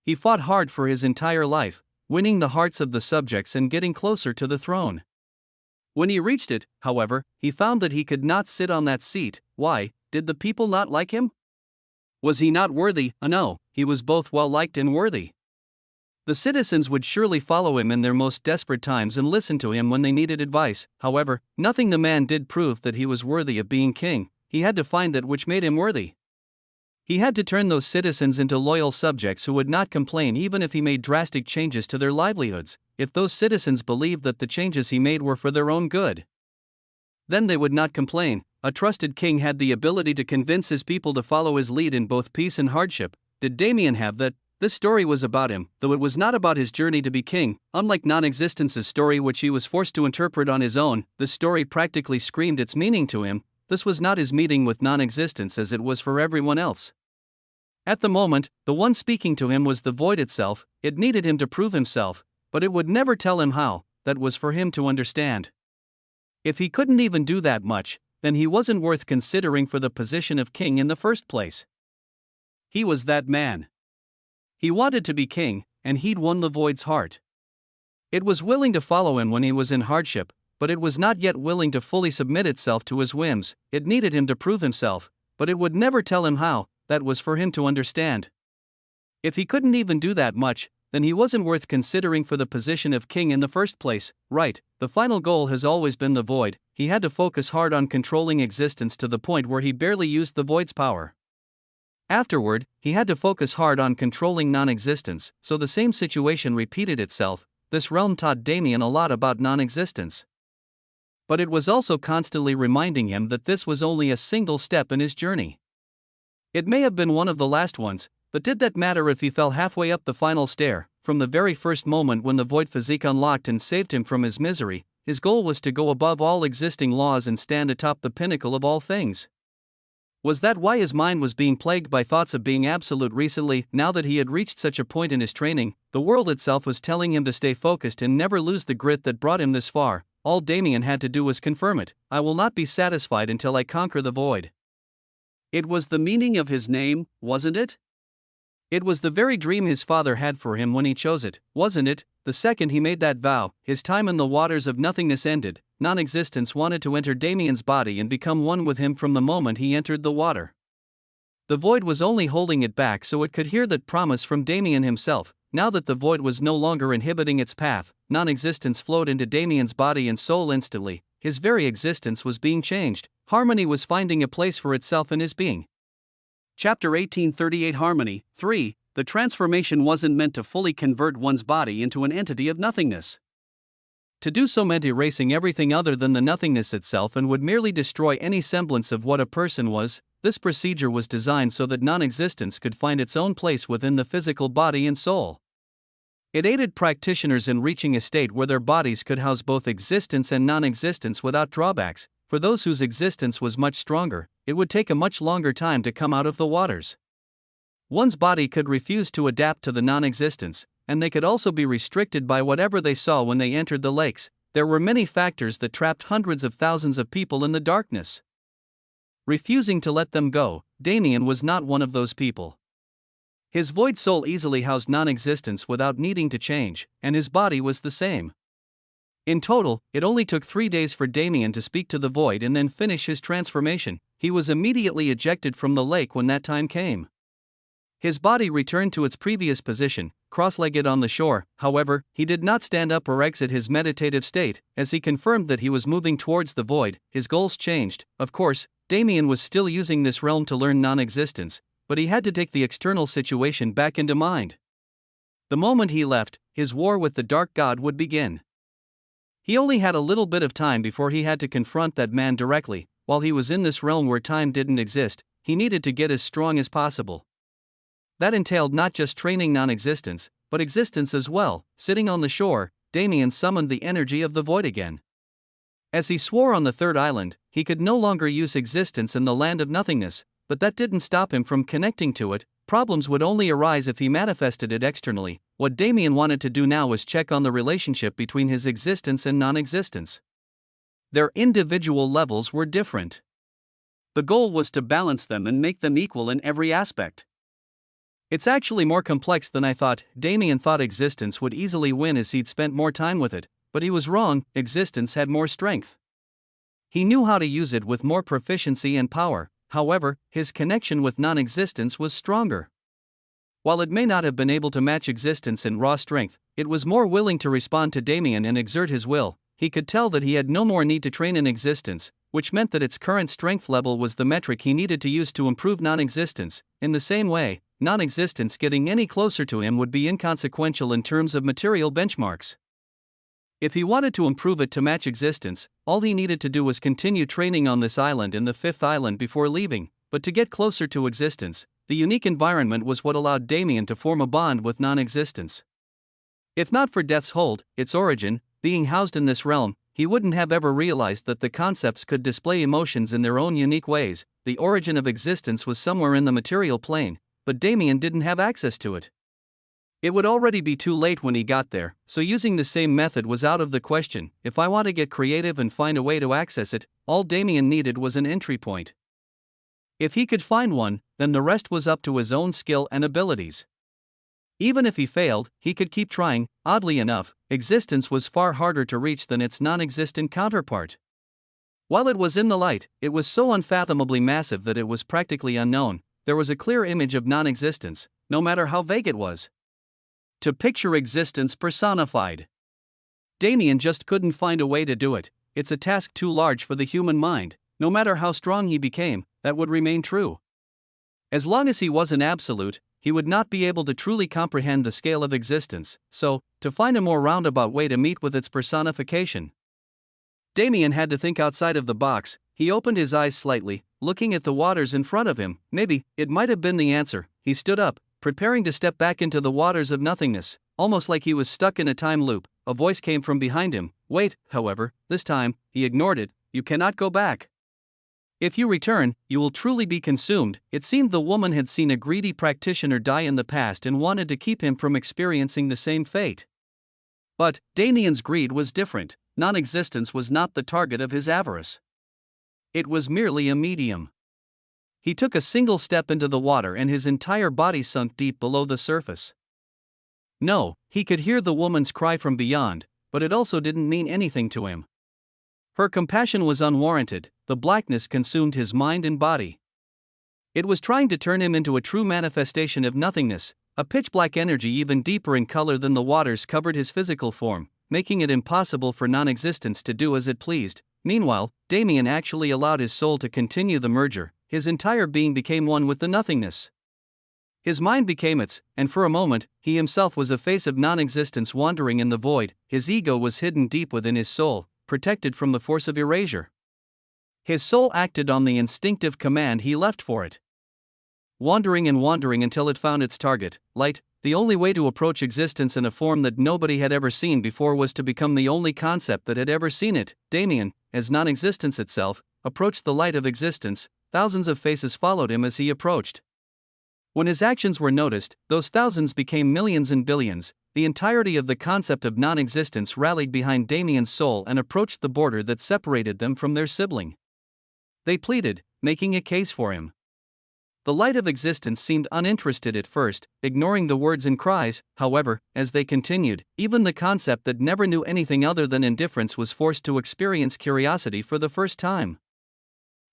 He fought hard for his entire life, winning the hearts of the subjects and getting closer to the throne. When he reached it, however, he found that he could not sit on that seat. Why? Did the people not like him? Was he not worthy? No, he was both well-liked and worthy. The citizens would surely follow him in their most desperate times and listen to him when they needed advice. However, nothing the man did proved that he was worthy of being king. He had to find that which made him worthy. He had to turn those citizens into loyal subjects who would not complain even if he made drastic changes to their livelihoods. If those citizens believed that the changes he made were for their own good, then they would not complain. A trusted king had the ability to convince his people to follow his lead in both peace and hardship. Did Damien have that? This story was about him, though it was not about his journey to be king. Unlike non-existence's story, which he was forced to interpret on his own, this story practically screamed its meaning to him. This was not his meeting with non-existence as it was for everyone else. At the moment, the one speaking to him was the void itself. It needed him to prove himself, but it would never tell him how. That was for him to understand. If he couldn't even do that much, then he wasn't worth considering for the position of king in the first place. He was that man. He wanted to be king, and he'd won the void's heart. It was willing to follow him when he was in hardship, but it was not yet willing to fully submit itself to his whims. It needed him to prove himself, but it would never tell him how. That was for him to understand. If he couldn't even do that much, then he wasn't worth considering for the position of king in the first place. Right, the final goal has always been the void. He had to focus hard on controlling existence to the point where he barely used the void's power. Afterward, he had to focus hard on controlling non-existence, so the same situation repeated itself. This realm taught Damien a lot about non-existence. But it was also constantly reminding him that this was only a single step in his journey. It may have been one of the last ones, but did that matter if he fell halfway up the final stair? From the very first moment when the void physique unlocked and saved him from his misery, his goal was to go above all existing laws and stand atop the pinnacle of all things. Was that why his mind was being plagued by thoughts of being absolute recently? Now that he had reached such a point in his training, the world itself was telling him to stay focused and never lose the grit that brought him this far. All Damien had to do was confirm it. I will not be satisfied until I conquer the void. It was the meaning of his name, wasn't it? It was the very dream his father had for him when he chose it, wasn't it? The second he made that vow, his time in the waters of nothingness ended. Non-existence wanted to enter Damien's body and become one with him from the moment he entered the water. The void was only holding it back so it could hear that promise from Damien himself. Now that the void was no longer inhibiting its path, non-existence flowed into Damien's body and soul instantly. His very existence was being changed. Harmony was finding a place for itself in his being. Chapter 1838 Harmony 3. The transformation wasn't meant to fully convert one's body into an entity of nothingness. To do so meant erasing everything other than the nothingness itself and would merely destroy any semblance of what a person was. This procedure was designed so that non-existence could find its own place within the physical body and soul. It aided practitioners in reaching a state where their bodies could house both existence and non-existence without drawbacks. For those whose existence was much stronger, it would take a much longer time to come out of the waters. One's body could refuse to adapt to the non-existence, and they could also be restricted by whatever they saw when they entered the lakes. There were many factors that trapped hundreds of thousands of people in the darkness. Refusing to let them go, Damien was not one of those people. His void soul easily housed non-existence without needing to change, and his body was the same. In total, it only took 3 days for Damien to speak to the void and then finish his transformation. He was immediately ejected from the lake when that time came. His body returned to its previous position, cross-legged on the shore. However, he did not stand up or exit his meditative state. As he confirmed that he was moving towards the void, his goals changed. Of course, Damien was still using this realm to learn non-existence, but he had to take the external situation back into mind. The moment he left, his war with the dark god would begin. He only had a little bit of time before he had to confront that man directly. While he was in this realm where time didn't exist, he needed to get as strong as possible. That entailed not just training non-existence, but existence as well. Sitting on the shore, Damien summoned the energy of the void again. As he swore on the third island, he could no longer use existence in the land of nothingness, but that didn't stop him from connecting to it. Problems would only arise if he manifested it externally. What Damien wanted to do now was check on the relationship between his existence and non-existence. Their individual levels were different. The goal was to balance them and make them equal in every aspect. It's actually more complex than I thought. Damien thought existence would easily win as he'd spent more time with it, but he was wrong. Existence had more strength. He knew how to use it with more proficiency and power. However, his connection with non-existence was stronger. While it may not have been able to match existence in raw strength, it was more willing to respond to Damien and exert his will. He could tell that he had no more need to train in existence, which meant that its current strength level was the metric he needed to use to improve non-existence. In the same way, non-existence getting any closer to him would be inconsequential in terms of material benchmarks. If he wanted to improve it to match existence, all he needed to do was continue training on this island and the fifth island before leaving. But to get closer to existence, the unique environment was what allowed Damien to form a bond with non-existence. If not for death's hold, its origin, being housed in this realm, he wouldn't have ever realized that the concepts could display emotions in their own unique ways. The origin of existence was somewhere in the material plane, but Damien didn't have access to it. It would already be too late when he got there, so using the same method was out of the question. If I want to get creative and find a way to access it, all Damien needed was an entry point. If he could find one, then the rest was up to his own skill and abilities. Even if he failed, he could keep trying. Oddly enough, existence was far harder to reach than its non-existent counterpart. While it was in the light, it was so unfathomably massive that it was practically unknown. There was a clear image of non-existence, no matter how vague it was. To picture existence personified. Damien just couldn't find a way to do it. It's a task too large for the human mind. No matter how strong he became, that would remain true. As long as he wasn't absolute, he would not be able to truly comprehend the scale of existence, so, to find a more roundabout way to meet with its personification, Damien had to think outside of the box. He opened his eyes slightly, looking at the waters in front of him. Maybe, it might have been the answer. He stood up, preparing to step back into the waters of nothingness, almost like he was stuck in a time loop. A voice came from behind him. Wait, however, this time, he ignored it. You cannot go back. If you return, you will truly be consumed. It seemed the woman had seen a greedy practitioner die in the past and wanted to keep him from experiencing the same fate. But Damien's greed was different. Non-existence was not the target of his avarice. It was merely a medium. He took a single step into the water and his entire body sunk deep below the surface. No, he could hear the woman's cry from beyond, but it also didn't mean anything to him. Her compassion was unwarranted. The blackness consumed his mind and body. It was trying to turn him into a true manifestation of nothingness. A pitch-black energy even deeper in color than the waters covered his physical form, making it impossible for non-existence to do as it pleased. Meanwhile, Damien actually allowed his soul to continue the merger. His entire being became one with the nothingness. His mind became its, and for a moment, he himself was a face of non-existence wandering in the void. His ego was hidden deep within his soul, protected from the force of erasure. His soul acted on the instinctive command he left for it. Wandering and wandering until it found its target, light. The only way to approach existence in a form that nobody had ever seen before was to become the only concept that had ever seen it. Damien, as non-existence itself, approached the light of existence. Thousands of faces followed him as he approached. When his actions were noticed, those thousands became millions and billions. The entirety of the concept of non-existence rallied behind Damien's soul and approached the border that separated them from their sibling. They pleaded, making a case for him. The light of existence seemed uninterested at first, ignoring the words and cries. However, as they continued, even the concept that never knew anything other than indifference was forced to experience curiosity for the first time.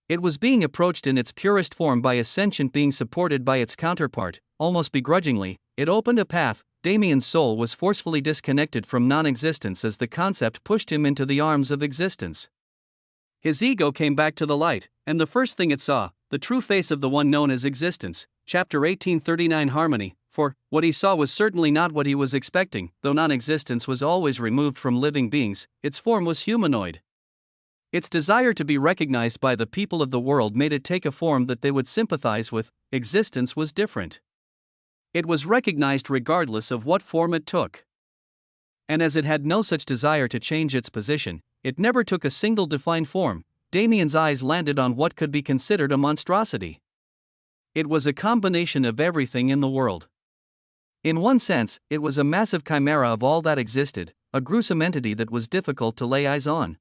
It was being approached in its purest form by a sentient being supported by its counterpart. Almost begrudgingly, it opened a path. Damien's soul was forcefully disconnected from non-existence as the concept pushed him into the arms of existence. His ego came back to the light, and the first thing it saw, the true face of the one known as existence. Chapter 1839 Harmony. For what he saw was certainly not what he was expecting. Though non-existence was always removed from living beings, its form was humanoid. Its desire to be recognized by the people of the world made it take a form that they would sympathize with. Existence was different. It was recognized regardless of what form it took. And as it had no such desire to change its position, it never took a single defined form. Damien's eyes landed on what could be considered a monstrosity. It was a combination of everything in the world. In one sense, it was a massive chimera of all that existed, a gruesome entity that was difficult to lay eyes on.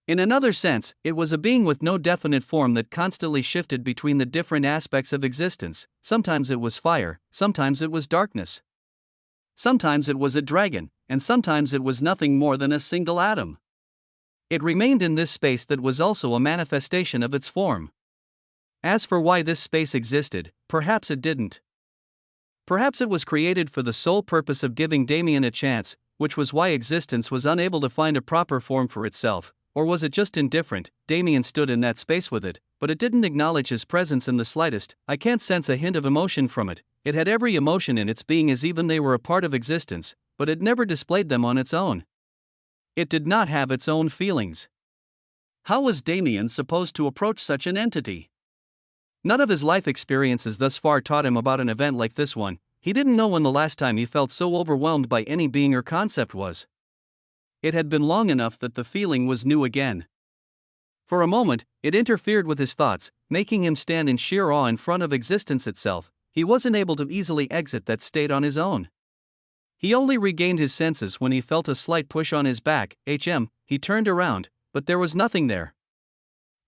In another sense, it was a being with no definite form that constantly shifted between the different aspects of existence. Sometimes it was fire, sometimes it was darkness. Sometimes it was a dragon, and sometimes it was nothing more than a single atom. It remained in this space that was also a manifestation of its form. As for why this space existed, perhaps it didn't. Perhaps it was created for the sole purpose of giving Damien a chance, which was why existence was unable to find a proper form for itself. Or was it just indifferent? Damien stood in that space with it, but it didn't acknowledge his presence in the slightest. I can't sense a hint of emotion from it. It had every emotion in its being as even they were a part of existence, but it never displayed them on its own. It did not have its own feelings. How was Damien supposed to approach such an entity? None of his life experiences thus far taught him about an event like this one. He didn't know when the last time he felt so overwhelmed by any being or concept was. It had been long enough that the feeling was new again. For a moment, it interfered with his thoughts, making him stand in sheer awe in front of existence itself. He wasn't able to easily exit that state on his own. He only regained his senses when he felt a slight push on his back. He turned around, but there was nothing there.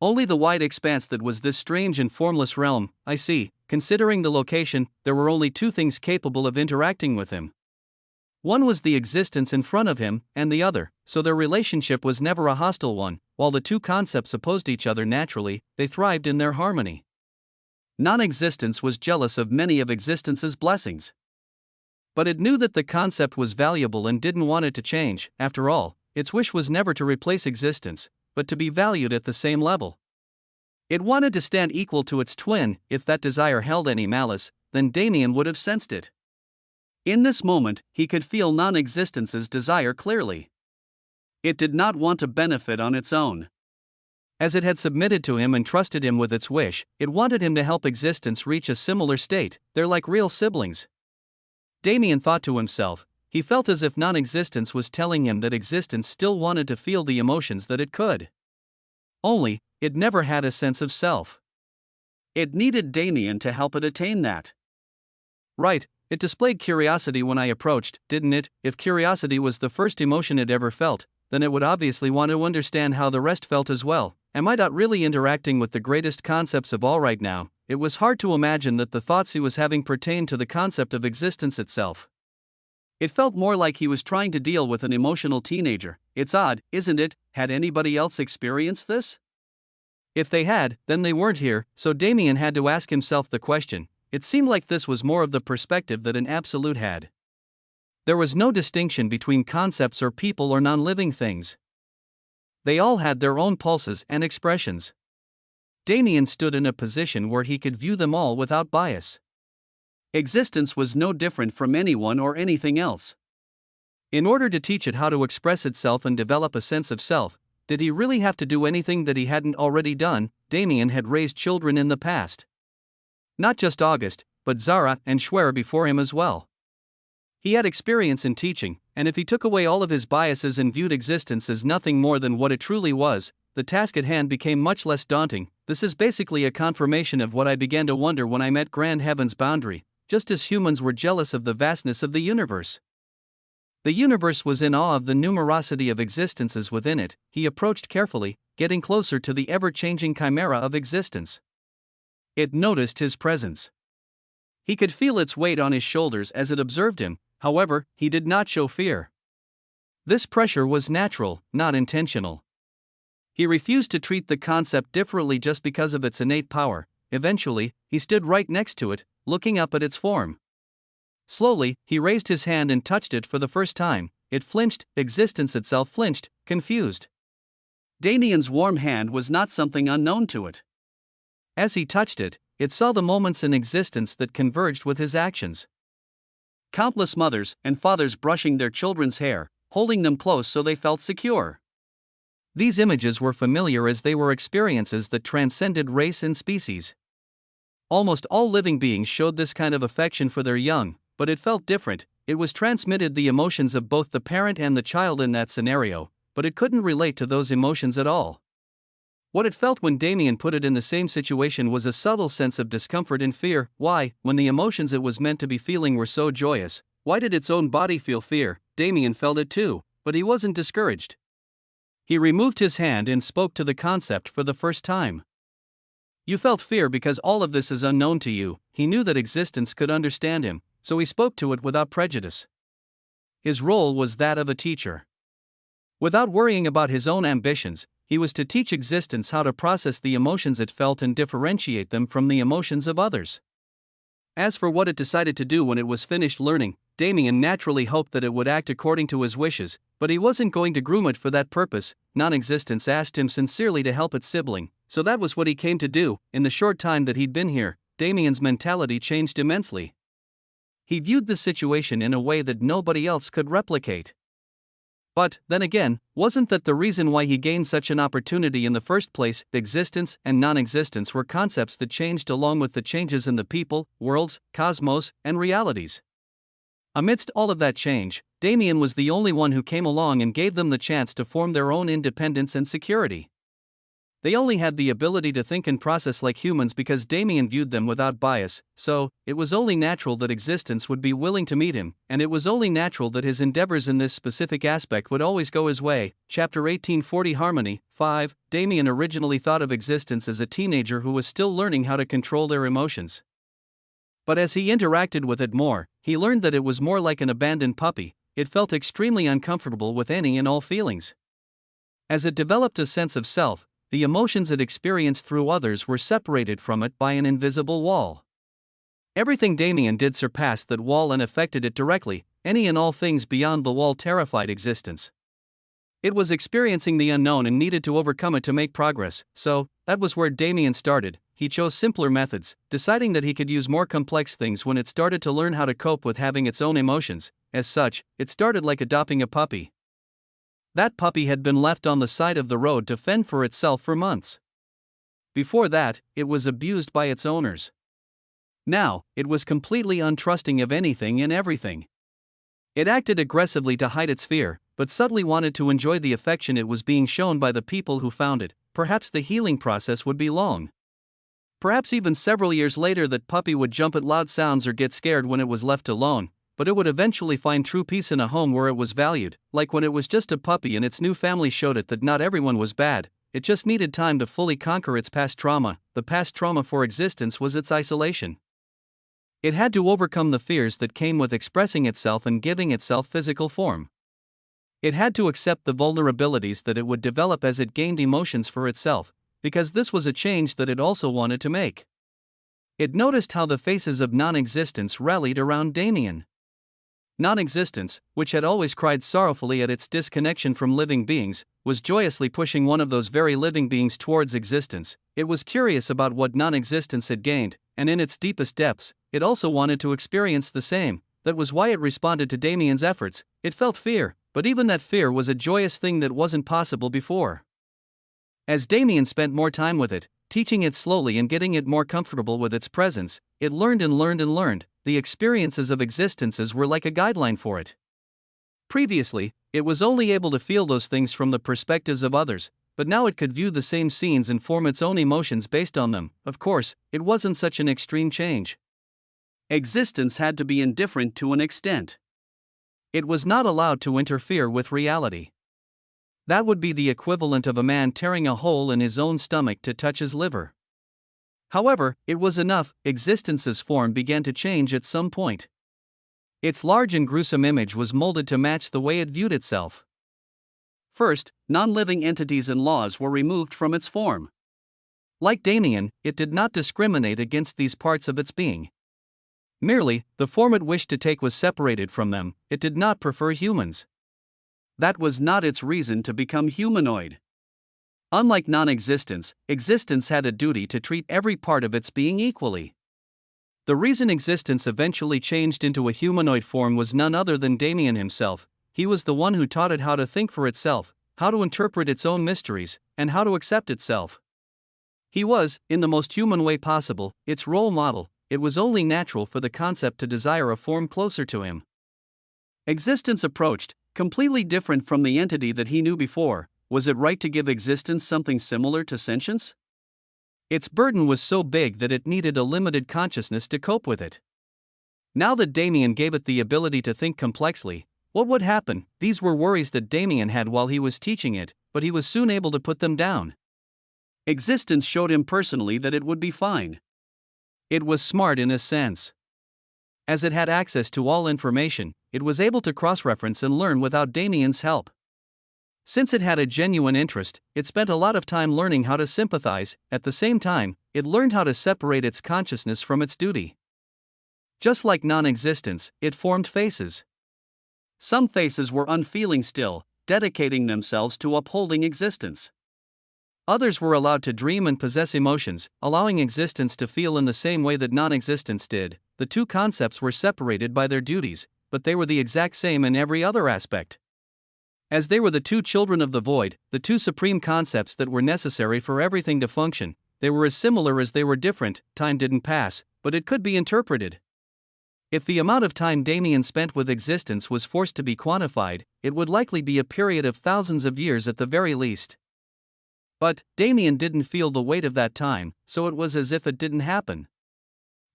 Only the wide expanse that was this strange and formless realm. I see. Considering the location, there were only two things capable of interacting with him. One was the existence in front of him, and the other, so their relationship was never a hostile one. While the two concepts opposed each other naturally, they thrived in their harmony. Non-existence was jealous of many of existence's blessings. But it knew that the concept was valuable and didn't want it to change. After all, its wish was never to replace existence, but to be valued at the same level. It wanted to stand equal to its twin. If that desire held any malice, then Damien would have sensed it. In this moment, he could feel non-existence's desire clearly. It did not want to benefit on its own. As it had submitted to him and trusted him with its wish, it wanted him to help existence reach a similar state. They're like real siblings. Damien thought to himself. He felt as if non-existence was telling him that existence still wanted to feel the emotions that it could. Only, it never had a sense of self. It needed Damien to help it attain that. Right, it displayed curiosity when I approached, didn't it? If curiosity was the first emotion it ever felt, then it would obviously want to understand how the rest felt as well. Am I not really interacting with the greatest concepts of all right now? It was hard to imagine that the thoughts he was having pertained to the concept of existence itself. It felt more like he was trying to deal with an emotional teenager. It's odd, isn't it? Had anybody else experienced this? If they had, then they weren't here, so Damien had to ask himself the question. It seemed like this was more of the perspective that an absolute had. There was no distinction between concepts or people or non-living things. They all had their own pulses and expressions. Damien stood in a position where he could view them all without bias. Existence was no different from anyone or anything else. In order to teach it how to express itself and develop a sense of self, did he really have to do anything that he hadn't already done? Damien had raised children in the past. Not just August, but Zara and Schwer before him as well. He had experience in teaching, and if he took away all of his biases and viewed existence as nothing more than what it truly was, the task at hand became much less daunting. This is basically a confirmation of what I began to wonder when I met Grand Heaven's boundary, just as humans were jealous of the vastness of the universe. The universe was in awe of the numerosity of existences within it. He approached carefully, getting closer to the ever-changing chimera of existence. It noticed his presence. He could feel its weight on his shoulders as it observed him. However, he did not show fear. This pressure was natural, not intentional. He refused to treat the concept differently just because of its innate power. Eventually, he stood right next to it, looking up at its form. Slowly, he raised his hand and touched it for the first time. It flinched, existence itself flinched, confused. Damien's warm hand was not something unknown to it. As he touched it, it saw the moments in existence that converged with his actions. Countless mothers and fathers brushing their children's hair, holding them close so they felt secure. These images were familiar as they were experiences that transcended race and species. Almost all living beings showed this kind of affection for their young, but it felt different. It was transmitted the emotions of both the parent and the child in that scenario, but it couldn't relate to those emotions at all. What it felt when Damien put it in the same situation was a subtle sense of discomfort and fear. Why, when the emotions it was meant to be feeling were so joyous, why did its own body feel fear? Damien felt it too, but he wasn't discouraged. He removed his hand and spoke to the concept for the first time. You felt fear because all of this is unknown to you. He knew that existence could understand him, so he spoke to it without prejudice. His role was that of a teacher. Without worrying about his own ambitions, he was to teach existence how to process the emotions it felt and differentiate them from the emotions of others. As for what it decided to do when it was finished learning, Damien naturally hoped that it would act according to his wishes, but he wasn't going to groom it for that purpose. Non-existence asked him sincerely to help its sibling, so that was what he came to do. In the short time that he'd been here, Damien's mentality changed immensely. He viewed the situation in a way that nobody else could replicate. But, then again, wasn't that the reason why he gained such an opportunity in the first place? Existence and non-existence were concepts that changed along with the changes in the people, worlds, cosmos, and realities. Amidst all of that change, Damien was the only one who came along and gave them the chance to form their own independence and security. They only had the ability to think and process like humans because Damien viewed them without bias, so it was only natural that existence would be willing to meet him, and it was only natural that his endeavors in this specific aspect would always go his way. Chapter 1840 Harmony 5. Damien originally thought of existence as a teenager who was still learning how to control their emotions. But as he interacted with it more, he learned that it was more like an abandoned puppy. It felt extremely uncomfortable with any and all feelings. As it developed a sense of self, the emotions it experienced through others were separated from it by an invisible wall. Everything Damien did surpassed that wall and affected it directly. Any and all things beyond the wall terrified existence. It was experiencing the unknown and needed to overcome it to make progress, so that was where Damien started. He chose simpler methods, deciding that he could use more complex things when it started to learn how to cope with having its own emotions. As such, it started like adopting a puppy. That puppy had been left on the side of the road to fend for itself for months. Before that, it was abused by its owners. Now, it was completely untrusting of anything and everything. It acted aggressively to hide its fear, but subtly wanted to enjoy the affection it was being shown by the people who found it. Perhaps the healing process would be long. Perhaps even several years later that puppy would jump at loud sounds or get scared when it was left alone, but it would eventually find true peace in a home where it was valued. Like when it was just a puppy and its new family showed it that not everyone was bad, it just needed time to fully conquer its past trauma. The past trauma for existence was its isolation. It had to overcome the fears that came with expressing itself and giving itself physical form. It had to accept the vulnerabilities that it would develop as it gained emotions for itself, because this was a change that it also wanted to make. It noticed how the faces of non-existence rallied around Damien. Non-existence, which had always cried sorrowfully at its disconnection from living beings, was joyously pushing one of those very living beings towards existence. It was curious about what non-existence had gained, and in its deepest depths, it also wanted to experience the same. That was why it responded to Damien's efforts. It felt fear, but even that fear was a joyous thing that wasn't possible before. As Damien spent more time with it, teaching it slowly and getting it more comfortable with its presence, it learned and learned and learned. The experiences of existences were like a guideline for it. Previously, it was only able to feel those things from the perspectives of others, but now it could view the same scenes and form its own emotions based on them. Of course, it wasn't such an extreme change. Existence had to be indifferent to an extent. It was not allowed to interfere with reality. That would be the equivalent of a man tearing a hole in his own stomach to touch his liver. However, it was enough. Existence's form began to change at some point. Its large and gruesome image was molded to match the way it viewed itself. First, non-living entities and laws were removed from its form. Like Damien, it did not discriminate against these parts of its being. Merely, the form it wished to take was separated from them. It did not prefer humans. That was not its reason to become humanoid. Unlike non-existence, existence had a duty to treat every part of its being equally. The reason existence eventually changed into a humanoid form was none other than Damien himself. He was the one who taught it how to think for itself, how to interpret its own mysteries, and how to accept itself. He was, in the most human way possible, its role model. It was only natural for the concept to desire a form closer to him. Existence approached, completely different from the entity that he knew before. Was it right to give existence something similar to sentience? Its burden was so big that it needed a limited consciousness to cope with it. Now that Damien gave it the ability to think complexly, what would happen? These were worries that Damien had while he was teaching it, but he was soon able to put them down. Existence showed him personally that it would be fine. It was smart in a sense. As it had access to all information, it was able to cross-reference and learn without Damien's help. Since it had a genuine interest, it spent a lot of time learning how to sympathize. At the same time, it learned how to separate its consciousness from its duty. Just like non-existence, it formed faces. Some faces were unfeeling still, dedicating themselves to upholding existence. Others were allowed to dream and possess emotions, allowing existence to feel in the same way that non-existence did. The two concepts were separated by their duties, but they were the exact same in every other aspect. As they were the two children of the void, the two supreme concepts that were necessary for everything to function, they were as similar as they were different. Time didn't pass, but it could be interpreted. If the amount of time Damien spent with existence was forced to be quantified, it would likely be a period of thousands of years at the very least. But Damien didn't feel the weight of that time, so it was as if it didn't happen.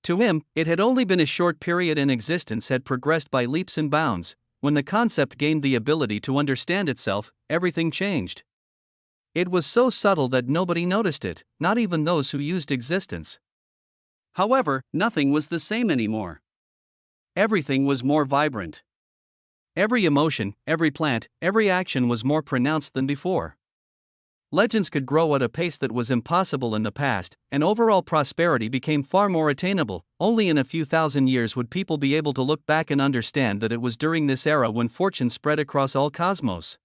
To him, it had only been a short period, and existence had progressed by leaps and bounds. When the concept gained the ability to understand itself, everything changed. It was so subtle that nobody noticed it, not even those who used existence. However, nothing was the same anymore. Everything was more vibrant. Every emotion, every plant, every action was more pronounced than before. Legends could grow at a pace that was impossible in the past, and overall prosperity became far more attainable. Only in a few thousand years would people be able to look back and understand that it was during this era when fortune spread across all cosmos.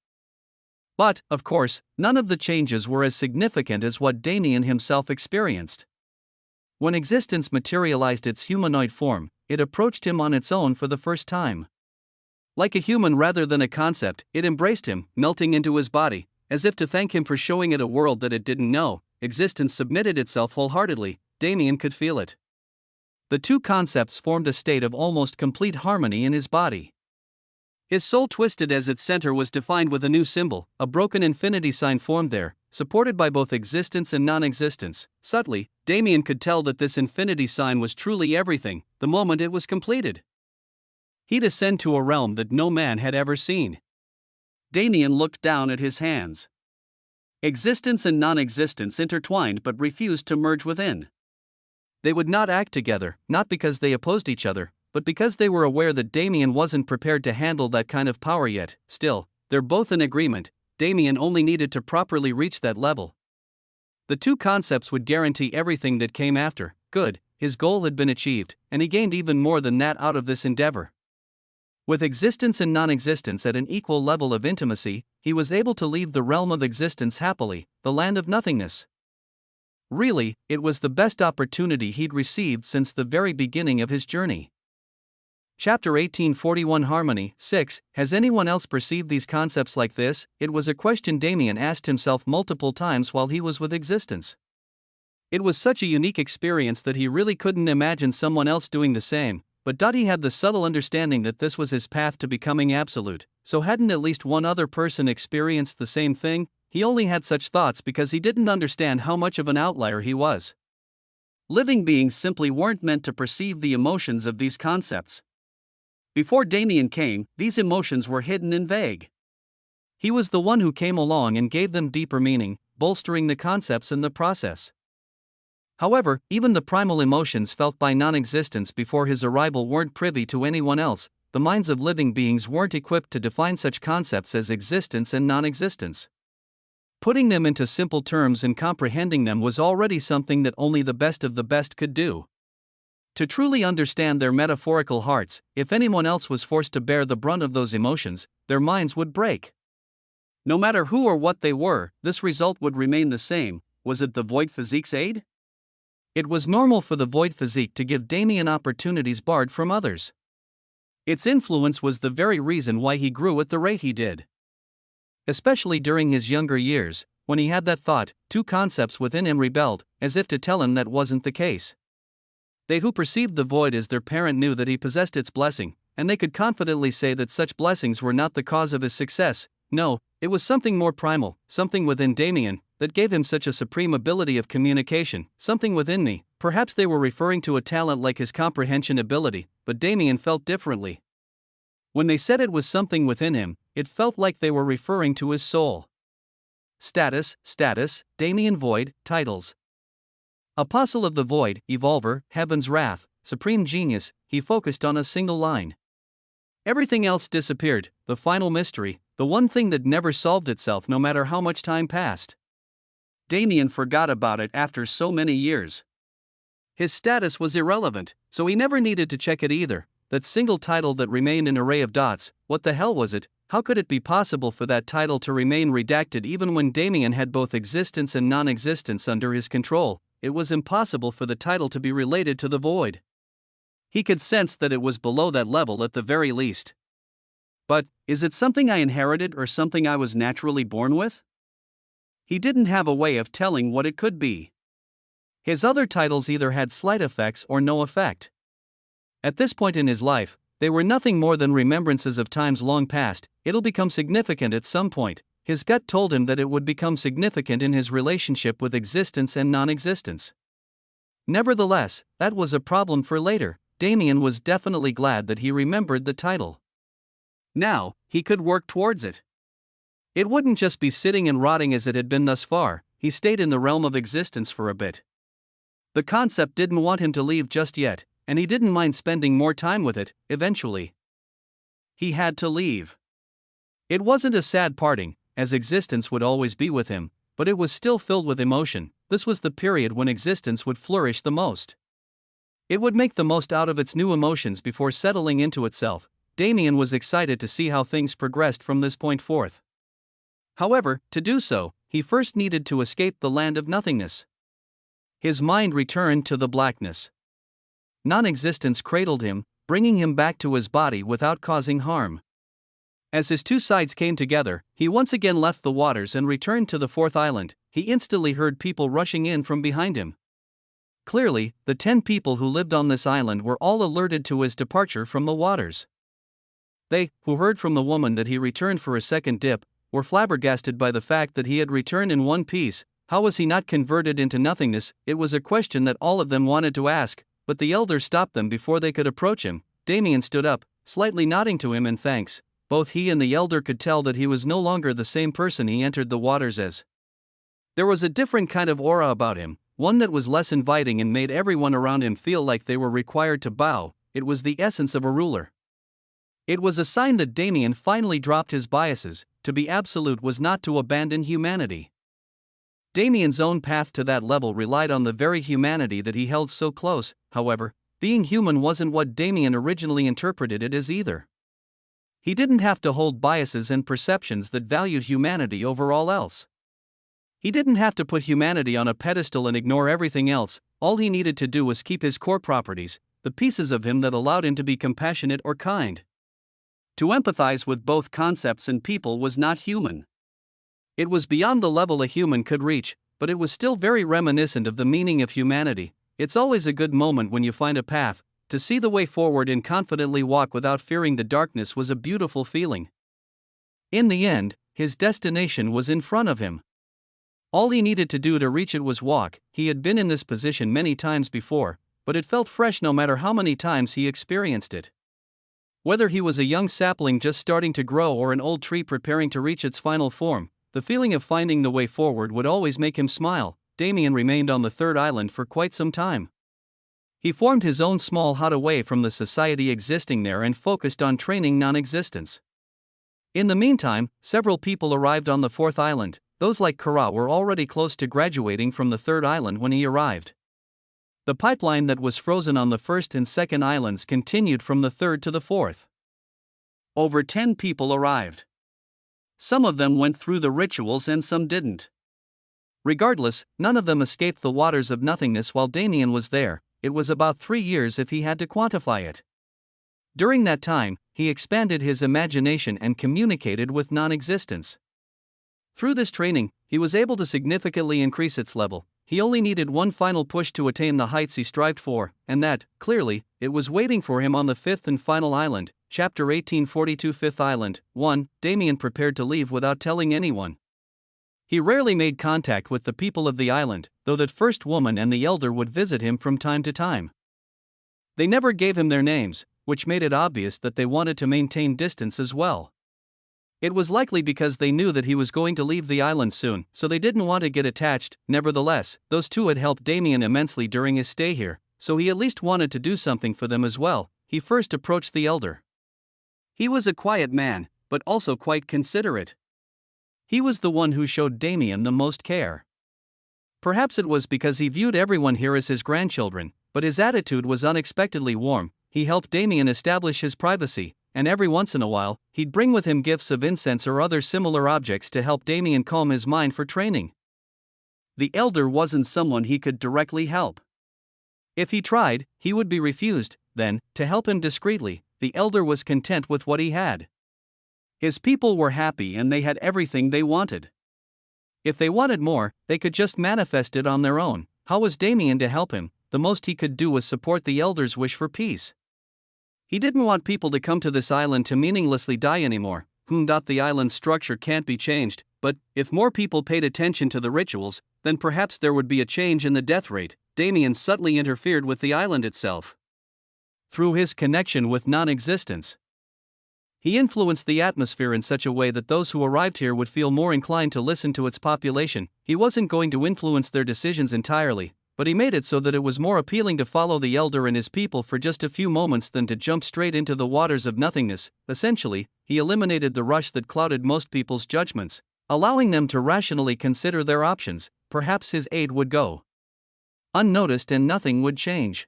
But, of course, none of the changes were as significant as what Damien himself experienced. When existence materialized its humanoid form, it approached him on its own for the first time. Like a human rather than a concept, it embraced him, melting into his body. As if to thank him for showing it a world that it didn't know, existence submitted itself wholeheartedly. Damien could feel it. The two concepts formed a state of almost complete harmony in his body. His soul twisted as its center was defined with a new symbol. A broken infinity sign formed there, supported by both existence and non-existence. Subtly, Damien could tell that this infinity sign was truly everything, the moment it was completed. He'd ascend to a realm that no man had ever seen. Damien looked down at his hands. Existence and non-existence intertwined but refused to merge within. They would not act together, not because they opposed each other, but because they were aware that Damien wasn't prepared to handle that kind of power yet. Still, they're both in agreement. Damien only needed to properly reach that level. The two concepts would guarantee everything that came after. Good, his goal had been achieved, and he gained even more than that out of this endeavor. With existence and non-existence at an equal level of intimacy, he was able to leave the realm of existence happily, the land of nothingness. Really, it was the best opportunity he'd received since the very beginning of his journey. Chapter 1841 Harmony 6. Has anyone else perceived these concepts like this? It was a question Damien asked himself multiple times while he was with existence. It was such a unique experience that he really couldn't imagine someone else doing the same. But he had the subtle understanding that this was his path to becoming absolute. So hadn't at least one other person experienced the same thing? He only had such thoughts because he didn't understand how much of an outlier he was. Living beings simply weren't meant to perceive the emotions of these concepts. Before Damien came, these emotions were hidden and vague. He was the one who came along and gave them deeper meaning, bolstering the concepts in the process. However, even the primal emotions felt by non-existence before his arrival weren't privy to anyone else. The minds of living beings weren't equipped to define such concepts as existence and non-existence. Putting them into simple terms and comprehending them was already something that only the best of the best could do. To truly understand their metaphorical hearts, if anyone else was forced to bear the brunt of those emotions, their minds would break. No matter who or what they were, this result would remain the same. Was it the void physique's aid? It was normal for the void physique to give Damien opportunities barred from others. Its influence was the very reason why he grew at the rate he did. Especially during his younger years, when he had that thought, two concepts within him rebelled, as if to tell him that wasn't the case. They who perceived the void as their parent knew that he possessed its blessing, and they could confidently say that such blessings were not the cause of his success. No, it was something more primal, something within Damien, that gave him such a supreme ability of communication. Something within me. Perhaps they were referring to a talent like his comprehension ability, but Damien felt differently. When they said it was something within him, it felt like they were referring to his soul. Status, Damien Void, titles. Apostle of the Void, Evolver, Heaven's Wrath, Supreme Genius. He focused on a single line. Everything else disappeared, the final mystery, the one thing that never solved itself no matter how much time passed. Damien forgot about it after so many years. His status was irrelevant, so he never needed to check it either. That single title that remained an array of dots, what the hell was it? How could it be possible for that title to remain redacted even when Damien had both existence and non-existence under his control? It was impossible for the title to be related to the void. He could sense that it was below that level at the very least. But, is it something I inherited or something I was naturally born with? He didn't have a way of telling what it could be. His other titles either had slight effects or no effect. At this point in his life, they were nothing more than remembrances of times long past. It'll become significant at some point. His gut told him that it would become significant in his relationship with existence and non-existence. Nevertheless, that was a problem for later. Damien was definitely glad that he remembered the title. Now, he could work towards it. It wouldn't just be sitting and rotting as it had been thus far. He stayed in the realm of existence for a bit. The concept didn't want him to leave just yet, and he didn't mind spending more time with it. Eventually, he had to leave. It wasn't a sad parting, as existence would always be with him, but it was still filled with emotion. This was the period when existence would flourish the most. It would make the most out of its new emotions before settling into itself. Damien was excited to see how things progressed from this point forth. However, to do so, he first needed to escape the land of nothingness. His mind returned to the blackness. Non-existence cradled him, bringing him back to his body without causing harm. As his two sides came together, he once again left the waters and returned to the fourth island. He instantly heard people rushing in from behind him. Clearly, the 10 people who lived on this island were all alerted to his departure from the waters. They, who heard from the woman that he returned for a second dip, were flabbergasted by the fact that he had returned in one piece. How was he not converted into nothingness? It was a question that all of them wanted to ask, but the elder stopped them before they could approach him. Damien stood up, slightly nodding to him in thanks. Both he and the elder could tell that he was no longer the same person he entered the waters as. There was a different kind of aura about him, one that was less inviting and made everyone around him feel like they were required to bow. It was the essence of a ruler. It was a sign that Damien finally dropped his biases. To be absolute was not to abandon humanity. Damien's own path to that level relied on the very humanity that he held so close. However, being human wasn't what Damien originally interpreted it as either. He didn't have to hold biases and perceptions that valued humanity over all else. He didn't have to put humanity on a pedestal and ignore everything else. All he needed to do was keep his core properties, the pieces of him that allowed him to be compassionate or kind. To empathize with both concepts and people was not human. It was beyond the level a human could reach, but it was still very reminiscent of the meaning of humanity. It's always a good moment when you find a path. To see the way forward and confidently walk without fearing the darkness was a beautiful feeling. In the end, his destination was in front of him. All he needed to do to reach it was walk. He had been in this position many times before, but it felt fresh no matter how many times he experienced it. Whether he was a young sapling just starting to grow or an old tree preparing to reach its final form, the feeling of finding the way forward would always make him smile. Damien remained on the third island for quite some time. He formed his own small hut away from the society existing there and focused on training non-existence. In the meantime, several people arrived on the fourth island. Those like Kara were already close to graduating from the third island when he arrived. The pipeline that was frozen on the first and second islands continued from the third to the fourth. Over 10 people arrived. Some of them went through the rituals and some didn't. Regardless, none of them escaped the waters of nothingness while Damien was there. It was about 3 years if he had to quantify it. During that time, he expanded his imagination and communicated with non-existence. Through this training, he was able to significantly increase its level. He only needed one final push to attain the heights he strived for, and that, clearly, it was waiting for him on the fifth and final island. Chapter 1842 Fifth Island. 1. Damien prepared to leave without telling anyone. He rarely made contact with the people of the island, though that first woman and the elder would visit him from time to time. They never gave him their names, which made it obvious that they wanted to maintain distance as well. It was likely because they knew that he was going to leave the island soon, so they didn't want to get attached. Nevertheless, those two had helped Damien immensely during his stay here, so he at least wanted to do something for them as well. He first approached the elder. He was a quiet man, but also quite considerate. He was the one who showed Damien the most care. Perhaps it was because he viewed everyone here as his grandchildren, but his attitude was unexpectedly warm. He helped Damien establish his privacy, and every once in a while, he'd bring with him gifts of incense or other similar objects to help Damien calm his mind for training. The elder wasn't someone he could directly help. If he tried, he would be refused. Then, to help him discreetly, the elder was content with what he had. His people were happy and they had everything they wanted. If they wanted more, they could just manifest it on their own. How was Damien to help him? The most he could do was support the elders' wish for peace. He didn't want people to come to this island to meaninglessly die anymore. The island's structure can't be changed, but if more people paid attention to the rituals, then perhaps there would be a change in the death rate. Damien subtly interfered with the island itself. Through his connection with non-existence, he influenced the atmosphere in such a way that those who arrived here would feel more inclined to listen to its population. He wasn't going to influence their decisions entirely, but he made it so that it was more appealing to follow the elder and his people for just a few moments than to jump straight into the waters of nothingness. Essentially, he eliminated the rush that clouded most people's judgments, allowing them to rationally consider their options. Perhaps his aid would go unnoticed and nothing would change.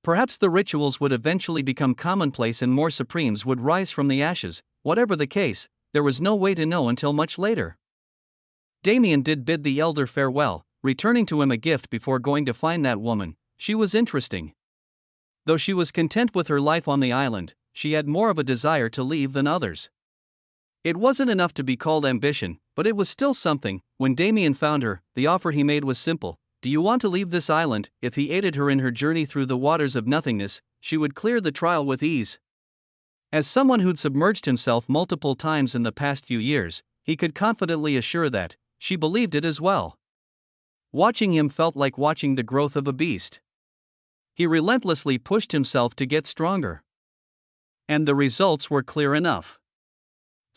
Perhaps the rituals would eventually become commonplace and more supremes would rise from the ashes. Whatever the case, there was no way to know until much later. Damien did bid the elder farewell, returning to him a gift before going to find that woman. She was interesting. Though she was content with her life on the island, she had more of a desire to leave than others. It wasn't enough to be called ambition, but it was still something. When Damien found her, the offer he made was simple. Do you want to leave this island? If he aided her in her journey through the waters of nothingness, she would clear the trial with ease. As someone who'd submerged himself multiple times in the past few years, he could confidently assure that she believed it as well. Watching him felt like watching the growth of a beast. He relentlessly pushed himself to get stronger. And the results were clear enough.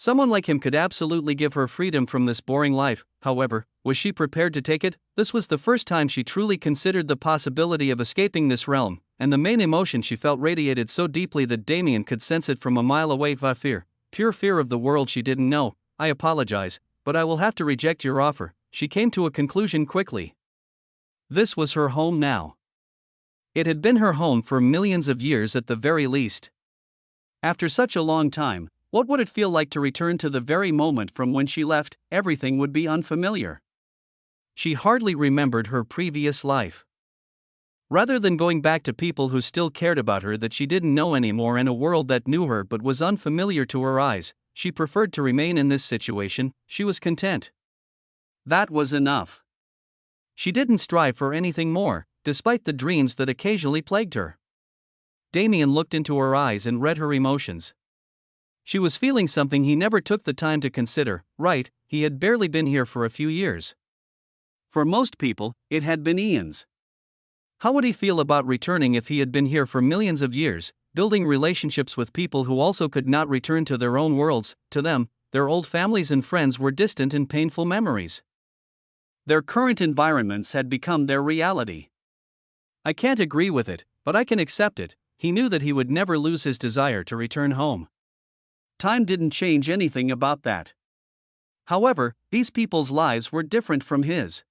Someone like him could absolutely give her freedom from this boring life. However, was she prepared to take it? This was the first time she truly considered the possibility of escaping this realm, and the main emotion she felt radiated so deeply that Damien could sense it from a mile away. Fear. Pure fear of the world she didn't know. I apologize, but I will have to reject your offer. She came to a conclusion quickly. This was her home now. It had been her home for millions of years at the very least. After such a long time, what would it feel like to return to the very moment from when she left? Everything would be unfamiliar. She hardly remembered her previous life. Rather than going back to people who still cared about her that she didn't know anymore and a world that knew her but was unfamiliar to her eyes, she preferred to remain in this situation. She was content. That was enough. She didn't strive for anything more, despite the dreams that occasionally plagued her. Damien looked into her eyes and read her emotions. She was feeling something he never took the time to consider. Right, he had barely been here for a few years. For most people, it had been eons. How would he feel about returning if he had been here for millions of years, building relationships with people who also could not return to their own worlds? To them, their old families and friends were distant and painful memories. Their current environments had become their reality. I can't agree with it, but I can accept it. He knew that he would never lose his desire to return home. Time didn't change anything about that. However, these people's lives were different from his.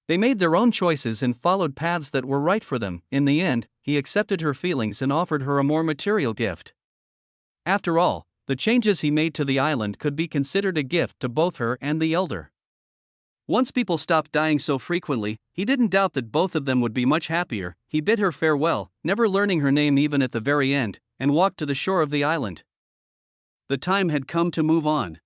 They made their own choices and followed paths that were right for them. In the end, he accepted her feelings and offered her a more material gift. After all, the changes he made to the island could be considered a gift to both her and the elder. Once people stopped dying so frequently, he didn't doubt that both of them would be much happier. He bid her farewell, never learning her name even at the very end, and walked to the shore of the island. The time had come to move on.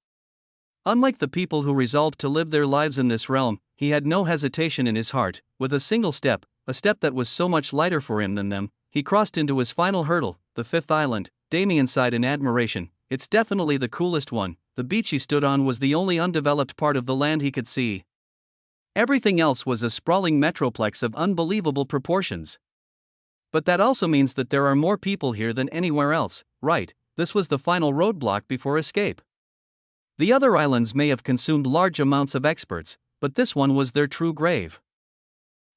Unlike the people who resolved to live their lives in this realm, he had no hesitation in his heart. With a single step, a step that was so much lighter for him than them, he crossed into his final hurdle, the fifth island. Damien sighed in admiration. It's definitely the coolest one. The beach he stood on was the only undeveloped part of the land he could see. Everything else was a sprawling metroplex of unbelievable proportions. But that also means that there are more people here than anywhere else, right? This was the final roadblock before escape. The other islands may have consumed large amounts of experts, but this one was their true grave.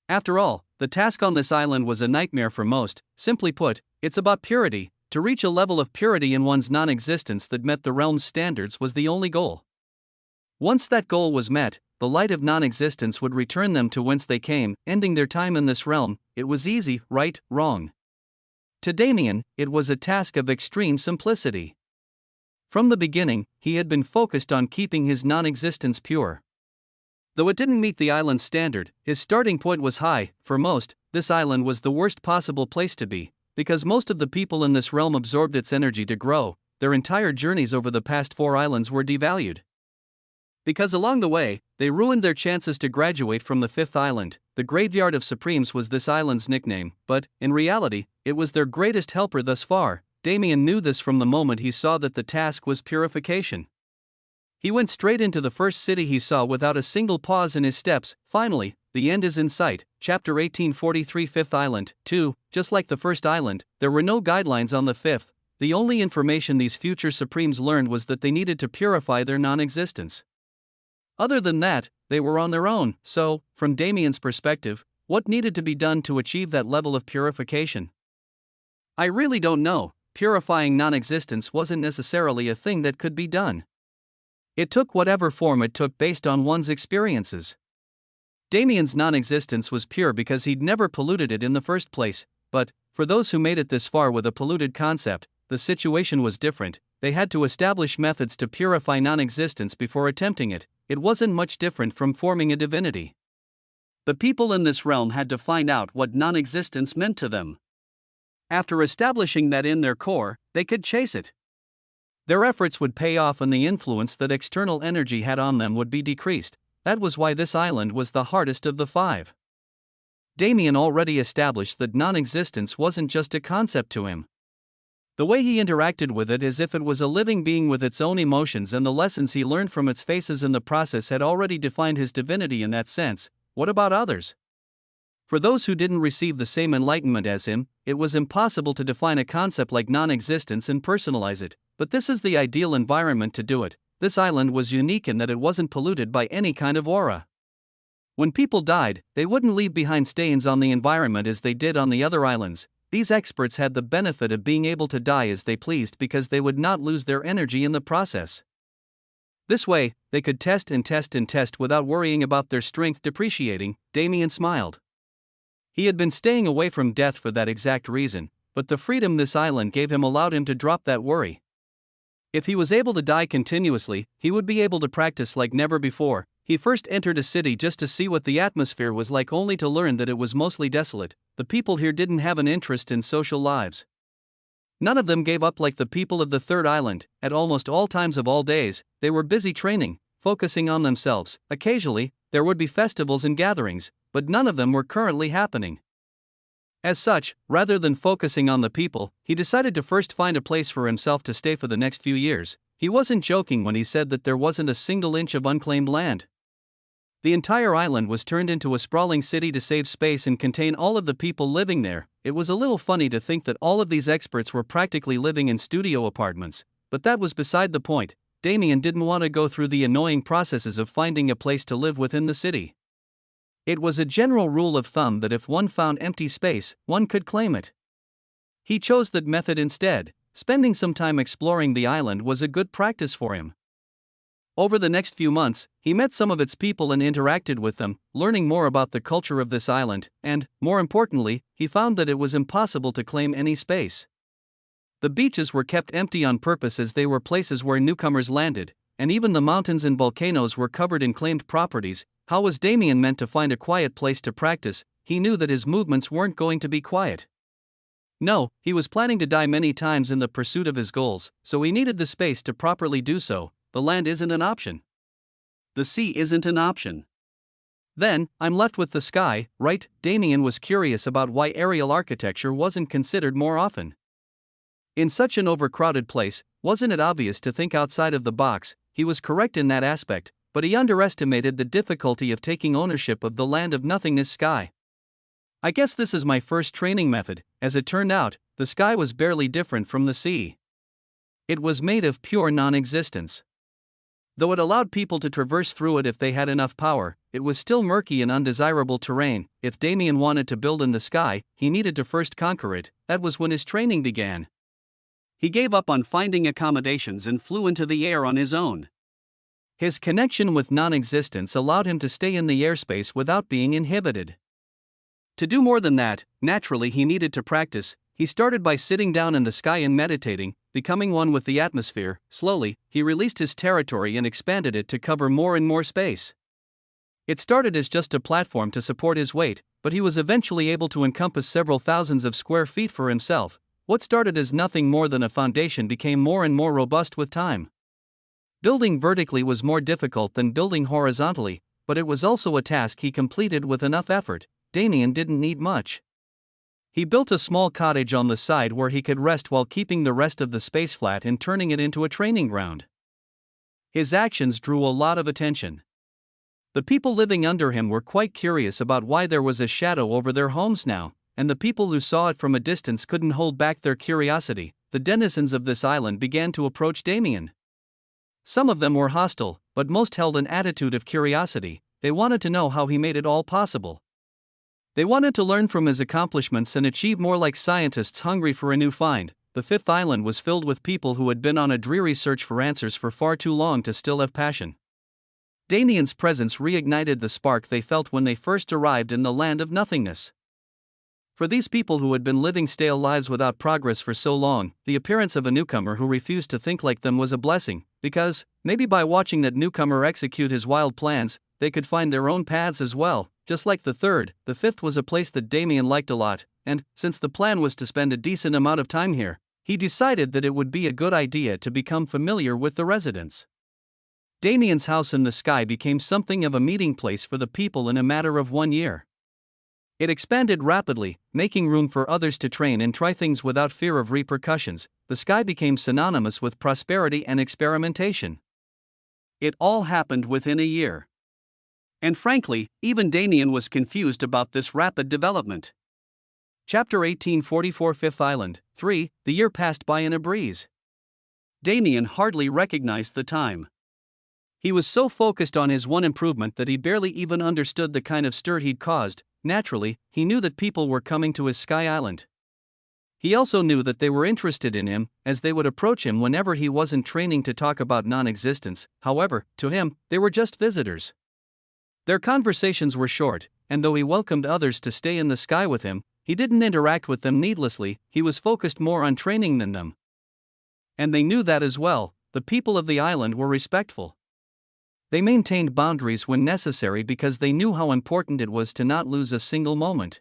After all, the task on this island was a nightmare for most. Simply put, it's about purity. To reach a level of purity in one's non-existence that met the realm's standards was the only goal. Once that goal was met, the light of non-existence would return them to whence they came, ending their time in this realm. It was easy, right, wrong. To Damien, it was a task of extreme simplicity. From the beginning, he had been focused on keeping his non-existence pure. Though it didn't meet the island's standard, his starting point was high. For most, this island was the worst possible place to be, because most of the people in this realm absorbed its energy to grow. their entire journeys over the past 4 islands were devalued. Because along the way, they ruined their chances to graduate from the 5th island. The Graveyard of Supremes was this island's nickname, but, in reality, it was their greatest helper thus far. Damien knew this from the moment he saw that the task was purification. He went straight into the first city he saw without a single pause in his steps. Finally, the end is in sight. Chapter 1843, 5th Island. 2. Just like the first island, there were no guidelines on the 5th. The only information these future Supremes learned was that they needed to purify their non-existence. Other than that, they were on their own. So, from Damien's perspective, what needed to be done to achieve that level of purification? I really don't know. Purifying non-existence wasn't necessarily a thing that could be done. It took whatever form it took based on one's experiences. Damien's non-existence was pure because he'd never polluted it in the first place, but, for those who made it this far with a polluted concept, the situation was different. They had to establish methods to purify non-existence before attempting it. It wasn't much different from forming a divinity. The people in this realm had to find out what non-existence meant to them. After establishing that in their core, they could chase it. Their efforts would pay off and the influence that external energy had on them would be decreased. That was why this island was the hardest of the 5. Damien already established that non-existence wasn't just a concept to him. The way he interacted with it as if it was a living being with its own emotions, and the lessons he learned from its faces in the process had already defined his divinity in that sense. What about others? For those who didn't receive the same enlightenment as him, it was impossible to define a concept like non-existence and personalize it, but this is the ideal environment to do it. This island was unique in that it wasn't polluted by any kind of aura. When people died, they wouldn't leave behind stains on the environment as they did on the other islands. These experts had the benefit of being able to die as they pleased because they would not lose their energy in the process. This way, they could test and test and test without worrying about their strength depreciating. Damien smiled. He had been staying away from death for that exact reason, but the freedom this island gave him allowed him to drop that worry. If he was able to die continuously, he would be able to practice like never before. He first entered a city just to see what the atmosphere was like, only to learn that it was mostly desolate. The people here didn't have an interest in social lives. None of them gave up like the people of the 3rd island. At almost all times of all days, they were busy training, focusing on themselves. Occasionally, there would be festivals and gatherings, but none of them were currently happening. As such, rather than focusing on the people, he decided to first find a place for himself to stay for the next few years. He wasn't joking when he said that there wasn't a single inch of unclaimed land. The entire island was turned into a sprawling city to save space and contain all of the people living there. It was a little funny to think that all of these experts were practically living in studio apartments, but that was beside the point. Damien didn't want to go through the annoying processes of finding a place to live within the city. It was a general rule of thumb that if one found empty space, one could claim it. He chose that method instead. Spending some time exploring the island was a good practice for him. Over the next few months, he met some of its people and interacted with them, learning more about the culture of this island, and, more importantly, he found that it was impossible to claim any space. The beaches were kept empty on purpose as they were places where newcomers landed, and even the mountains and volcanoes were covered in claimed properties. How was Damien meant to find a quiet place to practice? He knew that his movements weren't going to be quiet. No, he was planning to die many times in the pursuit of his goals, so he needed the space to properly do so. The land isn't an option. The sea isn't an option. Then, I'm left with the sky, right? Damien was curious about why aerial architecture wasn't considered more often. In such an overcrowded place, wasn't it obvious to think outside of the box? He was correct in that aspect, but he underestimated the difficulty of taking ownership of the land of nothingness sky. I guess this is my first training method. As it turned out, the sky was barely different from the sea. It was made of pure non-existence. Though it allowed people to traverse through it if they had enough power, it was still murky and undesirable terrain. If Damien wanted to build in the sky, he needed to first conquer it. That was when his training began. He gave up on finding accommodations and flew into the air on his own. His connection with non-existence allowed him to stay in the airspace without being inhibited. To do more than that, naturally he needed to practice. He started by sitting down in the sky and meditating, becoming one with the atmosphere. Slowly, he released his territory and expanded it to cover more and more space. It started as just a platform to support his weight, but he was eventually able to encompass several thousands of square feet for himself. What started as nothing more than a foundation became more and more robust with time. Building vertically was more difficult than building horizontally, but it was also a task he completed with enough effort. Damien didn't need much. He built a small cottage on the side where he could rest while keeping the rest of the space flat and turning it into a training ground. His actions drew a lot of attention. The people living under him were quite curious about why there was a shadow over their homes now, and the people who saw it from a distance couldn't hold back their curiosity. The denizens of this island began to approach Damien. Some of them were hostile, but most held an attitude of curiosity. They wanted to know how he made it all possible. They wanted to learn from his accomplishments and achieve more, like scientists hungry for a new find. The fifth island was filled with people who had been on a dreary search for answers for far too long to still have passion. Damien's presence reignited the spark they felt when they first arrived in the land of nothingness. For these people who had been living stale lives without progress for so long, the appearance of a newcomer who refused to think like them was a blessing, because, maybe by watching that newcomer execute his wild plans, they could find their own paths as well. Just like the fifth was a place that Damien liked a lot, and, since the plan was to spend a decent amount of time here, he decided that it would be a good idea to become familiar with the residents. Damien's house in the sky became something of a meeting place for the people in a matter of 1 year. It expanded rapidly, making room for others to train and try things without fear of repercussions. The sky became synonymous with prosperity and experimentation. It all happened within a year. And frankly, even Damien was confused about this rapid development. Chapter 1844 Fifth Island, 3. The year passed by in a breeze. Damien hardly recognized the time. He was so focused on his one improvement that he barely even understood the kind of stir he'd caused. Naturally, he knew that people were coming to his sky island. He also knew that they were interested in him, as they would approach him whenever he wasn't training to talk about non-existence. However, to him, they were just visitors. Their conversations were short, and though he welcomed others to stay in the sky with him, he didn't interact with them needlessly. He was focused more on training than them. And they knew that as well. The people of the island were respectful. They maintained boundaries when necessary because they knew how important it was to not lose a single moment.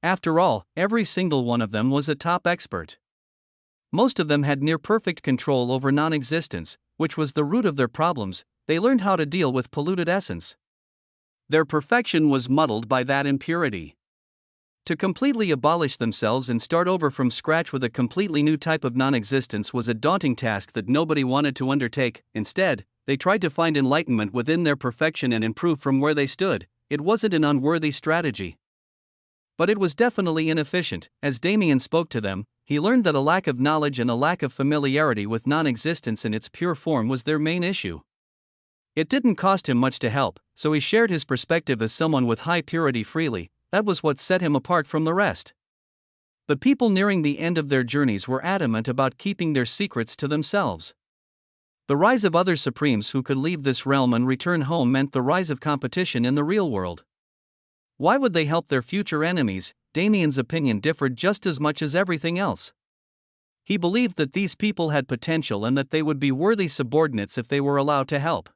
After all, every single one of them was a top expert. Most of them had near-perfect control over non-existence, which was the root of their problems. They learned how to deal with polluted essence. Their perfection was muddled by that impurity. To completely abolish themselves and start over from scratch with a completely new type of non-existence was a daunting task that nobody wanted to undertake. Instead, they tried to find enlightenment within their perfection and improve from where they stood. It wasn't an unworthy strategy. But it was definitely inefficient. As Damien spoke to them, he learned that a lack of knowledge and a lack of familiarity with non-existence in its pure form was their main issue. It didn't cost him much to help, so he shared his perspective as someone with high purity freely. That was what set him apart from the rest. The people nearing the end of their journeys were adamant about keeping their secrets to themselves. The rise of other supremes who could leave this realm and return home meant the rise of competition in the real world. Why would they help their future enemies? Damien's opinion differed just as much as everything else. He believed that these people had potential and that they would be worthy subordinates if they were allowed to help.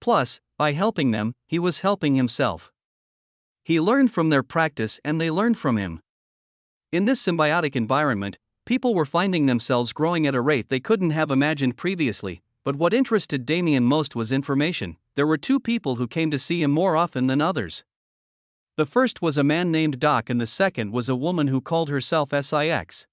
Plus, by helping them, he was helping himself. He learned from their practice and they learned from him. In this symbiotic environment, people were finding themselves growing at a rate they couldn't have imagined previously, but what interested Damien most was information. There were 2 people who came to see him more often than others. The first was a man named Doc and the second was a woman who called herself Six.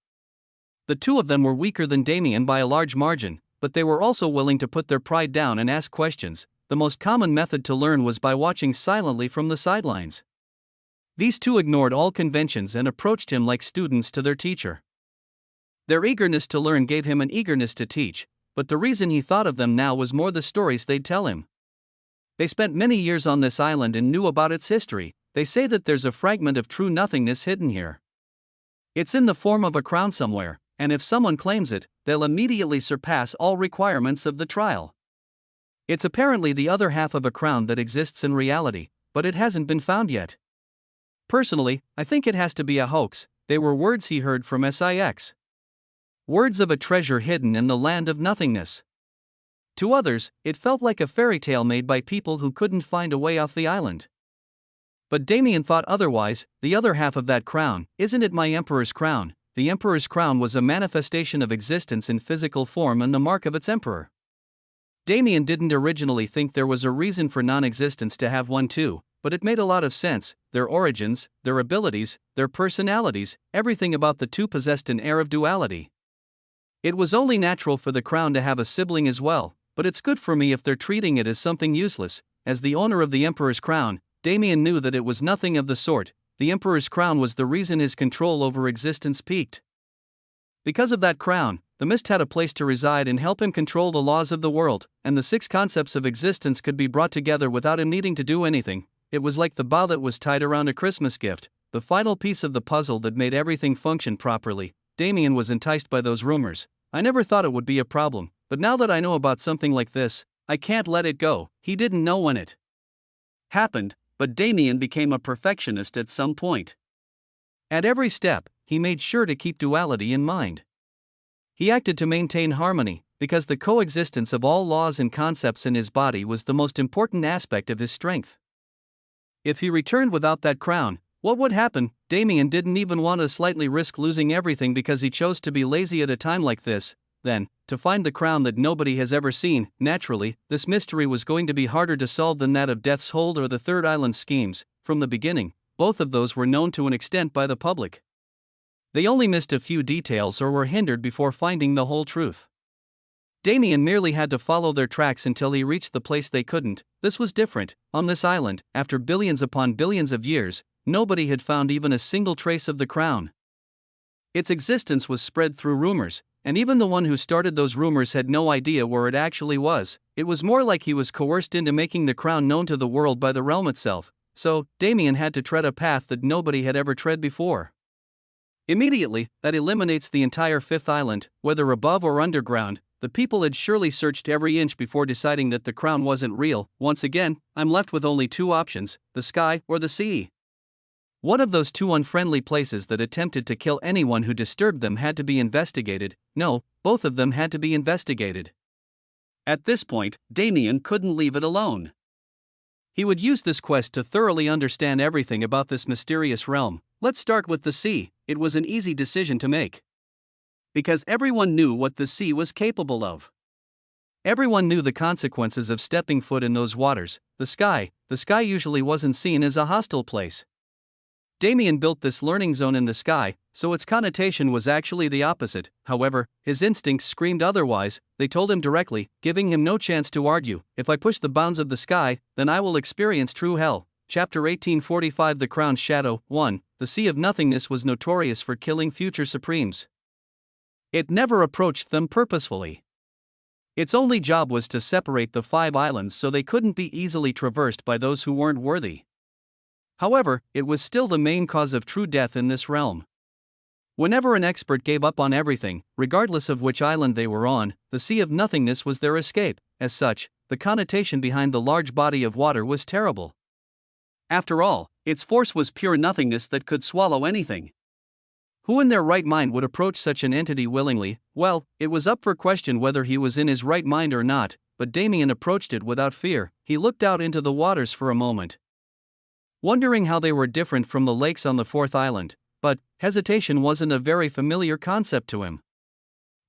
The 2 of them were weaker than Damien by a large margin, but they were also willing to put their pride down and ask questions. The most common method to learn was by watching silently from the sidelines. These 2 ignored all conventions and approached him like students to their teacher. Their eagerness to learn gave him an eagerness to teach, but the reason he thought of them now was more the stories they'd tell him. They spent many years on this island and knew about its history. They say that there's a fragment of true nothingness hidden here. It's in the form of a crown somewhere, and if someone claims it, they'll immediately surpass all requirements of the trial. It's apparently the other half of a crown that exists in reality, but it hasn't been found yet. Personally, I think it has to be a hoax. They were words he heard from Six. Words of a treasure hidden in the land of nothingness. To others, it felt like a fairy tale made by people who couldn't find a way off the island. But Damien thought otherwise. The other half of that crown, isn't it my emperor's crown? the emperor's crown was a manifestation of existence in physical form and the mark of its emperor. Damien didn't originally think there was a reason for non-existence to have one too, but it made a lot of sense. Their origins, their abilities, their personalities, everything about the two possessed an air of duality. It was only natural for the crown to have a sibling as well, but it's good for me if they're treating it as something useless. As the owner of the emperor's crown, Damien knew that it was nothing of the sort. The emperor's crown was the reason his control over existence peaked. Because of that crown, the mist had a place to reside and help him control the laws of the world, and the six concepts of existence could be brought together without him needing to do anything. It was like the bow that was tied around a Christmas gift, the final piece of the puzzle that made everything function properly. Damien was enticed by those rumors. I never thought it would be a problem, but now that I know about something like this, I can't let it go. He didn't know when it happened, but Damien became a perfectionist at some point. At every step, he made sure to keep duality in mind. He acted to maintain harmony, because the coexistence of all laws and concepts in his body was the most important aspect of his strength. If he returned without that crown, what would happen? Damien didn't even want to slightly risk losing everything because he chose to be lazy at a time like this. Then, to find the crown that nobody has ever seen, naturally, this mystery was going to be harder to solve than that of Death's Hold or the Third Island schemes. From the beginning, both of those were known to an extent by the public. They only missed a few details or were hindered before finding the whole truth. Damien merely had to follow their tracks until he reached the place they couldn't. This was different. On this island, after billions upon billions of years, nobody had found even a single trace of the crown. Its existence was spread through rumors, and even the one who started those rumors had no idea where it actually was. It was more like he was coerced into making the crown known to the world by the realm itself, so Damien had to tread a path that nobody had ever tread before. Immediately, that eliminates the entire fifth island, whether above or underground. The people had surely searched every inch before deciding that the crown wasn't real. Once again, I'm left with only two options, the sky or the sea. One of those two unfriendly places that attempted to kill anyone who disturbed them had to be investigated. No, both of them had to be investigated. At this point, Damien couldn't leave it alone. He would use this quest to thoroughly understand everything about this mysterious realm. Let's start with the sea. It was an easy decision to make, because everyone knew what the sea was capable of. Everyone knew the consequences of stepping foot in those waters. The sky usually wasn't seen as a hostile place. Damien built this learning zone in the sky, so its connotation was actually the opposite. However, his instincts screamed otherwise. They told him directly, giving him no chance to argue. If I push the bounds of the sky, then I will experience true hell. Chapter 1845 The Crown's Shadow 1. The Sea of Nothingness was notorious for killing future supremes. It never approached them purposefully. Its only job was to separate the 5 islands so they couldn't be easily traversed by those who weren't worthy. However, it was still the main cause of true death in this realm. Whenever an expert gave up on everything, regardless of which island they were on, the Sea of Nothingness was their escape. As such, the connotation behind the large body of water was terrible. After all, its force was pure nothingness that could swallow anything. Who in their right mind would approach such an entity willingly? Well, it was up for question whether he was in his right mind or not, but Damien approached it without fear. He looked out into the waters for a moment, wondering how they were different from the lakes on the 4th island, but hesitation wasn't a very familiar concept to him.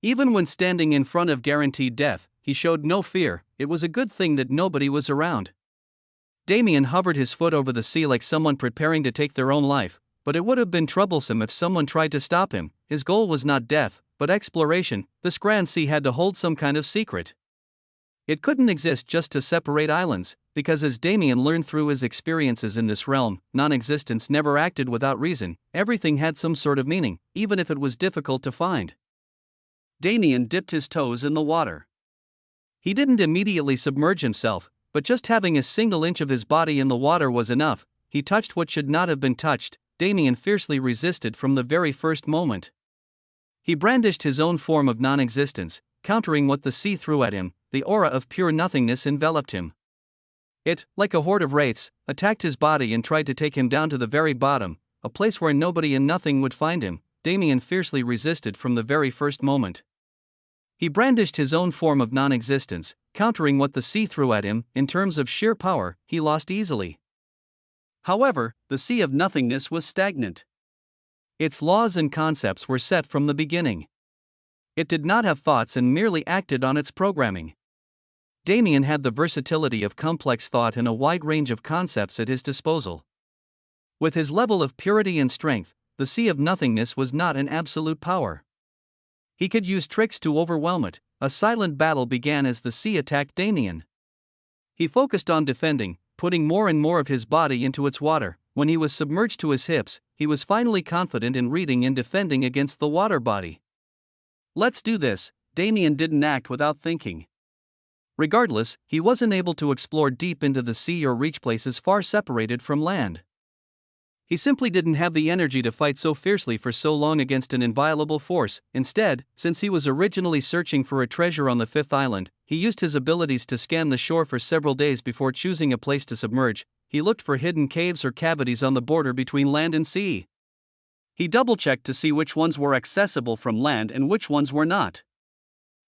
Even when standing in front of guaranteed death, he showed no fear. It was a good thing that nobody was around. Damien hovered his foot over the sea like someone preparing to take their own life, but it would have been troublesome if someone tried to stop him. His goal was not death, but exploration. This grand sea had to hold some kind of secret. It couldn't exist just to separate islands, because as Damien learned through his experiences in this realm, non-existence never acted without reason. Everything had some sort of meaning, even if it was difficult to find. Damien dipped his toes in the water. He didn't immediately submerge himself, but just having a single inch of his body in the water was enough. He touched what should not have been touched. Damien fiercely resisted from the very first moment. He brandished his own form of non-existence, countering what the sea threw at him. The aura of pure nothingness enveloped him. It, like a horde of wraiths, attacked his body and tried to take him down to the very bottom, a place where nobody and nothing would find him. Damien fiercely resisted from the very first moment. He brandished his own form of non-existence, countering what the sea threw at him. In terms of sheer power, he lost easily. However, the Sea of Nothingness was stagnant. Its laws and concepts were set from the beginning. It did not have thoughts and merely acted on its programming. Damien had the versatility of complex thought and a wide range of concepts at his disposal. With his level of purity and strength, the Sea of Nothingness was not an absolute power. He could use tricks to overwhelm it. A silent battle began as the sea attacked Damien. He focused on defending, putting more and more of his body into its water. When he was submerged to his hips, he was finally confident in reading and defending against the water body. "Let's do this." Damien didn't act without thinking. Regardless, he wasn't able to explore deep into the sea or reach places far separated from land. He simply didn't have the energy to fight so fiercely for so long against an inviolable force. Instead, since he was originally searching for a treasure on the fifth island, he used his abilities to scan the shore for several days before choosing a place to submerge. He looked for hidden caves or cavities on the border between land and sea. He double-checked to see which ones were accessible from land and which ones were not.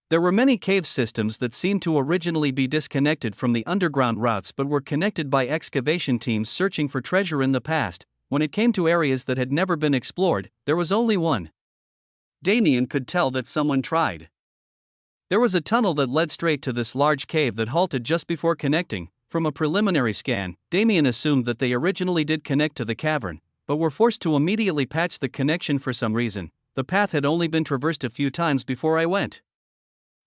There were many cave systems that seemed to originally be disconnected from the underground routes but were connected by excavation teams searching for treasure in the past. When it came to areas that had never been explored, there was only one. Damien could tell that someone tried. There was a tunnel that led straight to this large cave that halted just before connecting. From a preliminary scan, Damien assumed that they originally did connect to the cavern, but were forced to immediately patch the connection for some reason. The path had only been traversed a few times before I went.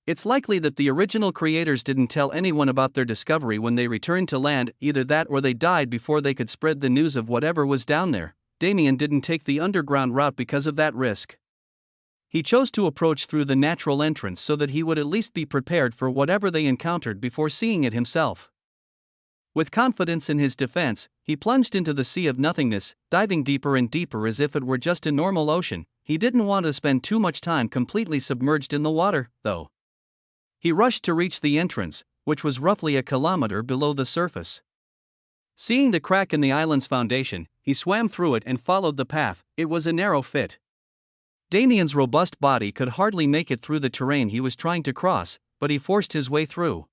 It's likely that the original creators didn't tell anyone about their discovery when they returned to land, either that or they died before they could spread the news of whatever was down there. Damien didn't take the underground route because of that risk. He chose to approach through the natural entrance so that he would at least be prepared for whatever they encountered before seeing it himself. With confidence in his defense, he plunged into the Sea of Nothingness, diving deeper and deeper as if it were just a normal ocean. He didn't want to spend too much time completely submerged in the water, though. He rushed to reach the entrance, which was roughly a kilometer below the surface. Seeing the crack in the island's foundation, he swam through it and followed the path. It was a narrow fit. Damien's robust body could hardly make it through the terrain he was trying to cross, but he forced his way through.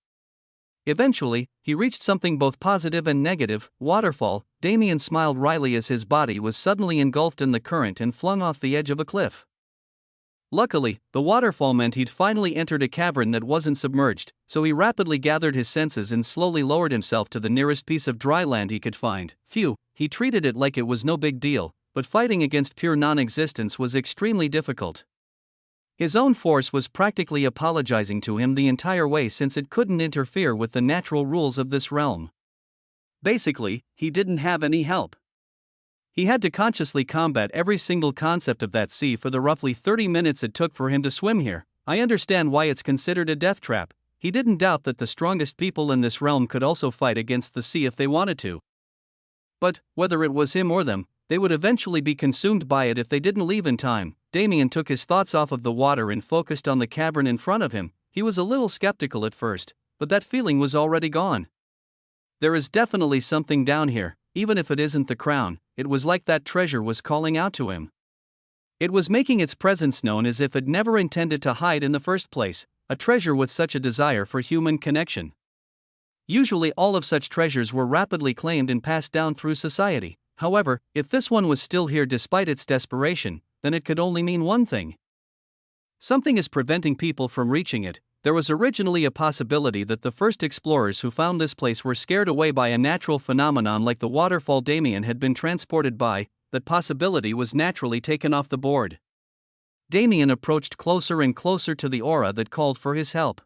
Eventually, he reached something both positive and negative: waterfall. Damien smiled wryly as his body was suddenly engulfed in the current and flung off the edge of a cliff. Luckily, the waterfall meant he'd finally entered a cavern that wasn't submerged, so he rapidly gathered his senses and slowly lowered himself to the nearest piece of dry land he could find. Phew, he treated it like it was no big deal, but fighting against pure non-existence was extremely difficult. His own force was practically apologizing to him the entire way since it couldn't interfere with the natural rules of this realm. Basically, he didn't have any help. He had to consciously combat every single concept of that sea for the roughly 30 minutes it took for him to swim here. I understand why it's considered a death trap. He didn't doubt that the strongest people in this realm could also fight against the sea if they wanted to. But, whether it was him or them, they would eventually be consumed by it if they didn't leave in time. Damien took his thoughts off of the water and focused on the cavern in front of him. He was a little skeptical at first, but that feeling was already gone. There is definitely something down here, even if it isn't the crown. It was like that treasure was calling out to him. It was making its presence known as if it never intended to hide in the first place, a treasure with such a desire for human connection. Usually all of such treasures were rapidly claimed and passed down through society. However, if this one was still here despite its desperation, then it could only mean one thing. Something is preventing people from reaching it. There was originally a possibility that the first explorers who found this place were scared away by a natural phenomenon like the waterfall Damien had been transported by. That possibility was naturally taken off the board. Damien approached closer and closer to the aura that called for his help.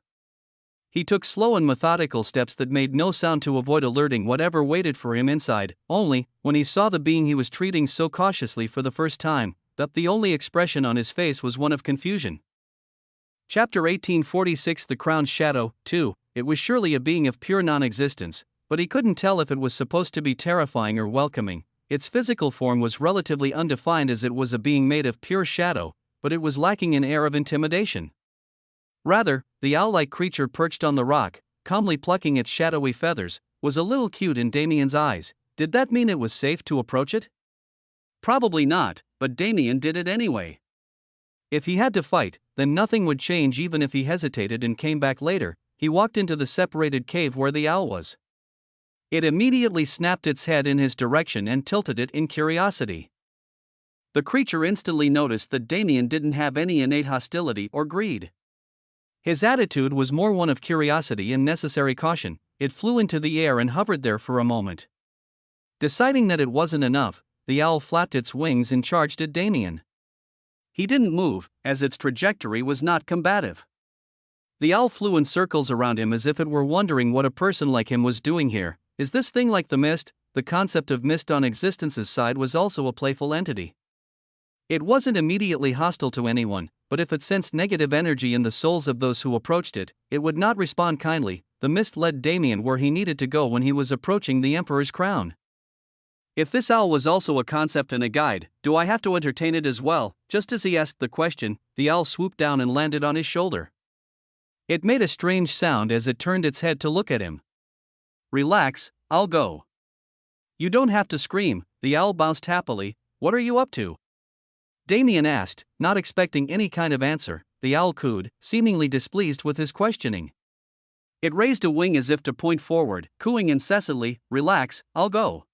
He took slow and methodical steps that made no sound to avoid alerting whatever waited for him inside. Only, when he saw the being he was treating so cautiously for the first time, that the only expression on his face was one of confusion. Chapter 1846 The Crown's Shadow. 2. It was surely a being of pure non-existence, but he couldn't tell if it was supposed to be terrifying or welcoming. Its physical form was relatively undefined as it was a being made of pure shadow, but it was lacking an air of intimidation. Rather, the owl-like creature perched on the rock, calmly plucking its shadowy feathers, was a little cute in Damien's eyes. Did that mean it was safe to approach it? Probably not, but Damien did it anyway. If he had to fight, then nothing would change even if he hesitated and came back later. He walked into the separated cave where the owl was. It immediately snapped its head in his direction and tilted it in curiosity. The creature instantly noticed that Damien didn't have any innate hostility or greed. His attitude was more one of curiosity and necessary caution. It flew into the air and hovered there for a moment. Deciding that it wasn't enough, the owl flapped its wings and charged at Damien. He didn't move, as its trajectory was not combative. The owl flew in circles around him as if it were wondering what a person like him was doing here. Is this thing like the mist? The concept of mist on existence's side was also a playful entity. It wasn't immediately hostile to anyone, but if it sensed negative energy in the souls of those who approached it, it would not respond kindly. The mist led Damien where he needed to go when he was approaching the Emperor's crown. If this owl was also a concept and a guide, do I have to entertain it as well? Just as he asked the question, the owl swooped down and landed on his shoulder. It made a strange sound as it turned its head to look at him. Relax, I'll go. You don't have to scream, the owl bounced happily. What are you up to? Damien asked, not expecting any kind of answer. The owl cooed, seemingly displeased with his questioning. It raised a wing as if to point forward, cooing incessantly. Relax, I'll go.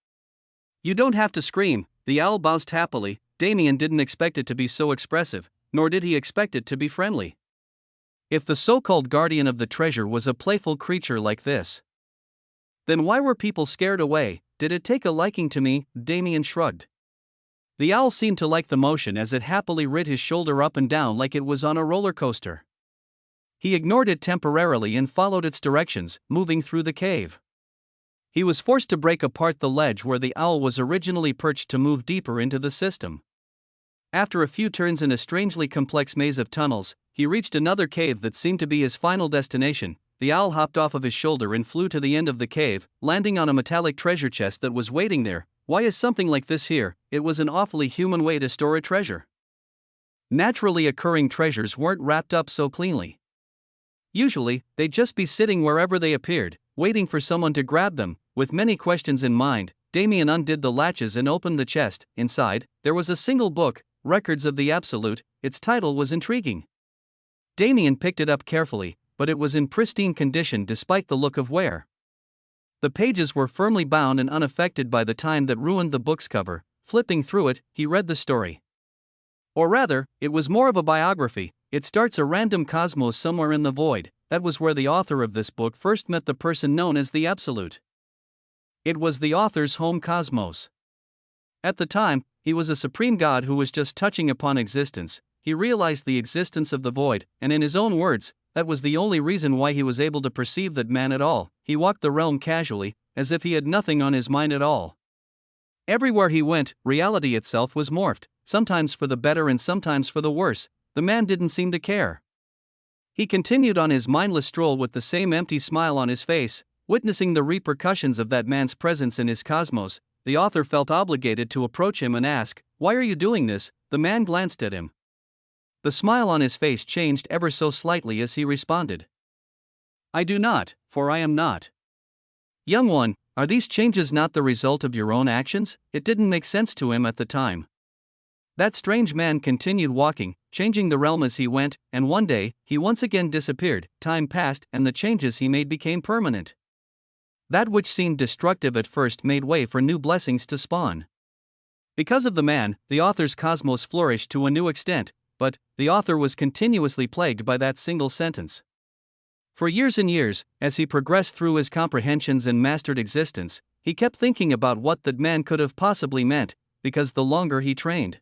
You don't have to scream, the owl bounced happily. Damien didn't expect it to be so expressive, nor did he expect it to be friendly. If the so-called guardian of the treasure was a playful creature like this, then why were people scared away? Did it take a liking to me? Damien shrugged. The owl seemed to like the motion as it happily rid his shoulder up and down like it was on a roller coaster. He ignored it temporarily and followed its directions, moving through the cave. He was forced to break apart the ledge where the owl was originally perched to move deeper into the system. After a few turns in a strangely complex maze of tunnels, he reached another cave that seemed to be his final destination. The owl hopped off of his shoulder and flew to the end of the cave, landing on a metallic treasure chest that was waiting there. Why is something like this here? It was an awfully human way to store a treasure. Naturally occurring treasures weren't wrapped up so cleanly. Usually, they'd just be sitting wherever they appeared, waiting for someone to grab them. With many questions in mind, Damien undid the latches and opened the chest. Inside, there was a single book, Records of the Absolute. Its title was intriguing. Damien picked it up carefully, but it was in pristine condition despite the look of wear. The pages were firmly bound and unaffected by the time that ruined the book's cover. Flipping through it, he read the story. Or rather, it was more of a biography. It starts a random cosmos somewhere in the void. That was where the author of this book first met the person known as the Absolute. It was the author's home cosmos. At the time, he was a supreme god who was just touching upon existence. He realized the existence of the void, and in his own words, that was the only reason why he was able to perceive that man at all. He walked the realm casually, as if he had nothing on his mind at all. Everywhere he went, reality itself was morphed, sometimes for the better and sometimes for the worse. The man didn't seem to care. He continued on his mindless stroll with the same empty smile on his face. Witnessing the repercussions of that man's presence in his cosmos, the author felt obligated to approach him and ask, "Why are you doing this?" The man glanced at him. The smile on his face changed ever so slightly as he responded, "I do not, for I am not." Young one, are these changes not the result of your own actions? It didn't make sense to him at the time. That strange man continued walking, changing the realm as he went, and one day, he once again disappeared. Time passed, and the changes he made became permanent. That which seemed destructive at first made way for new blessings to spawn. Because of the man, the author's cosmos flourished to a new extent, but the author was continuously plagued by that single sentence. For years and years, as he progressed through his comprehensions and mastered existence, he kept thinking about what that man could have possibly meant, because the longer he trained,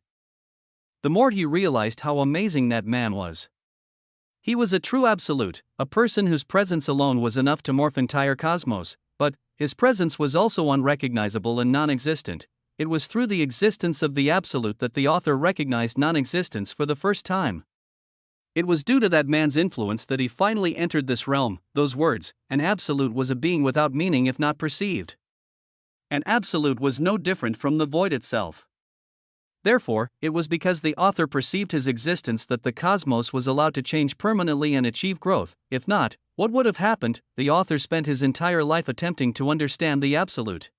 the more he realized how amazing that man was. He was a true absolute, a person whose presence alone was enough to morph entire cosmos, but his presence was also unrecognizable and non-existent. It was through the existence of the absolute that the author recognized non-existence for the first time. It was due to that man's influence that he finally entered this realm. Those words, an absolute was a being without meaning if not perceived. An absolute was no different from the void itself. Therefore, it was because the author perceived his existence that the cosmos was allowed to change permanently and achieve growth. If not, what would have happened? The author spent his entire life attempting to understand the absolute.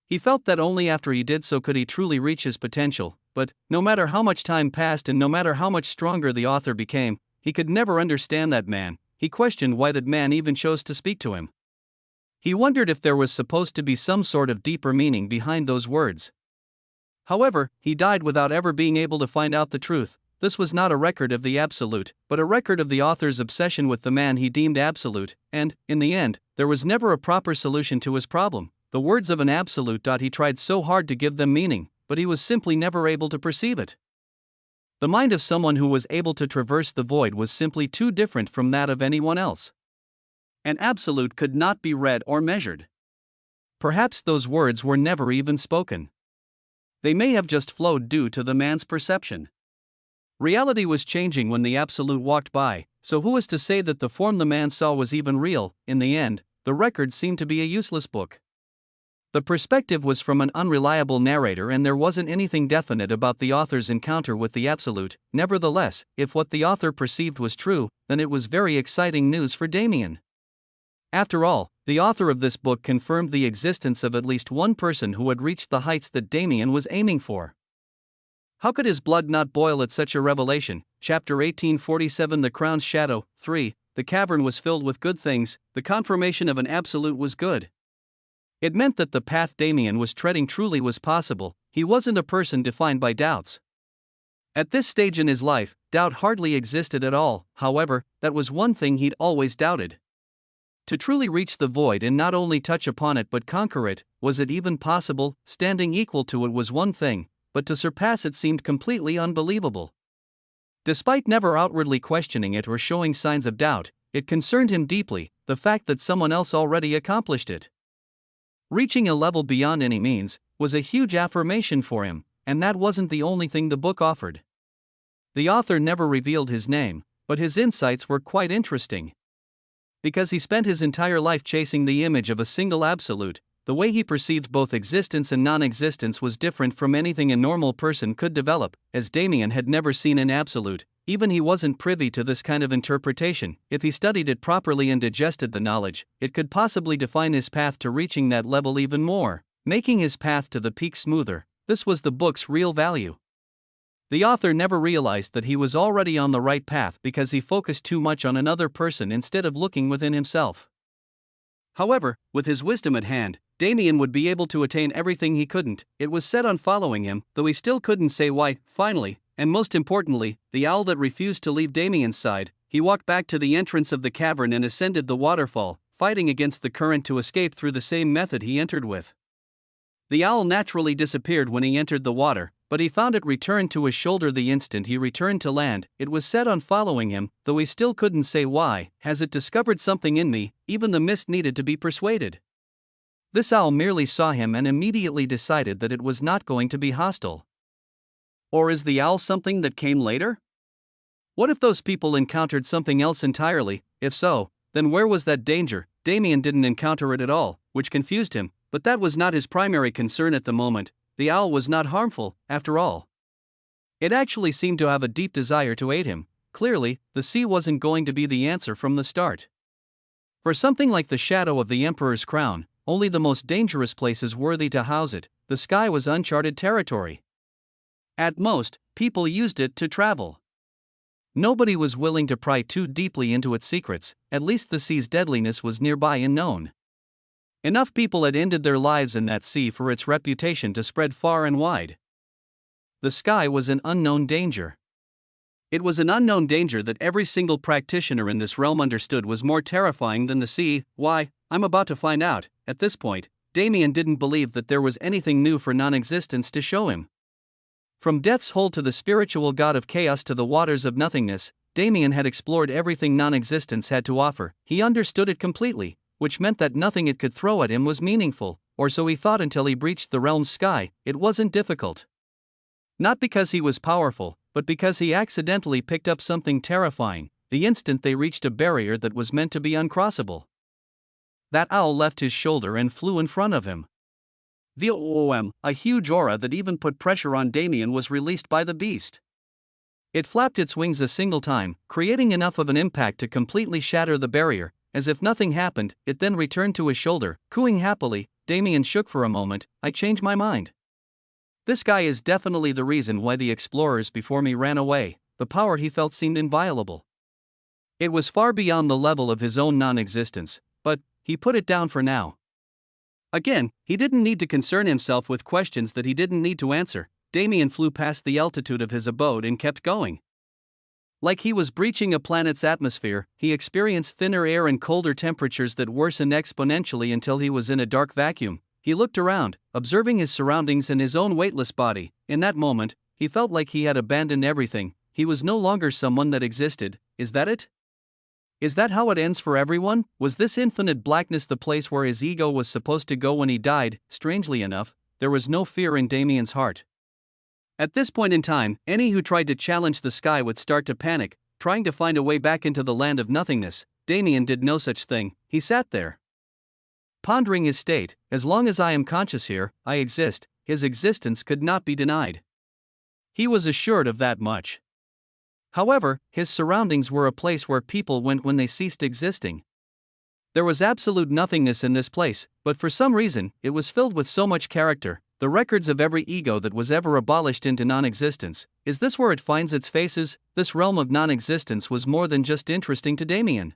He felt that only after he did so could he truly reach his potential, but no matter how much time passed and no matter how much stronger the author became, he could never understand that man. He questioned why that man even chose to speak to him. He wondered if there was supposed to be some sort of deeper meaning behind those words. However, he died without ever being able to find out the truth. This was not a record of the absolute, but a record of the author's obsession with the man he deemed absolute, and, in the end, there was never a proper solution to his problem. The words of an absolute. He tried so hard to give them meaning, but he was simply never able to perceive it. The mind of someone who was able to traverse the void was simply too different from that of anyone else. An absolute could not be read or measured. Perhaps those words were never even spoken. They may have just flowed due to the man's perception. Reality was changing when the absolute walked by, so who was to say that the form the man saw was even real? In the end, the record seemed to be a useless book. The perspective was from an unreliable narrator, and there wasn't anything definite about the author's encounter with the absolute. Nevertheless, if what the author perceived was true, then it was very exciting news for Damien. After all, the author of this book confirmed the existence of at least one person who had reached the heights that Damien was aiming for. How could his blood not boil at such a revelation? Chapter 1847 The Crown's Shadow. 3. The cavern was filled with good things. The confirmation of an absolute was good. It meant that the path Damien was treading truly was possible. He wasn't a person defined by doubts. At this stage in his life, doubt hardly existed at all. However, that was one thing he'd always doubted. To truly reach the void and not only touch upon it but conquer it, was it even possible? Standing equal to it was one thing, but to surpass it seemed completely unbelievable. Despite never outwardly questioning it or showing signs of doubt, it concerned him deeply, the fact that someone else already accomplished it. Reaching a level beyond any means was a huge affirmation for him, and that wasn't the only thing the book offered. The author never revealed his name, but his insights were quite interesting. Because he spent his entire life chasing the image of a single absolute, the way he perceived both existence and non-existence was different from anything a normal person could develop, as Damien had never seen an absolute. Even he wasn't privy to this kind of interpretation. If he studied it properly and digested the knowledge, it could possibly define his path to reaching that level even more, making his path to the peak smoother. This was the book's real value. The author never realized that he was already on the right path because he focused too much on another person instead of looking within himself. However, with his wisdom at hand, Damien would be able to attain everything he couldn't. It was set on following him, though he still couldn't say why. Finally, and most importantly, the owl that refused to leave Damien's side, he walked back to the entrance of the cavern and ascended the waterfall, fighting against the current to escape through the same method he entered with. The owl naturally disappeared when he entered the water, but he found it returned to his shoulder the instant he returned to land. It was set on following him, though he still couldn't say why. Has it discovered something in me? Even the mist needed to be persuaded. This owl merely saw him and immediately decided that it was not going to be hostile. Or is the owl something that came later? What if those people encountered something else entirely? If so, then where was that danger? Damien didn't encounter it at all, which confused him, but that was not his primary concern at the moment. The owl was not harmful, after all. It actually seemed to have a deep desire to aid him. Clearly, the sea wasn't going to be the answer from the start. For something like the shadow of the Emperor's crown, only the most dangerous places worthy to house it. The sky was uncharted territory. At most, people used it to travel. Nobody was willing to pry too deeply into its secrets. At least the sea's deadliness was nearby and known. Enough people had ended their lives in that sea for its reputation to spread far and wide. The sky was an unknown danger. It was an unknown danger that every single practitioner in this realm understood was more terrifying than the sea. Why? I'm about to find out. At this point, Damien didn't believe that there was anything new for non-existence to show him. From Death's Hole to the spiritual god of chaos to the waters of nothingness, Damien had explored everything non-existence had to offer. He understood it completely, which meant that nothing it could throw at him was meaningful, or so he thought until he breached the realm's sky. It wasn't difficult. Not because he was powerful, but because he accidentally picked up something terrifying, the instant they reached a barrier that was meant to be uncrossable. That owl left his shoulder and flew in front of him. A huge aura that even put pressure on Damien was released by the beast. It flapped its wings a single time, creating enough of an impact to completely shatter the barrier. As if nothing happened, it then returned to his shoulder, cooing happily. Damien shook for a moment. I changed my mind. This guy is definitely the reason why the explorers before me ran away. The power he felt seemed inviolable. It was far beyond the level of his own non-existence, but he put it down for now. Again, he didn't need to concern himself with questions that he didn't need to answer. Damien flew past the altitude of his abode and kept going. Like he was breaching a planet's atmosphere, he experienced thinner air and colder temperatures that worsened exponentially until he was in a dark vacuum. He looked around, observing his surroundings and his own weightless body. In that moment, he felt like he had abandoned everything. He was no longer someone that existed. Is that it? Is that how it ends for everyone? Was this infinite blackness the place where his ego was supposed to go when he died? Strangely enough, there was no fear in Damien's heart. At this point in time, any who tried to challenge the sky would start to panic, trying to find a way back into the land of nothingness. Damien did no such thing. He sat there, pondering his state. As long as I am conscious here, I exist. His existence could not be denied. He was assured of that much. However, his surroundings were a place where people went when they ceased existing. There was absolute nothingness in this place, but for some reason, it was filled with so much character. The records of every ego that was ever abolished into non-existence. Is this where it finds its faces? This realm of non-existence was more than just interesting to Damien.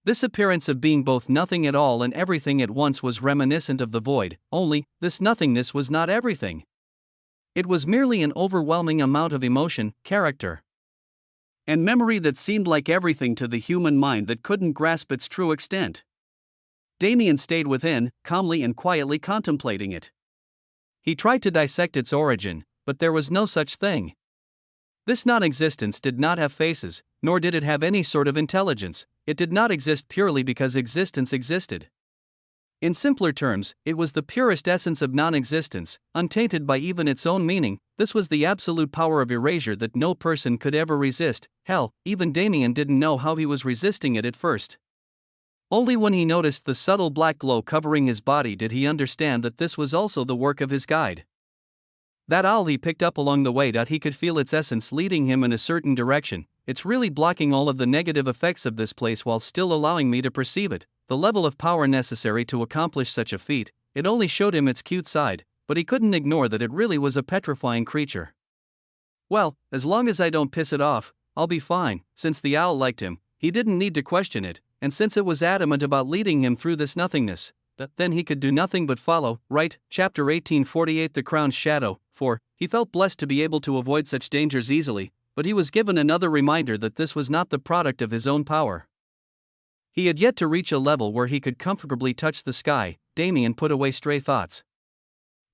This appearance of being both nothing at all and everything at once was reminiscent of the void, only, this nothingness was not everything. It was merely an overwhelming amount of emotion, character, and memory that seemed like everything to the human mind that couldn't grasp its true extent. Damien stayed within, calmly and quietly contemplating it. He tried to dissect its origin, but there was no such thing. This non-existence did not have faces, nor did it have any sort of intelligence. It did not exist purely because existence existed. In simpler terms, it was the purest essence of non-existence, untainted by even its own meaning. This was the absolute power of erasure that no person could ever resist. Hell, even Damien didn't know how he was resisting it at first. Only when he noticed the subtle black glow covering his body did he understand that this was also the work of his guide. That owl he picked up along the way. He could feel its essence leading him in a certain direction. It's really blocking all of the negative effects of this place while still allowing me to perceive it. The level of power necessary to accomplish such a feat, it only showed him its cute side, but he couldn't ignore that it really was a petrifying creature. Well, as long as I don't piss it off, I'll be fine. Since the owl liked him, he didn't need to question it, and since it was adamant about leading him through this nothingness, then he could do nothing but follow, right? Chapter 1848 The Crown's Shadow. 4. He felt blessed to be able to avoid such dangers easily, but he was given another reminder that this was not the product of his own power. He had yet to reach a level where he could comfortably touch the sky. Damien put away stray thoughts.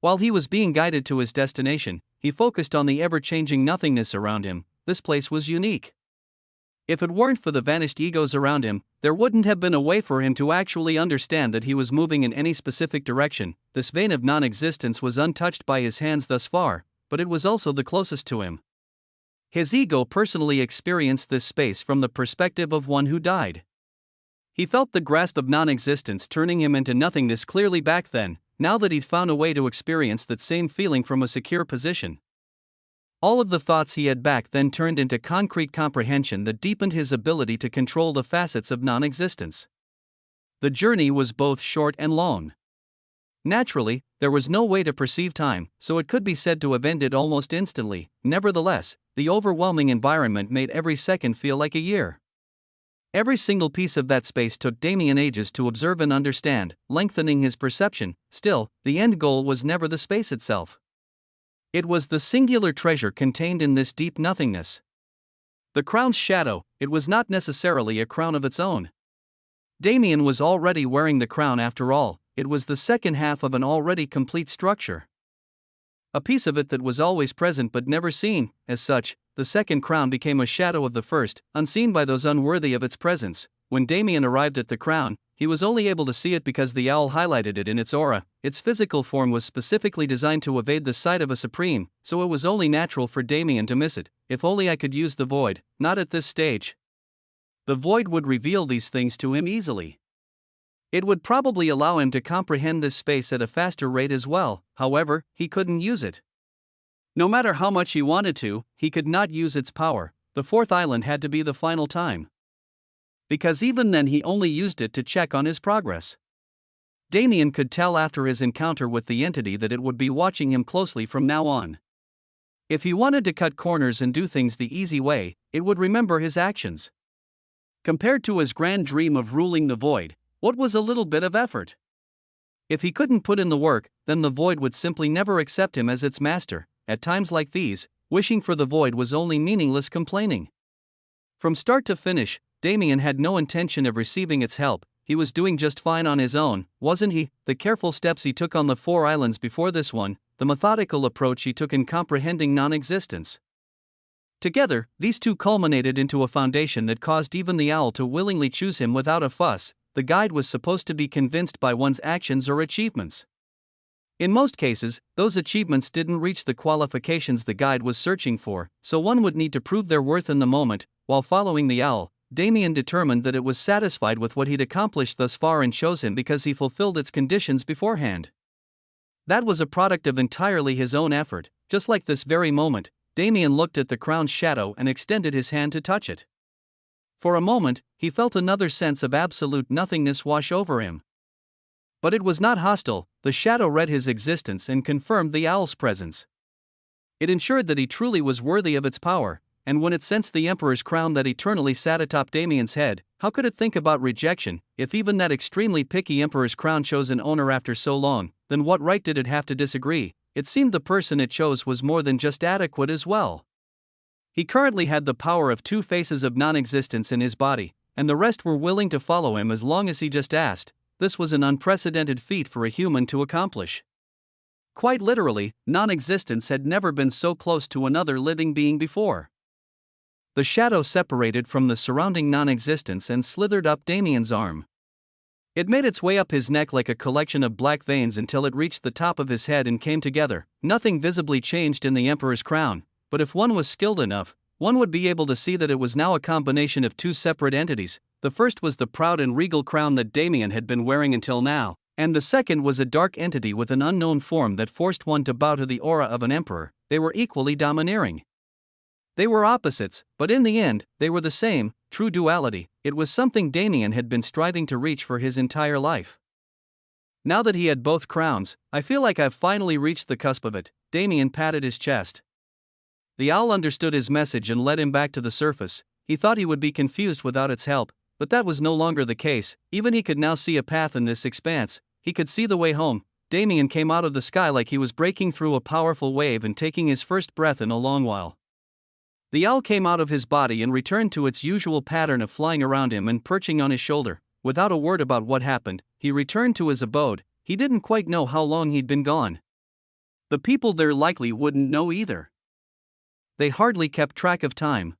While he was being guided to his destination, he focused on the ever-changing nothingness around him. This place was unique. If it weren't for the vanished egos around him, there wouldn't have been a way for him to actually understand that he was moving in any specific direction. This vein of non-existence was untouched by his hands thus far, but it was also the closest to him. His ego personally experienced this space from the perspective of one who died. He felt the grasp of non-existence turning him into nothingness clearly back then, now that he'd found a way to experience that same feeling from a secure position. All of the thoughts he had back then turned into concrete comprehension that deepened his ability to control the facets of non-existence. The journey was both short and long. Naturally, there was no way to perceive time, so it could be said to have ended almost instantly. Nevertheless, the overwhelming environment made every second feel like a year. Every single piece of that space took Damien ages to observe and understand, lengthening his perception. Still, the end goal was never the space itself. It was the singular treasure contained in this deep nothingness. The crown's shadow, it was not necessarily a crown of its own. Damien was already wearing the crown after all, it was the second half of an already complete structure. A piece of it that was always present but never seen. As such, the second crown became a shadow of the first, unseen by those unworthy of its presence. When Damien arrived at the crown, he was only able to see it because the owl highlighted it in its aura. Its physical form was specifically designed to evade the sight of a supreme, so it was only natural for Damien to miss it. If only I could use the void, not at this stage. The void would reveal these things to him easily. It would probably allow him to comprehend this space at a faster rate as well. However, he couldn't use it. No matter how much he wanted to, he could not use its power. The fourth island had to be the final time, because even then he only used it to check on his progress. Damien could tell after his encounter with the entity that it would be watching him closely from now on. If he wanted to cut corners and do things the easy way, it would remember his actions. Compared to his grand dream of ruling the void, what was a little bit of effort? If he couldn't put in the work, then the void would simply never accept him as its master. at times like these, wishing for the void was only meaningless complaining. From start to finish, Damien had no intention of receiving its help. He was doing just fine on his own, wasn't he? The careful steps he took on the 4 islands before this one, the methodical approach he took in comprehending non-existence. Together, these two culminated into a foundation that caused even the owl to willingly choose him without a fuss. The guide was supposed to be convinced by one's actions or achievements. In most cases, those achievements didn't reach the qualifications the guide was searching for, so one would need to prove their worth in the moment. While following the owl, Damien determined that it was satisfied with what he'd accomplished thus far and chose him because he fulfilled its conditions beforehand. That was a product of entirely his own effort. Just like this very moment, Damien looked at the crown's shadow and extended his hand to touch it. For a moment, he felt another sense of absolute nothingness wash over him. But it was not hostile. The shadow read his existence and confirmed the owl's presence. It ensured that he truly was worthy of its power, and when it sensed the Emperor's crown that eternally sat atop Damien's head, how could it think about rejection? If even that extremely picky Emperor's crown chose an owner after so long, then what right did it have to disagree? It seemed the person it chose was more than just adequate as well. He currently had the power of 2 faces of non-existence in his body, and the rest were willing to follow him as long as he just asked. This was an unprecedented feat for a human to accomplish. Quite literally, non-existence had never been so close to another living being before. The shadow separated from the surrounding non-existence and slithered up Damien's arm. It made its way up his neck like a collection of black veins until it reached the top of his head and came together. Nothing visibly changed in the Emperor's crown, but if one was skilled enough, one would be able to see that it was now a combination of 2 separate entities. The first was the proud and regal crown that Damien had been wearing until now, and the second was a dark entity with an unknown form that forced one to bow to the aura of an emperor. They were equally domineering. They were opposites, but in the end, they were the same. True duality. It was something Damien had been striving to reach for his entire life. Now that he had both crowns, I feel like I've finally reached the cusp of it. Damien patted his chest. The owl understood his message and led him back to the surface. He thought he would be confused without its help, but that was no longer the case. Even he could now see a path in this expanse. He could see the way home. Damien came out of the sky like he was breaking through a powerful wave and taking his first breath in a long while. The owl came out of his body and returned to its usual pattern of flying around him and perching on his shoulder. Without a word about what happened, he returned to his abode. He didn't quite know how long he'd been gone. The people there likely wouldn't know either. They hardly kept track of time.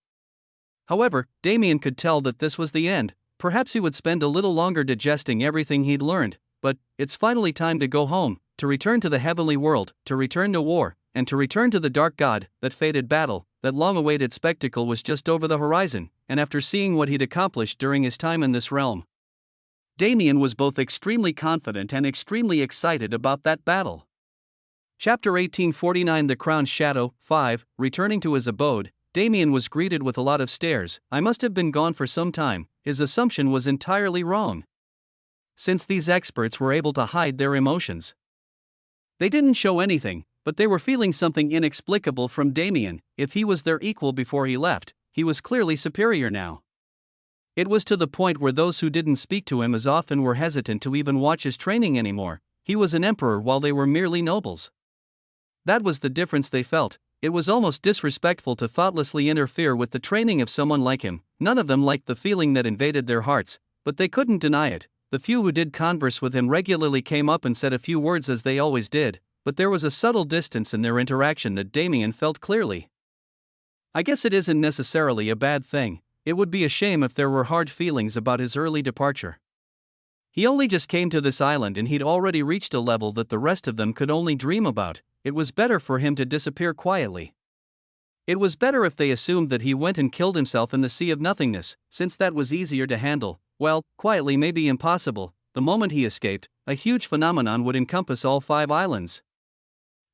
However, Damien could tell that this was the end. Perhaps he would spend a little longer digesting everything he'd learned, but it's finally time to go home, to return to the heavenly world, to return to war, and to return to the dark god. That fated battle, that long-awaited spectacle was just over the horizon, and after seeing what he'd accomplished during his time in this realm, Damien was both extremely confident and extremely excited about that battle. Chapter 1849 The Crown's Shadow 5. Returning to his abode, Damien was greeted with a lot of stares. I must have been gone for some time. His assumption was entirely wrong. Since these experts were able to hide their emotions, they didn't show anything, but they were feeling something inexplicable from Damien. If he was their equal before he left, he was clearly superior now. It was to the point where those who didn't speak to him as often were hesitant to even watch his training anymore. He was an emperor while they were merely nobles. That was the difference they felt. It was almost disrespectful to thoughtlessly interfere with the training of someone like him. None of them liked the feeling that invaded their hearts, but they couldn't deny it. The few who did converse with him regularly came up and said a few words as they always did, but there was a subtle distance in their interaction that Damien felt clearly. I guess it isn't necessarily a bad thing. It would be a shame if there were hard feelings about his early departure. He only just came to this island and he'd already reached a level that the rest of them could only dream about. It was better for him to disappear quietly. It was better if they assumed that he went and killed himself in the sea of nothingness, since that was easier to handle. Well, quietly may be impossible. The moment he escaped, a huge phenomenon would encompass all 5 islands.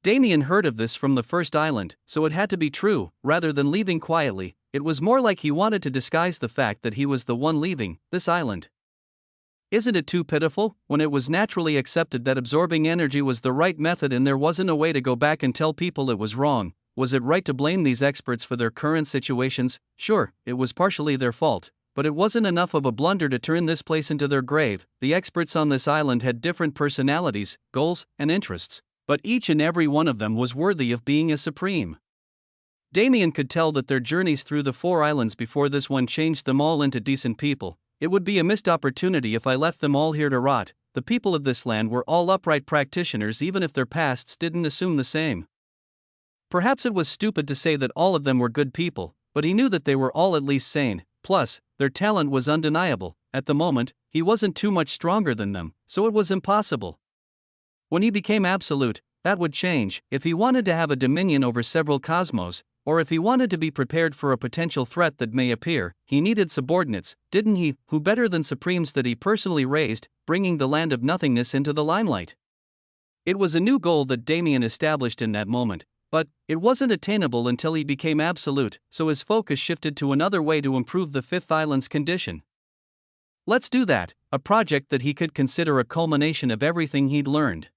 Damien heard of this from the first island, so it had to be true. Rather than leaving quietly, it was more like he wanted to disguise the fact that he was the one leaving this island. Isn't it too pitiful, when it was naturally accepted that absorbing energy was the right method and there wasn't a way to go back and tell people it was wrong? Was it right to blame these experts for their current situations? Sure, it was partially their fault, but it wasn't enough of a blunder to turn this place into their grave. The experts on this island had different personalities, goals, and interests. But each and every one of them was worthy of being a supreme. Damien could tell that their journeys through the 4 islands before this one changed them all into decent people. It would be a missed opportunity if I left them all here to rot. The people of this land were all upright practitioners, even if their pasts didn't assume the same. Perhaps it was stupid to say that all of them were good people, but he knew that they were all at least sane. Plus, their talent was undeniable. At the moment, he wasn't too much stronger than them, so it was impossible. When he became absolute, that would change. If he wanted to have a dominion over several cosmos, or if he wanted to be prepared for a potential threat that may appear, he needed subordinates, didn't he? Who better than supremes that he personally raised, bringing the land of nothingness into the limelight? It was a new goal that Damien established in that moment, but it wasn't attainable until he became absolute, so his focus shifted to another way to improve the 5th island's condition. Let's do that, a project that he could consider a culmination of everything he'd learned.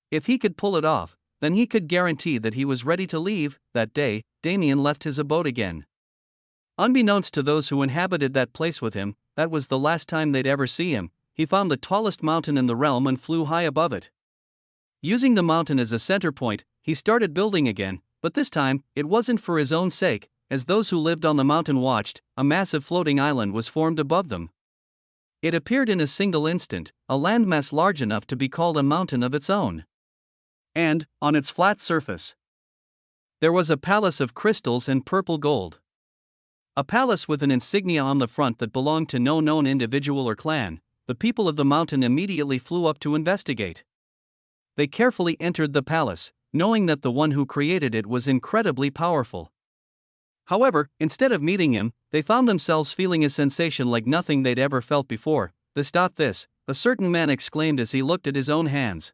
If he could pull it off, then he could guarantee that he was ready to leave. That day, Damien left his abode again. Unbeknownst to those who inhabited that place with him, that was the last time they'd ever see him. He found the tallest mountain in the realm and flew high above it. Using the mountain as a center point, he started building again, but this time, it wasn't for his own sake. As those who lived on the mountain watched, a massive floating island was formed above them. It appeared in a single instant, a landmass large enough to be called a mountain of its own. And, on its flat surface, there was a palace of crystals and purple gold. A palace with an insignia on the front that belonged to no known individual or clan. The people of the mountain immediately flew up to investigate. They carefully entered the palace, knowing that the one who created it was incredibly powerful. However, instead of meeting him, they found themselves feeling a sensation like nothing they'd ever felt before. This, a certain man exclaimed as he looked at his own hands.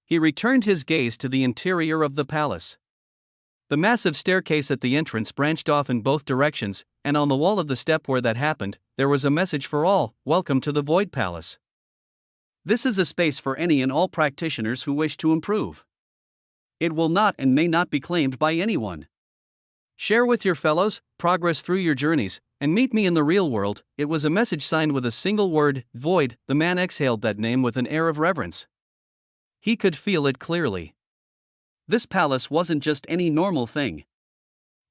He returned his gaze to the interior of the palace. The massive staircase at the entrance branched off in both directions, and on the wall of the step where that happened, there was a message for all: "Welcome to the Void Palace. This is a space for any and all practitioners who wish to improve. It will not and may not be claimed by anyone. Share with your fellows, progress through your journeys, and meet me in the real world." It was a message signed with a single word: Void. The man exhaled that name with an air of reverence. He could feel it clearly. This palace wasn't just any normal thing.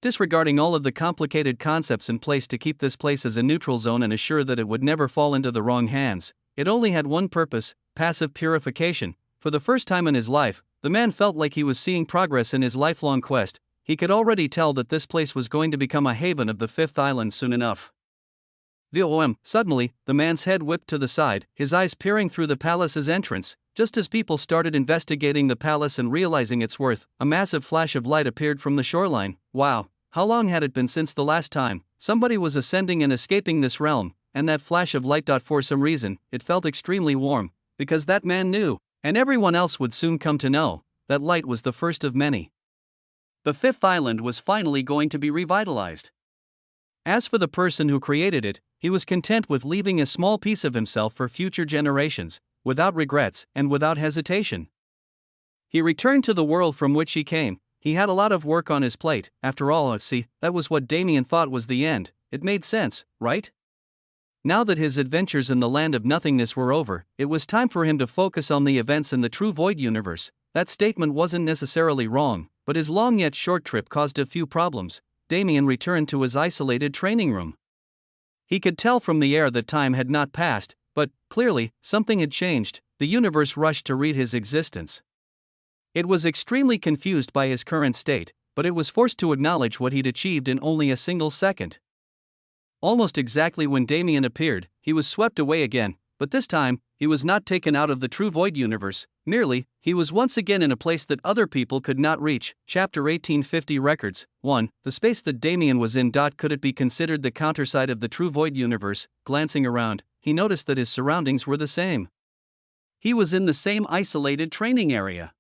Disregarding all of the complicated concepts in place to keep this place as a neutral zone and assure that it would never fall into the wrong hands, it only had one purpose: passive purification. For the first time in his life, the man felt like he was seeing progress in his lifelong quest. He could already tell that this place was going to become a haven of the 5th island soon enough. Suddenly, the man's head whipped to the side, his eyes peering through the palace's entrance. Just as people started investigating the palace and realizing its worth, a massive flash of light appeared from the shoreline. Wow, how long had it been since the last time somebody was ascending and escaping this realm? And that flash of light. For some reason, it felt extremely warm, because that man knew, and everyone else would soon come to know, that light was the first of many. The 5th island was finally going to be revitalized. As for the person who created it, he was content with leaving a small piece of himself for future generations, without regrets and without hesitation. He returned to the world from which he came. He had a lot of work on his plate. After all, that was what Damien thought was the end. It made sense, right? Now that his adventures in the land of nothingness were over, it was time for him to focus on the events in the true Void universe. That statement wasn't necessarily wrong, but his long yet short trip caused a few problems. Damien returned to his isolated training room. He could tell from the air that time had not passed, but, clearly, something had changed. The universe rushed to read his existence. It was extremely confused by his current state, but it was forced to acknowledge what he'd achieved in only a single second. Almost exactly when Damien appeared, he was swept away again, but this time, he was not taken out of the true Void universe. Merely, he was once again in a place that other people could not reach. Chapter 1850 Records 1. The space that Damien was in. Could it be considered the counterside of the true Void universe? Glancing around, he noticed that his surroundings were the same. He was in the same isolated training area.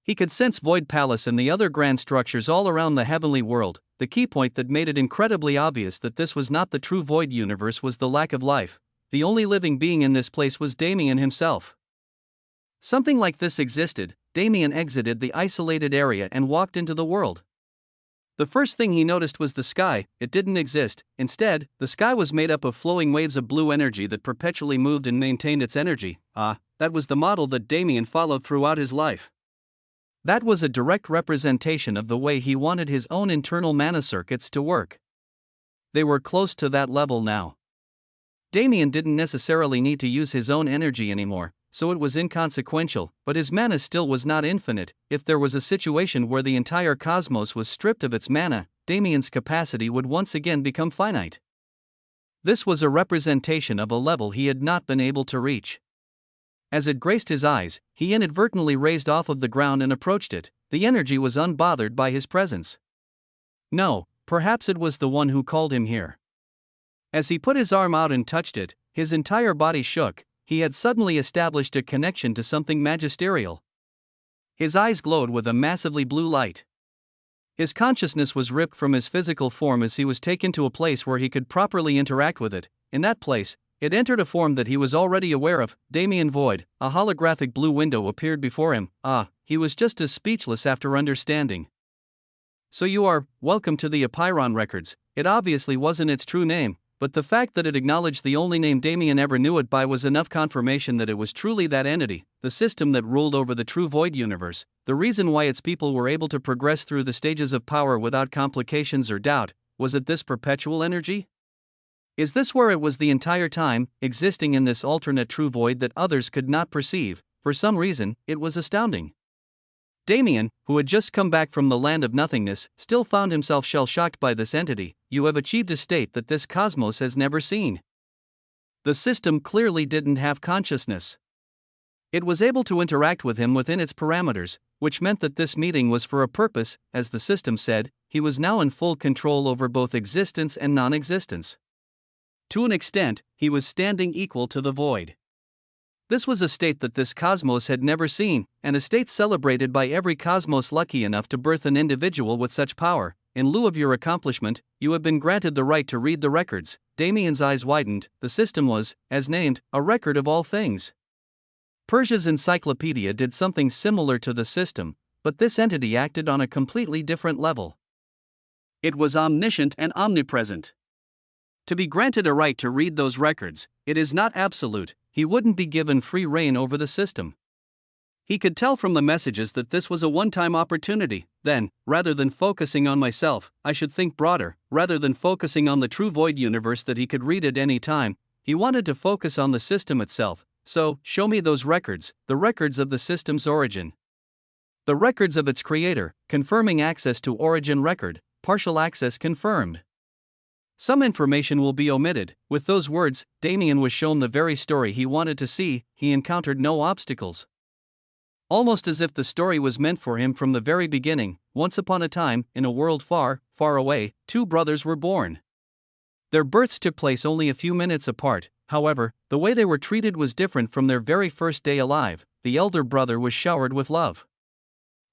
He could sense Void Palace and the other grand structures all around the heavenly world. The key point that made it incredibly obvious that this was not the true Void universe was the lack of life. The only living being in this place was Damien himself. Something like this existed. Damien exited the isolated area and walked into the world. The first thing he noticed was the sky. It didn't exist. Instead, the sky was made up of flowing waves of blue energy that perpetually moved and maintained its energy. that was the model that Damien followed throughout his life. That was a direct representation of the way he wanted his own internal mana circuits to work. They were close to that level now. Damien didn't necessarily need to use his own energy anymore, so it was inconsequential, but his mana still was not infinite. If there was a situation where the entire cosmos was stripped of its mana, Damien's capacity would once again become finite. This was a representation of a level he had not been able to reach. As it graced his eyes, he inadvertently raised off of the ground and approached it. The energy was unbothered by his presence. No, perhaps it was the one who called him here. As he put his arm out and touched it, his entire body shook. He had suddenly established a connection to something magisterial. His eyes glowed with a massively blue light. His consciousness was ripped from his physical form as he was taken to a place where he could properly interact with it. In that place, it entered a form that he was already aware of, Damien Void. A holographic blue window appeared before him. He was just as speechless after understanding. So you are, welcome to the Apeiron records. It obviously wasn't its true name, but the fact that it acknowledged the only name Damien ever knew it by was enough confirmation that it was truly that entity, the system that ruled over the true Void universe. The reason why its people were able to progress through the stages of power without complications or doubt, was it this perpetual energy? Is this where it was the entire time, existing in this alternate true void that others could not perceive? For some reason, it was astounding. Damien, who had just come back from the land of nothingness, still found himself shell-shocked by this entity. You have achieved a state that this cosmos has never seen. The system clearly didn't have consciousness. It was able to interact with him within its parameters, which meant that this meeting was for a purpose. As the system said, he was now in full control over both existence and non-existence. To an extent, he was standing equal to the void. This was a state that this cosmos had never seen, and a state celebrated by every cosmos lucky enough to birth an individual with such power. In lieu of your accomplishment, you have been granted the right to read the records. Damien's eyes widened. The system was, as named, a record of all things. Persia's encyclopedia did something similar to the system, but this entity acted on a completely different level. It was omniscient and omnipresent. To be granted a right to read those records, it is not absolute. He wouldn't be given free rein over the system. He could tell from the messages that this was a one-time opportunity. Then, rather than focusing on myself, I should think broader. Rather than focusing on the true void universe that he could read at any time, he wanted to focus on the system itself. So, show me those records, the records of the system's origin. The records of its creator, confirming access to origin record, partial access confirmed. Some information will be omitted. With those words, Damien was shown the very story he wanted to see. He encountered no obstacles. Almost as if the story was meant for him from the very beginning. Once upon a time, in a world far, far away, two brothers were born. Their births took place only a few minutes apart. However, the way they were treated was different from their very first day alive. The elder brother was showered with love.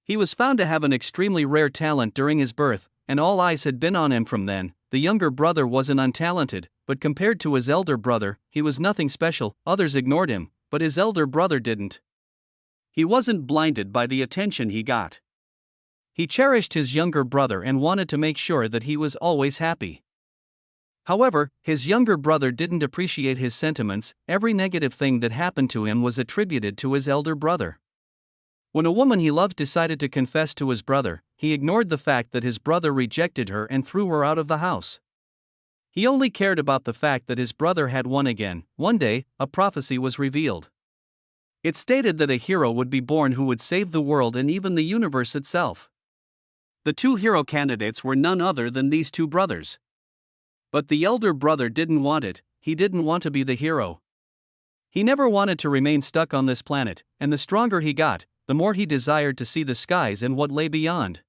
He was found to have an extremely rare talent during his birth, and all eyes had been on him from then. The younger brother wasn't untalented, but compared to his elder brother, he was nothing special. Others ignored him, but his elder brother didn't. He wasn't blinded by the attention he got. He cherished his younger brother and wanted to make sure that he was always happy. However, his younger brother didn't appreciate his sentiments. Every negative thing that happened to him was attributed to his elder brother. When a woman he loved decided to confess to his brother, he ignored the fact that his brother rejected her and threw her out of the house. He only cared about the fact that his brother had won again. One day, a prophecy was revealed. It stated that a hero would be born who would save the world and even the universe itself. The two hero candidates were none other than these two brothers. But the elder brother didn't want it. He didn't want to be the hero. He never wanted to remain stuck on this planet, and the stronger he got, the more he desired to see the skies and what lay beyond.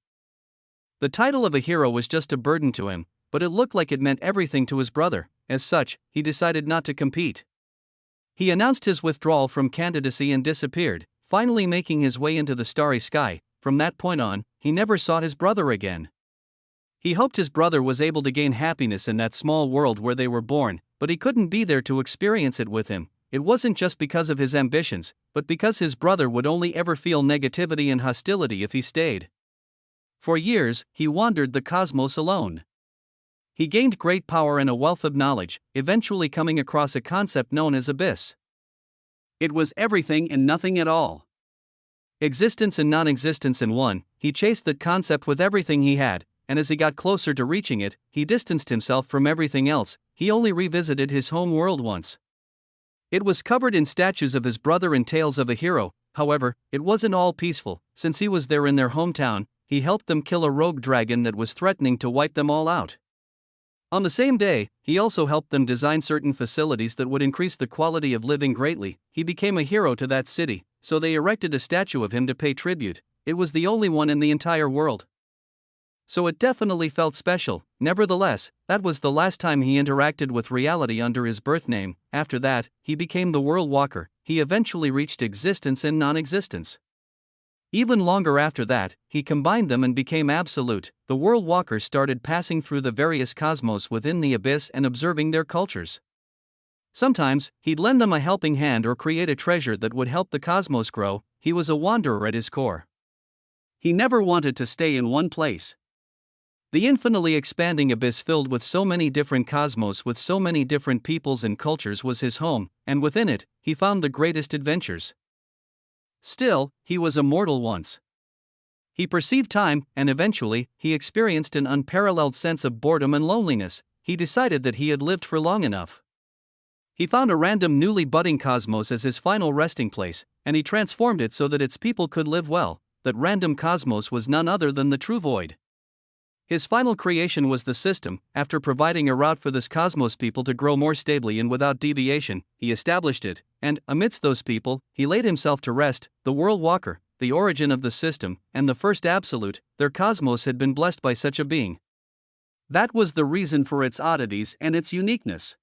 The title of a hero was just a burden to him, but it looked like it meant everything to his brother. As such, he decided not to compete. He announced his withdrawal from candidacy and disappeared, finally making his way into the starry sky. From that point on, he never saw his brother again. He hoped his brother was able to gain happiness in that small world where they were born, but he couldn't be there to experience it with him. It wasn't just because of his ambitions, but because his brother would only ever feel negativity and hostility if he stayed. For years, he wandered the cosmos alone. He gained great power and a wealth of knowledge, eventually coming across a concept known as abyss. It was everything and nothing at all. Existence and non-existence in one. He chased that concept with everything he had, and as he got closer to reaching it, he distanced himself from everything else. He only revisited his home world once. It was covered in statues of his brother and tales of a hero. However, it wasn't all peaceful. Since he was there in their hometown, he helped them kill a rogue dragon that was threatening to wipe them all out. On the same day, he also helped them design certain facilities that would increase the quality of living greatly. He became a hero to that city, so they erected a statue of him to pay tribute. It was the only one in the entire world. So it definitely felt special. Nevertheless, that was the last time he interacted with reality under his birth name. After that, he became the World Walker. He eventually reached existence and non-existence. Even longer after that, he combined them and became absolute. The World Walker started passing through the various cosmos within the abyss and observing their cultures. Sometimes, he'd lend them a helping hand or create a treasure that would help the cosmos grow. He was a wanderer at his core. He never wanted to stay in one place. The infinitely expanding abyss filled with so many different cosmos with so many different peoples and cultures was his home, and within it, he found the greatest adventures. Still, he was a mortal once. He perceived time, and eventually, he experienced an unparalleled sense of boredom and loneliness. He decided that he had lived for long enough. He found a random newly budding cosmos as his final resting place, and he transformed it so that its people could live well. That random cosmos was none other than the true void. His final creation was the system. After providing a route for this cosmos people to grow more stably and without deviation, he established it, and, amidst those people, he laid himself to rest. The World Walker, the origin of the system, and the first absolute, their cosmos had been blessed by such a being. That was the reason for its oddities and its uniqueness.